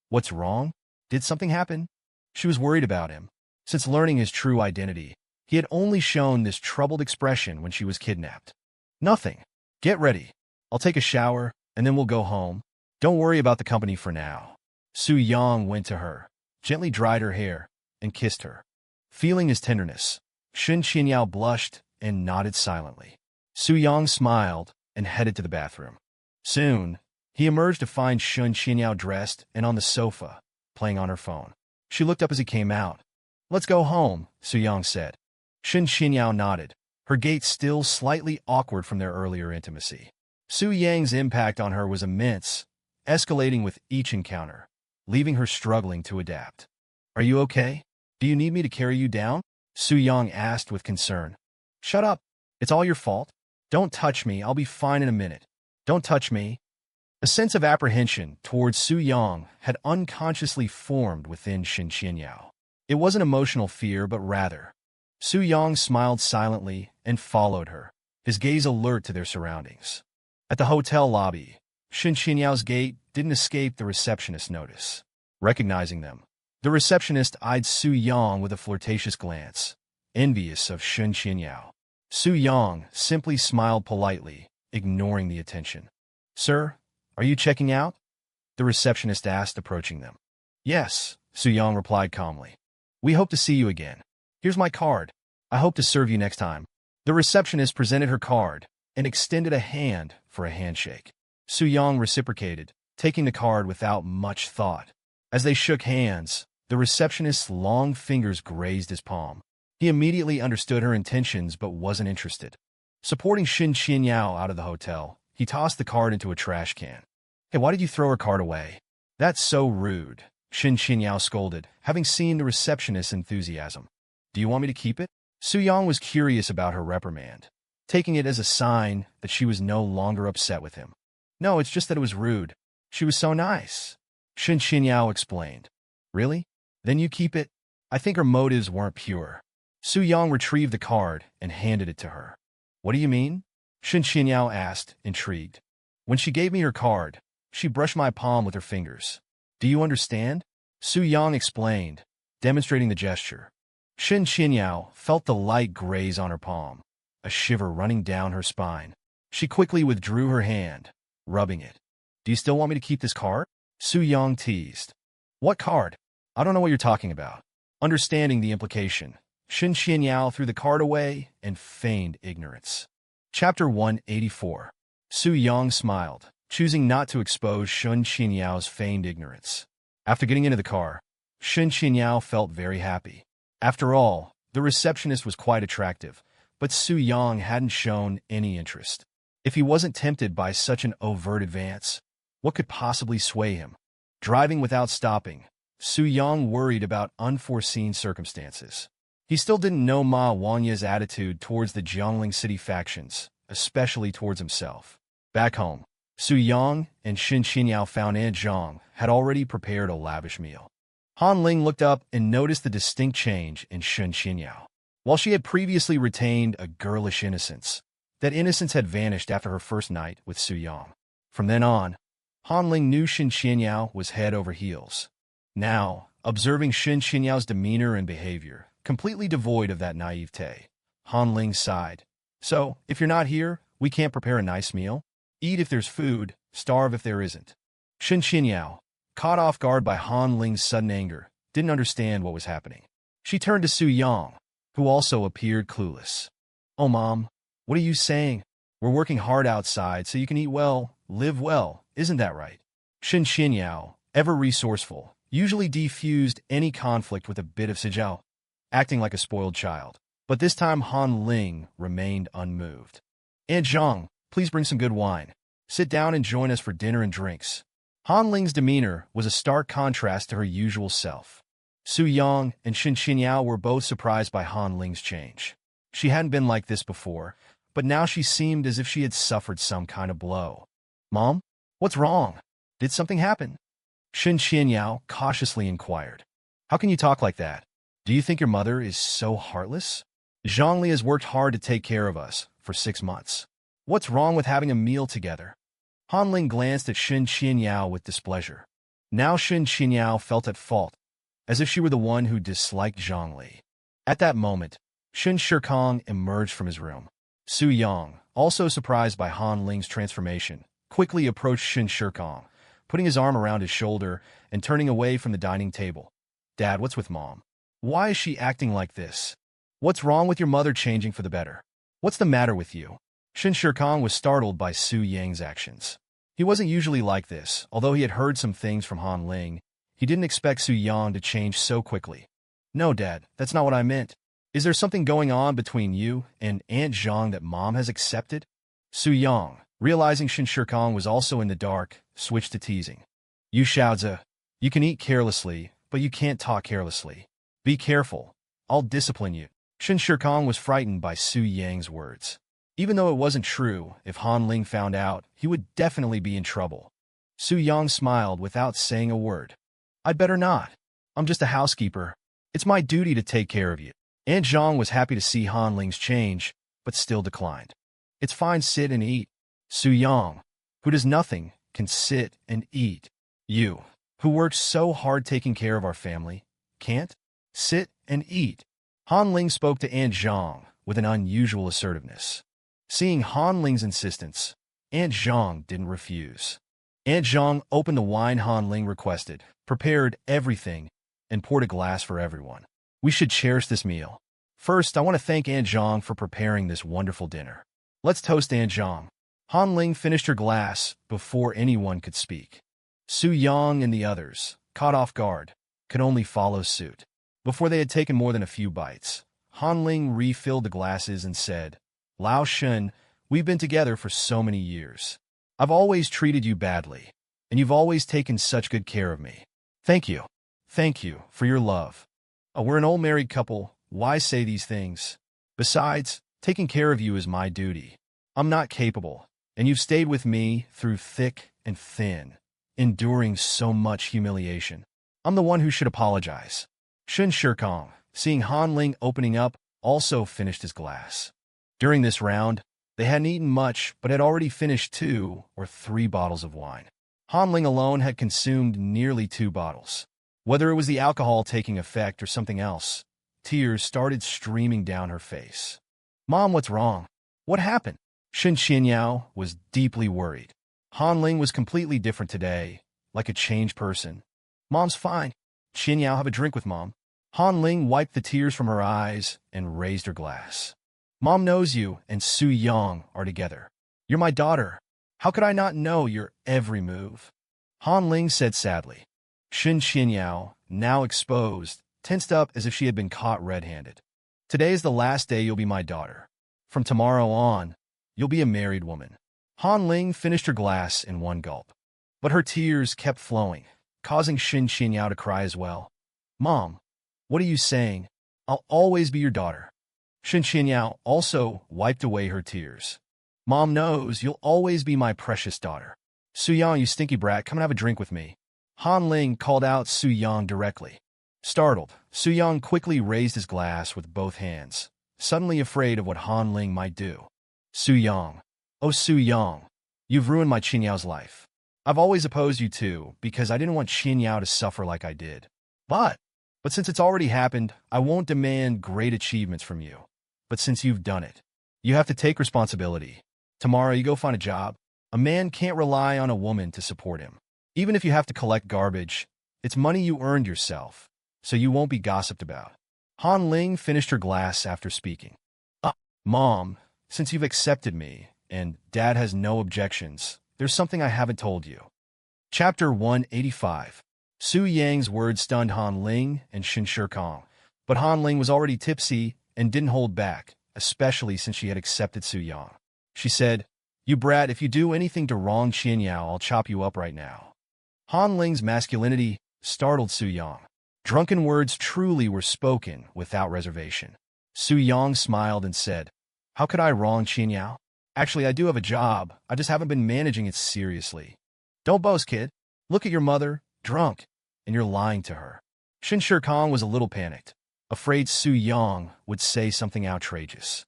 What's wrong? Did something happen? She was worried about him. Since learning his true identity, he had only shown this troubled expression when she was kidnapped. Nothing. Get ready. I'll take a shower, and then we'll go home. Don't worry about the company for now. Su-young went to her, gently dried her hair, and kissed her. Feeling his tenderness, Shen Qianyao blushed and nodded silently. Su-young smiled and headed to the bathroom. Soon, he emerged to find Shen Qianyao dressed and on the sofa, playing on her phone. She looked up as he came out. Let's go home, Su-young said. Shen Qianyao nodded, her gait still slightly awkward from their earlier intimacy. Su-young's impact on her was immense, escalating with each encounter, leaving her struggling to adapt. Are you okay? Do you need me to carry you down? Su-young asked with concern. Shut up. It's all your fault. Don't touch me. I'll be fine in a minute. Don't touch me. A sense of apprehension towards Su-young had unconsciously formed within Shen Qianyao. It wasn't emotional fear, but rather. Su-young smiled silently and followed her, his gaze alert to their surroundings. At the hotel lobby, Shen Qianyao's gait didn't escape the receptionist's notice. Recognizing them, the receptionist eyed Su-young with a flirtatious glance, envious of Shen Qianyao. Su-young simply smiled politely, ignoring the attention. Sir, are you checking out? The receptionist asked, approaching them. Yes, Su-young replied calmly. We hope to see you again. Here's my card. I hope to serve you next time. The receptionist presented her card and extended a hand for a handshake. Su-young reciprocated, taking the card without much thought. As they shook hands, the receptionist's long fingers grazed his palm. He immediately understood her intentions but wasn't interested. Supporting Shen Qianyao out of the hotel, he tossed the card into a trash can. Hey, why did you throw her card away? That's so rude, Shen Qianyao scolded, having seen the receptionist's enthusiasm. Do you want me to keep it? Su-young was curious about her reprimand, taking it as a sign that she was no longer upset with him. No, it's just that it was rude. She was so nice. Shen Qianyao explained. Really? Then you keep it? I think her motives weren't pure. Su-young retrieved the card and handed it to her. What do you mean? Shen Qianyao asked, intrigued. When she gave me her card, she brushed my palm with her fingers. Do you understand? Su-young explained, demonstrating the gesture. Shen Qinyao felt the light graze on her palm, a shiver running down her spine. She quickly withdrew her hand, rubbing it. Do you still want me to keep this card? Su Yang teased. What card? I don't know what you're talking about. Understanding the implication, Shen Qinyao threw the card away and feigned ignorance. Chapter 184. Su Yang smiled, choosing not to expose Shen Qinyao feigned ignorance. After getting into the car, Shen Qinyao felt very happy. After all, the receptionist was quite attractive, but Su Yang hadn't shown any interest. If he wasn't tempted by such an overt advance, what could possibly sway him? Driving without stopping, Su Yang worried about unforeseen circumstances. He still didn't know Ma Wanya's attitude towards the Jiangling city factions, especially towards himself. Back home, Su Yang and Shen Qinyao found Aunt Zhang had already prepared a lavish meal. Han Ling looked up and noticed the distinct change in Shen Qinyao. While she had previously retained a girlish innocence, that innocence had vanished after her first night with Su Yang. From then on, Han Ling knew Shen Qinyao was head over heels. Now, observing Shen Qinyao demeanor and behavior, completely devoid of that naivete, Han Ling sighed. So, if you're not here, we can't prepare a nice meal? Eat if there's food, starve if there isn't. Shen Qinyao, caught off guard by Han Ling's sudden anger, didn't understand what was happening. She turned to Su Yang, who also appeared clueless. Oh, Mom, what are you saying? We're working hard outside so you can eat well, live well, isn't that right? Shen Qinyao, ever resourceful, usually defused any conflict with a bit of sijao, acting like a spoiled child. But this time Han Ling remained unmoved. Aunt Zhang, please bring some good wine. Sit down and join us for dinner and drinks. Han Ling's demeanor was a stark contrast to her usual self. Su Yang and Shen Qinyao were both surprised by Han Ling's change. She hadn't been like this before, but now she seemed as if she had suffered some kind of blow. Mom, what's wrong? Did something happen? Shen Qinyao cautiously inquired. How can you talk like that? Do you think your mother is so heartless? Zhongli has worked hard to take care of us for 6 months. What's wrong with having a meal together? Han Ling glanced at Shen Qinyao with displeasure. Now Shen Qinyao felt at fault, as if she were the one who disliked Zhongli. At that moment, Shen Shikong emerged from his room. Su Yang, also surprised by Han Ling's transformation, quickly approached Shen Shikong, putting his arm around his shoulder and turning away from the dining table. Dad, what's with Mom? Why is she acting like this? What's wrong with your mother changing for the better? What's the matter with you? Shen Shikong was startled by Su Yang's actions. He wasn't usually like this, although he had heard some things from Han Ling. He didn't expect Su Yang to change so quickly. No, Dad, that's not what I meant. Is there something going on between you and Aunt Zhang that Mom has accepted? Su Yang, realizing Shen Shikong was also in the dark, switched to teasing. You Xiaozi, you can eat carelessly, but you can't talk carelessly. Be careful. I'll discipline you. Shen Shikong was frightened by Su Yang's words. Even though it wasn't true, if Han Ling found out, he would definitely be in trouble. Su Yang smiled without saying a word. I'd better not. I'm just a housekeeper. It's my duty to take care of you. Aunt Zhang was happy to see Han Ling's change, but still declined. It's fine, sit and eat. Su Yang, who does nothing, can sit and eat. You, who works so hard taking care of our family, can't sit and eat. Han Ling spoke to Aunt Zhang with an unusual assertiveness. Seeing Han Ling's insistence, Aunt Zhang didn't refuse. Aunt Zhang opened the wine Han Ling requested, prepared everything, and poured a glass for everyone. We should cherish this meal. First, I want to thank Aunt Zhang for preparing this wonderful dinner. Let's toast Aunt Zhang. Han Ling finished her glass before anyone could speak. Su Yang and the others, caught off guard, could only follow suit. Before they had taken more than a few bites, Han Ling refilled the glasses and said, Lao Shen, we've been together for so many years. I've always treated you badly, and you've always taken such good care of me. Thank you. Thank you for your love. We're an old married couple. Why say these things? Besides, taking care of you is my duty. I'm not capable, and you've stayed with me through thick and thin, enduring so much humiliation. I'm the one who should apologize. Shen Shikong, seeing Han Ling opening up, also finished his glass. During this round, they hadn't eaten much but had already finished 2 or 3 bottles of wine. Han Ling alone had consumed nearly 2 bottles. Whether it was the alcohol taking effect or something else, Tears started streaming down her face. Mom, what's wrong? What happened? Shen Qianyao was deeply worried. Han Ling was completely different today, like a changed person. Mom's fine. Qianyao, have a drink with Mom. Han Ling wiped the tears from her eyes and raised her glass. Mom knows you and Su Yang are together. You're my daughter. How could I not know your every move? Han Ling said sadly. Shen Qianyao, now exposed, tensed up as if she had been caught red-handed. Today is the last day you'll be my daughter. From tomorrow on, you'll be a married woman. Han Ling finished her glass in one gulp. But her tears kept flowing, causing Shen Qianyao to cry as well. Mom, what are you saying? I'll always be your daughter. Shen Qianyao also wiped away her tears. Mom knows you'll always be my precious daughter. Su Yang, you stinky brat, come and have a drink with me. Han Ling called out Su Yang directly. Startled, Su Yang quickly raised his glass with both hands, suddenly afraid of what Han Ling might do. Su Yang. Oh, Su Yang. You've ruined my Qianyao's life. I've always opposed you too, because I didn't want Qianyao to suffer like I did. But since it's already happened, I won't demand great achievements from you. But since you've done it, you have to take responsibility. Tomorrow you go find a job. A man can't rely on a woman to support him. Even if you have to collect garbage, it's money you earned yourself, so you won't be gossiped about. Han Ling finished her glass after speaking. Mom, since you've accepted me, and Dad has no objections, there's something I haven't told you. Chapter 185. Su Yang's words stunned Han Ling and Shen Shikong, but Han Ling was already tipsy and didn't hold back, especially since she had accepted Su Yang. She said, You brat, if you do anything to wrong Qianyao, I'll chop you up right now. Han Ling's masculinity startled Su Yang. Drunken words truly were spoken without reservation. Su Yang smiled and said, How could I wrong Qianyao? Actually, I do have a job. I just haven't been managing it seriously. Don't boast, kid. Look at your mother, drunk, and you're lying to her. Shen Shikong was a little panicked, afraid Su Yang would say something outrageous.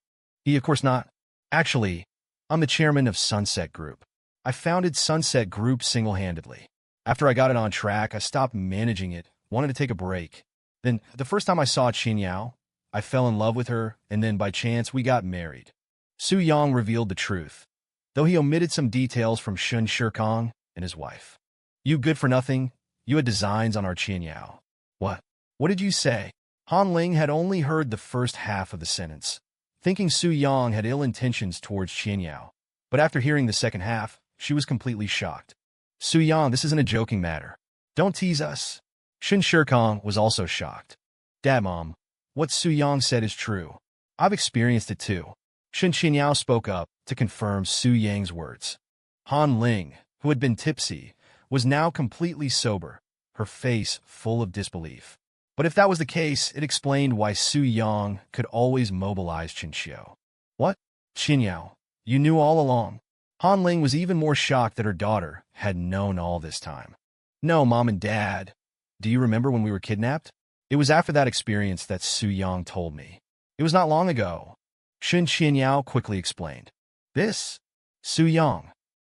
Of course not. Actually, I'm the chairman of Sunset Group. I founded Sunset Group single-handedly. After I got it on track, I stopped managing it, wanted to take a break. Then, the first time I saw Qianyao, I fell in love with her, and then by chance we got married. Su Yang revealed the truth, though he omitted some details from Shen Shikong and his wife. You good for nothing, you had designs on our Qianyao. What? What did you say? Han Ling had only heard the first half of the sentence, thinking Su Yang had ill intentions towards Qianyao. But after hearing the second half, she was completely shocked. Su Yang, this isn't a joking matter. Don't tease us. Shen Shikong was also shocked. Dad, Mom, what Su Yang said is true. I've experienced it too. Shen Qianyao spoke up to confirm Su Yang's words. Han Ling, who had been tipsy, was now completely sober, her face full of disbelief. But if that was the case, it explained why Su Yang could always mobilize Qianyao. What? Qianyao, you knew all along? Han Ling was even more shocked that her daughter had known all this time. No, Mom and Dad. Do you remember when we were kidnapped? It was after that experience that Su Yang told me. It was not long ago. Shen Qianyao quickly explained. This? Su Yang.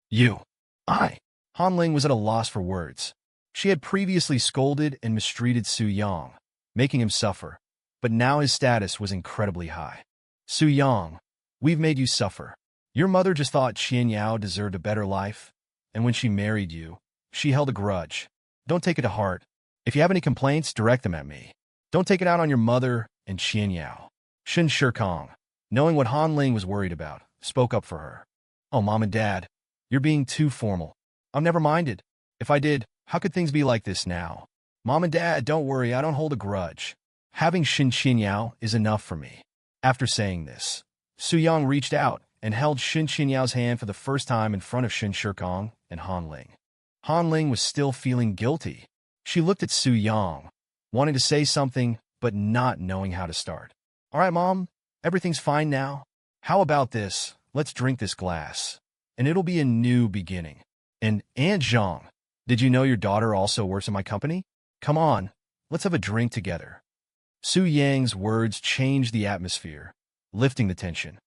You. I. Han Ling was at a loss for words. She had previously scolded and mistreated Su Yang, making him suffer, but now his status was incredibly high. Su Yang, we've made you suffer. Your mother just thought Qianyao deserved a better life, and when she married you, she held a grudge. Don't take it to heart. If you have any complaints, direct them at me. Don't take it out on your mother and Qianyao. Shen Shikong, knowing what Han Ling was worried about, spoke up for her. Oh, Mom and Dad, you're being too formal. I've never minded. If I did, how could things be like this now? Mom and Dad, don't worry, I don't hold a grudge. Having Shen Qianyao is enough for me. After saying this, Su Yang reached out and held Shen Qianyao's hand for the first time in front of Shen Shikong and Han Ling. Han Ling was still feeling guilty. She looked at Su Yang, wanting to say something, but not knowing how to start. All right, Mom, everything's fine now. How about this? Let's drink this glass, and it'll be a new beginning. And Aunt Zhang, did you know your daughter also works in my company? Come on, let's have a drink together. Su Yang's words changed the atmosphere, lifting the tension.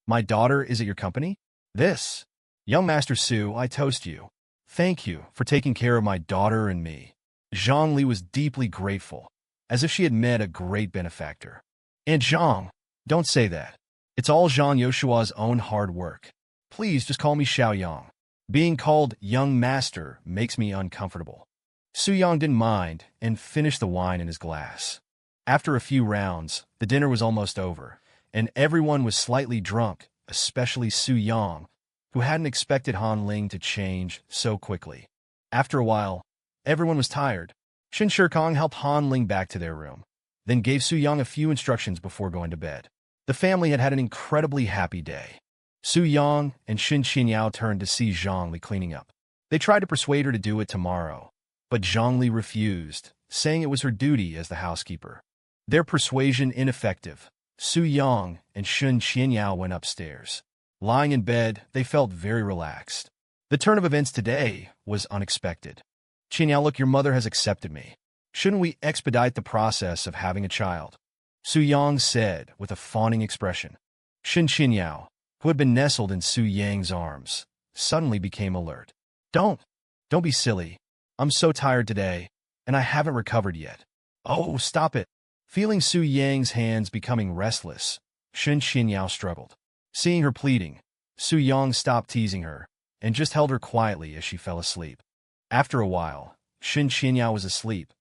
My daughter is at your company? This. Young Master Su, I toast you. Thank you for taking care of my daughter and me. Zhang Li was deeply grateful, as if she had met a great benefactor. "Aunt Zhang, don't say that. It's all Zhang Yoshua's own hard work. Please just call me Xiaoyang. Being called young master makes me uncomfortable." Su Yang didn't mind and finished the wine in his glass. After a few rounds, the dinner was almost over, and everyone was slightly drunk, especially Su Yang, who hadn't expected Han Ling to change so quickly. After a while, everyone was tired. Shen Shikong helped Han Ling back to their room, then gave Su Yang a few instructions before going to bed. The family had had an incredibly happy day. Su Yang and Shen Qinyao turned to see Zhongli cleaning up. They tried to persuade her to do it tomorrow, but Zhongli refused, saying it was her duty as the housekeeper. Their persuasion ineffective, Su Yang and Shen Qinyao went upstairs. Lying in bed, they felt very relaxed. The turn of events today was unexpected. "Qinyao, look, your mother has accepted me. Shouldn't we expedite the process of having a child?" Su Yang said with a fawning expression. Shen Qinyao, who had been nestled in Su Yang's arms, suddenly became alert. Don't be silly. I'm so tired today, and I haven't recovered yet." "Oh, stop it." Feeling Su Yang's hands becoming restless, Shen Qinyao struggled. Seeing her pleading, Su Yang stopped teasing her and just held her quietly as she fell asleep. After a while, Shen Qinyao was asleep,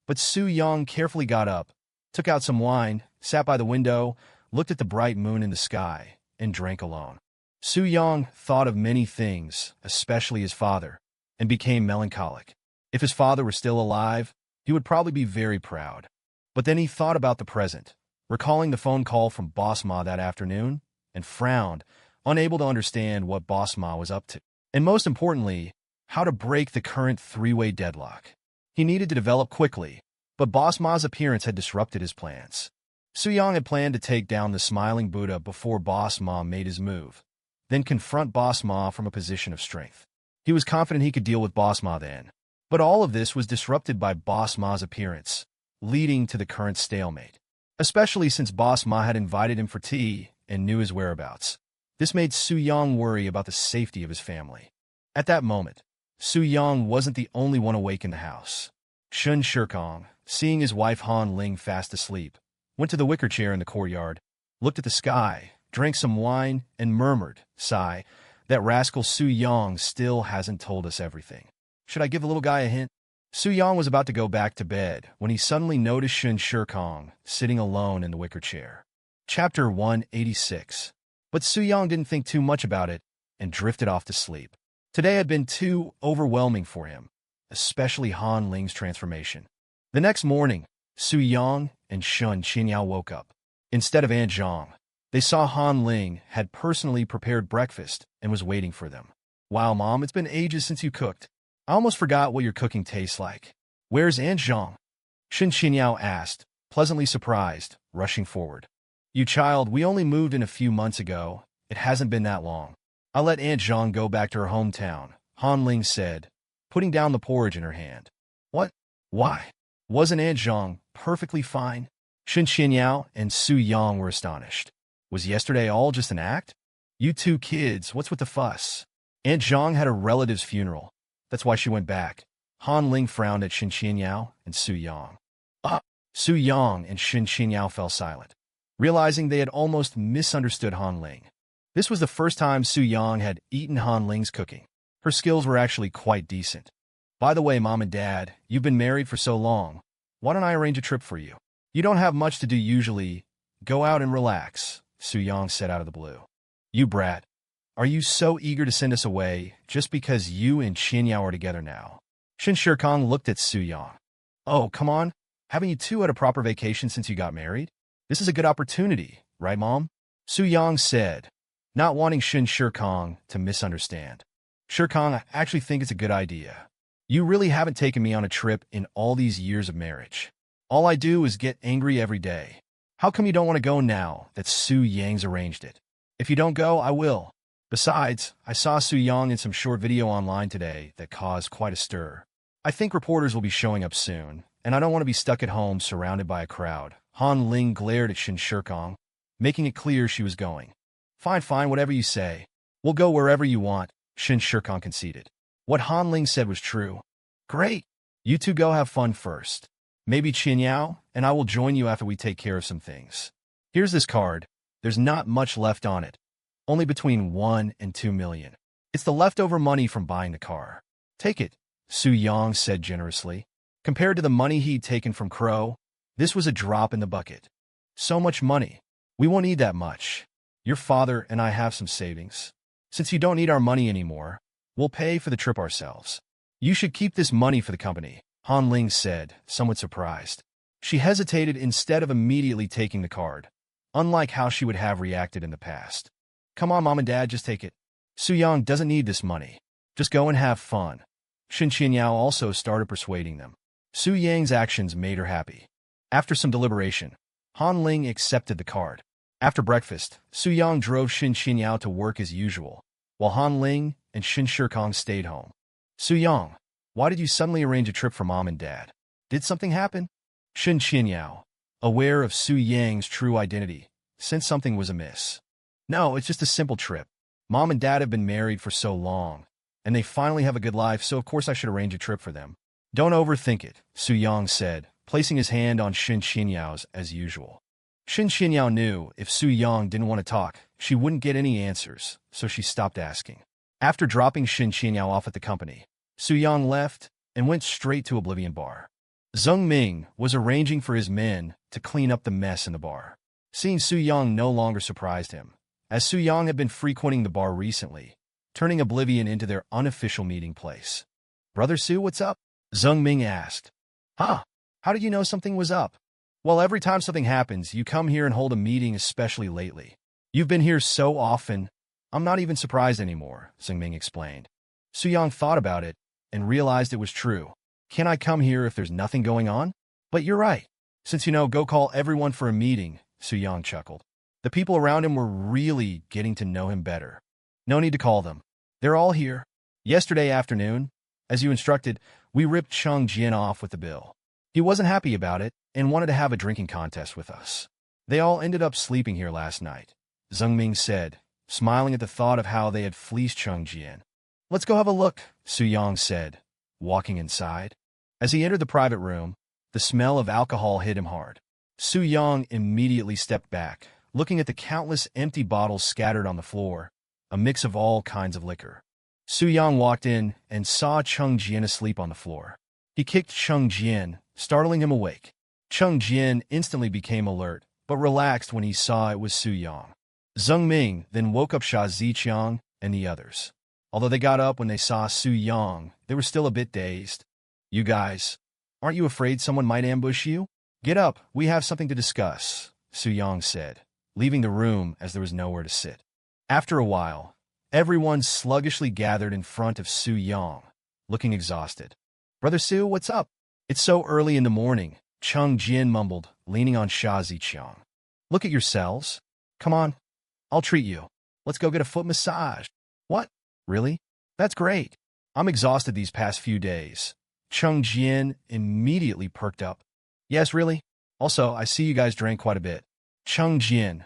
but Su Yang carefully got up, took out some wine, sat by the window, looked at the bright moon in the sky, and drank alone. Su Yang thought of many things, especially his father, and became melancholic. If his father were still alive, he would probably be very proud. But then he thought about the present, recalling the phone call from Boss Ma that afternoon, and frowned, unable to understand what Boss Ma was up to. And most importantly, how to break the current three-way deadlock. He needed to develop quickly, but Boss Ma's appearance had disrupted his plans. Su Yang had planned to take down the smiling Buddha before Boss Ma made his move, then confront Boss Ma from a position of strength. He was confident he could deal with Boss Ma then. But all of this was disrupted by Boss Ma's appearance, leading to the current stalemate. Especially since Boss Ma had invited him for tea and knew his whereabouts. This made Su Yang worry about the safety of his family. At that moment, Su Yang wasn't the only one awake in the house. Shen Shikong, seeing his wife Han Ling fast asleep, went to the wicker chair in the courtyard, looked at the sky, drank some wine, and murmured, "Sigh, that rascal Su Yang still hasn't told us everything. Should I give the little guy a hint?" Su Yang was about to go back to bed when he suddenly noticed Shen Shikong sitting alone in the wicker chair. Chapter 186. But Su Yang didn't think too much about it and drifted off to sleep. Today had been too overwhelming for him, especially Han Ling's transformation. The next morning, Su Yang and Shen Qinyao woke up. Instead of Aunt Zhang, they saw Han Ling had personally prepared breakfast and was waiting for them. "Wow, Mom, it's been ages since you cooked. I almost forgot what your cooking tastes like. Where's Aunt Zhang?" Shen Qinyao asked, pleasantly surprised, rushing forward. "You child, we only moved in a few months ago. It hasn't been that long. I'll let Aunt Zhang go back to her hometown," Han Ling said, putting down the porridge in her hand. "What? Why? Wasn't Aunt Zhang perfectly fine?" Shen Qinyao and Su Yang were astonished. "Was yesterday all just an act? You two kids, what's with the fuss? Aunt Zhang had a relative's funeral. That's why she went back." Han Ling frowned at Shen Qinyao and Su Yang. Su Yang and Shen Qinyao fell silent, realizing they had almost misunderstood Han Ling. This was the first time Su Yang had eaten Han Ling's cooking. Her skills were actually quite decent. "By the way, Mom and Dad, you've been married for so long. Why don't I arrange a trip for you? You don't have much to do usually. Go out and relax," Su Yang said out of the blue. "You brat. Are you so eager to send us away just because you and Qinyao are together now?" Shen Shikong looked at Su Yang. "Oh, come on. Haven't you two had a proper vacation since you got married? This is a good opportunity, right, Mom?" Su Yang said, not wanting Shen Shikong to misunderstand. "Shikong, I actually think it's a good idea. You really haven't taken me on a trip in all these years of marriage. All I do is get angry every day. How come you don't want to go now that Su Yang's arranged it? If you don't go, I will. Besides, I saw Su Yang in some short video online today that caused quite a stir. I think reporters will be showing up soon, and I don't want to be stuck at home surrounded by a crowd." Han Ling glared at Shen Shikong, making it clear she was going. Fine, whatever you say. We'll go wherever you want," Shen Shikong conceded. What Han Ling said was true. "Great. You two go have fun first. Maybe Qinyao and I will join you after we take care of some things. Here's this card. There's not much left on it. Only between 1 and 2 million. It's the leftover money from buying the car. Take it, Su Yang said generously. Compared to the money he'd taken from Crow, this was a drop in the bucket. So much money. We won't need that much. Your father and I have some savings. Since you don't need our money anymore, we'll pay for the trip ourselves. You should keep this money for the company, Han Ling said, somewhat surprised. She hesitated instead of immediately taking the card, unlike how she would have reacted in the past. Come on, Mom and Dad, just take it. Su Yang doesn't need this money. Just go and have fun. Shen Qinyao also started persuading them. Su Yang's actions made her happy. After some deliberation, Han Ling accepted the card. After breakfast, Su Yang drove Shen Qinyao to work as usual, while Han Ling and Shen Shikong stayed home. Su Yang, why did you suddenly arrange a trip for Mom and Dad? Did something happen? Shen Qinyao, aware of Su Yang's true identity, sensed something was amiss. No, it's just a simple trip. Mom and Dad have been married for so long, and they finally have a good life, so of course I should arrange a trip for them. Don't overthink it, Su Yang said, placing his hand on Shen Qinyao as usual. Shen Qinyao knew if Su Yang didn't want to talk, she wouldn't get any answers, so she stopped asking. After dropping Shen Qinyao off at the company, Su Yang left and went straight to Oblivion Bar. Zheng Ming was arranging for his men to clean up the mess in the bar. Seeing Su Yang no longer surprised him, as Su Yang had been frequenting the bar recently, turning Oblivion into their unofficial meeting place. Brother Su, what's up? Zheng Ming asked. Huh? How did you know something was up? Well, every time something happens, you come here and hold a meeting, especially lately. You've been here so often, I'm not even surprised anymore, Zheng Ming explained. Su Yang thought about it and realized it was true. Can I come here if there's nothing going on? But you're right. Since you know, go call everyone for a meeting, Su Yang chuckled. The people around him were really getting to know him better. No need to call them. They're all here. Yesterday afternoon, as you instructed, we ripped Cheng Jian off with the bill. He wasn't happy about it and wanted to have a drinking contest with us. They all ended up sleeping here last night, Zheng Ming said, smiling at the thought of how they had fleeced Cheng Jian. Let's go have a look, Su Yang said, walking inside. As he entered the private room, the smell of alcohol hit him hard. Su Yang immediately stepped back, looking at the countless empty bottles scattered on the floor, a mix of all kinds of liquor. Su Yang walked in and saw Cheng Jian asleep on the floor. He kicked Cheng Jian, startling him awake. Cheng Jian instantly became alert, but relaxed when he saw it was Su Yang. Zheng Ming then woke up Sha Ziqiang and the others. Although they got up when they saw Su Yang, they were still a bit dazed. You guys, aren't you afraid someone might ambush you? Get up, we have something to discuss, Su Yang said, leaving the room as there was nowhere to sit. After a while, everyone sluggishly gathered in front of Su Yang, looking exhausted. Brother Su, what's up? It's so early in the morning, Cheng Jian mumbled, leaning on Sha Ziqiang. Look at yourselves. Come on, I'll treat you. Let's go get a foot massage. What? Really? That's great. I'm exhausted these past few days. Cheng Jian immediately perked up. Yes, really? Also, I see you guys drank quite a bit. Cheng Jian,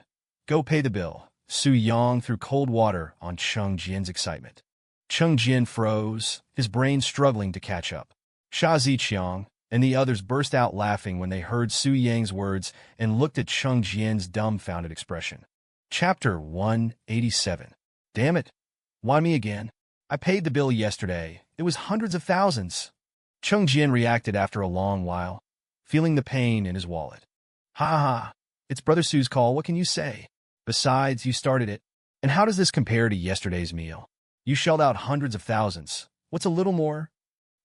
go pay the bill. Su Yang threw cold water on Cheng Jian's excitement. Cheng Jian froze, his brain struggling to catch up. Sha Ziqiang and the others burst out laughing when they heard Su Yang's words and looked at Cheng Jian's dumbfounded expression. Chapter 187. Damn it. Why me again? I paid the bill yesterday. It was hundreds of thousands. Cheng Jian reacted after a long while, feeling the pain in his wallet. Ha ha, it's Brother Su's call, what can you say? Besides, you started it. And how does this compare to yesterday's meal? You shelled out hundreds of thousands. What's a little more?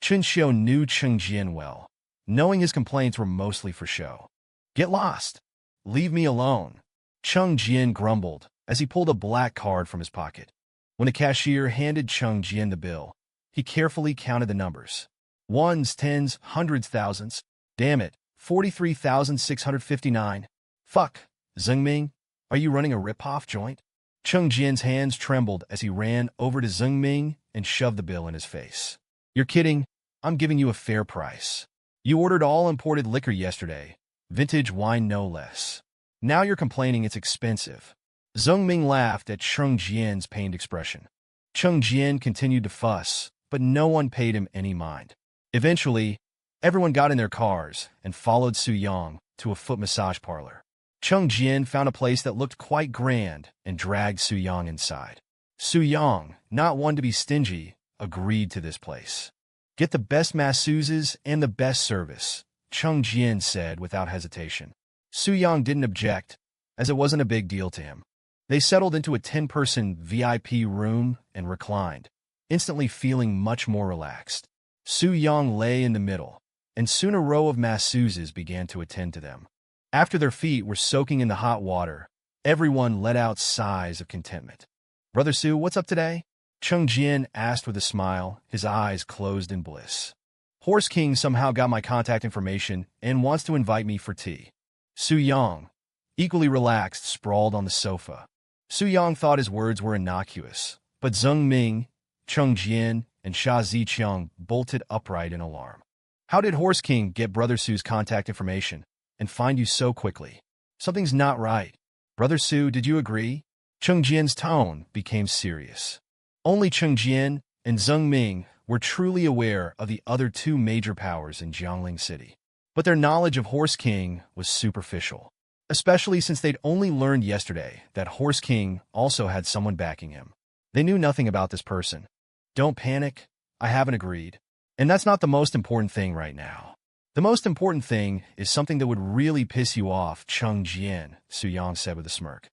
Chen Xiu knew Cheng Jian well, knowing his complaints were mostly for show. Get lost. Leave me alone. Cheng Jian grumbled as he pulled a black card from his pocket. When the cashier handed Cheng Jian the bill, he carefully counted the numbers. Ones, tens, hundreds, thousands. Damn it, 43,659. Fuck, Zheng Ming, are you running a rip-off joint? Cheng Jian's hands trembled as he ran over to Zheng Ming and shoved the bill in his face. You're kidding, I'm giving you a fair price. You ordered all imported liquor yesterday, vintage wine no less. Now you're complaining it's expensive. Zheng Ming laughed at Cheng Jian's pained expression. Cheng Jian continued to fuss, but no one paid him any mind. Eventually, Everyone got in their cars and followed Su Yang to a foot massage parlor. Cheng Jian found a place that looked quite grand and dragged Su Yang inside. Su Yang, not one to be stingy, agreed to this place. Get the best masseuses and the best service, Cheng Jian said without hesitation. Su Yang didn't object, as it wasn't a big deal to him. They settled into a 10-person VIP room and reclined, instantly feeling much more relaxed. Su Yang lay in the middle, and soon a row of masseuses began to attend to them. After their feet were soaking in the hot water, everyone let out sighs of contentment. "Brother Su, what's up today?" Cheng Jian asked with a smile, his eyes closed in bliss. "Horse King somehow got my contact information and wants to invite me for tea." Su Yang, equally relaxed, sprawled on the sofa. Su Yang thought his words were innocuous, but Zheng Ming, Cheng Jian, and Sha Ziqiang bolted upright in alarm. "How did Horse King get Brother Su's contact information and find you so quickly? Something's not right. Brother Su, did you agree?" Cheng Jian's tone became serious. Only Cheng Jian and Zheng Ming were truly aware of the other two major powers in Jiangling City. But their knowledge of Horse King was superficial, especially since they'd only learned yesterday that Horse King also had someone backing him. They knew nothing about this person. "Don't panic, I haven't agreed. And that's not the most important thing right now. The most important thing is something that would really piss you off, Cheng Jian," Su Yang said with a smirk.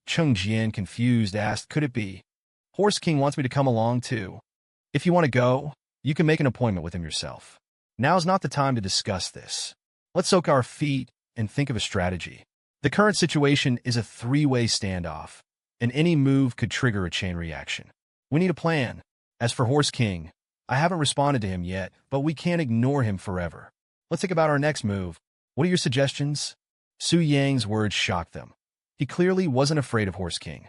Cheng Jian, confused, asked, "Could it be? Horse King wants me to come along too. If you want to go, you can make an appointment with him yourself. Now's not the time to discuss this. Let's soak our feet and think of a strategy. The current situation is a three-way standoff, and any move could trigger a chain reaction. We need a plan. As for Horse King, I haven't responded to him yet, but we can't ignore him forever. Let's think about our next move. What are your suggestions?" Su Yang's words shocked them. He clearly wasn't afraid of Horse King.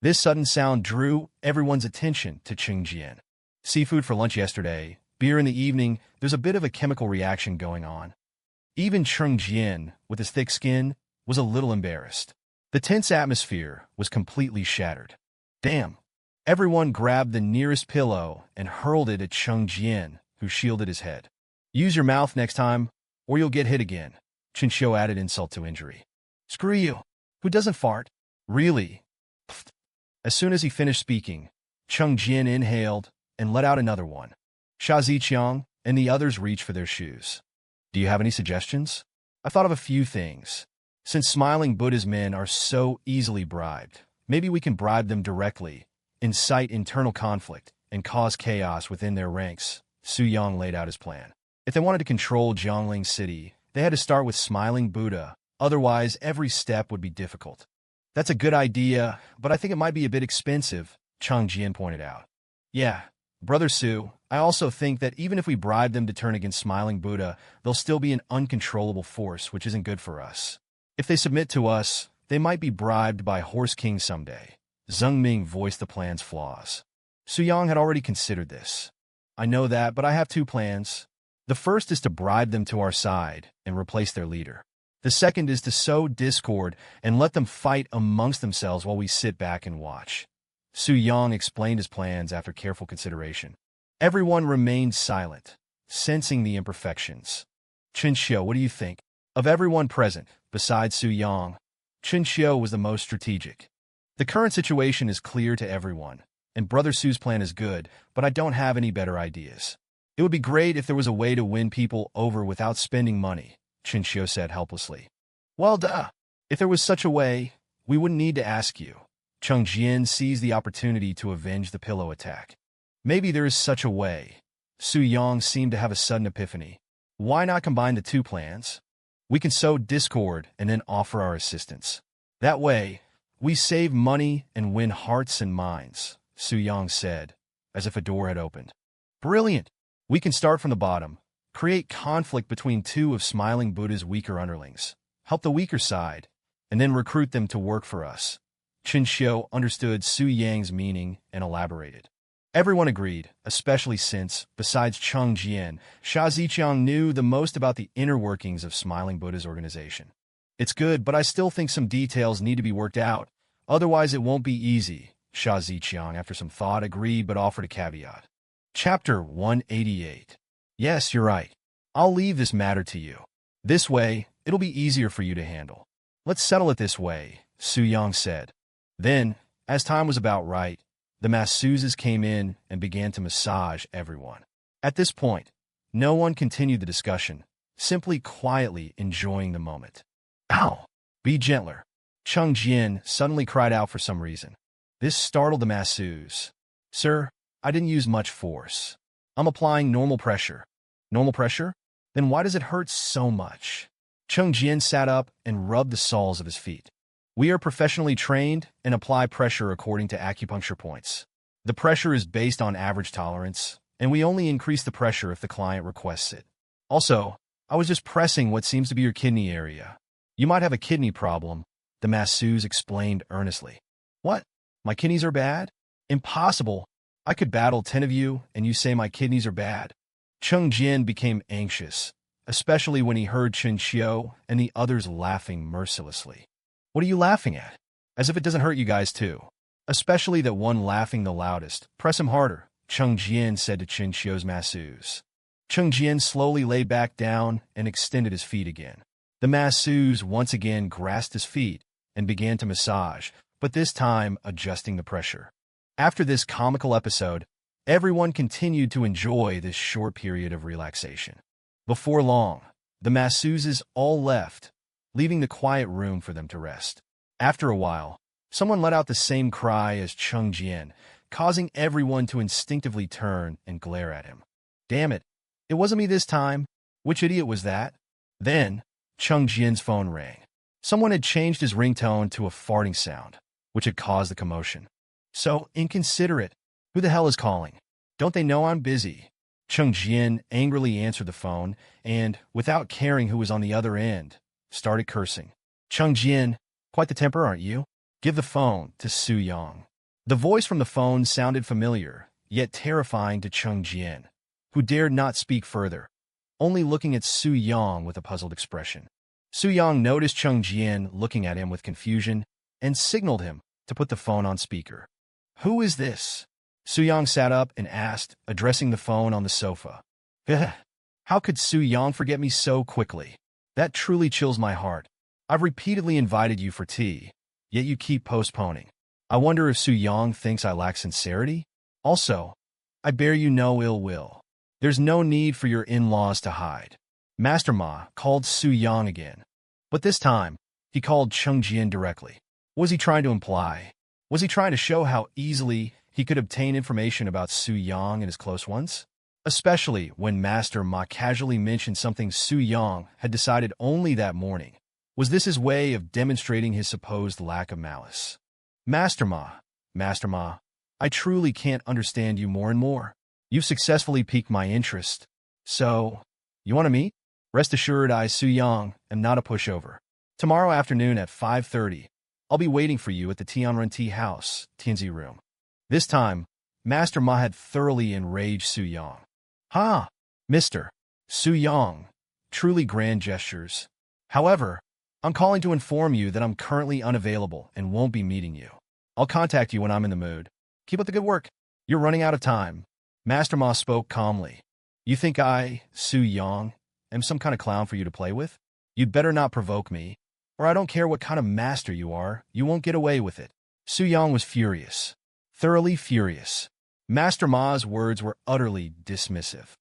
This sudden sound drew everyone's attention to Cheng Jian. "Seafood for lunch yesterday, beer in the evening, there's a bit of a chemical reaction going on." Even Cheng Jian, with his thick skin, was a little embarrassed. The tense atmosphere was completely shattered. "Damn." Everyone grabbed the nearest pillow and hurled it at Cheng Jian, who shielded his head. "Use your mouth next time, or you'll get hit again," Chen Xiu added insult to injury. "Screw you. Who doesn't fart?" "Really?" As soon as he finished speaking, Cheng Jian inhaled and let out another one. Sha Ziqiang and the others reached for their shoes. "Do you have any suggestions?" "I've thought of a few things. Since Smiling Buddha's men are so easily bribed, maybe we can bribe them directly, incite internal conflict, and cause chaos within their ranks." Su Yang laid out his plan. If they wanted to control Jiangling City, they had to start with Smiling Buddha, otherwise every step would be difficult. "That's a good idea, but I think it might be a bit expensive," Cheng Jian pointed out. "Yeah, Brother Su, I also think that even if we bribe them to turn against Smiling Buddha, they'll still be an uncontrollable force, which isn't good for us. If they submit to us, they might be bribed by Horse King someday." Zheng Ming voiced the plan's flaws. Su Yang had already considered this. "I know that, but I have two plans. The first is to bribe them to our side and replace their leader. The second is to sow discord and let them fight amongst themselves while we sit back and watch." Su Yang explained his plans after careful consideration. Everyone remained silent, sensing the imperfections. "Chen Xiu, what do you think?" Of everyone present, besides Su Yang, Chen Xiu was the most strategic. "The current situation is clear to everyone, and Brother Su's plan is good, but I don't have any better ideas. It would be great if there was a way to win people over without spending money," Chen Xiu said helplessly. "Well, duh. If there was such a way, we wouldn't need to ask you." Cheng Jian seized the opportunity to avenge the pillow attack. "Maybe there is such a way." Su Yang seemed to have a sudden epiphany. "Why not combine the two plans? We can sow discord and then offer our assistance. That way, we save money and win hearts and minds," Su Yang said, as if a door had opened. "Brilliant. We can start from the bottom, create conflict between two of Smiling Buddha's weaker underlings, help the weaker side, and then recruit them to work for us." Chen Xiu understood Su Yang's meaning and elaborated. Everyone agreed, especially since, besides Cheng Jian, Sha Ziqiang knew the most about the inner workings of Smiling Buddha's organization. "It's good, but I still think some details need to be worked out. Otherwise it won't be easy," Sha Ziqiang, after some thought, agreed but offered a caveat. Chapter 188. "Yes, you're right. I'll leave this matter to you. This way, it'll be easier for you to handle. Let's settle it this way, Su-young said. Then, as time was about right, the masseuses came in and began to massage everyone. At this point, no one continued the discussion, simply quietly enjoying the moment. Ow! Be gentler. Chung Jin suddenly cried out for some reason. This startled the masseuse. Sir, I didn't use much force. I'm applying normal pressure. Normal pressure? Then why does it hurt so much? Chung Jin sat up and rubbed the soles of his feet. We are professionally trained and apply pressure according to acupuncture points. The pressure is based on average tolerance, and we only increase the pressure if the client requests it. Also, I was just pressing what seems to be your kidney area. You might have a kidney problem, the masseuse explained earnestly. What? My kidneys are bad? Impossible. I could battle 10 of you, and you say my kidneys are bad. Chung Jin became anxious, especially when he heard Chen Xiu and the others laughing mercilessly. What are you laughing at? As if it doesn't hurt you guys too. Especially that one laughing the loudest. Press him harder, Chung Jin said to Chen Xiu's masseuse. Chung Jin slowly lay back down and extended his feet again. The masseuse once again grasped his feet and began to massage, but this time adjusting the pressure. After this comical episode, everyone continued to enjoy this short period of relaxation. Before long, the masseuses all left, leaving the quiet room for them to rest. After a while, someone let out the same cry as Chung Jin, causing everyone to instinctively turn and glare at him. Damn it, it wasn't me this time. Which idiot was that? Then, Chung Jin's phone rang. Someone had changed his ringtone to a farting sound, which had caused the commotion. So inconsiderate. Who the hell is calling? Don't they know I'm busy? Chung Jin angrily answered the phone and, without caring who was on the other end, started cursing. Chung Jin, quite the temper, aren't you? Give the phone to Su-young. The voice from the phone sounded familiar, yet terrifying to Chung Jin, who dared not speak further, only looking at Su-young with a puzzled expression. Su-young noticed Chung Jin looking at him with confusion and signaled him to put the phone on speaker. Who is this? Su-young sat up and asked, addressing the phone on the sofa. How could Su-young forget me so quickly? That truly chills my heart. I've repeatedly invited you for tea, yet you keep postponing. I wonder if Su-young thinks I lack sincerity? Also, I bear you no ill will. There's no need for your in-laws to hide. Master Ma called Su-young again, but this time, he called Chung Jin directly. What was he trying to imply? Was he trying to show how easily he could obtain information about Su-young and his close ones? Especially when Master Ma casually mentioned something Su-young had decided only that morning. Was this his way of demonstrating his supposed lack of malice? Master Ma, I truly can't understand you more and more. You've successfully piqued my interest. So, you want to meet? Rest assured I, Su-young, am not a pushover. Tomorrow afternoon at 5:30, I'll be waiting for you at the Tianren Tea House, Tianzi Room. This time, Master Ma had thoroughly enraged Su-young. Ha! Mr. Su-young, truly grand gestures. However, I'm calling to inform you that I'm currently unavailable and won't be meeting you. I'll contact you when I'm in the mood. Keep up the good work. You're running out of time. Master Ma spoke calmly. You think I, Su-young, am some kind of clown for you to play with? You'd better not provoke me, or I don't care what kind of master you are, you won't get away with it. Su-young was furious. Thoroughly furious. Master Ma's words were utterly dismissive.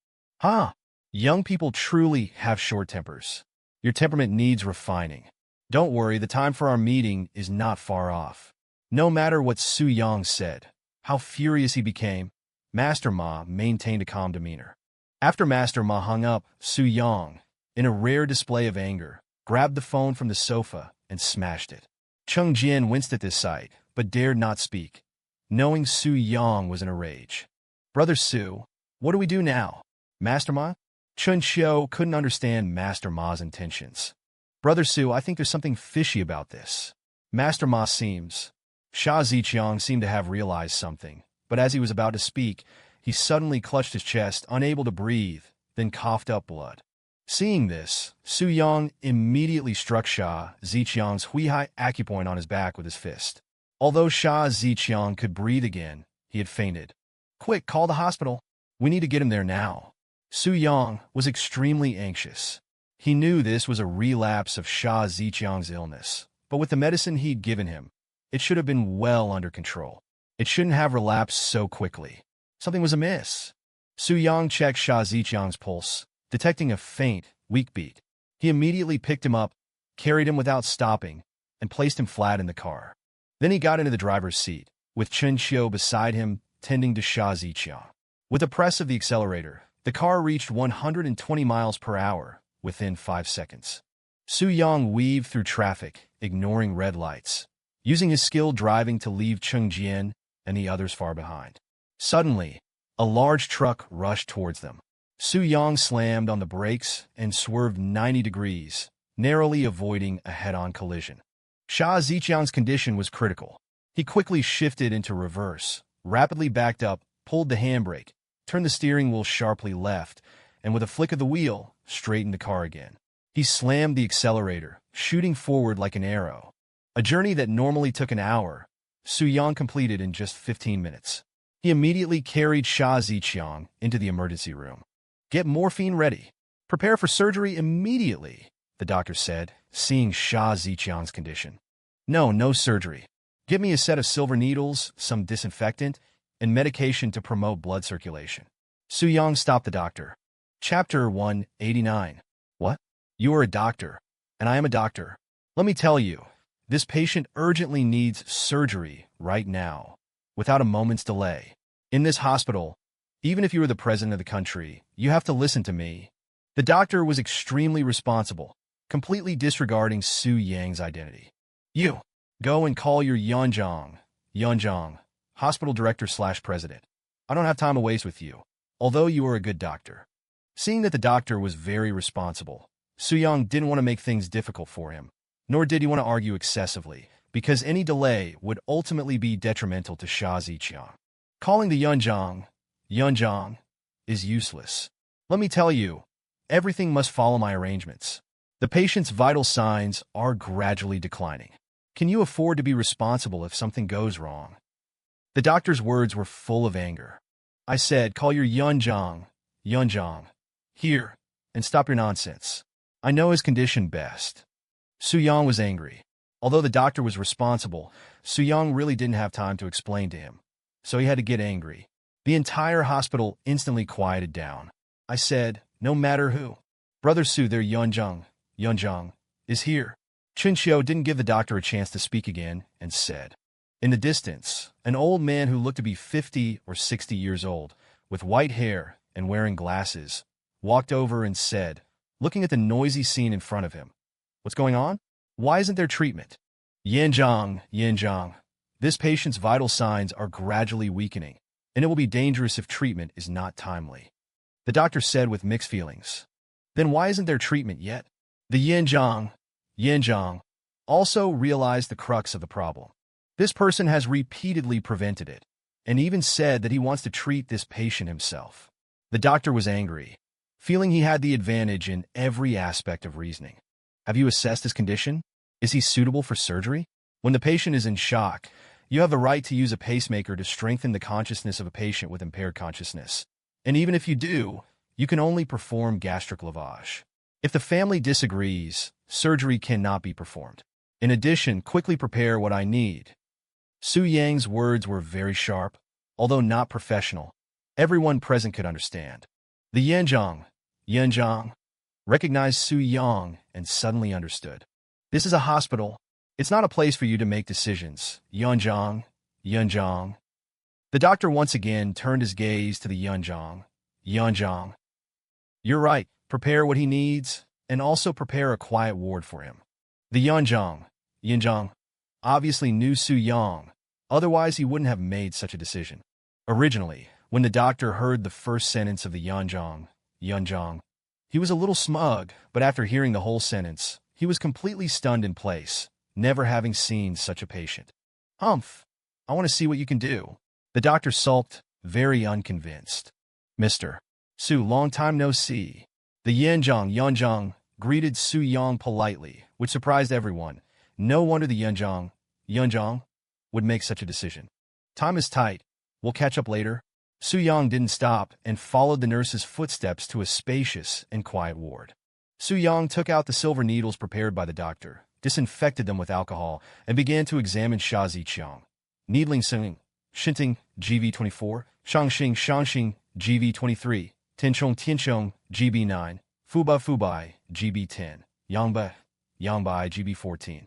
Young people truly have short tempers. Your temperament needs refining. Don't worry, the time for our meeting is not far off. No matter what Su-young said, how furious he became, Master Ma maintained a calm demeanor. After Master Ma hung up, Su-young, in a rare display of anger, grabbed the phone from the sofa and smashed it. Chung Jin winced at this sight, but dared not speak, knowing Su-young was in a rage. Brother Su, what do we do now? Master Ma? Chen Xiu couldn't understand Master Ma's intentions. Brother Su, I think there's something fishy about this. Master Ma seems. Sha Ziqiang seemed to have realized something, but as he was about to speak, he suddenly clutched his chest, unable to breathe, then coughed up blood. Seeing this, Su-young immediately struck Sha Ziqiang's Huihai acupoint on his back with his fist. Although Sha Ziqiang could breathe again, he had fainted. Quick, call the hospital. We need to get him there now. Su Yang was extremely anxious. He knew this was a relapse of Sha Ziqiang's illness, but with the medicine he'd given him, it should have been well under control. It shouldn't have relapsed so quickly. Something was amiss. Su Yang checked Sha Ziqiang's pulse, detecting a faint, weak beat. He immediately picked him up, carried him without stopping, and placed him flat in the car. Then he got into the driver's seat, with Chen Qiu beside him, tending to Sha Ziqiang. With a press of the accelerator, the car reached 120 miles per hour within 5 seconds. Su Yang weaved through traffic, ignoring red lights, using his skilled driving to leave Chengjian and the others far behind. Suddenly, a large truck rushed towards them. Su Yang slammed on the brakes and swerved 90 degrees, narrowly avoiding a head-on collision. Sha Ziqiang's condition was critical. He quickly shifted into reverse, rapidly backed up, pulled the handbrake, turned the steering wheel sharply left, and with a flick of the wheel, straightened the car again. He slammed the accelerator, shooting forward like an arrow. A journey that normally took an hour, Su Yang completed in just 15 minutes. He immediately carried Sha Ziqiang into the emergency room. "Get morphine ready. Prepare for surgery immediately," the doctor said, seeing Sha Ziqiang's condition. No surgery. Give me a set of silver needles, some disinfectant, and medication to promote blood circulation." Su Yang stopped the doctor. Chapter 189. What? You are a doctor, and I am a doctor. Let me tell you, this patient urgently needs surgery right now, without a moment's delay. In this hospital, even if you are the president of the country, you have to listen to me. The doctor was extremely responsible, completely disregarding Su Yang's identity. "You, go and call your Yunzhang, hospital director/president. I don't have time to waste with you, although you are a good doctor." Seeing that the doctor was very responsible, Su Yang didn't want to make things difficult for him, nor did he want to argue excessively, because any delay would ultimately be detrimental to Sha Ziqiang. Calling the Yunzhang, is useless. Let me tell you, everything must follow my arrangements. The patient's vital signs are gradually declining. Can you afford to be responsible if something goes wrong? The doctor's words were full of anger. I said, call your Yunzhang, here, and stop your nonsense. I know his condition best. Su Yang was angry. Although the doctor was responsible, Su Yang really didn't have time to explain to him, so he had to get angry. The entire hospital instantly quieted down. I said, no matter who. Brother Su, their Yunzhang, is here. Chinchou didn't give the doctor a chance to speak again and said. In the distance, an old man who looked to be 50 or 60 years old, with white hair and wearing glasses, walked over and said, looking at the noisy scene in front of him, "What's going on? Why isn't there treatment?" Yinzhang, this patient's vital signs are gradually weakening, and it will be dangerous if treatment is not timely. The doctor said with mixed feelings. Then why isn't there treatment yet? The Yinzhang also realized the crux of the problem. This person has repeatedly prevented it, and even said that he wants to treat this patient himself. The doctor was angry, feeling he had the advantage in every aspect of reasoning. Have you assessed his condition? Is he suitable for surgery? When the patient is in shock, you have the right to use a pacemaker to strengthen the consciousness of a patient with impaired consciousness. And even if you do, you can only perform gastric lavage. If the family disagrees, surgery cannot be performed. In addition, quickly prepare what I need. Su Yang's words were very sharp, although not professional. Everyone present could understand. The Yunzhang, recognized Su Yang and suddenly understood. This is a hospital. It's not a place for you to make decisions. Yunzhang. The doctor once again turned his gaze to the Yunzhang. You're right. Prepare what he needs, and also prepare a quiet ward for him. The Yunzhang, obviously knew Su Yang, otherwise he wouldn't have made such a decision. Originally, when the doctor heard the first sentence of the Yunzhang, he was a little smug, but after hearing the whole sentence, he was completely stunned in place, never having seen such a patient. Humph, I want to see what you can do. The doctor sulked, very unconvinced. Mr. Su, long time no see. The Yunzhang greeted Su Yang politely, which surprised everyone. No wonder the Yunzhang would make such a decision. Time is tight. We'll catch up later. Su Yang didn't stop and followed the nurse's footsteps to a spacious and quiet ward. Su Yang took out the silver needles prepared by the doctor, disinfected them with alcohol, and began to examine Sha Ziqiang. Needling Sing, Shinting, GV24, Shangxing Shangxing, GV23, Tianchong Tianchong, GB9, Fubai, GB10, Yangbai, GB14.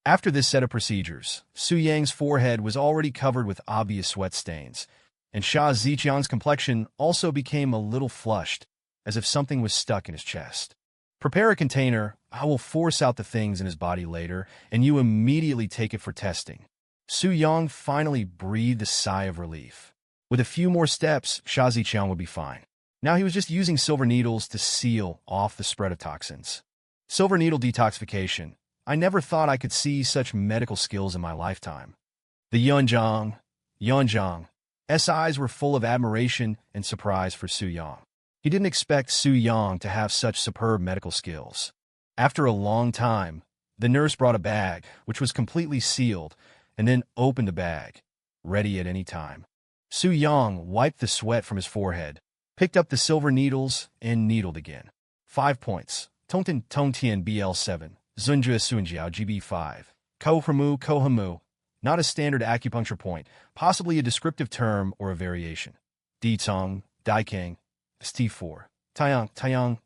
After this set of procedures, Su Yang's forehead was already covered with obvious sweat stains, and Sha Ziqiang's complexion also became a little flushed, as if something was stuck in his chest. Prepare a container. I will force out the things in his body later, and you immediately take it for testing. Su Yang finally breathed a sigh of relief. With a few more steps, Sha Ziqiang would be fine. Now he was just using silver needles to seal off the spread of toxins. Silver needle detoxification. I never thought I could see such medical skills in my lifetime. The Yunzhang's eyes were full of admiration and surprise for Su Yang. He didn't expect Su Yang to have such superb medical skills. After a long time, the nurse brought a bag, which was completely sealed, and then opened the bag, ready at any time. Su Yang wiped the sweat from his forehead, picked up the silver needles, and needled again. 5 points. Tongtian Tongtian BL7, Zunjia Sunjiao GB5, Kohamu, not a standard acupuncture point, possibly a descriptive term or a variation. Dicong, Daikang, St4, Taiyang,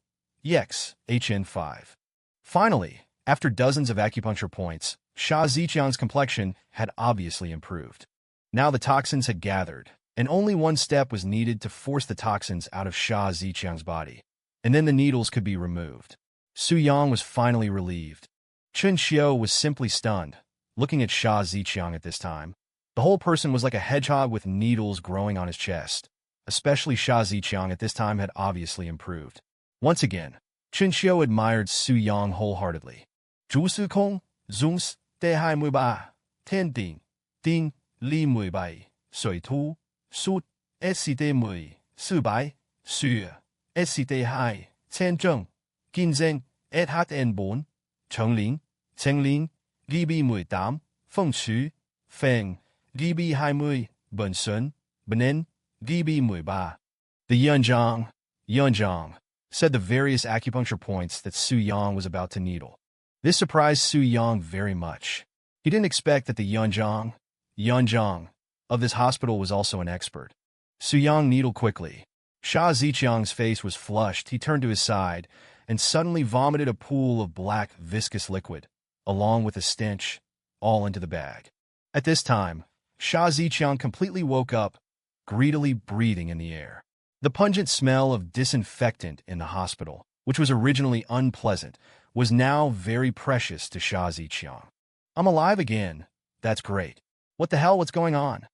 Yex, HN5. Finally, after dozens of acupuncture points, Sha Ziqiang's complexion had obviously improved. Now the toxins had gathered, and only one step was needed to force the toxins out of Sha Ziqiang's body, and then the needles could be removed. Su Yang was finally relieved. Chen Xiu was simply stunned, looking at Sha Ziqiang at this time. The whole person was like a hedgehog with needles growing on his chest. Especially Sha Ziqiang at this time had obviously improved. Once again, Chen Xiu admired Su Yang wholeheartedly. Zhu Su Kong, Zungs, De Hai Mui Ba, Ten Ding, Ding, Li Mui Bai, Sui Tu, Su, Esi De Mui, Su Bai, Su, Esi De Hai, Ten Zheng, Ginzeng, Et Hat En Bon, Cheng Ling, Li Bi Mui Dam, Feng Xu, Feng, Li Bi Hai Mui, Ben Sun, Benen, Li Bi Mui Ba. The Yunzhang, said the various acupuncture points that Su Yang was about to needle. This surprised Su Yang very much. He didn't expect that the Yunzhang of this hospital was also an expert. Su Yang needled quickly. Sha Ziqiang's face was flushed. He turned to his side and suddenly vomited a pool of black, viscous liquid, along with a stench, all into the bag. At this time, Sha Ziqiang completely woke up, greedily breathing in the air. The pungent smell of disinfectant in the hospital, which was originally unpleasant, was now very precious to Sha Ziqiang. I'm alive again. That's great. What the hell? What's going on?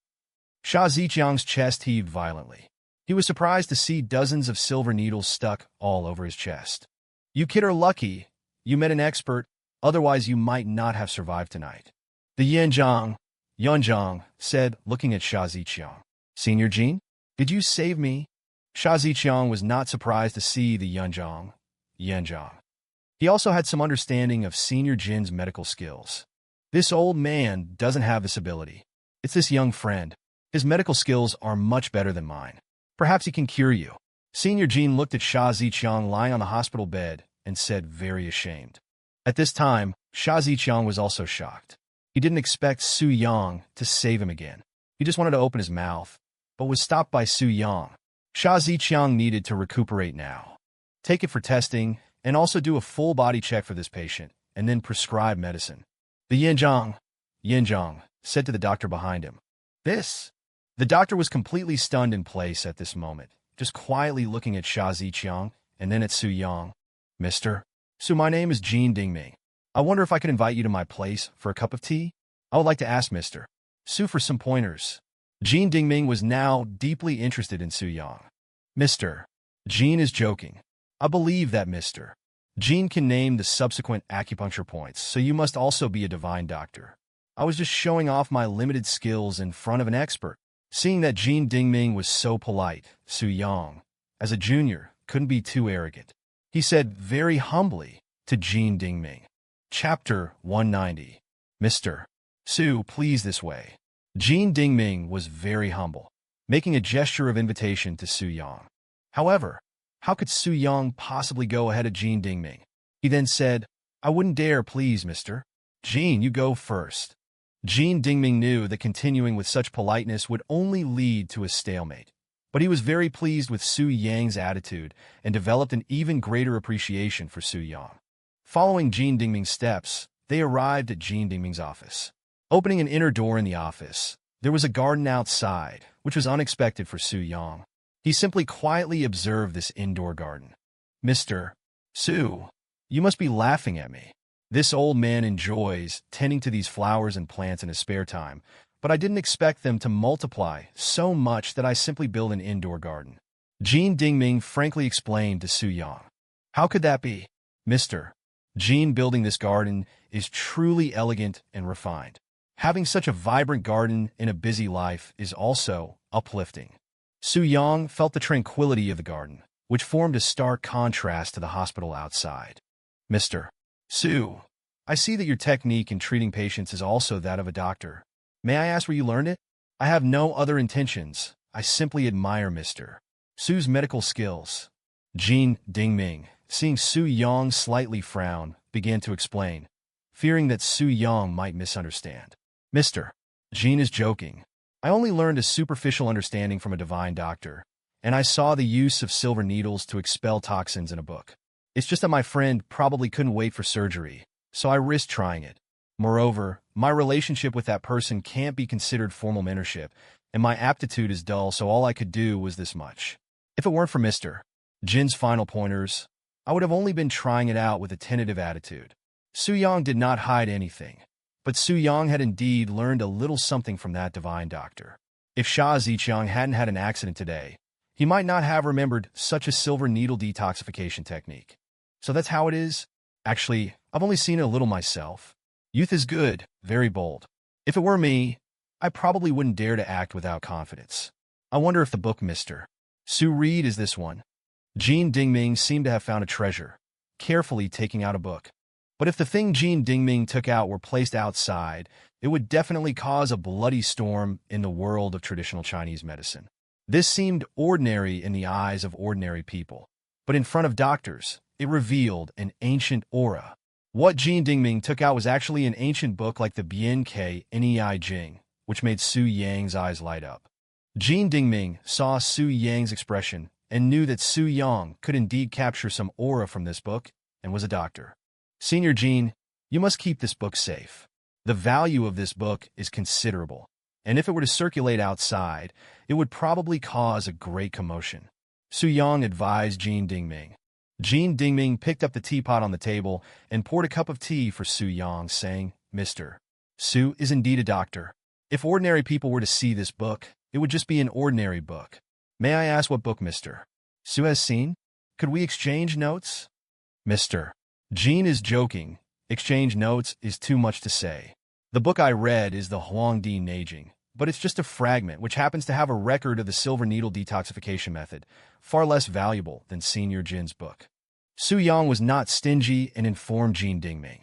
Sha Ziqiang's chest heaved violently. He was surprised to see dozens of silver needles stuck all over his chest. You kid are lucky. You met an expert. Otherwise, you might not have survived tonight. The Yunzhang said, looking at Sha Ziqiang. Senior Jin, did you save me? Sha Ziqiang was not surprised to see the Yunzhang. He also had some understanding of Senior Jin's medical skills. This old man doesn't have this ability. It's this young friend. His medical skills are much better than mine. Perhaps he can cure you. Senior Jin looked at Sha Ziqiang lying on the hospital bed and said, very ashamed. At this time, Sha Ziqiang was also shocked. He didn't expect Su Yang to save him again. He just wanted to open his mouth, but was stopped by Su Yang. Sha Ziqiang needed to recuperate now. Take it for testing, and also do a full body check for this patient, and then prescribe medicine. The Yunzhang said to the doctor behind him. This? The doctor was completely stunned in place at this moment, just quietly looking at Sha Ziqiang, and then at Su Yang. Mr. Su, my name is Jin Dingming. I wonder if I could invite you to my place for a cup of tea? I would like to ask Mr. Su for some pointers. Jin Dingming was now deeply interested in Su Yang. Mr. Jin is joking. I believe that Mr. Jin can name the subsequent acupuncture points, so you must also be a divine doctor. I was just showing off my limited skills in front of an expert. Seeing that Jin Dingming was so polite, Su Yang, as a junior, couldn't be too arrogant. He said very humbly to Jin Dingming. Chapter 190. Mr. Su, please this way. Jin Dingming was very humble. making a gesture of invitation to Su Yang. However, how could Su Yang possibly go ahead of Jin Dingming? He then said, "I wouldn't dare, please, mister. Jin, you go first." Jin Dingming knew that continuing with such politeness would only lead to a stalemate. But he was very pleased with Su Yang's attitude and developed an even greater appreciation for Su Yang. Following Jin Dingming's steps, they arrived at Jin Dingming's office. Opening an inner door in the office, there was a garden outside, which was unexpected for Su Yang. He simply quietly observed this indoor garden. "Mr. Su, you must be laughing at me. This old man enjoys tending to these flowers and plants in his spare time, but I didn't expect them to multiply so much that I simply built an indoor garden." Jin Dingming frankly explained to Su Yang. "How could that be? Mr. Jin, building this garden is truly elegant and refined. Having such a vibrant garden in a busy life is also uplifting." Su Yang felt the tranquility of the garden, which formed a stark contrast to the hospital outside. "Mr. Su, I see that your technique in treating patients is also that of a doctor. May I ask where you learned it?" "I have no other intentions. I simply admire Mr. Su's medical skills." Jin Dingming, seeing Su Yang slightly frown, began to explain, fearing that Su Yang might misunderstand. "Mr. Jin is joking. I only learned a superficial understanding from a divine doctor, and I saw the use of silver needles to expel toxins in a book. It's just that my friend probably couldn't wait for surgery, so I risked trying it. Moreover, my relationship with that person can't be considered formal mentorship, and my aptitude is dull, so all I could do was this much. If it weren't for Mr. Jin's final pointers, I would have only been trying it out with a tentative attitude." Su Yang did not hide anything, but Su Yang had indeed learned a little something from that divine doctor. If Sha Ziqiang hadn't had an accident today, he might not have remembered such a silver needle detoxification technique. So that's how it is? Actually, I've only seen it a little myself. Youth is good, very bold. If it were me, I probably wouldn't dare to act without confidence. I wonder if the book Mr. Su read is this one. Jin Dingming seemed to have found a treasure, carefully taking out a book. But if the thing Jin Dingming took out were placed outside, it would definitely cause a bloody storm in the world of traditional Chinese medicine. This seemed ordinary in the eyes of ordinary people, but in front of doctors, it revealed an ancient aura. What Jin Dingming took out was actually an ancient book like the Bian Jing, which made Su Yang's eyes light up. Jin Dingming saw Su Yang's expression and knew that Su Yang could indeed capture some aura from this book and was a doctor. "Senior Jin, you must keep this book safe. The value of this book is considerable, and if it were to circulate outside, it would probably cause a great commotion," Su Yang advised Jin Dingming. Jin Dingming picked up the teapot on the table and poured a cup of tea for Su Yang, saying, "Mr. Su is indeed a doctor. If ordinary people were to see this book, it would just be an ordinary book. May I ask what book Mr. Su has seen? Could we exchange notes?" "Mr. Jin is joking. Exchange notes is too much to say. The book I read is the Huangdi Neijing, but it's just a fragment which happens to have a record of the silver needle detoxification method, far less valuable than Senior Jin's book." Su Yang was not stingy and informed Jin Dingming.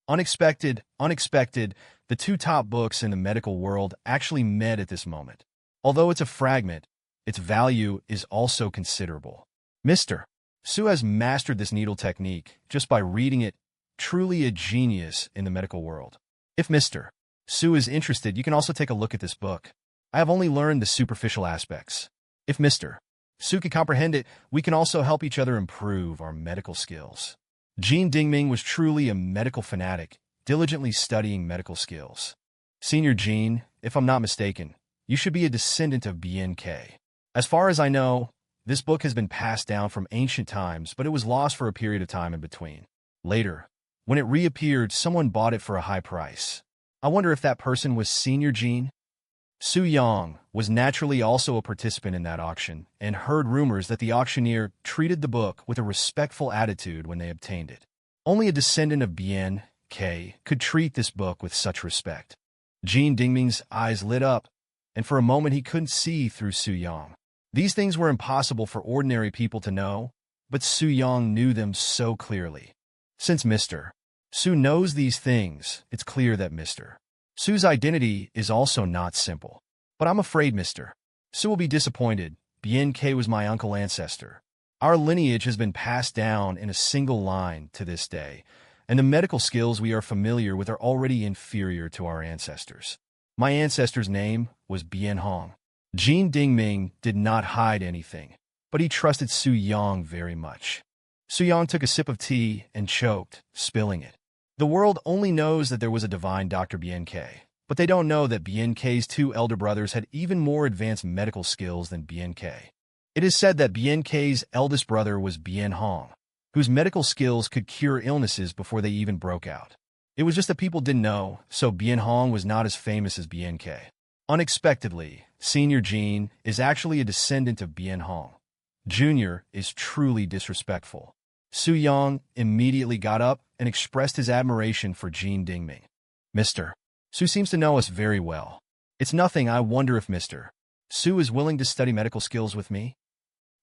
Unexpected, the two top books in the medical world actually met at this moment. Although it's a fragment, its value is also considerable. Mr. Su has mastered this needle technique just by reading it, truly a genius in the medical world. If Mr. Su is interested, you can also take a look at this book. I have only learned the superficial aspects. If Mr. Su can comprehend it, we can also help each other improve our medical skills. Jin Dingming was truly a medical fanatic, diligently studying medical skills. "Senior Jin, if I'm not mistaken, you should be a descendant of BNK. As far as I know, this book has been passed down from ancient times, but it was lost for a period of time in between. Later, when it reappeared, someone bought it for a high price. I wonder if that person was Senior Jin?" Su Yang was naturally also a participant in that auction and heard rumors that the auctioneer treated the book with a respectful attitude when they obtained it. Only a descendant of BNK could treat this book with such respect. Jin Dingming's eyes lit up, and for a moment he couldn't see through Su Yang. These things were impossible for ordinary people to know, but Su Yang knew them so clearly. Since Mr. Su knows these things, it's clear that Mr. Su's identity is also not simple. "But I'm afraid, Mr. Su will be disappointed. BNK was my uncle ancestor. Our lineage has been passed down in a single line to this day, and the medical skills we are familiar with are already inferior to our ancestors. My ancestor's name was Bien Hong. Jin Dingming did not hide anything, but he trusted Su Yang very much. Su Yang took a sip of tea and choked, spilling it. The world only knows that there was a divine Dr. BNK, but they don't know that BNK's two elder brothers had even more advanced medical skills than BNK. It is said that BNK's eldest brother was Bien Hong, whose medical skills could cure illnesses before they even broke out. It was just that people didn't know, so Bien Hong was not as famous as BNK. Unexpectedly, Senior Jin is actually a descendant of Bien Hong. Junior is truly disrespectful. Su Yang immediately got up and expressed his admiration for Jin Dingming. Mr. Su seems to know us very well. It's nothing. I wonder if Mr. Su is willing to study medical skills with me?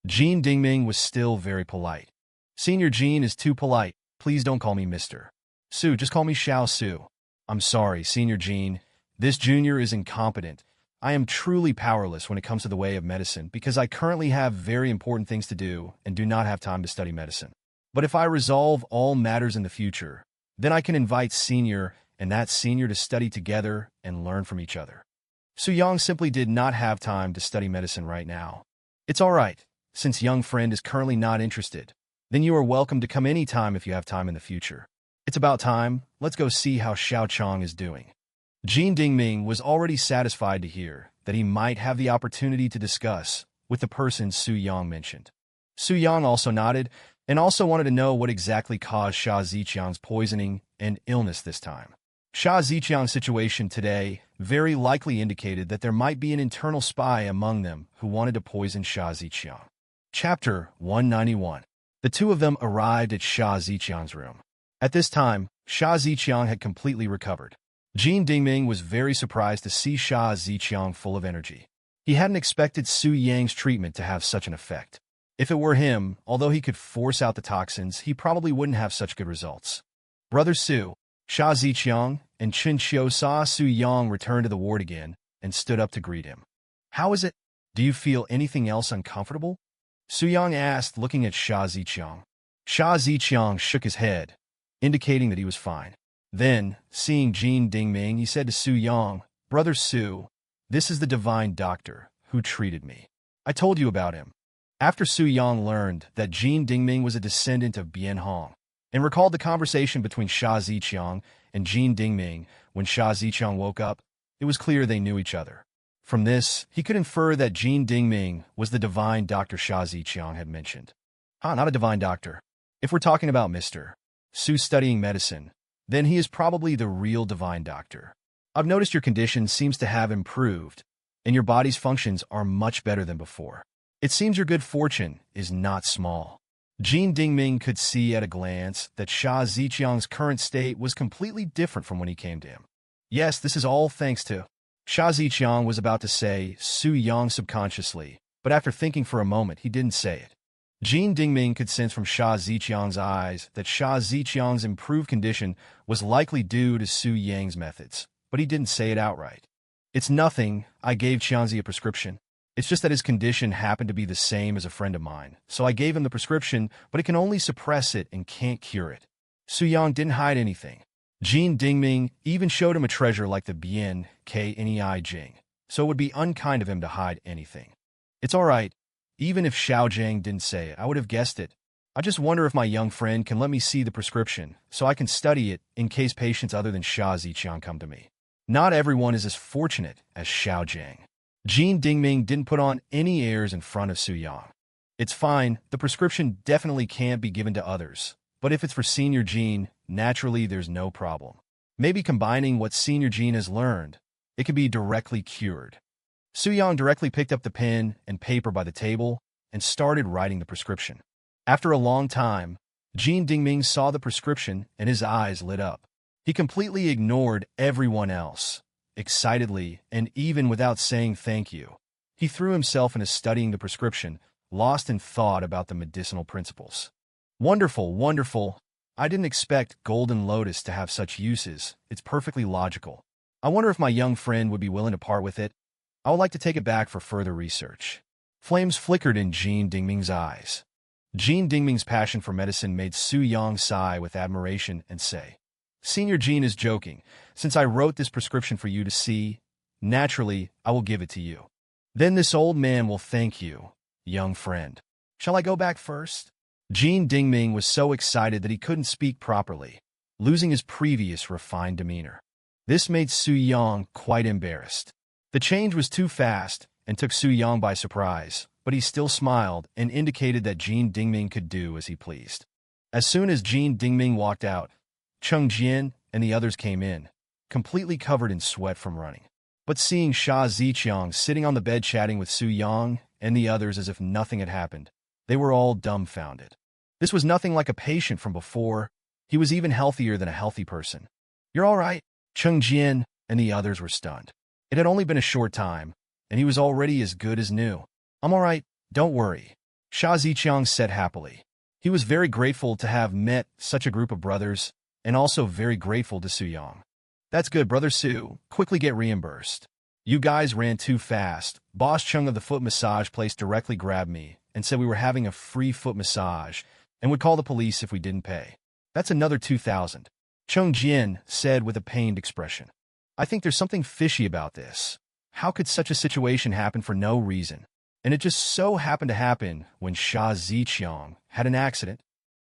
Jin Dingming was still very polite. Senior Jin is too polite. Please don't call me Mr. Su, just call me Xiao Su. I'm sorry, Senior Jin. This junior is incompetent. I am truly powerless when it comes to the way of medicine because I currently have very important things to do and do not have time to study medicine. But if I resolve all matters in the future, then I can invite Senior and that Senior to study together and learn from each other. Su Yang simply did not have time to study medicine right now. It's all right, since young friend is currently not interested. Then you are welcome to come anytime if you have time in the future. It's about time. Let's go see how Xiao Chong is doing. Jin Dingming was already satisfied to hear that he might have the opportunity to discuss with the person Su Yang mentioned. Su Yang also nodded and also wanted to know what exactly caused Sha Ziqiang's poisoning and illness this time. Sha Ziqiang's situation today very likely indicated that there might be an internal spy among them who wanted to poison Sha Ziqiang. Chapter 191. The two of them arrived at Sha Ziqiang's room. At this time, Sha Ziqiang had completely recovered. Jin Dingming was very surprised to see Sha Ziqiang full of energy. He hadn't expected Su Yang's treatment to have such an effect. If it were him, although he could force out the toxins, he probably wouldn't have such good results. Brother Su, Sha Ziqiang, and Chen Qiu saw Su Yang return to the ward again and stood up to greet him. How is it? Do you feel anything else uncomfortable? Su Yang asked, looking at Sha Ziqiang. Sha Ziqiang shook his head, indicating that he was fine. Then, seeing Jin Dingming, he said to Su Yang, Brother Su, this is the divine doctor who treated me. I told you about him. After Su Yang learned that Jin Dingming was a descendant of Bien Hong, and recalled the conversation between Sha Ziqiang and Jin Dingming when Sha Ziqiang woke up, it was clear they knew each other. From this, he could infer that Jin Dingming was the divine Dr. Sha Ziqiang had mentioned. Not a divine doctor. If we're talking about Mr. Su studying medicine, then he is probably the real divine doctor. I've noticed your condition seems to have improved, and your body's functions are much better than before. It seems your good fortune is not small. Jin Dingming could see at a glance that Sha Ziqiang's current state was completely different from when he came to him. Yes, this is all thanks to... Sha Ziqiang was about to say Su Yang subconsciously, but after thinking for a moment, he didn't say it. Jin Dingming could sense from Sha Ziqiang's eyes that Sha Ziqiang's improved condition was likely due to Su Yang's methods, but he didn't say it outright. It's nothing. I gave Qianzi a prescription. It's just that his condition happened to be the same as a friend of mine, so I gave him the prescription, but it can only suppress it and can't cure it. Su Yang didn't hide anything. Jin Dingming even showed him a treasure like the Bien Knei Jing, so it would be unkind of him to hide anything. It's all right. Even if Xiao Zhang didn't say it, I would have guessed it. I just wonder if my young friend can let me see the prescription, so I can study it in case patients other than Sha Ziqiang come to me. Not everyone is as fortunate as Xiao Zhang. Jin Dingming didn't put on any airs in front of Su Yang. It's fine, the prescription definitely can't be given to others, but if it's for Senior Jin, naturally there's no problem. Maybe combining what Senior Jin has learned, it can be directly cured. Su Yang directly picked up the pen and paper by the table and started writing the prescription. After a long time, Jin Dingming saw the prescription and his eyes lit up. He completely ignored everyone else. Excitedly, and even without saying thank you, he threw himself into studying the prescription, lost in thought about the medicinal principles. Wonderful, wonderful. I didn't expect Golden Lotus to have such uses. It's perfectly logical. I wonder if my young friend would be willing to part with it. I would like to take it back for further research. Flames flickered in Jean Dingming's eyes. Jean Dingming's passion for medicine made Su Yang sigh with admiration and say, Senior Jean is joking. Since I wrote this prescription for you to see, naturally, I will give it to you. Then this old man will thank you, young friend. Shall I go back first? Jean Dingming was so excited that he couldn't speak properly, losing his previous refined demeanor. This made Su Yang quite embarrassed. The change was too fast and took Su Yang by surprise, but he still smiled and indicated that Jean Dingming could do as he pleased. As soon as Jean Dingming walked out, Cheng Jian and the others came in, completely covered in sweat from running. But seeing Sha Ziqiang sitting on the bed chatting with Su Yang and the others as if nothing had happened, they were all dumbfounded. This was nothing like a patient from before. He was even healthier than a healthy person. You're all right? Cheng Jian and the others were stunned. It had only been a short time, and he was already as good as new. I'm all right, don't worry, Sha Ziqiang said happily. He was very grateful to have met such a group of brothers, and also very grateful to Su Yang. That's good, Brother Su. Quickly get reimbursed. You guys ran too fast. Boss Chung of the foot massage place directly grabbed me and said we were having a free foot massage and would call the police if we didn't pay. That's another 2,000. Cheng Jian said with a pained expression. I think there's something fishy about this. How could such a situation happen for no reason? And it just so happened to happen when Sha Ziqiang had an accident.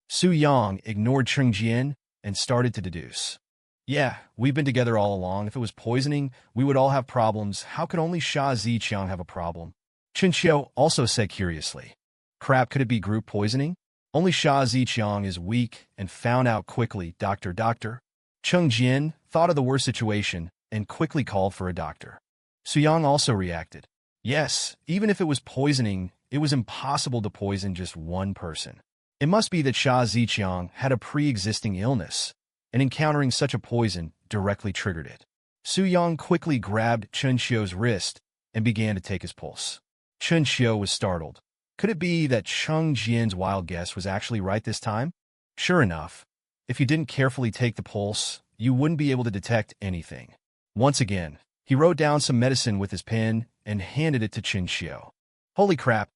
Su Yang ignored Cheng Jian and started to deduce. Yeah, we've been together all along. If it was poisoning, we would all have problems. How could only Sha Ziqiang have a problem? Chen Xiao also said curiously. Crap, could it be group poisoning? Only Sha Ziqiang is weak and found out quickly, doctor. Cheng Jian thought of the worst situation and quickly called for a doctor. Su Yang also reacted. Yes, even if it was poisoning, it was impossible to poison just one person. It must be that Sha Ziqiang had a pre-existing illness, and encountering such a poison directly triggered it. Su Yang quickly grabbed Chen Xiu's wrist and began to take his pulse. Chen Xiu was startled. Could it be that Cheng Jian's wild guess was actually right this time? Sure enough, if you didn't carefully take the pulse, you wouldn't be able to detect anything. Once again, he wrote down some medicine with his pen and handed it to Chen Xiu. Holy crap.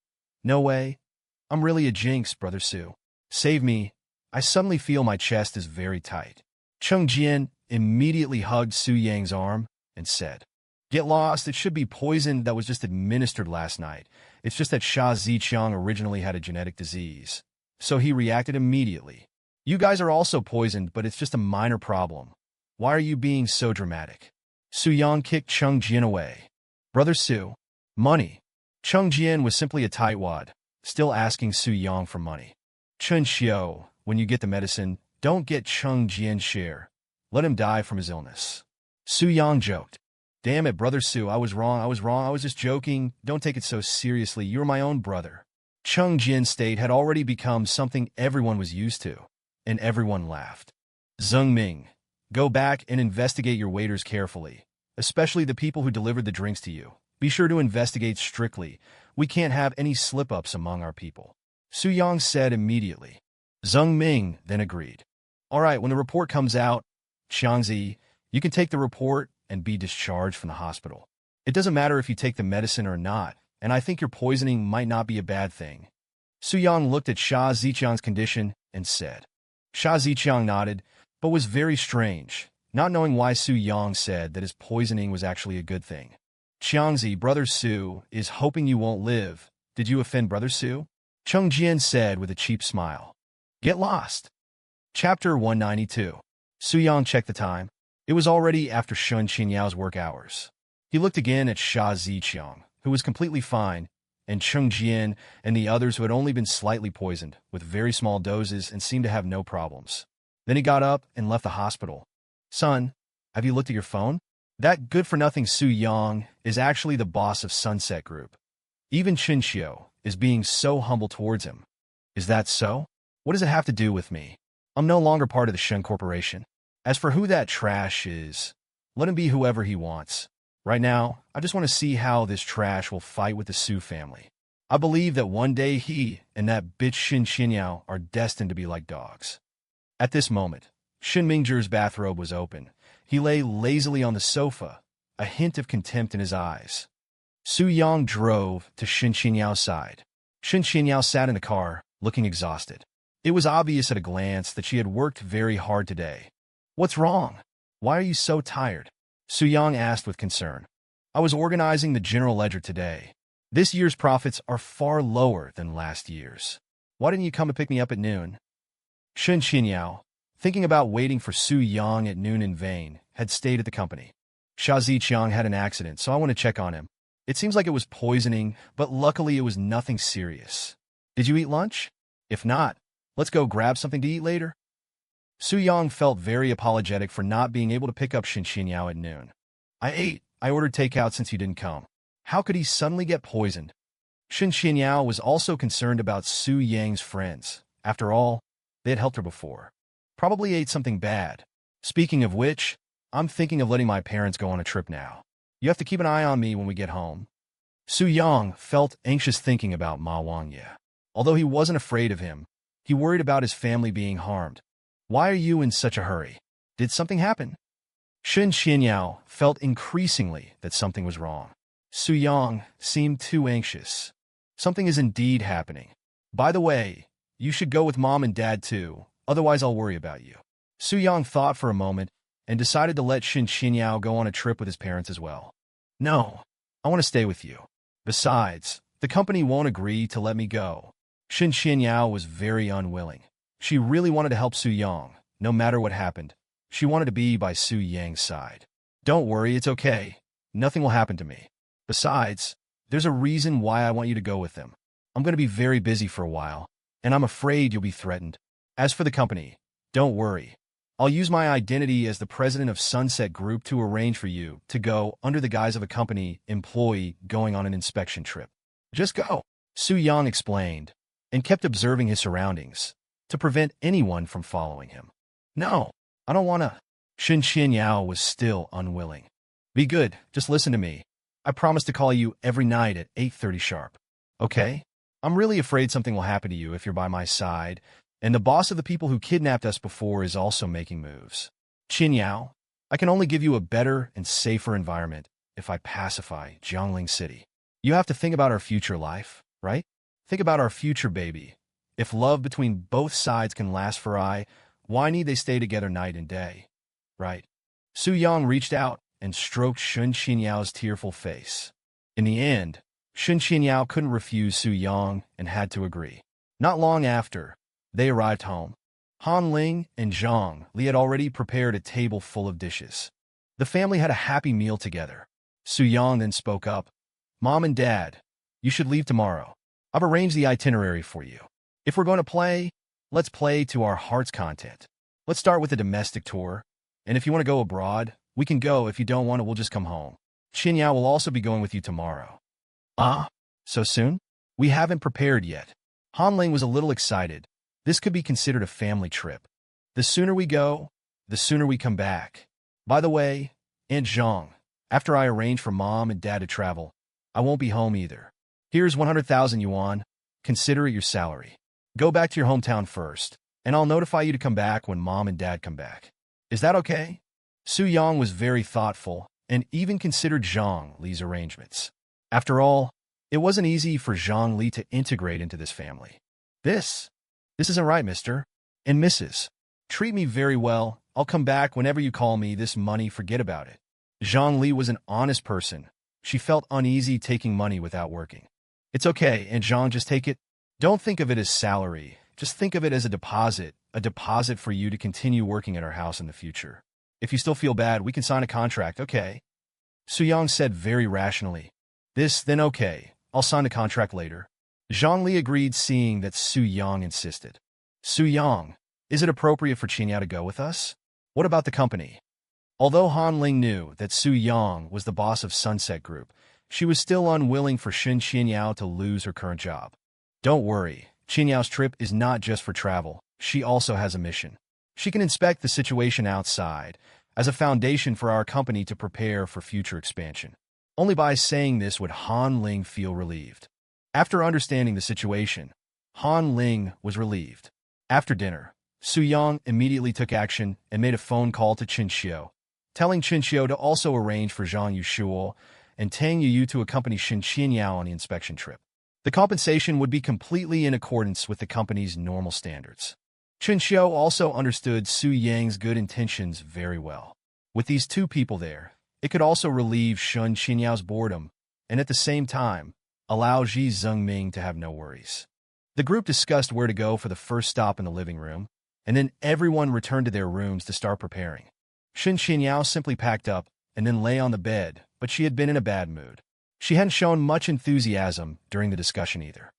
No way. I'm really a jinx, Brother Su. Save me. I suddenly feel my chest is very tight. Cheng Jian immediately hugged Su Yang's arm and said, Get lost, it should be poison that was just administered last night. It's just that Sha Ziqiang originally had a genetic disease. So he reacted immediately. You guys are also poisoned, but it's just a minor problem. Why are you being so dramatic? Su Yang kicked Cheng Jian away. Brother Su, money. Cheng Jian was simply a tightwad, still asking Su Yang for money. Chen Xiu, when you get the medicine, don't get Cheng Jian's share. Let him die from his illness. Su Yang joked. Damn it, Brother Su, I was wrong, I was just joking. Don't take it so seriously, you're my own brother. Cheng Jian's state had already become something everyone was used to, and everyone laughed. Zheng Ming, go back and investigate your waiters carefully, especially the people who delivered the drinks to you. Be sure to investigate strictly. We can't have any slip-ups among our people. Su Yang said immediately. Zheng Ming then agreed. All right, when the report comes out, Xiangzi, you can take the report and be discharged from the hospital. It doesn't matter if you take the medicine or not, and I think your poisoning might not be a bad thing. Su Yang looked at Sha Ziqiang's condition and said. Sha Ziqiang nodded, but was very strange, not knowing why Su Yang said that his poisoning was actually a good thing. Xiangzi, Brother Su, is hoping you won't live. Did you offend Brother Su? Cheng Jian said with a cheap smile. Get lost. Chapter 192. Su Yang checked the time. It was already after Shen Qinyao's work hours. He looked again at Sha Ziqiang, who was completely fine, and Cheng Jian and the others who had only been slightly poisoned, with very small doses and seemed to have no problems. Then he got up and left the hospital. Son, have you looked at your phone? That good-for-nothing Su Yang is actually the boss of Sunset Group. Even Chen Xiu is being so humble towards him. Is that so? What does it have to do with me? I'm no longer part of the Shen Corporation. As for who that trash is, let him be whoever he wants. Right now, I just want to see how this trash will fight with the Su family. I believe that one day he and that bitch Shen Qinyao are destined to be like dogs. At this moment, Shen Mingzhi's bathrobe was open. He lay lazily on the sofa, a hint of contempt in his eyes. Su Yang drove to Shen Qinyao side. Shen Qinyao sat in the car, looking exhausted. It was obvious at a glance that she had worked very hard today. What's wrong? Why are you so tired? Su Yang asked with concern. I was organizing the general ledger today. This year's profits are far lower than last year's. Why didn't you come and pick me up at noon? Shen Qinyao, thinking about waiting for Su Yang at noon in vain, had stayed at the company. Xia Ziqiang had an accident, so I want to check on him. It seems like it was poisoning, but luckily it was nothing serious. Did you eat lunch? If not, let's go grab something to eat later. Su Yang felt very apologetic for not being able to pick up Shen Qinyao at noon. I ate. I ordered takeout since you didn't come. How could he suddenly get poisoned? Shen Qinyao was also concerned about Su Yang's friends. After all, they had helped her before. Probably ate something bad. Speaking of which, I'm thinking of letting my parents go on a trip now. You have to keep an eye on me when we get home. Su Yang felt anxious thinking about Ma Wangye. Although he wasn't afraid of him, he worried about his family being harmed. Why are you in such a hurry? Did something happen? Shen Qinyao felt increasingly that something was wrong. Su Yang seemed too anxious. Something is indeed happening. By the way, you should go with Mom and Dad too, otherwise I'll worry about you. Su Yang thought for a moment and decided to let Shen Qinyao go on a trip with his parents as well. No, I want to stay with you. Besides, the company won't agree to let me go. Shen Qinyao was very unwilling. She really wanted to help Su Yang, no matter what happened. She wanted to be by Su Yang's side. Don't worry, it's okay. Nothing will happen to me. Besides, there's a reason why I want you to go with them. I'm going to be very busy for a while, and I'm afraid you'll be threatened. As for the company, don't worry. I'll use my identity as the president of Sunset Group to arrange for you to go under the guise of a company employee going on an inspection trip. Just go, Su Yang explained, and kept observing his surroundings to prevent anyone from following him. No, I don't want to. Shen Qinyao was still unwilling. Be good, just listen to me. I promise to call you every night at 8:30 sharp. Okay? I'm really afraid something will happen to you if you're by my side, and the boss of the people who kidnapped us before is also making moves. Qinyao, I can only give you a better and safer environment if I pacify Jiangling City. You have to think about our future life, right? Think about our future baby. If love between both sides can last for why need they stay together night and day? Right? Su Yang reached out and stroked Shen Qinyao's tearful face. In the end, Shen Qinyao couldn't refuse Su Yang and had to agree. Not long after, they arrived home. Han Ling and Zhang Li had already prepared a table full of dishes. The family had a happy meal together. Su Yang then spoke up. Mom and Dad, you should leave tomorrow. I've arranged the itinerary for you. If we're going to play, let's play to our heart's content. Let's start with a domestic tour, and if you want to go abroad, we can go. If you don't want to, we'll just come home. Qinyao will also be going with you tomorrow. Ah, so soon? We haven't prepared yet. Han Ling was a little excited. This could be considered a family trip. The sooner we go, the sooner we come back. By the way, Aunt Zhang, after I arrange for Mom and Dad to travel, I won't be home either. Here's 100,000 yuan. Consider it your salary. Go back to your hometown first, and I'll notify you to come back when Mom and Dad come back. Is that okay? Su Yang was very thoughtful and even considered Zhang Li's arrangements. After all, it wasn't easy for Zhang Li to integrate into this family. This isn't right, Mr. and Mrs. Treat me very well. I'll come back whenever you call me. This money, forget about it. Zhang Li was an honest person. She felt uneasy taking money without working. It's okay, and Zhang, just take it. Don't think of it as salary. Just think of it as a deposit for you to continue working at our house in the future. If you still feel bad, we can sign a contract, okay? Su Yang said very rationally. Then okay, I'll sign the contract later. Zhang Li agreed, seeing that Su Yang insisted. Su Yang, is it appropriate for Qinyao to go with us? What about the company? Although Han Ling knew that Su Yang was the boss of Sunset Group, she was still unwilling for Shen Qinyao to lose her current job. Don't worry, Qinyao's trip is not just for travel. She also has a mission. She can inspect the situation outside as a foundation for our company to prepare for future expansion. Only by saying this would Han Ling feel relieved. After understanding the situation, Han Ling was relieved. After dinner, Su Yang immediately took action and made a phone call to Qin Xiu, telling Qin Xiu to also arrange for Zhang Yushuo and Yu to accompany Shen Qianyao on the inspection trip. The compensation would be completely in accordance with the company's normal standards. Chen Xiao also understood Su Yang's good intentions very well. With these two people there, it could also relieve Shen Qianyao's boredom and at the same time, allow Ji Zhengming to have no worries. The group discussed where to go for the first stop in the living room, and then everyone returned to their rooms to start preparing. Shen Qianyao simply packed up and then lay on the bed, but she had been in a bad mood. She hadn't shown much enthusiasm during the discussion either.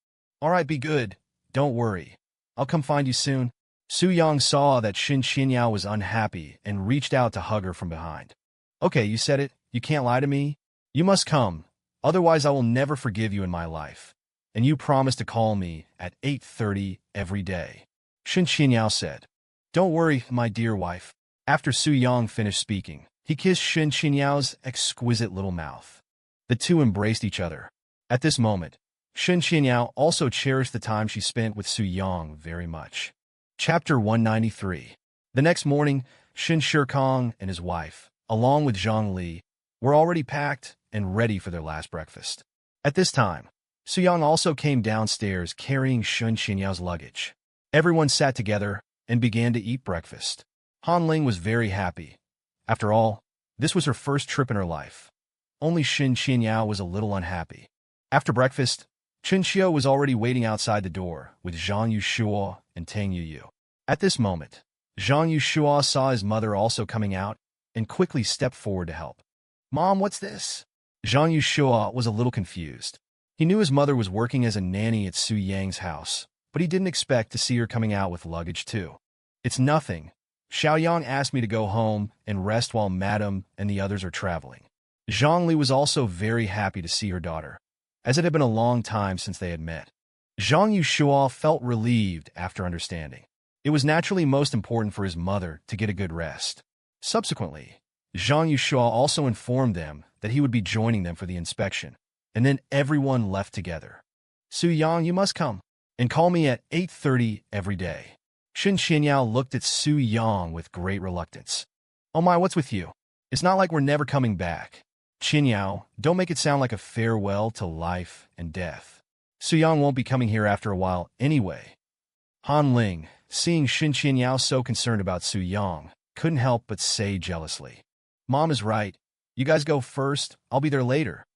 "All right, be good. Don't worry. I'll come find you soon." Su Yang saw that Shen Qianyao was unhappy and reached out to hug her from behind. "Okay, you said it. You can't lie to me. You must come. Otherwise, I will never forgive you in my life. And you promise to call me at 8:30 every day," Shen Qianyao said. "Don't worry, my dear wife." After Su Yang finished speaking, he kissed Shen Qianyao's exquisite little mouth. The two embraced each other. At this moment, Shen Qianyao also cherished the time she spent with Su Yang very much. Chapter 193. The next morning, Shen Shikong and his wife, along with Zhang Li, were already packed and ready for their last breakfast. At this time, Su Yang also came downstairs carrying Shen Qianyao's luggage. Everyone sat together and began to eat breakfast. Han Ling was very happy. After all, this was her first trip in her life. Only Shen Qianyao was a little unhappy. After breakfast, Chen Xiao was already waiting outside the door with Zhang Yushua and Tang Yu. At this moment, Zhang Yushua saw his mother also coming out and quickly stepped forward to help. "Mom, what's this?" Zhang Yushua was a little confused. He knew his mother was working as a nanny at Su Yang's house, but he didn't expect to see her coming out with luggage too. "It's nothing. Xiaoyang asked me to go home and rest while Madam and the others are traveling." Zhang Li was also very happy to see her daughter, as it had been a long time since they had met. Zhang Yushua felt relieved after understanding. It was naturally most important for his mother to get a good rest. Subsequently, Zhang Yushua also informed them that he would be joining them for the inspection, and then everyone left together. "Su Yang, you must come, and call me at 8:30 every day." Shen Qianyao looked at Su Yang with great reluctance. "Oh my, what's with you? It's not like we're never coming back." "Qianyao, don't make it sound like a farewell to life and death. Su Yang won't be coming here after a while anyway." Han Ling, seeing Shen Qianyao so concerned about Su Yang, couldn't help but say jealously, "Mom is right. You guys go first. I'll be there later."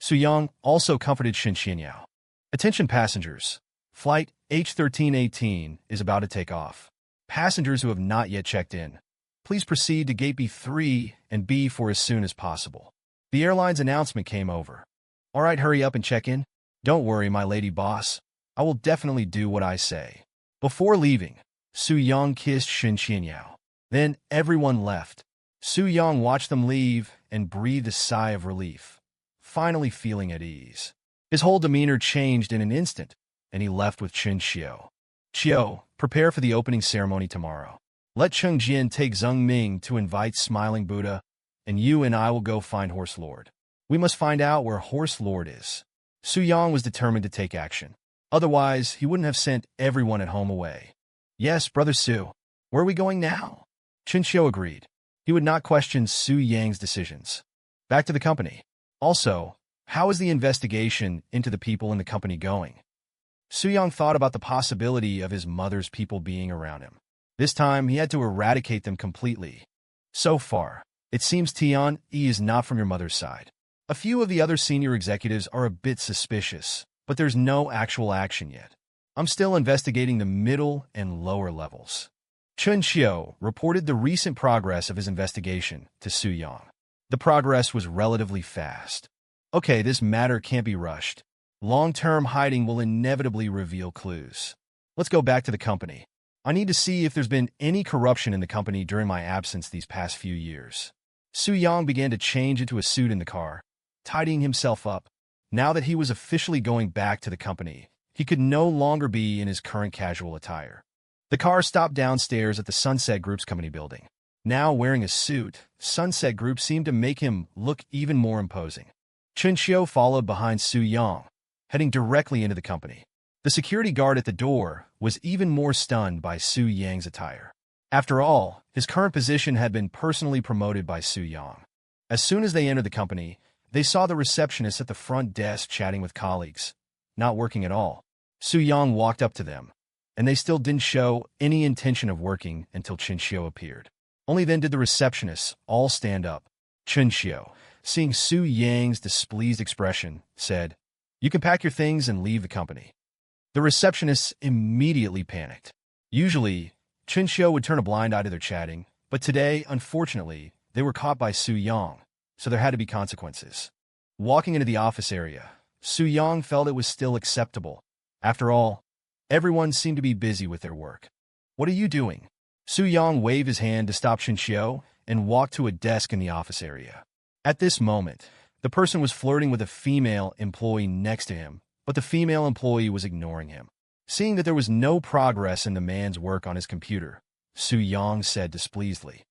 Su Yang also comforted Shen Qianyao. "Attention passengers. Flight H1318 is about to take off. Passengers who have not yet checked in, please proceed to gate B3 and B4 as soon as possible." The airline's announcement came over. "All right, hurry up and check in." "Don't worry, my lady boss. I will definitely do what I say." Before leaving, Su Yang kissed Shen Qianyao. Then everyone left. Su Yang watched them leave and breathed a sigh of relief, finally feeling at ease. His whole demeanor changed in an instant, and he left with Chen Xiao. "Xiao, prepare for the opening ceremony tomorrow. Let Cheng Jian take Zheng Ming to invite Smiling Buddha, and you and I will go find Horse Lord. We must find out where Horse Lord is." Su Yang was determined to take action. Otherwise, he wouldn't have sent everyone at home away. "Yes, Brother Su. Where are we going now?" Chen Xiao agreed. He would not question Su Yang's decisions. Back to the company. Also, how is the investigation into the people in the company going? Su Yang thought about the possibility of his mother's people being around him. This time, he had to eradicate them completely. So far, it seems Tian Yi is not from your mother's side. A few of the other senior executives are a bit suspicious, but there's no actual action yet. I'm still investigating the middle and lower levels. Chen Xiao reported the recent progress of his investigation to Su Yang. The progress was relatively fast. "Okay, this matter can't be rushed. Long-term hiding will inevitably reveal clues. Let's go back to the company. I need to see if there's been any corruption in the company during my absence these past few years." Su Yang began to change into a suit in the car, tidying himself up. Now that he was officially going back to the company, he could no longer be in his current casual attire. The car stopped downstairs at the Sunset Group's company building. Now wearing a suit, Sunset Group seemed to make him look even more imposing. Chen Xiao followed behind Su Yang, heading directly into the company. The security guard at the door was even more stunned by Su Yang's attire. After all, his current position had been personally promoted by Su Yang. As soon as they entered the company, They saw the receptionist at the front desk chatting with colleagues, not working at all. Su-young walked up to them, and they still didn't show any intention of working until Chinchio appeared. Only then did the receptionists all stand up. Chinchio, seeing Su-yang's displeased expression, said, "You can pack your things and leave the company." The receptionists immediately panicked. Usually, Chinchio would turn a blind eye to their chatting, but today, unfortunately, they were caught by Su-young, so there had to be consequences. Walking into the office area, Su-young felt it was still acceptable. After all, everyone seemed to be busy with their work. "What are you doing?" Su-young waved his hand to stop Chinchio and walked to a desk in the office area. At this moment, the person was flirting with a female employee next to him, but the female employee was ignoring him. Seeing that there was no progress in the man's work on his computer, Su-young said displeasedly,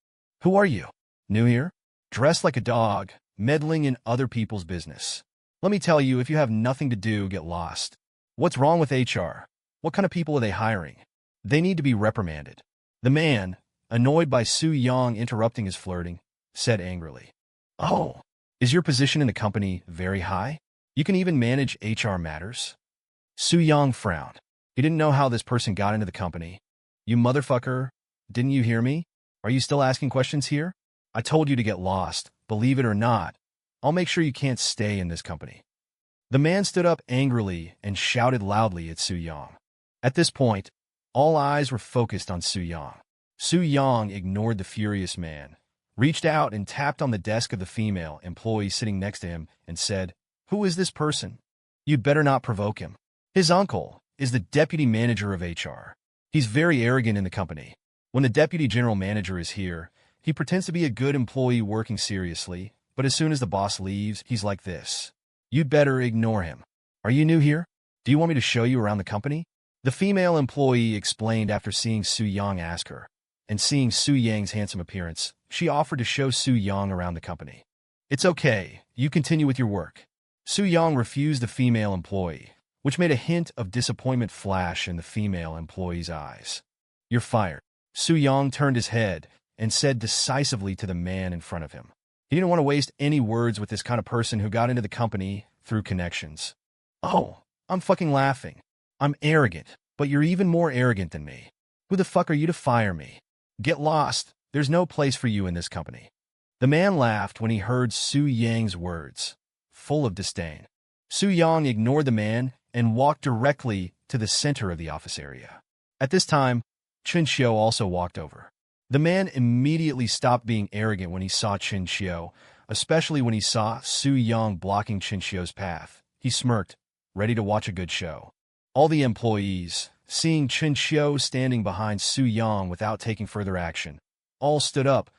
"Who are you? New here? Dressed like a dog, meddling in other people's business. Let me tell you, if you have nothing to do, get lost. What's wrong with HR? What kind of people are they hiring? They need to be reprimanded." The man, annoyed by Su-young interrupting his flirting, said angrily, "Oh, is your position in the company very high? You can even manage HR matters?" Su-young frowned. He didn't know how this person got into the company. "You motherfucker, didn't you hear me? Are you still asking questions here? I told you to get lost, believe it or not. I'll make sure you can't stay in this company." The man stood up angrily and shouted loudly at Su-young. At this point, all eyes were focused on Su-young. Su-young ignored the furious man, reached out and tapped on the desk of the female employee sitting next to him and said, "Who is this person? You'd better not provoke him. His uncle is the deputy manager of HR. He's very arrogant in the company. When the deputy general manager is here, he pretends to be a good employee working seriously, but as soon as the boss leaves, he's like this. You'd better ignore him. Are you new here? Do you want me to show you around the company?" The female employee explained after seeing Su-young ask her, and seeing Su-yang's handsome appearance, she offered to show Su-young around the company. "It's okay, you continue with your work." Su-young refused the female employee, which made a hint of disappointment flash in the female employee's eyes. "You're fired." Su-young turned his head and said decisively to the man in front of him. He didn't want to waste any words with this kind of person who got into the company through connections. "Oh, I'm fucking laughing. I'm arrogant, but you're even more arrogant than me. Who the fuck are you to fire me? Get lost. There's no place for you in this company." The man laughed when he heard Su-yang's words, full of disdain. Su-young ignored the man and walked directly to the center of the office area. At this time, Chinchio also walked over. The man immediately stopped being arrogant when he saw Chinchio, especially when he saw Su-young blocking Chinchio's path. He smirked, ready to watch a good show. All the employees, seeing Chinchio standing behind Su-young without taking further action, all stood up,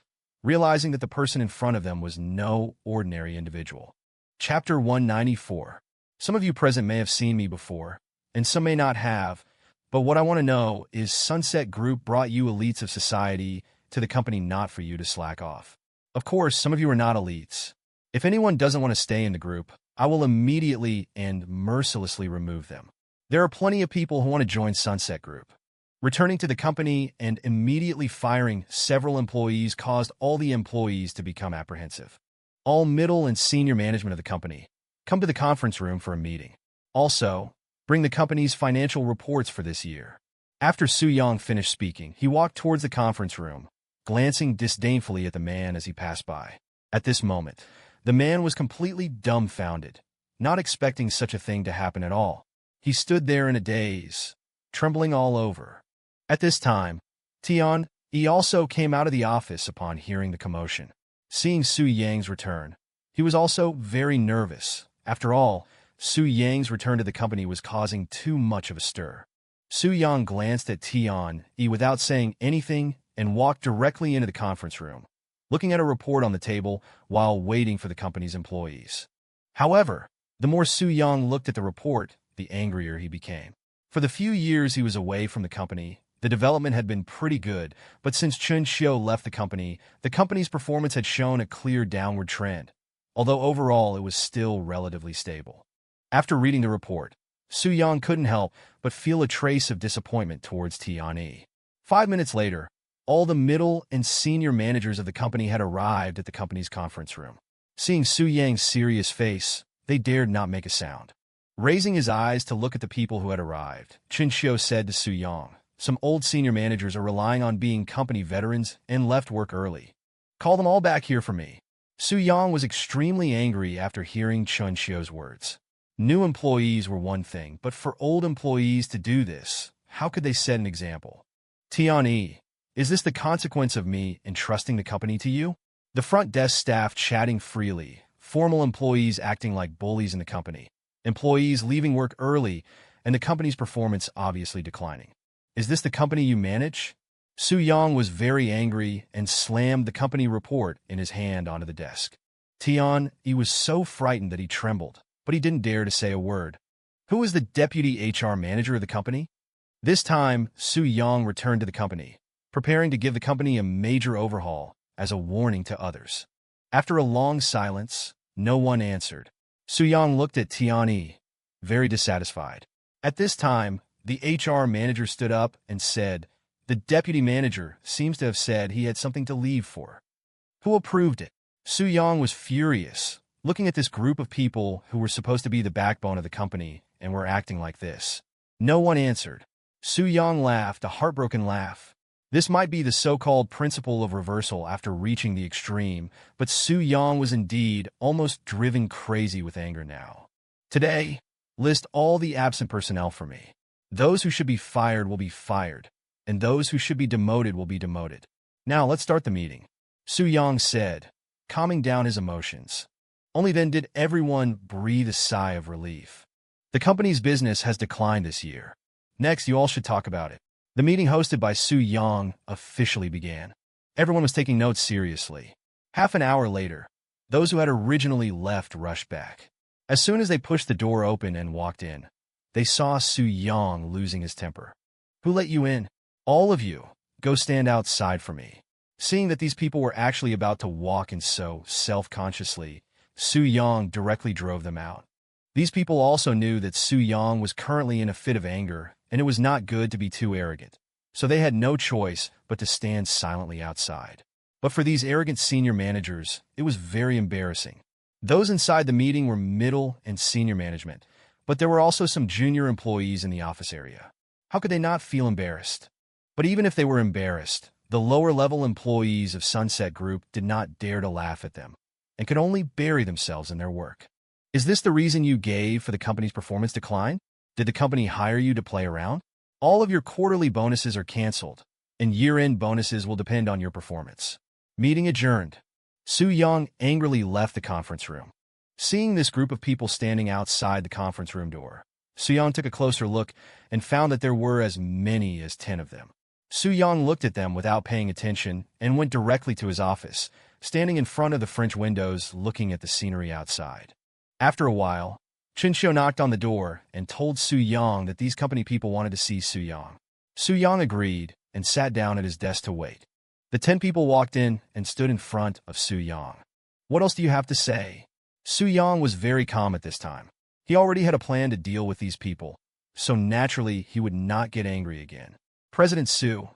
realizing that the person in front of them was no ordinary individual. Chapter 194. Some of you present may have seen me before, and some may not have, but what I want to know is Sunset Group brought you elites of society to the company not for you to slack off. Of course, some of you are not elites. If anyone doesn't want to stay in the group, I will immediately and mercilessly remove them. There are plenty of people who want to join Sunset Group. Returning to the company and immediately firing several employees caused all the employees to become apprehensive. All middle and senior management of the company, come to the conference room for a meeting. Also, bring the company's financial reports for this year. After Su-young finished speaking, he walked towards the conference room, glancing disdainfully at the man as he passed by. At this moment, the man was completely dumbfounded, not expecting such a thing to happen at all. He stood there in a daze, trembling all over. At this time, He also came out of the office upon hearing the commotion. Seeing Su-yang's return, he was also very nervous. After all, Su-yang's return to the company was causing too much of a stir. Su-yang glanced at Tian-yi without saying anything and walked directly into the conference room, looking at a report on the table while waiting for the company's employees. However, the more Su-yang looked at the report, the angrier he became. For the few years he was away from the company, the development had been pretty good, but since Chinchio left the company's performance had shown a clear downward trend, although overall it was still relatively stable. After reading the report, Su-yang couldn't help but feel a trace of disappointment towards Tian-yi. 5 minutes later, all the middle and senior managers of the company had arrived at the company's conference room. Seeing Su Yang's serious face, they dared not make a sound. Raising his eyes to look at the people who had arrived, Jingcheng said to Su Yang, "Some old senior managers are relying on being company veterans and left work early. Call them all back here for me." Su Yang was extremely angry after hearing Jingcheng's words. New employees were one thing, but for old employees to do this, how could they set an example? Tianyi, is this the consequence of me entrusting the company to you? The front desk staff chatting freely, formal employees acting like bullies in the company, employees leaving work early, and the company's performance obviously declining. Is this the company you manage? Su Yang was very angry and slammed the company report in his hand onto the desk. Tianyi was so frightened that he trembled, but he didn't dare to say a word. Who is the deputy HR manager of the company? This time, Su Yang returned to the company, preparing to give the company a major overhaul as a warning to others. After a long silence, no one answered. Su Yang looked at Tianyi, very dissatisfied. At this time, the HR manager stood up and said, "The deputy manager seems to have said he had something to leave for." Who approved it? Su Yang was furious, looking at this group of people who were supposed to be the backbone of the company and were acting like this. No one answered. Su Yang laughed, a heartbroken laugh. This might be the so-called principle of reversal after reaching the extreme, but Su Yang was indeed almost driven crazy with anger now. Today, list all the absent personnel for me. Those who should be fired will be fired, and those who should be demoted will be demoted. Now let's start the meeting, Su Yang said, calming down his emotions. Only then did everyone breathe a sigh of relief. The company's business has declined this year. Next, you all should talk about it. The meeting hosted by Su Yang officially began. Everyone was taking notes seriously. Half an hour later, those who had originally left rushed back. As soon as they pushed the door open and walked in, they saw Su Yang losing his temper. "Who let you in? All of you, go stand outside for me." Seeing that these people were actually about to walk in so self-consciously, Su Yang directly drove them out. These people also knew that Su Yang was currently in a fit of anger, and it was not good to be too arrogant. So they had no choice but to stand silently outside. But for these arrogant senior managers, it was very embarrassing. Those inside the meeting were middle and senior management, but there were also some junior employees in the office area. How could they not feel embarrassed? But even if they were embarrassed, the lower-level employees of Sunset Group did not dare to laugh at them, and could only bury themselves in their work. Is this the reason you gave for the company's performance decline? Did the company hire you to play around? All of your quarterly bonuses are canceled, and year-end bonuses will depend on your performance. Meeting adjourned. Su Yang angrily left the conference room. Seeing this group of people standing outside the conference room door, Su Yang took a closer look and found that there were as many as 10 of them. Su Yang looked at them without paying attention and went directly to his office, standing in front of the French windows looking at the scenery outside. After a while, Jingcheng knocked on the door and told Su Yang that these company people wanted to see Su Yang. Su Yang agreed and sat down at his desk to wait. The 10 people walked in and stood in front of Su Yang. "What else do you have to say?" Su Yang was very calm at this time. He already had a plan to deal with these people, so naturally he would not get angry again. "President Su,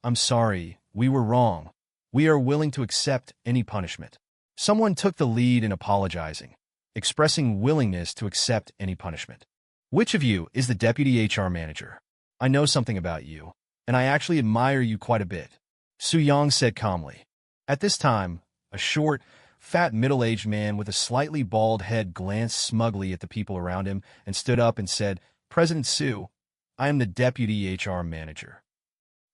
I'm sorry, we were wrong. We are willing to accept any punishment." Someone took the lead in apologizing, expressing willingness to accept any punishment. "Which of you is the deputy HR manager? I know something about you, and I actually admire you quite a bit," Su Yang said calmly. At this time, a short, fat middle-aged man with a slightly bald head glanced smugly at the people around him and stood up and said, "President Su, I am the deputy HR manager."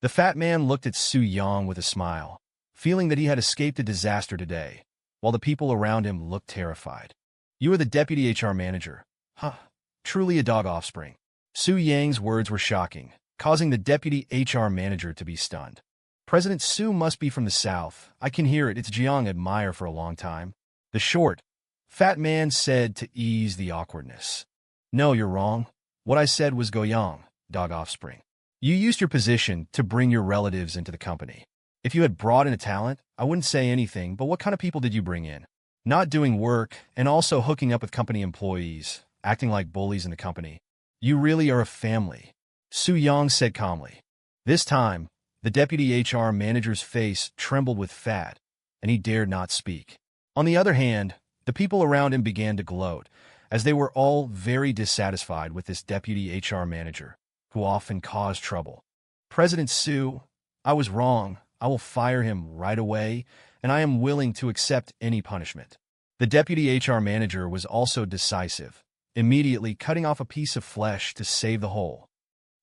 The fat man looked at Su Yang with a smile, feeling that he had escaped a disaster today, while the people around him looked terrified. "You are the deputy HR manager. Huh, truly a dog offspring." Su Yang's words were shocking, causing the deputy HR manager to be stunned. "President Su must be from the south. I can hear it. It's Jiang admire for a long time," the short, fat man said to ease the awkwardness. "No, you're wrong. What I said was Goyang, dog offspring. You used your position to bring your relatives into the company. If you had brought in a talent, I wouldn't say anything, but what kind of people did you bring in? Not doing work and also hooking up with company employees, acting like bullies in the company. You really are a family," Su Yang said calmly. This time, the deputy HR manager's face trembled with fat, and he dared not speak. On the other hand, The people around him began to gloat, as they were all very dissatisfied with this deputy HR manager, who often caused trouble. President Su, I was wrong. I will fire him right away, and I am willing to accept any punishment. The deputy HR manager was also decisive, immediately cutting off a piece of flesh to save the whole.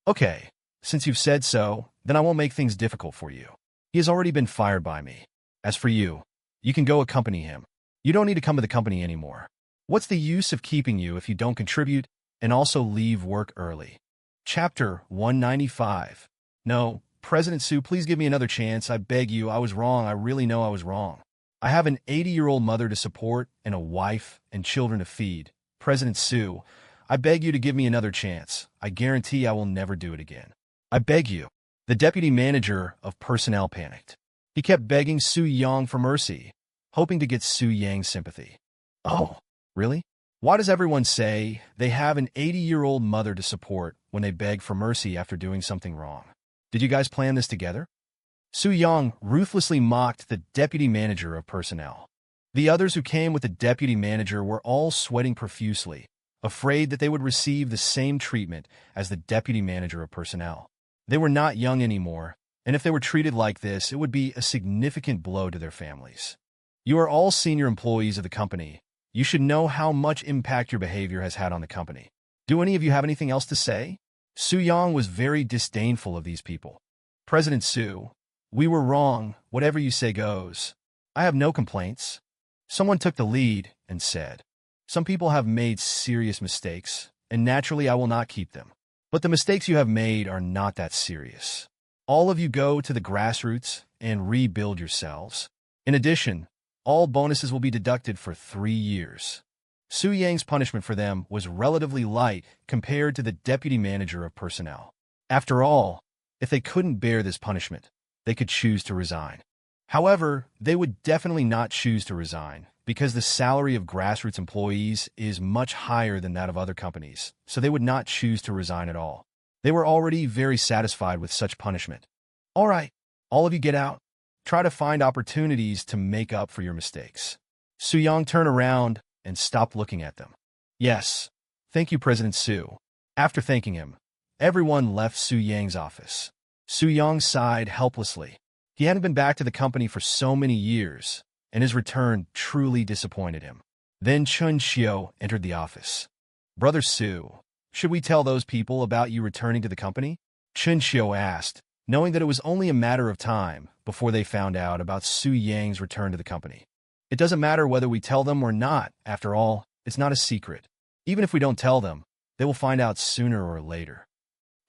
Okay, since you've said so, then I won't make things difficult for you. He has already been fired by me. As for you, you can go accompany him. You don't need to come to the company anymore. What's the use of keeping you if you don't contribute and also leave work early? Chapter 195. No, President Su, please give me another chance. I beg you, I was wrong. I really know I was wrong. I have an 80-year-old mother to support and a wife and children to feed. President Su, I beg you to give me another chance. I guarantee I will never do it again. I beg you. The deputy manager of personnel panicked. He kept begging Su Yang for mercy, hoping to get Su Yang's sympathy. Oh, really? Why does everyone say they have an 80-year-old mother to support when they beg for mercy after doing something wrong? Did you guys plan this together? Su Yang ruthlessly mocked the deputy manager of personnel. The others who came with the deputy manager were all sweating profusely, afraid that they would receive the same treatment as the deputy manager of personnel. They were not young anymore, and if they were treated like this, it would be a significant blow to their families. You are all senior employees of the company. You should know how much impact your behavior has had on the company. Do any of you have anything else to say? Su Yang was very disdainful of these people. President Su, we were wrong. Whatever you say goes. I have no complaints. Someone took the lead and said, some people have made serious mistakes, and naturally I will not keep them. But the mistakes you have made are not that serious. All of you go to the grassroots and rebuild yourselves. In addition, all bonuses will be deducted for 3 years. Su Yang's punishment for them was relatively light compared to the deputy manager of personnel. After all, if they couldn't bear this punishment, they could choose to resign. However, they would definitely not choose to resign because the salary of grassroots employees is much higher than that of other companies, so they would not choose to resign at all. They were already very satisfied with such punishment. All right, all of you get out. Try to find opportunities to make up for your mistakes. Su Yang turned around and stopped looking at them. Yes, thank you, President Su. After thanking him, everyone left Su Yang's office. Su Yang sighed helplessly. He hadn't been back to the company for so many years, and his return truly disappointed him. Then Chun Xiu entered the office. Brother Su, should we tell those people about you returning to the company? Chun Xiu asked, knowing that it was only a matter of time before they found out about Su Yang's return to the company. It doesn't matter whether we tell them or not. After all, it's not a secret. Even if we don't tell them, they will find out sooner or later.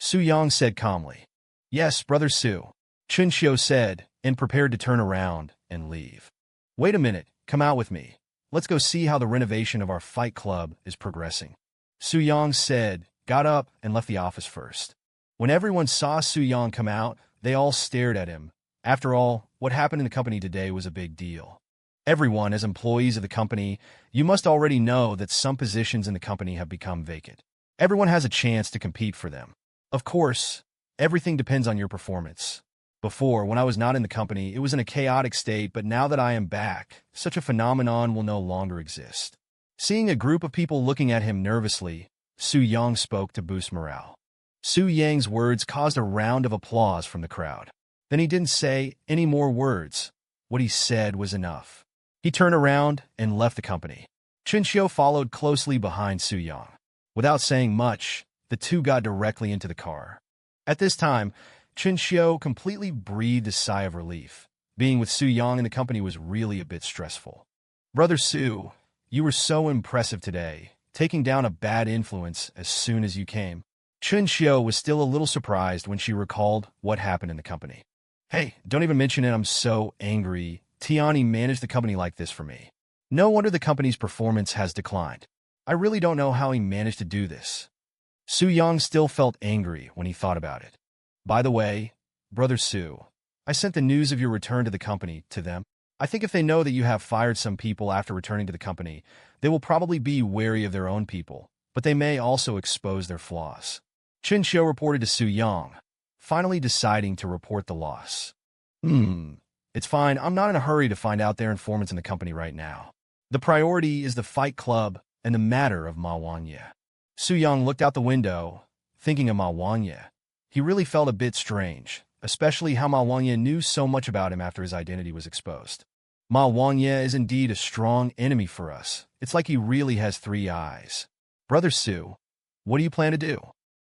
Su Yang said calmly. Yes, Brother Su, Chun Xiu said, and prepared to turn around and leave. Wait a minute, come out with me. Let's go see how the renovation of our fight club is progressing. Su Yang said, got up and left the office first. When everyone saw Su Yang come out, they all stared at him. After all, what happened in the company today was a big deal. Everyone, as employees of the company, you must already know that some positions in the company have become vacant. Everyone has a chance to compete for them. Of course, everything depends on your performance. Before, when I was not in the company, it was in a chaotic state, but now that I am back, such a phenomenon will no longer exist. Seeing a group of people looking at him nervously, Su Yang spoke to boost morale. Su Yang's words caused a round of applause from the crowd. Then he didn't say any more words. What he said was enough. He turned around and left the company. Chun Xiu followed closely behind Su Yang. Without saying much, the two got directly into the car. At this time, Chun Xiu completely breathed a sigh of relief. Being with Su Yang in the company was really a bit stressful. Brother Su, you were so impressive today, taking down a bad influence as soon as you came. Chun Xiu was still a little surprised when she recalled what happened in the company. Hey, don't even mention it, I'm so angry. Tiani managed the company like this for me. No wonder the company's performance has declined. I really don't know how he managed to do this. Su Yang still felt angry when he thought about it. By the way, Brother Su, I sent the news of your return to the company to them. I think if they know that you have fired some people after returning to the company, they will probably be wary of their own people, but they may also expose their flaws. Chun Xiu reported to Su Yang, finally deciding to report the loss. It's fine. I'm not in a hurry to find out their informants in the company right now. The priority is the fight club and the matter of Ma Wanye. Su-young looked out the window, thinking of Ma Wanye. He really felt a bit strange, especially how Ma Wanye knew so much about him after his identity was exposed. Ma Wanye is indeed a strong enemy for us. It's like he really has 3 eyes. Brother Su, what do you plan to do?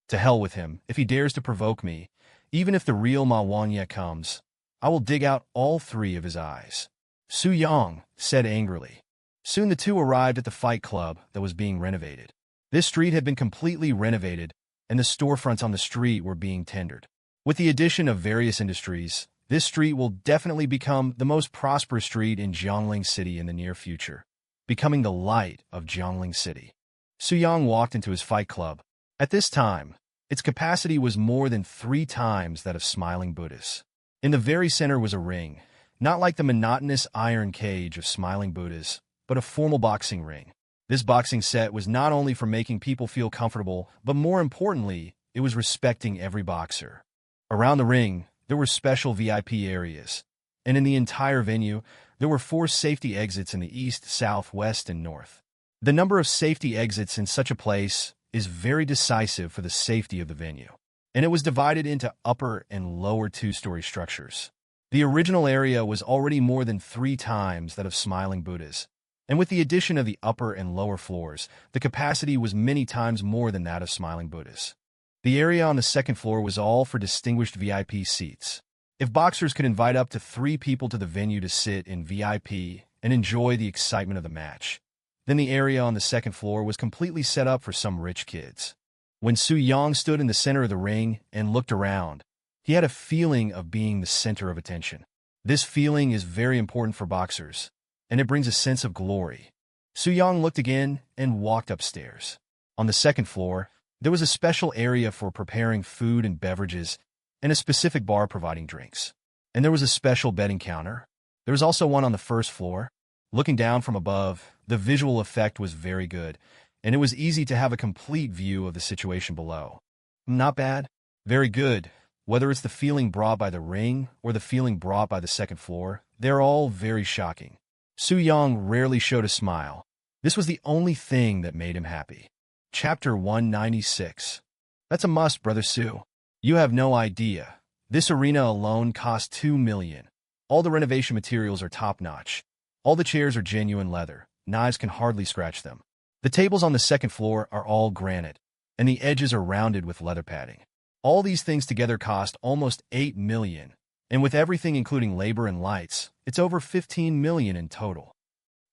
To hell with him. If he dares to provoke me, even if the real Ma Wanye comes, I will dig out all 3 of his eyes. Su-young said angrily. Soon the two arrived at the fight club that was being renovated. This street had been completely renovated, and the storefronts on the street were being tendered. With the addition of various industries, this street will definitely become the most prosperous street in Jiangling City in the near future, becoming the light of Jiangling City. Su-young walked into his fight club. At this time, its capacity was more than 3 times that of Smiling Buddhas. In the very center was a ring, not like the monotonous iron cage of Smiling Buddhas, but a formal boxing ring. This boxing set was not only for making people feel comfortable, but more importantly, it was respecting every boxer. Around the ring, there were special VIP areas, and in the entire venue, there were 4 safety exits in the east, south, west, and north. The number of safety exits in such a place is very decisive for the safety of the venue, and it was divided into upper and lower 2-story structures. The original area was already more than 3 times that of Smiling Buddhas, and with the addition of the upper and lower floors, the capacity was many times more than that of Smiling Buddhas. The area on the 2nd floor was all for distinguished VIP seats. If boxers could invite up to 3 people to the venue to sit in VIP and enjoy the excitement of the match, then the area on the 2nd floor was completely set up for some rich kids. When Su-young stood in the center of the ring and looked around, he had a feeling of being the center of attention. This feeling is very important for boxers, and it brings a sense of glory. Su-young looked again and walked upstairs. On the 2nd floor, there was a special area for preparing food and beverages and a specific bar providing drinks. And there was a special betting counter. There was also one on the 1st floor. Looking down from above, the visual effect was very good, and it was easy to have a complete view of the situation below. Not bad. Very good. Whether it's the feeling brought by the ring or the feeling brought by the 2nd floor, they're all very shocking. Su-young rarely showed a smile. This was the only thing that made him happy. Chapter 196. That's a must, Brother Su. You have no idea. This arena alone cost 2 million. All the renovation materials are top-notch. All the chairs are genuine leather. Knives can hardly scratch them. The tables on the 2nd floor are all granite, and the edges are rounded with leather padding. All these things together cost almost 8 million, and with everything including labor and lights, it's over 15 million in total.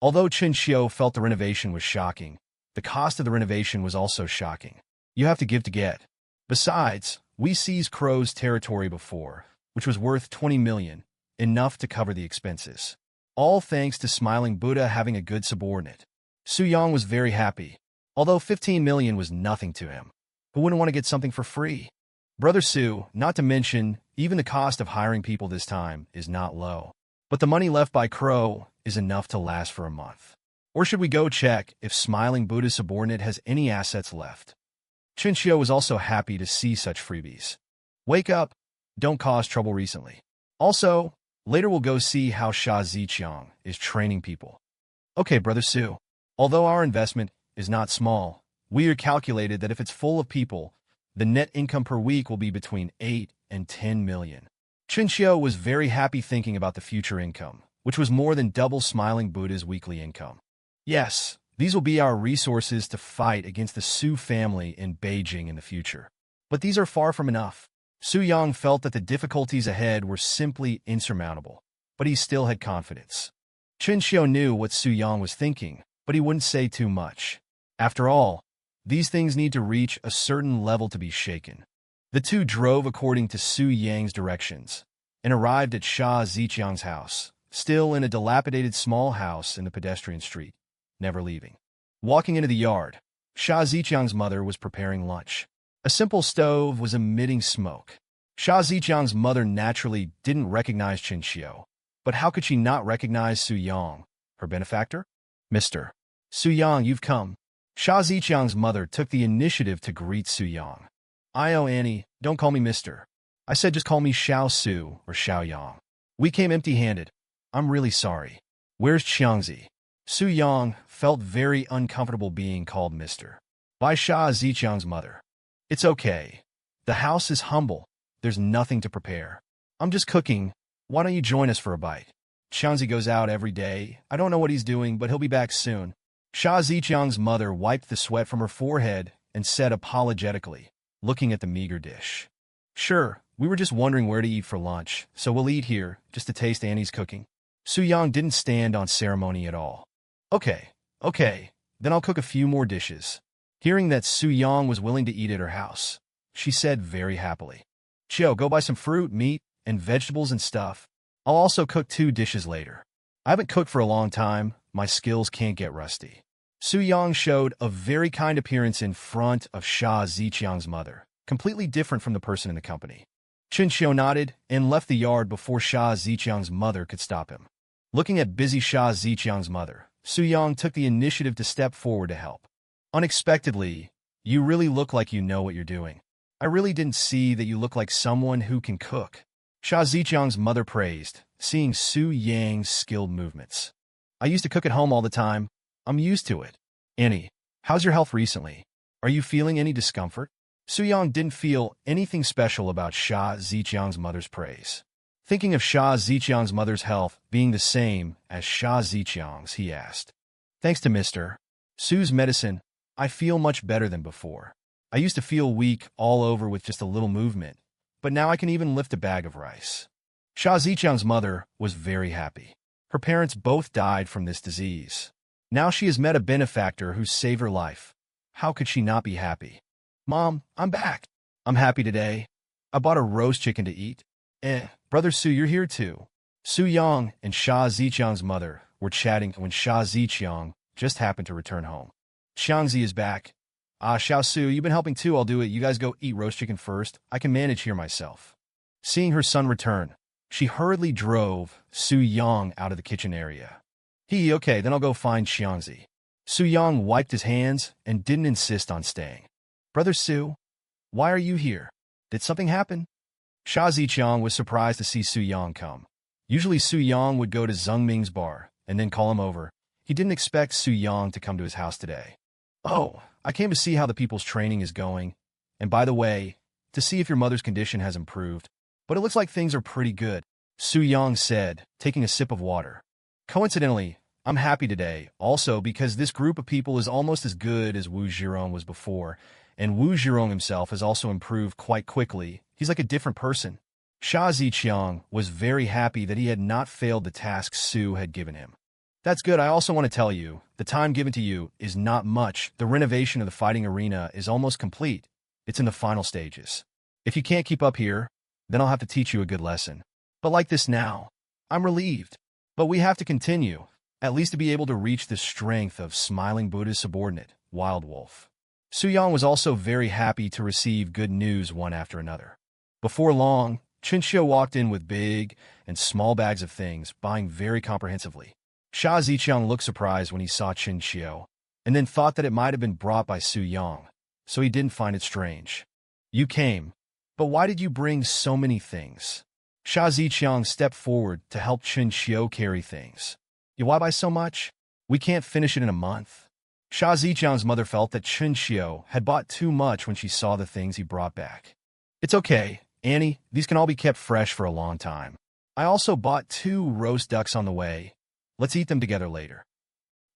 Although Chinchio felt the renovation was shocking, the cost of the renovation was also shocking. You have to give to get. Besides, we seized Crow's territory before, which was worth 20 million, enough to cover the expenses. All thanks to Smiling Buddha having a good subordinate. Su-young was very happy, although 15 million was nothing to him. Who wouldn't want to get something for free? Brother Su, not to mention, even the cost of hiring people this time is not low. But the money left by Crow is enough to last for a month. Or should we go check if Smiling Buddha's subordinate has any assets left? Chinchio was also happy to see such freebies. Wake up, don't cause trouble recently. Also, later we'll go see how Sha Ziqiang is training people. Okay, Brother Su. Although our investment is not small, we are calculated that if it's full of people, the net income per week will be between 8 and 10 million. Chinchio was very happy thinking about the future income, which was more than double Smiling Buddha's weekly income. Yes, these will be our resources to fight against the Su family in Beijing in the future. But these are far from enough. Su-young felt that the difficulties ahead were simply insurmountable, but he still had confidence. Chinchio knew what Su-young was thinking, but he wouldn't say too much. After all, these things need to reach a certain level to be shaken. The two drove according to Su-yang's directions and arrived at Sha Ziqiang's house, still in a dilapidated small house in the pedestrian street, never leaving. Walking into the yard, Sha Ziqiang's mother was preparing lunch. A simple stove was emitting smoke. Sha Ziqiang's mother naturally didn't recognize Chinchio, but how could she not recognize Su-young, her benefactor? Mr. Su-young, you've come. Sha Ziqiang's mother took the initiative to greet Su-young. Annie, don't call me Mr. I said just call me Xiao Su or Xiao Yang. We came empty-handed. I'm really sorry. Where's Qiangzi? Su Yang felt very uncomfortable being called Mr. by Sha Ziqiang's mother. It's okay. The house is humble. There's nothing to prepare. I'm just cooking. Why don't you join us for a bite? Xiangzi goes out every day. I don't know what he's doing, but he'll be back soon. Sha Ziqiang's mother wiped the sweat from her forehead and said apologetically, looking at the meager dish. Sure, we were just wondering where to eat for lunch, so we'll eat here, just to taste Annie's cooking. Su Yang didn't stand on ceremony at all. Okay, then I'll cook a few more dishes. Hearing that Su Yang was willing to eat at her house, she said very happily, Chio, go buy some fruit, meat, and vegetables and stuff. I'll also cook 2 dishes later. I haven't cooked for a long time. My skills can't get rusty. Su Yang showed a very kind appearance in front of Sha Ziqiang's mother, completely different from the person in the company. Chinxiu nodded and left the yard before Sha Ziqiang's mother could stop him. Looking at busy Sha Ziqiang's mother, Su Yang took the initiative to step forward to help. Unexpectedly, you really look like you know what you're doing. I really didn't see that you look like someone who can cook. Sha Ziqiang's mother praised, seeing Su Yang's skilled movements. I used to cook at home all the time. I'm used to it. Annie, how's your health recently? Are you feeling any discomfort? Su Yang didn't feel anything special about Sha Ziqiang's mother's praise. Thinking of Sha Ziqiang's mother's health being the same as Sha Ziqiang's, he asked. Thanks to Mr. Su's medicine, I feel much better than before. I used to feel weak all over with just a little movement, but now I can even lift a bag of rice. Sha Ziqiang's mother was very happy. Her parents both died from this disease. Now she has met a benefactor who saved her life. How could she not be happy? Mom, I'm back. I'm happy today. I bought a roast chicken to eat. Brother Su, you're here too. Su Yang and Sha Ziqiang's mother were chatting when Sha Ziqiang just happened to return home. Xiangzi is back. Xiao Su, you've been helping too. I'll do it. You guys go eat roast chicken first. I can manage here myself. Seeing her son return, she hurriedly drove Su Yang out of the kitchen area. Okay, then I'll go find Xiangzi. Su Yang wiped his hands and didn't insist on staying. Brother Su, why are you here? Did something happen? Sha Ziqiang was surprised to see Su Yang come. Usually Su Yang would go to Zheng Ming's bar and then call him over. He didn't expect Su Yang to come to his house today. Oh, I came to see how the people's training is going. And by the way, to see if your mother's condition has improved. But it looks like things are pretty good, Su Yang said, taking a sip of water. Coincidentally, I'm happy today, also because this group of people is almost as good as Wu Zhirong was before, and Wu Zhirong himself has also improved quite quickly. He's like a different person. Sha Ziqiang was very happy that he had not failed the task Su had given him. That's good. I also want to tell you, the time given to you is not much. The renovation of the fighting arena is almost complete. It's in the final stages. If you can't keep up here, then I'll have to teach you a good lesson. But like this now, I'm relieved. But we have to continue, at least to be able to reach the strength of Smiling Buddha's subordinate, Wild Wolf. Su Yang was also very happy to receive good news one after another. Before long, Chinxiu walked in with big and small bags of things, buying very comprehensively. Sha Ziqiang looked surprised when he saw Chinxiu, and then thought that it might have been brought by Su Yang, so he didn't find it strange. You came, but why did you bring so many things? Sha Ziqiang stepped forward to help Chinxiu carry things. Why buy so much? We can't finish it in a month. Sha Ziqiang's mother felt that Chinxiu had bought too much when she saw the things he brought back. It's okay, Annie, these can all be kept fresh for a long time. I also bought 2 roast ducks on the way. Let's eat them together later.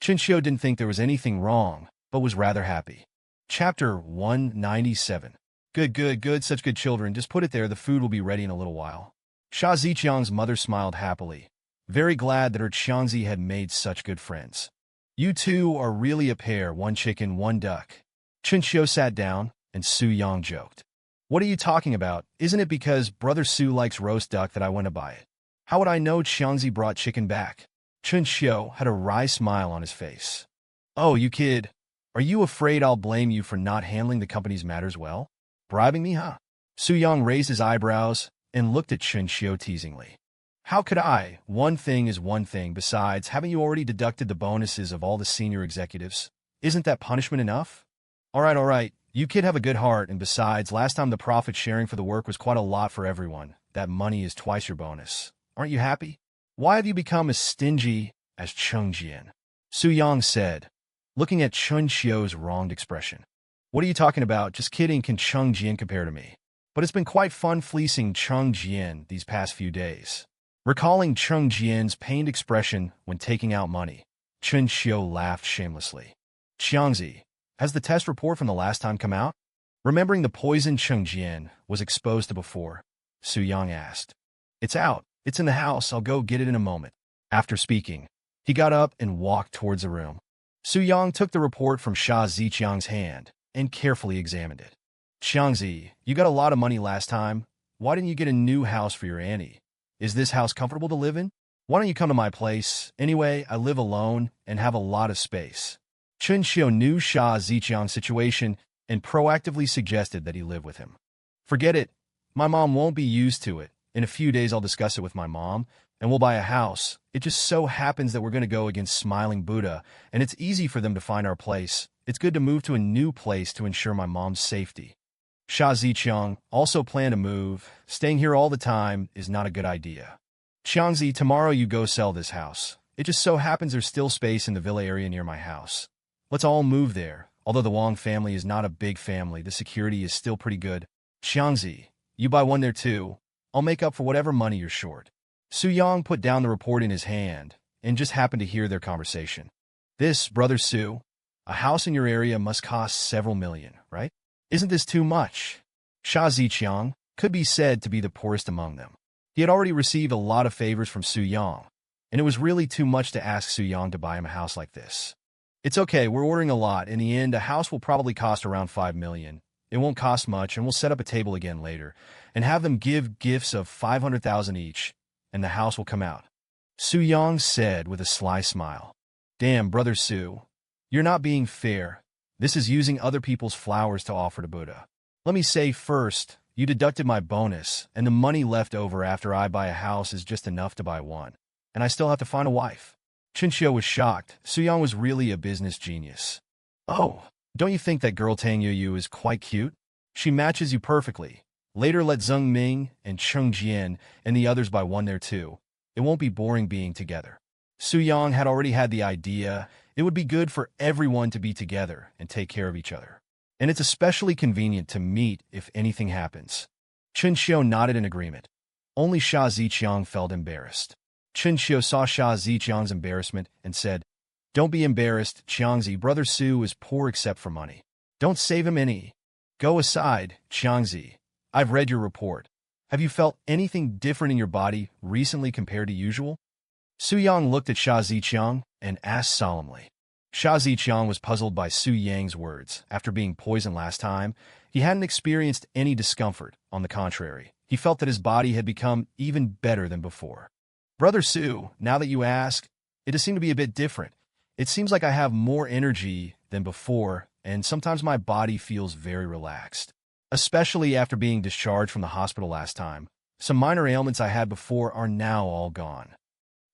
Chinxiu didn't think there was anything wrong, but was rather happy. Chapter 197. Good, such good children. Just put it there, the food will be ready in a little while. Sha Ziqiang's mother smiled happily, very glad that her Xiangzi had made such good friends. You two are really a pair, 1 chicken, 1 duck. Chinxiu sat down, and Su Yang joked. What are you talking about? Isn't it because Brother Su likes roast duck that I went to buy it? How would I know Xiangzi brought chicken back? Chinxiu had a wry smile on his face. Oh, you kid. Are you afraid I'll blame you for not handling the company's matters well? Bribing me, huh? Su Yang raised his eyebrows and looked at Chinxiu teasingly. How could I? One thing is one thing. Besides, haven't you already deducted the bonuses of all the senior executives? Isn't that punishment enough? All right. You kid have a good heart, and besides, last time the profit sharing for the work was quite a lot for everyone. That money is twice your bonus. Aren't you happy? Why have you become as stingy as Chengjian? Su Yang said, looking at Chun Xiu's wronged expression. What are you talking about? Just kidding, can Cheng Jian compare to me? But it's been quite fun fleecing Cheng Jian these past few days. Recalling Cheng Jian's pained expression when taking out money, Chun Xiu laughed shamelessly. Xiangzi, has the test report from the last time come out? Remembering the poison Cheng Jian was exposed to before, Su Yang asked. It's out. It's in the house. I'll go get it in a moment. After speaking, he got up and walked towards the room. Su Yang took the report from Sha Ziqiang's hand and carefully examined it. Xiangzi, you got a lot of money last time. Why didn't you get a new house for your auntie? Is this house comfortable to live in? Why don't you come to my place? Anyway, I live alone and have a lot of space. Chun Xiu knew Sha Ziqiang's situation and proactively suggested that he live with him. Forget it. My mom won't be used to it. In a few days, I'll discuss it with my mom, and we'll buy a house. It just so happens that we're going to go against Smiling Buddha, and it's easy for them to find our place. It's good to move to a new place to ensure my mom's safety. Sha Ziqiang also planned to move. Staying here all the time is not a good idea. Xiangzi, tomorrow you go sell this house. It just so happens there's still space in the villa area near my house. Let's all move there. Although the Wang family is not a big family, the security is still pretty good. Xiangzi, you buy one there too. I'll make up for whatever money you're short. Su Yang put down the report in his hand and just happened to hear their conversation. This, Brother Su, a house in your area must cost several million, right? Isn't this too much? Sha Ziqiang could be said to be the poorest among them. He had already received a lot of favors from Su Yang, and it was really too much to ask Su Yang to buy him a house like this. It's okay, we're ordering a lot. In the end, a house will probably cost around 5 million. It won't cost much, and we'll set up a table again later, and have them give gifts of 500,000 each, and the house will come out. Su Yang said with a sly smile. Damn, Brother Su, you're not being fair. This is using other people's flowers to offer to Buddha. Let me say first, you deducted my bonus, and the money left over after I buy a house is just enough to buy one, and I still have to find a wife. Chun Xiu was shocked. Su Yang was really a business genius. Oh, don't you think that girl Tang Yu is quite cute? She matches you perfectly. Later let Zheng Ming and Cheng Jian and the others buy one there too. It won't be boring being together. Su Yang had already had the idea. It would be good for everyone to be together and take care of each other. And it's especially convenient to meet if anything happens. Chun Xiu nodded in agreement. Only Sha Ziqiang felt embarrassed. Chun Xiu saw Sha Ziqiang's embarrassment and said, Don't be embarrassed, Xiangzi. Brother Su is poor except for money. Don't save him any. Go aside, Xiangzi. I've read your report. Have you felt anything different in your body recently compared to usual? Su Yang looked at Sha Ziqiang and asked solemnly. Sha Ziqiang was puzzled by Su Yang's words. After being poisoned last time, he hadn't experienced any discomfort. On the contrary, he felt that his body had become even better than before. Brother Su, now that you ask, it does seem to be a bit different. It seems like I have more energy than before, and sometimes my body feels very relaxed. Especially after being discharged from the hospital last time. Some minor ailments I had before are now all gone.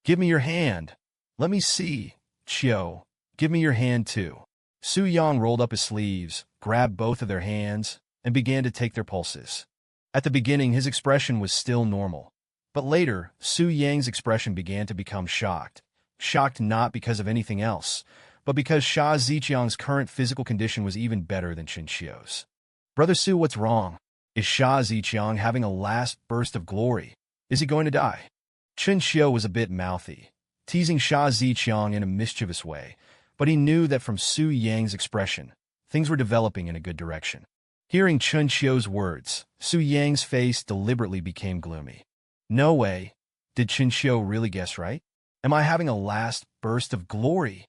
Give me your hand. Let me see. Xiu, give me your hand too. Su Yang rolled up his sleeves, grabbed both of their hands, and began to take their pulses. At the beginning, his expression was still normal. But later, Su Yang's expression began to become shocked. Shocked not because of anything else, but because Sha Ziqiang's current physical condition was even better than Chun Xiu's. Brother Su, what's wrong? Is Sha Ziqiang having a last burst of glory? Is he going to die? Chun Xiu was a bit mouthy, teasing Sha Ziqiang in a mischievous way, but he knew that from Su Yang's expression, things were developing in a good direction. Hearing Chun Xiu's words, Su Yang's face deliberately became gloomy. No way. Did Chun Xiu really guess right? Am I having a last burst of glory?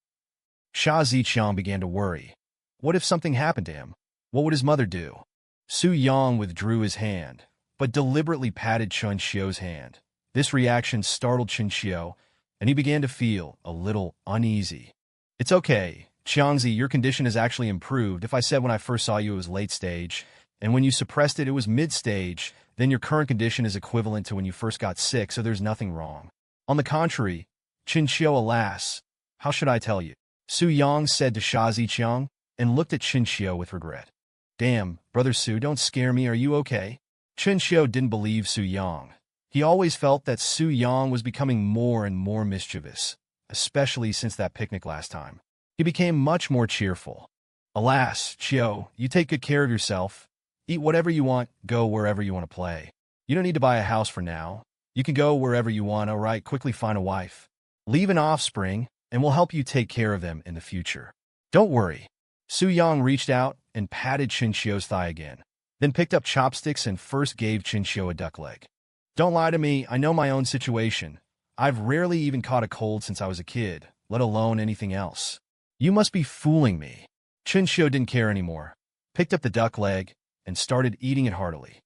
Sha Ziqiang began to worry. What if something happened to him? What would his mother do? Su Yang withdrew his hand, but deliberately patted Chun Xiu's hand. This reaction startled Chun Xiu, and he began to feel a little uneasy. It's okay, Xiangzi, your condition has actually improved. If I said when I first saw you it was late stage, and when you suppressed it it was mid-stage, then your current condition is equivalent to when you first got sick, so there's nothing wrong. On the contrary, Chun Xiu, alas, how should I tell you? Su Yang said to Sha Ziqiang, and looked at Chun Xiu with regret. Damn, Brother Su, don't scare me, are you okay? Chun Xiu didn't believe Su Yang. He always felt that Su Yang was becoming more and more mischievous, especially since that picnic last time. He became much more cheerful. Alas, Chio, you take good care of yourself. Eat whatever you want, go wherever you want to play. You don't need to buy a house for now. You can go wherever you want, all right? Quickly find a wife. Leave an offspring, and we'll help you take care of them in the future. Don't worry. Su Yang reached out and patted Chinchio's thigh again, then picked up chopsticks and first gave Chinchio a duck leg. Don't lie to me, I know my own situation. I've rarely even caught a cold since I was a kid, let alone anything else. You must be fooling me. Chinchio didn't care anymore, picked up the duck leg, and started eating it heartily.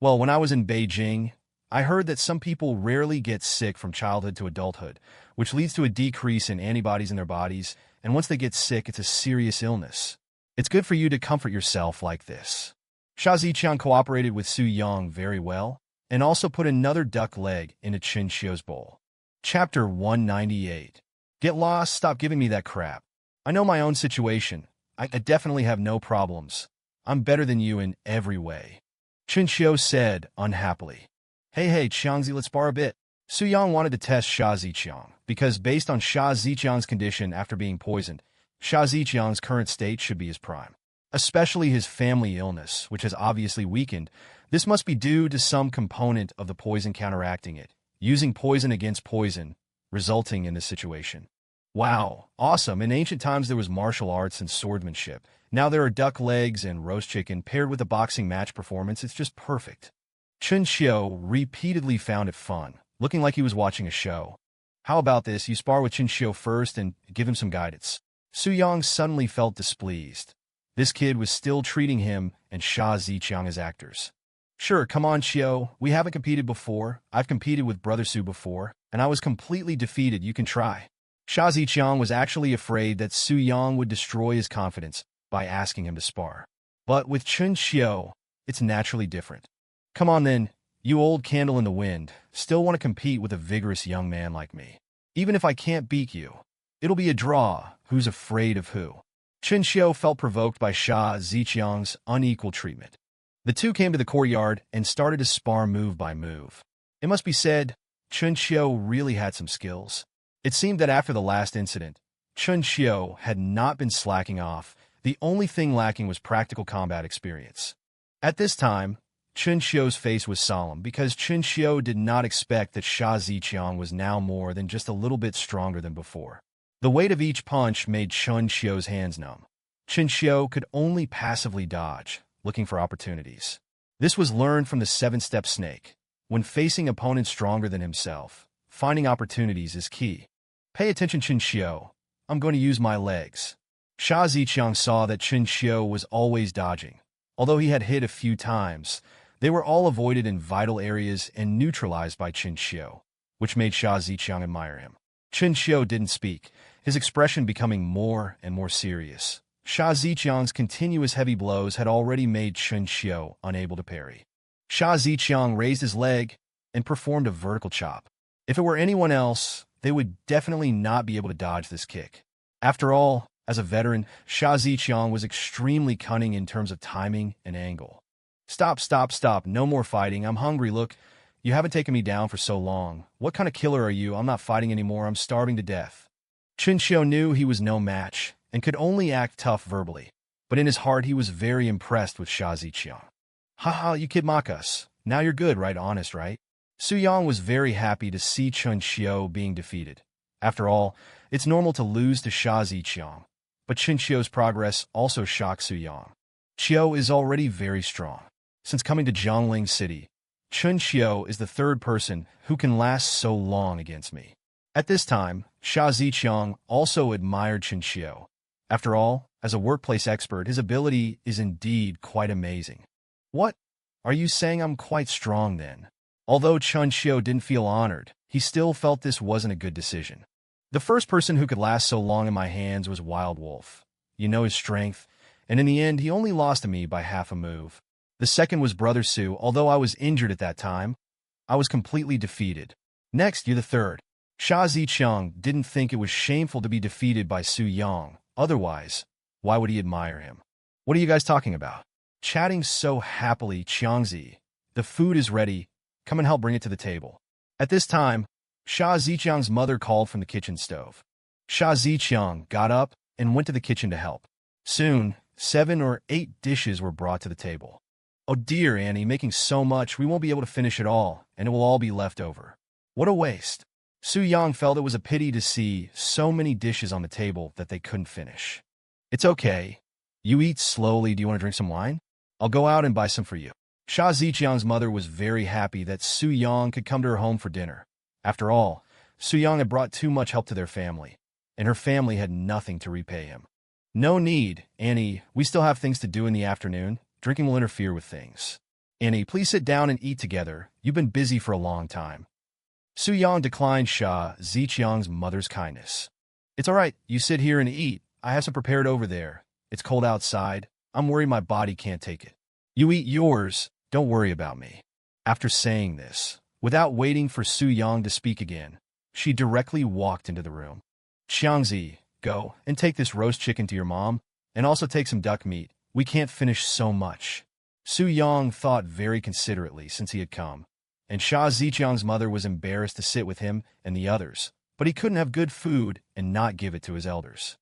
Well, when I was in Beijing, I heard that some people rarely get sick from childhood to adulthood, which leads to a decrease in antibodies in their bodies, and once they get sick, it's a serious illness. It's good for you to comfort yourself like this. Sha Ziqiang cooperated with Su Yang very well, and also put another duck leg into Chinchio's bowl. Chapter 198. Get lost, stop giving me that crap. I know my own situation. I definitely have no problems. I'm better than you in every way. Chinchio said unhappily. Hey, Xiangzi, let's spar a bit. Su Yang wanted to test Sha Ziqiang, because based on Sha Ziqiang's condition after being poisoned, Sha Ziqiang's current state should be his prime. Especially his family illness, which has obviously weakened. This must be due to some component of the poison counteracting it, using poison against poison, resulting in this situation. Wow, awesome. In ancient times there was martial arts and swordsmanship. Now there are duck legs and roast chicken paired with a boxing match performance. It's just perfect. Chinchio repeatedly found it fun, looking like he was watching a show. How about this? You spar with Chinchio first and give him some guidance. Su Yang suddenly felt displeased. This kid was still treating him and Sha Ziqiang as actors. Sure, come on, Chio. We haven't competed before. I've competed with Brother Su before, and I was completely defeated. You can try. Sha Ziqiang was actually afraid that Su Yang would destroy his confidence by asking him to spar. But with Chinchio, it's naturally different. Come on then, you old candle in the wind, still want to compete with a vigorous young man like me. Even if I can't beat you, it'll be a draw. Who's afraid of who? Chinchio felt provoked by Sha Ziqiang's unequal treatment. The two came to the courtyard and started to spar move by move. It must be said, Chinchio really had some skills. It seemed that after the last incident, Chinchio had not been slacking off. The only thing lacking was practical combat experience. At this time, Chinchio's face was solemn because Chinchio did not expect that Sha Ziqiang was now more than just a little bit stronger than before. The weight of each punch made Chinchio's hands numb. Chinchio could only passively dodge, looking for opportunities. This was learned from the seven-step snake. When facing opponents stronger than himself, finding opportunities is key. Pay attention, Chinchio. I'm going to use my legs. Sha Ziqiang saw that Chinchio was always dodging. Although he had hit a few times, they were all avoided in vital areas and neutralized by Chinchio, which made Sha Ziqiang admire him. Chinchio didn't speak, his expression becoming more and more serious. Sha Ziqiang's continuous heavy blows had already made Chinchio unable to parry. Sha Ziqiang raised his leg and performed a vertical chop. If it were anyone else, they would definitely not be able to dodge this kick. After all, as a veteran, Sha Ziqiang was extremely cunning in terms of timing and angle. Stop, no more fighting, I'm hungry, look. You haven't taken me down for so long. What kind of killer are you? I'm not fighting anymore, I'm starving to death. Chinchio knew he was no match, and could only act tough verbally, but in his heart he was very impressed with Sha Ziqiang. Haha, you kid mock us. Now you're good, right? Honest, right? Su Yang was very happy to see Chinchio being defeated. After all, it's normal to lose to Sha Ziqiang, but Chinchio's progress also shocked Su Yang. Chio is already very strong. Since coming to Zhongling City, Chinchio is the third person who can last so long against me. At this time, Sha Ziqiang also admired Chinchio. After all, as a workplace expert, his ability is indeed quite amazing. What? Are you saying I'm quite strong then? Although Chinchio didn't feel honored, he still felt this wasn't a good decision. The first person who could last so long in my hands was Wild Wolf. You know his strength, and in the end he only lost to me by half a move. The second was Brother Su. Although I was injured at that time, I was completely defeated. Next, you're the third. Sha Ziqiang didn't think it was shameful to be defeated by Su Yang. Otherwise, why would he admire him? What are you guys talking about? Chatting so happily, Qiangzi. The food is ready. Come and help bring it to the table. At this time, Sha Ziqiang's mother called from the kitchen stove. Sha Ziqiang got up and went to the kitchen to help. Soon, 7 or 8 dishes were brought to the table. Oh dear, Annie, making so much, we won't be able to finish it all, and it will all be left over. What a waste. Su Yang felt it was a pity to see so many dishes on the table that they couldn't finish. It's okay. You eat slowly. Do you want to drink some wine? I'll go out and buy some for you. Sha Ziqiang's mother was very happy that Su Yang could come to her home for dinner. After all, Su Yang had brought too much help to their family, and her family had nothing to repay him. No need, Annie. We still have things to do in the afternoon. Drinking will interfere with things. Annie, please sit down and eat together. You've been busy for a long time. Su Yang declined Sha Ziqiang's mother's kindness. It's all right. You sit here and eat. I have some prepared over there. It's cold outside. I'm worried my body can't take it. You eat yours. Don't worry about me. After saying this, without waiting for Su Yang to speak again, she directly walked into the room. Xiangzi, go and take this roast chicken to your mom, and also take some duck meat. We can't finish so much. Su Yang thought very considerately since he had come, and Sha Ziqiang's mother was embarrassed to sit with him and the others, but he couldn't have good food and not give it to his elders.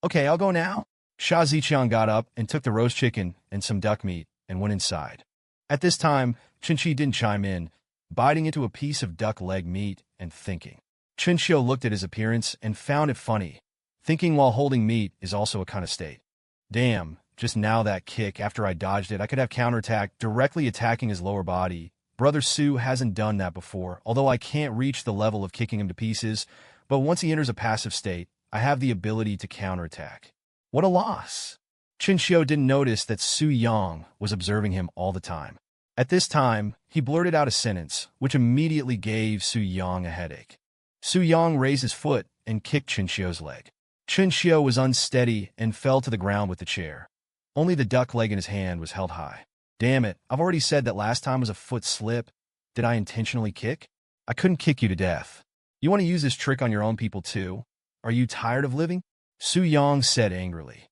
Okay, I'll go now. Sha Ziqiang got up and took the roast chicken and some duck meat and went inside. At this time, Chinchi didn't chime in, biting into a piece of duck leg meat and thinking. Chinchio looked at his appearance and found it funny. Thinking while holding meat is also a kind of state. Damn, just now that kick, after I dodged it, I could have counterattacked, directly attacking his lower body. Brother Su hasn't done that before, although I can't reach the level of kicking him to pieces, but once he enters a passive state, I have the ability to counterattack. What a loss! Chinchio didn't notice that Su Yang was observing him all the time. At this time, he blurted out a sentence, which immediately gave Su Yang a headache. Su Yang raised his foot and kicked Chinchio's leg. Chinchio was unsteady and fell to the ground with the chair. Only the duck leg in his hand was held high. Damn it, I've already said that last time was a foot slip. Did I intentionally kick? I couldn't kick you to death. You want to use this trick on your own people too? Are you tired of living? Su Yang said angrily.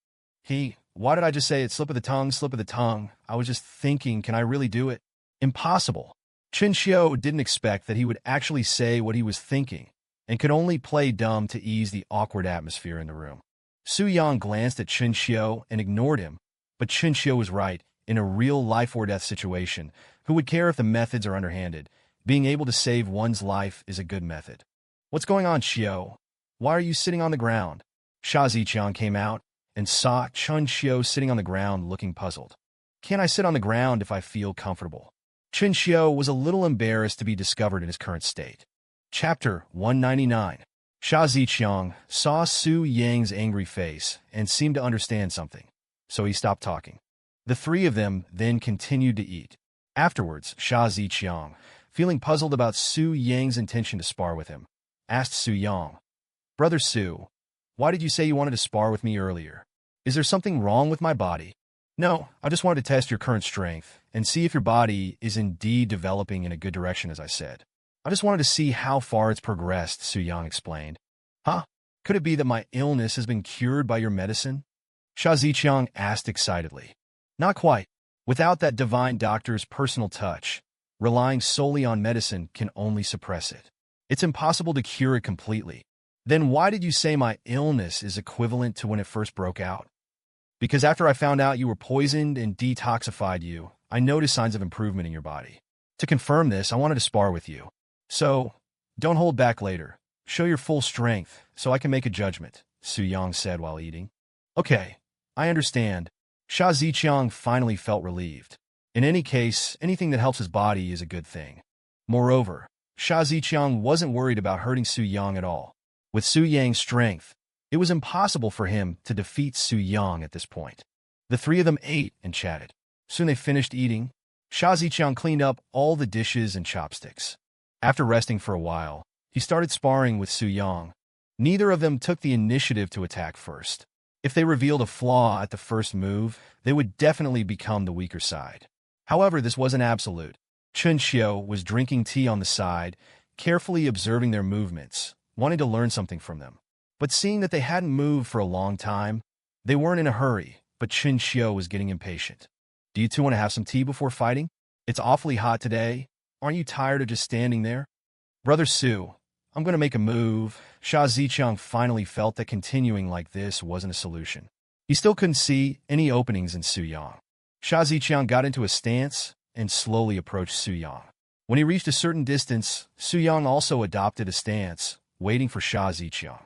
Why did I just say it? Slip of the tongue, slip of the tongue. I was just thinking, can I really do it? Impossible. Chinchio didn't expect that he would actually say what he was thinking, and could only play dumb to ease the awkward atmosphere in the room. Su Yang glanced at Chinchio and ignored him, but Chinchio was right. In a real life-or-death situation, who would care if the methods are underhanded? Being able to save one's life is a good method. What's going on, Xiao? Why are you sitting on the ground? Sha Ziqiang came out and saw Chinchio sitting on the ground looking puzzled. Can't I sit on the ground if I feel comfortable? Chinchio was a little embarrassed to be discovered in his current state. Chapter 199. Sha Ziqiang saw Su Yang's angry face and seemed to understand something, so he stopped talking. The three of them then continued to eat. Afterwards, Sha Ziqiang, feeling puzzled about Su Yang's intention to spar with him, asked Su Yang, Brother Su, why did you say you wanted to spar with me earlier? Is there something wrong with my body? No, I just wanted to test your current strength and see if your body is indeed developing in a good direction, as I said. I just wanted to see how far it's progressed, Su Yang explained. Huh? Could it be that my illness has been cured by your medicine? Sha Ziqiang asked excitedly. Not quite. Without that divine doctor's personal touch, relying solely on medicine can only suppress it. It's impossible to cure it completely. Then why did you say my illness is equivalent to when it first broke out? Because after I found out you were poisoned and detoxified you, I noticed signs of improvement in your body. To confirm this, I wanted to spar with you. So, don't hold back later. Show your full strength so I can make a judgment, Su Yang said while eating. Okay, I understand. Sha Ziqiang finally felt relieved. In any case, anything that helps his body is a good thing. Moreover, Sha Ziqiang wasn't worried about hurting Su Yang at all. With Su Yang's strength, it was impossible for him to defeat Su Yang at this point. The three of them ate and chatted. Soon they finished eating. Sha Ziqiang cleaned up all the dishes and chopsticks. After resting for a while, he started sparring with Su Yang. Neither of them took the initiative to attack first. If they revealed a flaw at the first move, they would definitely become the weaker side. However, this wasn't absolute. Chinchio was drinking tea on the side, carefully observing their movements, wanting to learn something from them. But seeing that they hadn't moved for a long time, they weren't in a hurry, but Chinchio was getting impatient. Do you two want to have some tea before fighting? It's awfully hot today. Aren't you tired of just standing there? Brother Su, I'm going to make a move. Sha Ziqiang finally felt that continuing like this wasn't a solution. He still couldn't see any openings in Su Yang. Sha Ziqiang got into a stance and slowly approached Su Yang. When he reached a certain distance, Su Yang also adopted a stance, waiting for Sha Ziqiang.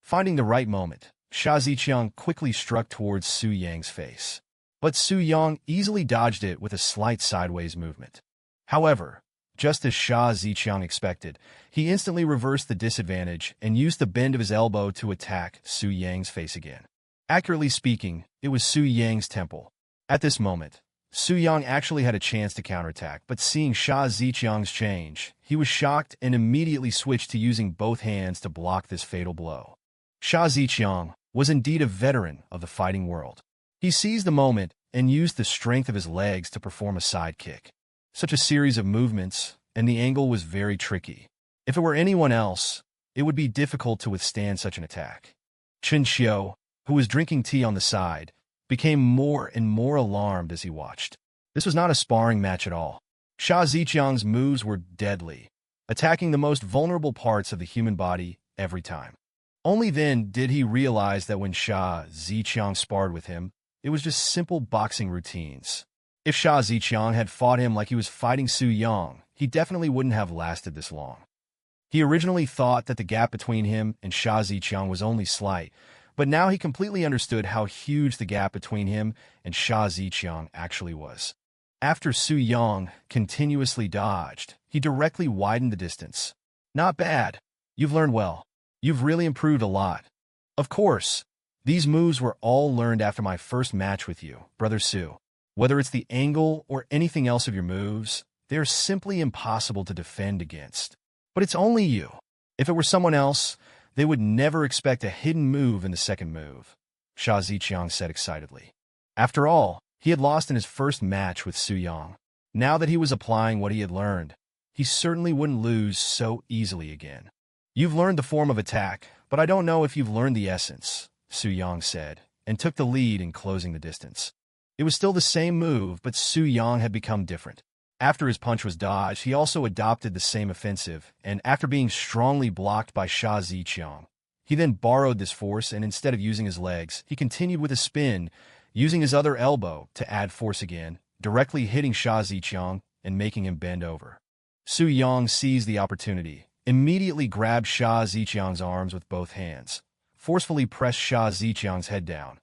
Finding the right moment, Sha Ziqiang quickly struck towards Su Yang's face. But Su Yang easily dodged it with a slight sideways movement. However, just as Sha Ziqiang expected, he instantly reversed the disadvantage and used the bend of his elbow to attack Su Yang's face again. Accurately speaking, it was Su Yang's temple. At this moment, Su Yang actually had a chance to counterattack, but seeing Sha Ziqiang's change, he was shocked and immediately switched to using both hands to block this fatal blow. Sha Ziqiang was indeed a veteran of the fighting world. He seized the moment and used the strength of his legs to perform a side kick. Such a series of movements, and the angle was very tricky. If it were anyone else, it would be difficult to withstand such an attack. Chen Xiu, who was drinking tea on the side, became more and more alarmed as he watched. This was not a sparring match at all. Sha Ziqiang's moves were deadly, attacking the most vulnerable parts of the human body every time. Only then did he realize that when Sha Ziqiang sparred with him, it was just simple boxing routines. If Sha Ziqiang had fought him like he was fighting Su Yang, he definitely wouldn't have lasted this long. He originally thought that the gap between him and Sha Ziqiang was only slight, but now he completely understood how huge the gap between him and Sha Ziqiang actually was. After Su Yang continuously dodged, he directly widened the distance. Not bad. You've learned well. You've really improved a lot. Of course, these moves were all learned after my first match with you, Brother Su. Whether it's the angle or anything else of your moves, they're simply impossible to defend against. But it's only you. If it were someone else, they would never expect a hidden move in the second move, Sha Ziqiang said excitedly. After all, he had lost in his first match with Su Yang. Now that he was applying what he had learned, he certainly wouldn't lose so easily again. You've learned the form of attack, but I don't know if you've learned the essence, Su Yang said, and took the lead in closing the distance. It was still the same move, but Su Yang had become different. After his punch was dodged, he also adopted the same offensive, and after being strongly blocked by Sha Ziqiang, he then borrowed this force, and instead of using his legs, he continued with a spin, using his other elbow to add force again, directly hitting Sha Ziqiang and making him bend over. Su Yang seized the opportunity, immediately grabbed Sha Ziqiang's arms with both hands, forcefully pressed Sha Ziqiang's head down,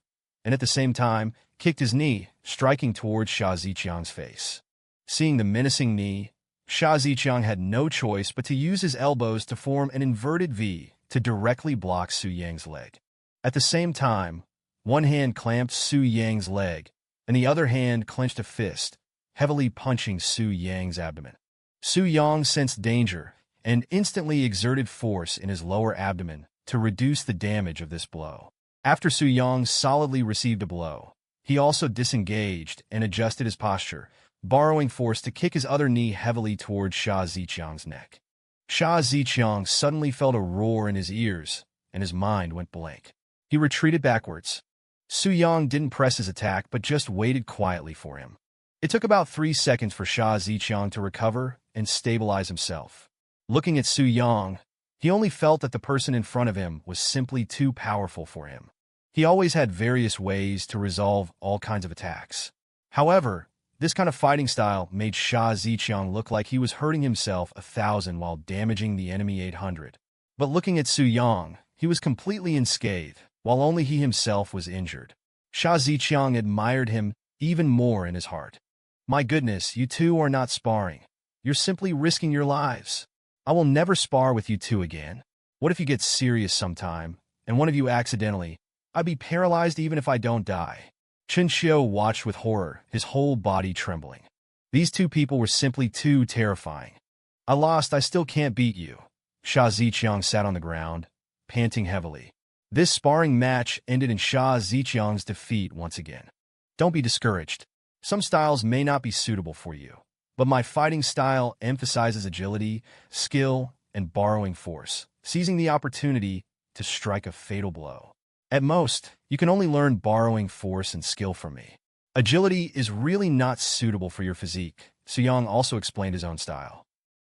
and at the same time, kicked his knee, striking towards Sha Ziqiang's face. Seeing the menacing knee, Sha Ziqiang had no choice but to use his elbows to form an inverted V to directly block Su Yang's leg. At the same time, one hand clamped Su Yang's leg, and the other hand clenched a fist, heavily punching Su Yang's abdomen. Su Yang sensed danger and instantly exerted force in his lower abdomen to reduce the damage of this blow. After Su Yang solidly received a blow, he also disengaged and adjusted his posture, borrowing force to kick his other knee heavily towards Sha Ziqiang's neck. Sha Ziqiang suddenly felt a roar in his ears, and his mind went blank. He retreated backwards. Su Yang didn't press his attack, but just waited quietly for him. It took about 3 seconds for Sha Ziqiang to recover and stabilize himself. Looking at Su Yang, he only felt that the person in front of him was simply too powerful for him. He always had various ways to resolve all kinds of attacks. However, this kind of fighting style made Sha Ziqiang look like he was hurting himself 1,000 while damaging the enemy 800. But looking at Su Yang, he was completely unscathed, while only he himself was injured. Sha Ziqiang admired him even more in his heart. My goodness, you two are not sparring. You're simply risking your lives. I will never spar with you two again. What if you get serious sometime, and one of you accidentally? I'd be paralyzed even if I don't die. Chen Xiu watched with horror, his whole body trembling. These two people were simply too terrifying. I lost, I still can't beat you. Sha Ziqiang sat on the ground, panting heavily. This sparring match ended in Sha Ziqiang's defeat once again. Don't be discouraged. Some styles may not be suitable for you, but my fighting style emphasizes agility, skill, and borrowing force, seizing the opportunity to strike a fatal blow. At most, you can only learn borrowing force and skill from me. Agility is really not suitable for your physique, Su Yang also explained his own style.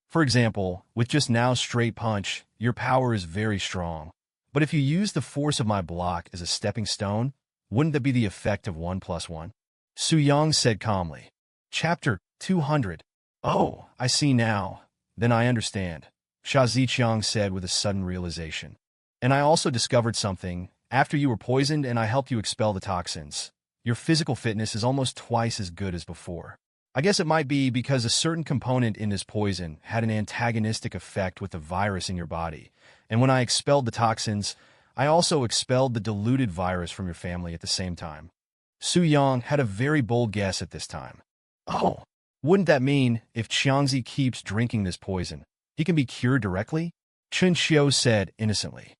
For example, with just now straight punch, your power is very strong. But if you use the force of my block as a stepping stone, wouldn't that be the effect of 1+1? Su Yang said calmly. Chapter 200. Oh, I see now. Then I understand, Sha Ziqiang said with a sudden realization. And I also discovered something. After you were poisoned and I helped you expel the toxins, your physical fitness is almost twice as good as before. I guess it might be because a certain component in this poison had an antagonistic effect with the virus in your body. And when I expelled the toxins, I also expelled the diluted virus from your family at the same time. Su Yang had a very bold guess at this time. Oh, wouldn't that mean if Qiangzi keeps drinking this poison, he can be cured directly? Chun Xiu said innocently.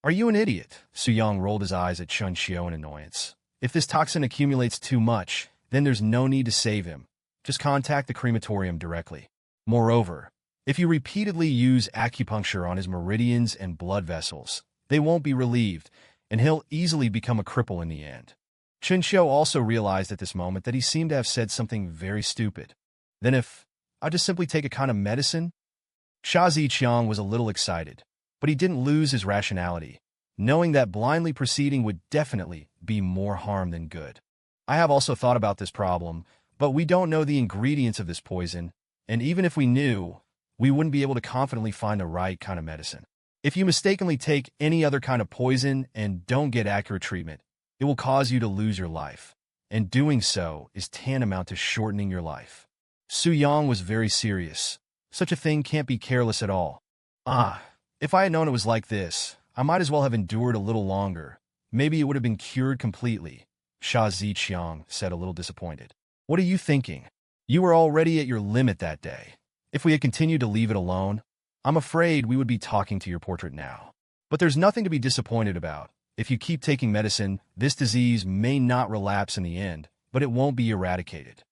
Are you an idiot? Su Yang rolled his eyes at Chun Xiu in annoyance. If this toxin accumulates too much, then there's no need to save him. Just contact the crematorium directly. Moreover, if you repeatedly use acupuncture on his meridians and blood vessels, they won't be relieved, and he'll easily become a cripple in the end. Chun Xiu also realized at this moment that he seemed to have said something very stupid. Then if I just simply take a kind of medicine? Sha Ziqiang was a little excited, but he didn't lose his rationality, knowing that blindly proceeding would definitely be more harm than good. I have also thought about this problem, but we don't know the ingredients of this poison, and even if we knew, we wouldn't be able to confidently find the right kind of medicine. If you mistakenly take any other kind of poison and don't get accurate treatment, it will cause you to lose your life, and doing so is tantamount to shortening your life. Su Yang was very serious. Such a thing can't be careless at all. If I had known it was like this, I might as well have endured a little longer. Maybe it would have been cured completely, Sha Ziqiang said, a little disappointed. What are you thinking? You were already at your limit that day. If we had continued to leave it alone, I'm afraid we would be talking to your portrait now. But there's nothing to be disappointed about. If you keep taking medicine, this disease may not relapse in the end, but it won't be eradicated.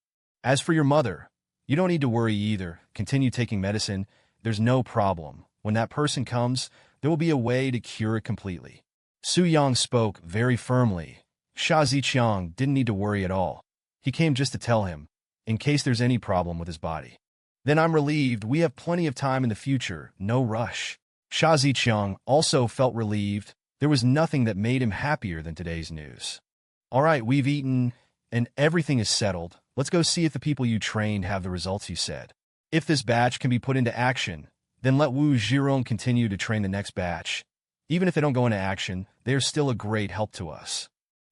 As for your mother, you don't need to worry either. Continue taking medicine. There's no problem. When that person comes, there will be a way to cure it completely. Su Yang spoke very firmly. Sha Ziqiang didn't need to worry at all. He came just to tell him, in case there's any problem with his body. Then I'm relieved. We have plenty of time in the future. No rush. Sha Ziqiang also felt relieved. There was nothing that made him happier than today's news. All right, we've eaten, and everything is settled. Let's go see if the people you trained have the results you said. If this batch can be put into action, then let Wu Zhirong continue to train the next batch. Even if they don't go into action, they are still a great help to us.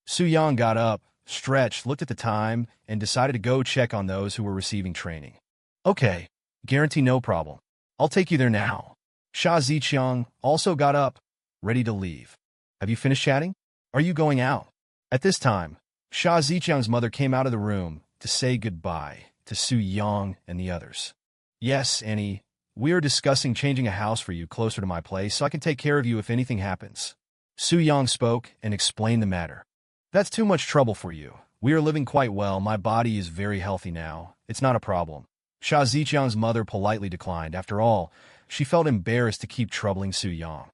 Su Yang got up, stretched, looked at the time, and decided to go check on those who were receiving training. Okay, guarantee no problem. I'll take you there now. Sha Ziqiang also got up, ready to leave. Have you finished chatting? Are you going out? At this time, Sha Ziqiang's mother came out of the room to say goodbye to Su Yang and the others. Yes, Annie, we are discussing changing a house for you closer to my place so I can take care of you if anything happens. Su Yang spoke and explained the matter. That's too much trouble for you. We are living quite well. My body is very healthy now. It's not a problem. Sha Ziqiang's mother politely declined. After all, she felt embarrassed to keep troubling Su Yang.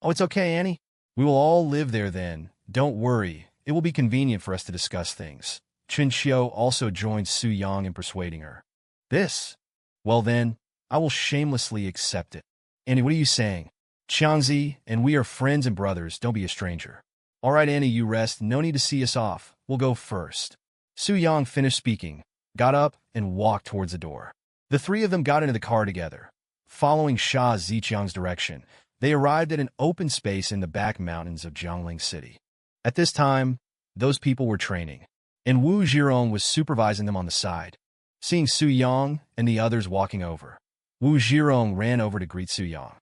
Oh, it's okay, Annie. We will all live there then. Don't worry. It will be convenient for us to discuss things. Chun Xiu also joined Su Yang in persuading her. This? Well then, I will shamelessly accept it. Annie, what are you saying? Qiangzi, and we are friends and brothers. Don't be a stranger. All right, Annie, you rest. No need to see us off. We'll go first. Su Yang finished speaking, got up, and walked towards the door. The three of them got into the car together. Following Sha Ziqiang's direction, they arrived at an open space in the back mountains of Jiangling City. At this time, those people were training, and Wu Zhirong was supervising them on the side. Seeing Su Yang and the others walking over, Wu Zhirong ran over to greet Su Yang.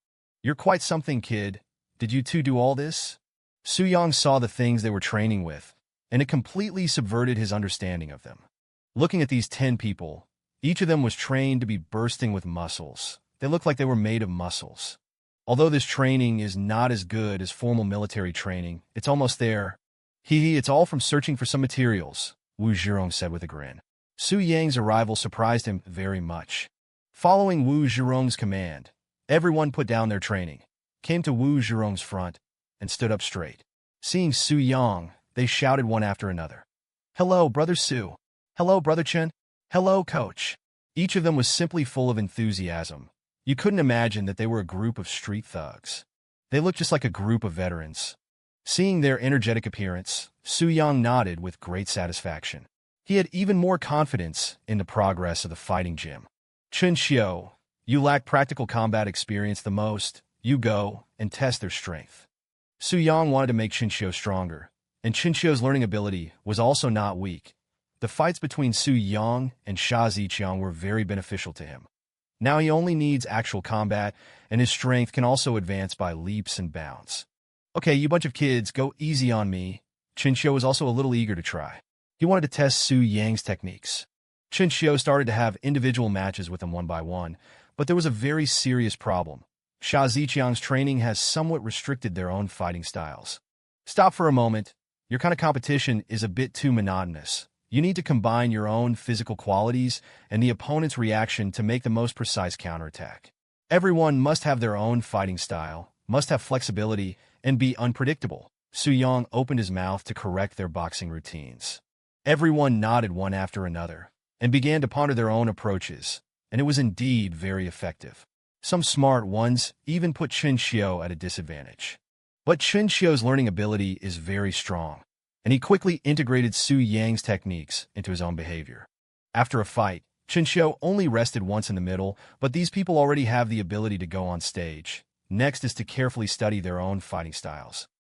You're quite something, kid. Did you two do all this? Su Yang saw the things they were training with, and it completely subverted his understanding of them. Looking at these 10 people, each of them was trained to be bursting with muscles. They looked like they were made of muscles. Although this training is not as good as formal military training, it's almost there. It's all from searching for some materials, Wu Zhirong said with a grin. Su Yang's arrival surprised him very much. Following Wu Zhirong's command, everyone put down their training, came to Wu Zhirong's front, and stood up straight. Seeing Su Yang, they shouted one after another. Hello, Brother Su. Hello, Brother Chen. Hello, Coach. Each of them was simply full of enthusiasm. You couldn't imagine that they were a group of street thugs. They looked just like a group of veterans. Seeing their energetic appearance, Su Yang nodded with great satisfaction. He had even more confidence in the progress of the fighting gym. Chen Xiu, you lack practical combat experience the most. You go and test their strength. Su Yang wanted to make Chen Xiu stronger, and Chen Xiu's learning ability was also not weak. The fights between Su Yang and Sha Ziqiang were very beneficial to him. Now he only needs actual combat, and his strength can also advance by leaps and bounds. Okay, you bunch of kids, go easy on me. Chen Xiu was also a little eager to try. He wanted to test Su Yang's techniques. Chen Xiu started to have individual matches with him one by one, but there was a very serious problem. Sha Ziqiang's training has somewhat restricted their own fighting styles. Stop for a moment. Your kind of competition is a bit too monotonous. You need to combine your own physical qualities and the opponent's reaction to make the most precise counterattack. Everyone must have their own fighting style, must have flexibility, and be unpredictable. Su Yang opened his mouth to correct their boxing routines. Everyone nodded one after another and began to ponder their own approaches, and it was indeed very effective. Some smart ones even put Chen Xiu at a disadvantage. But Chen Xiu's learning ability is very strong, and he quickly integrated Su Yang's techniques into his own behavior. After a fight, Chen Xiu only rested once in the middle, but these people already have the ability to go on stage. Next is to carefully study their own fighting styles.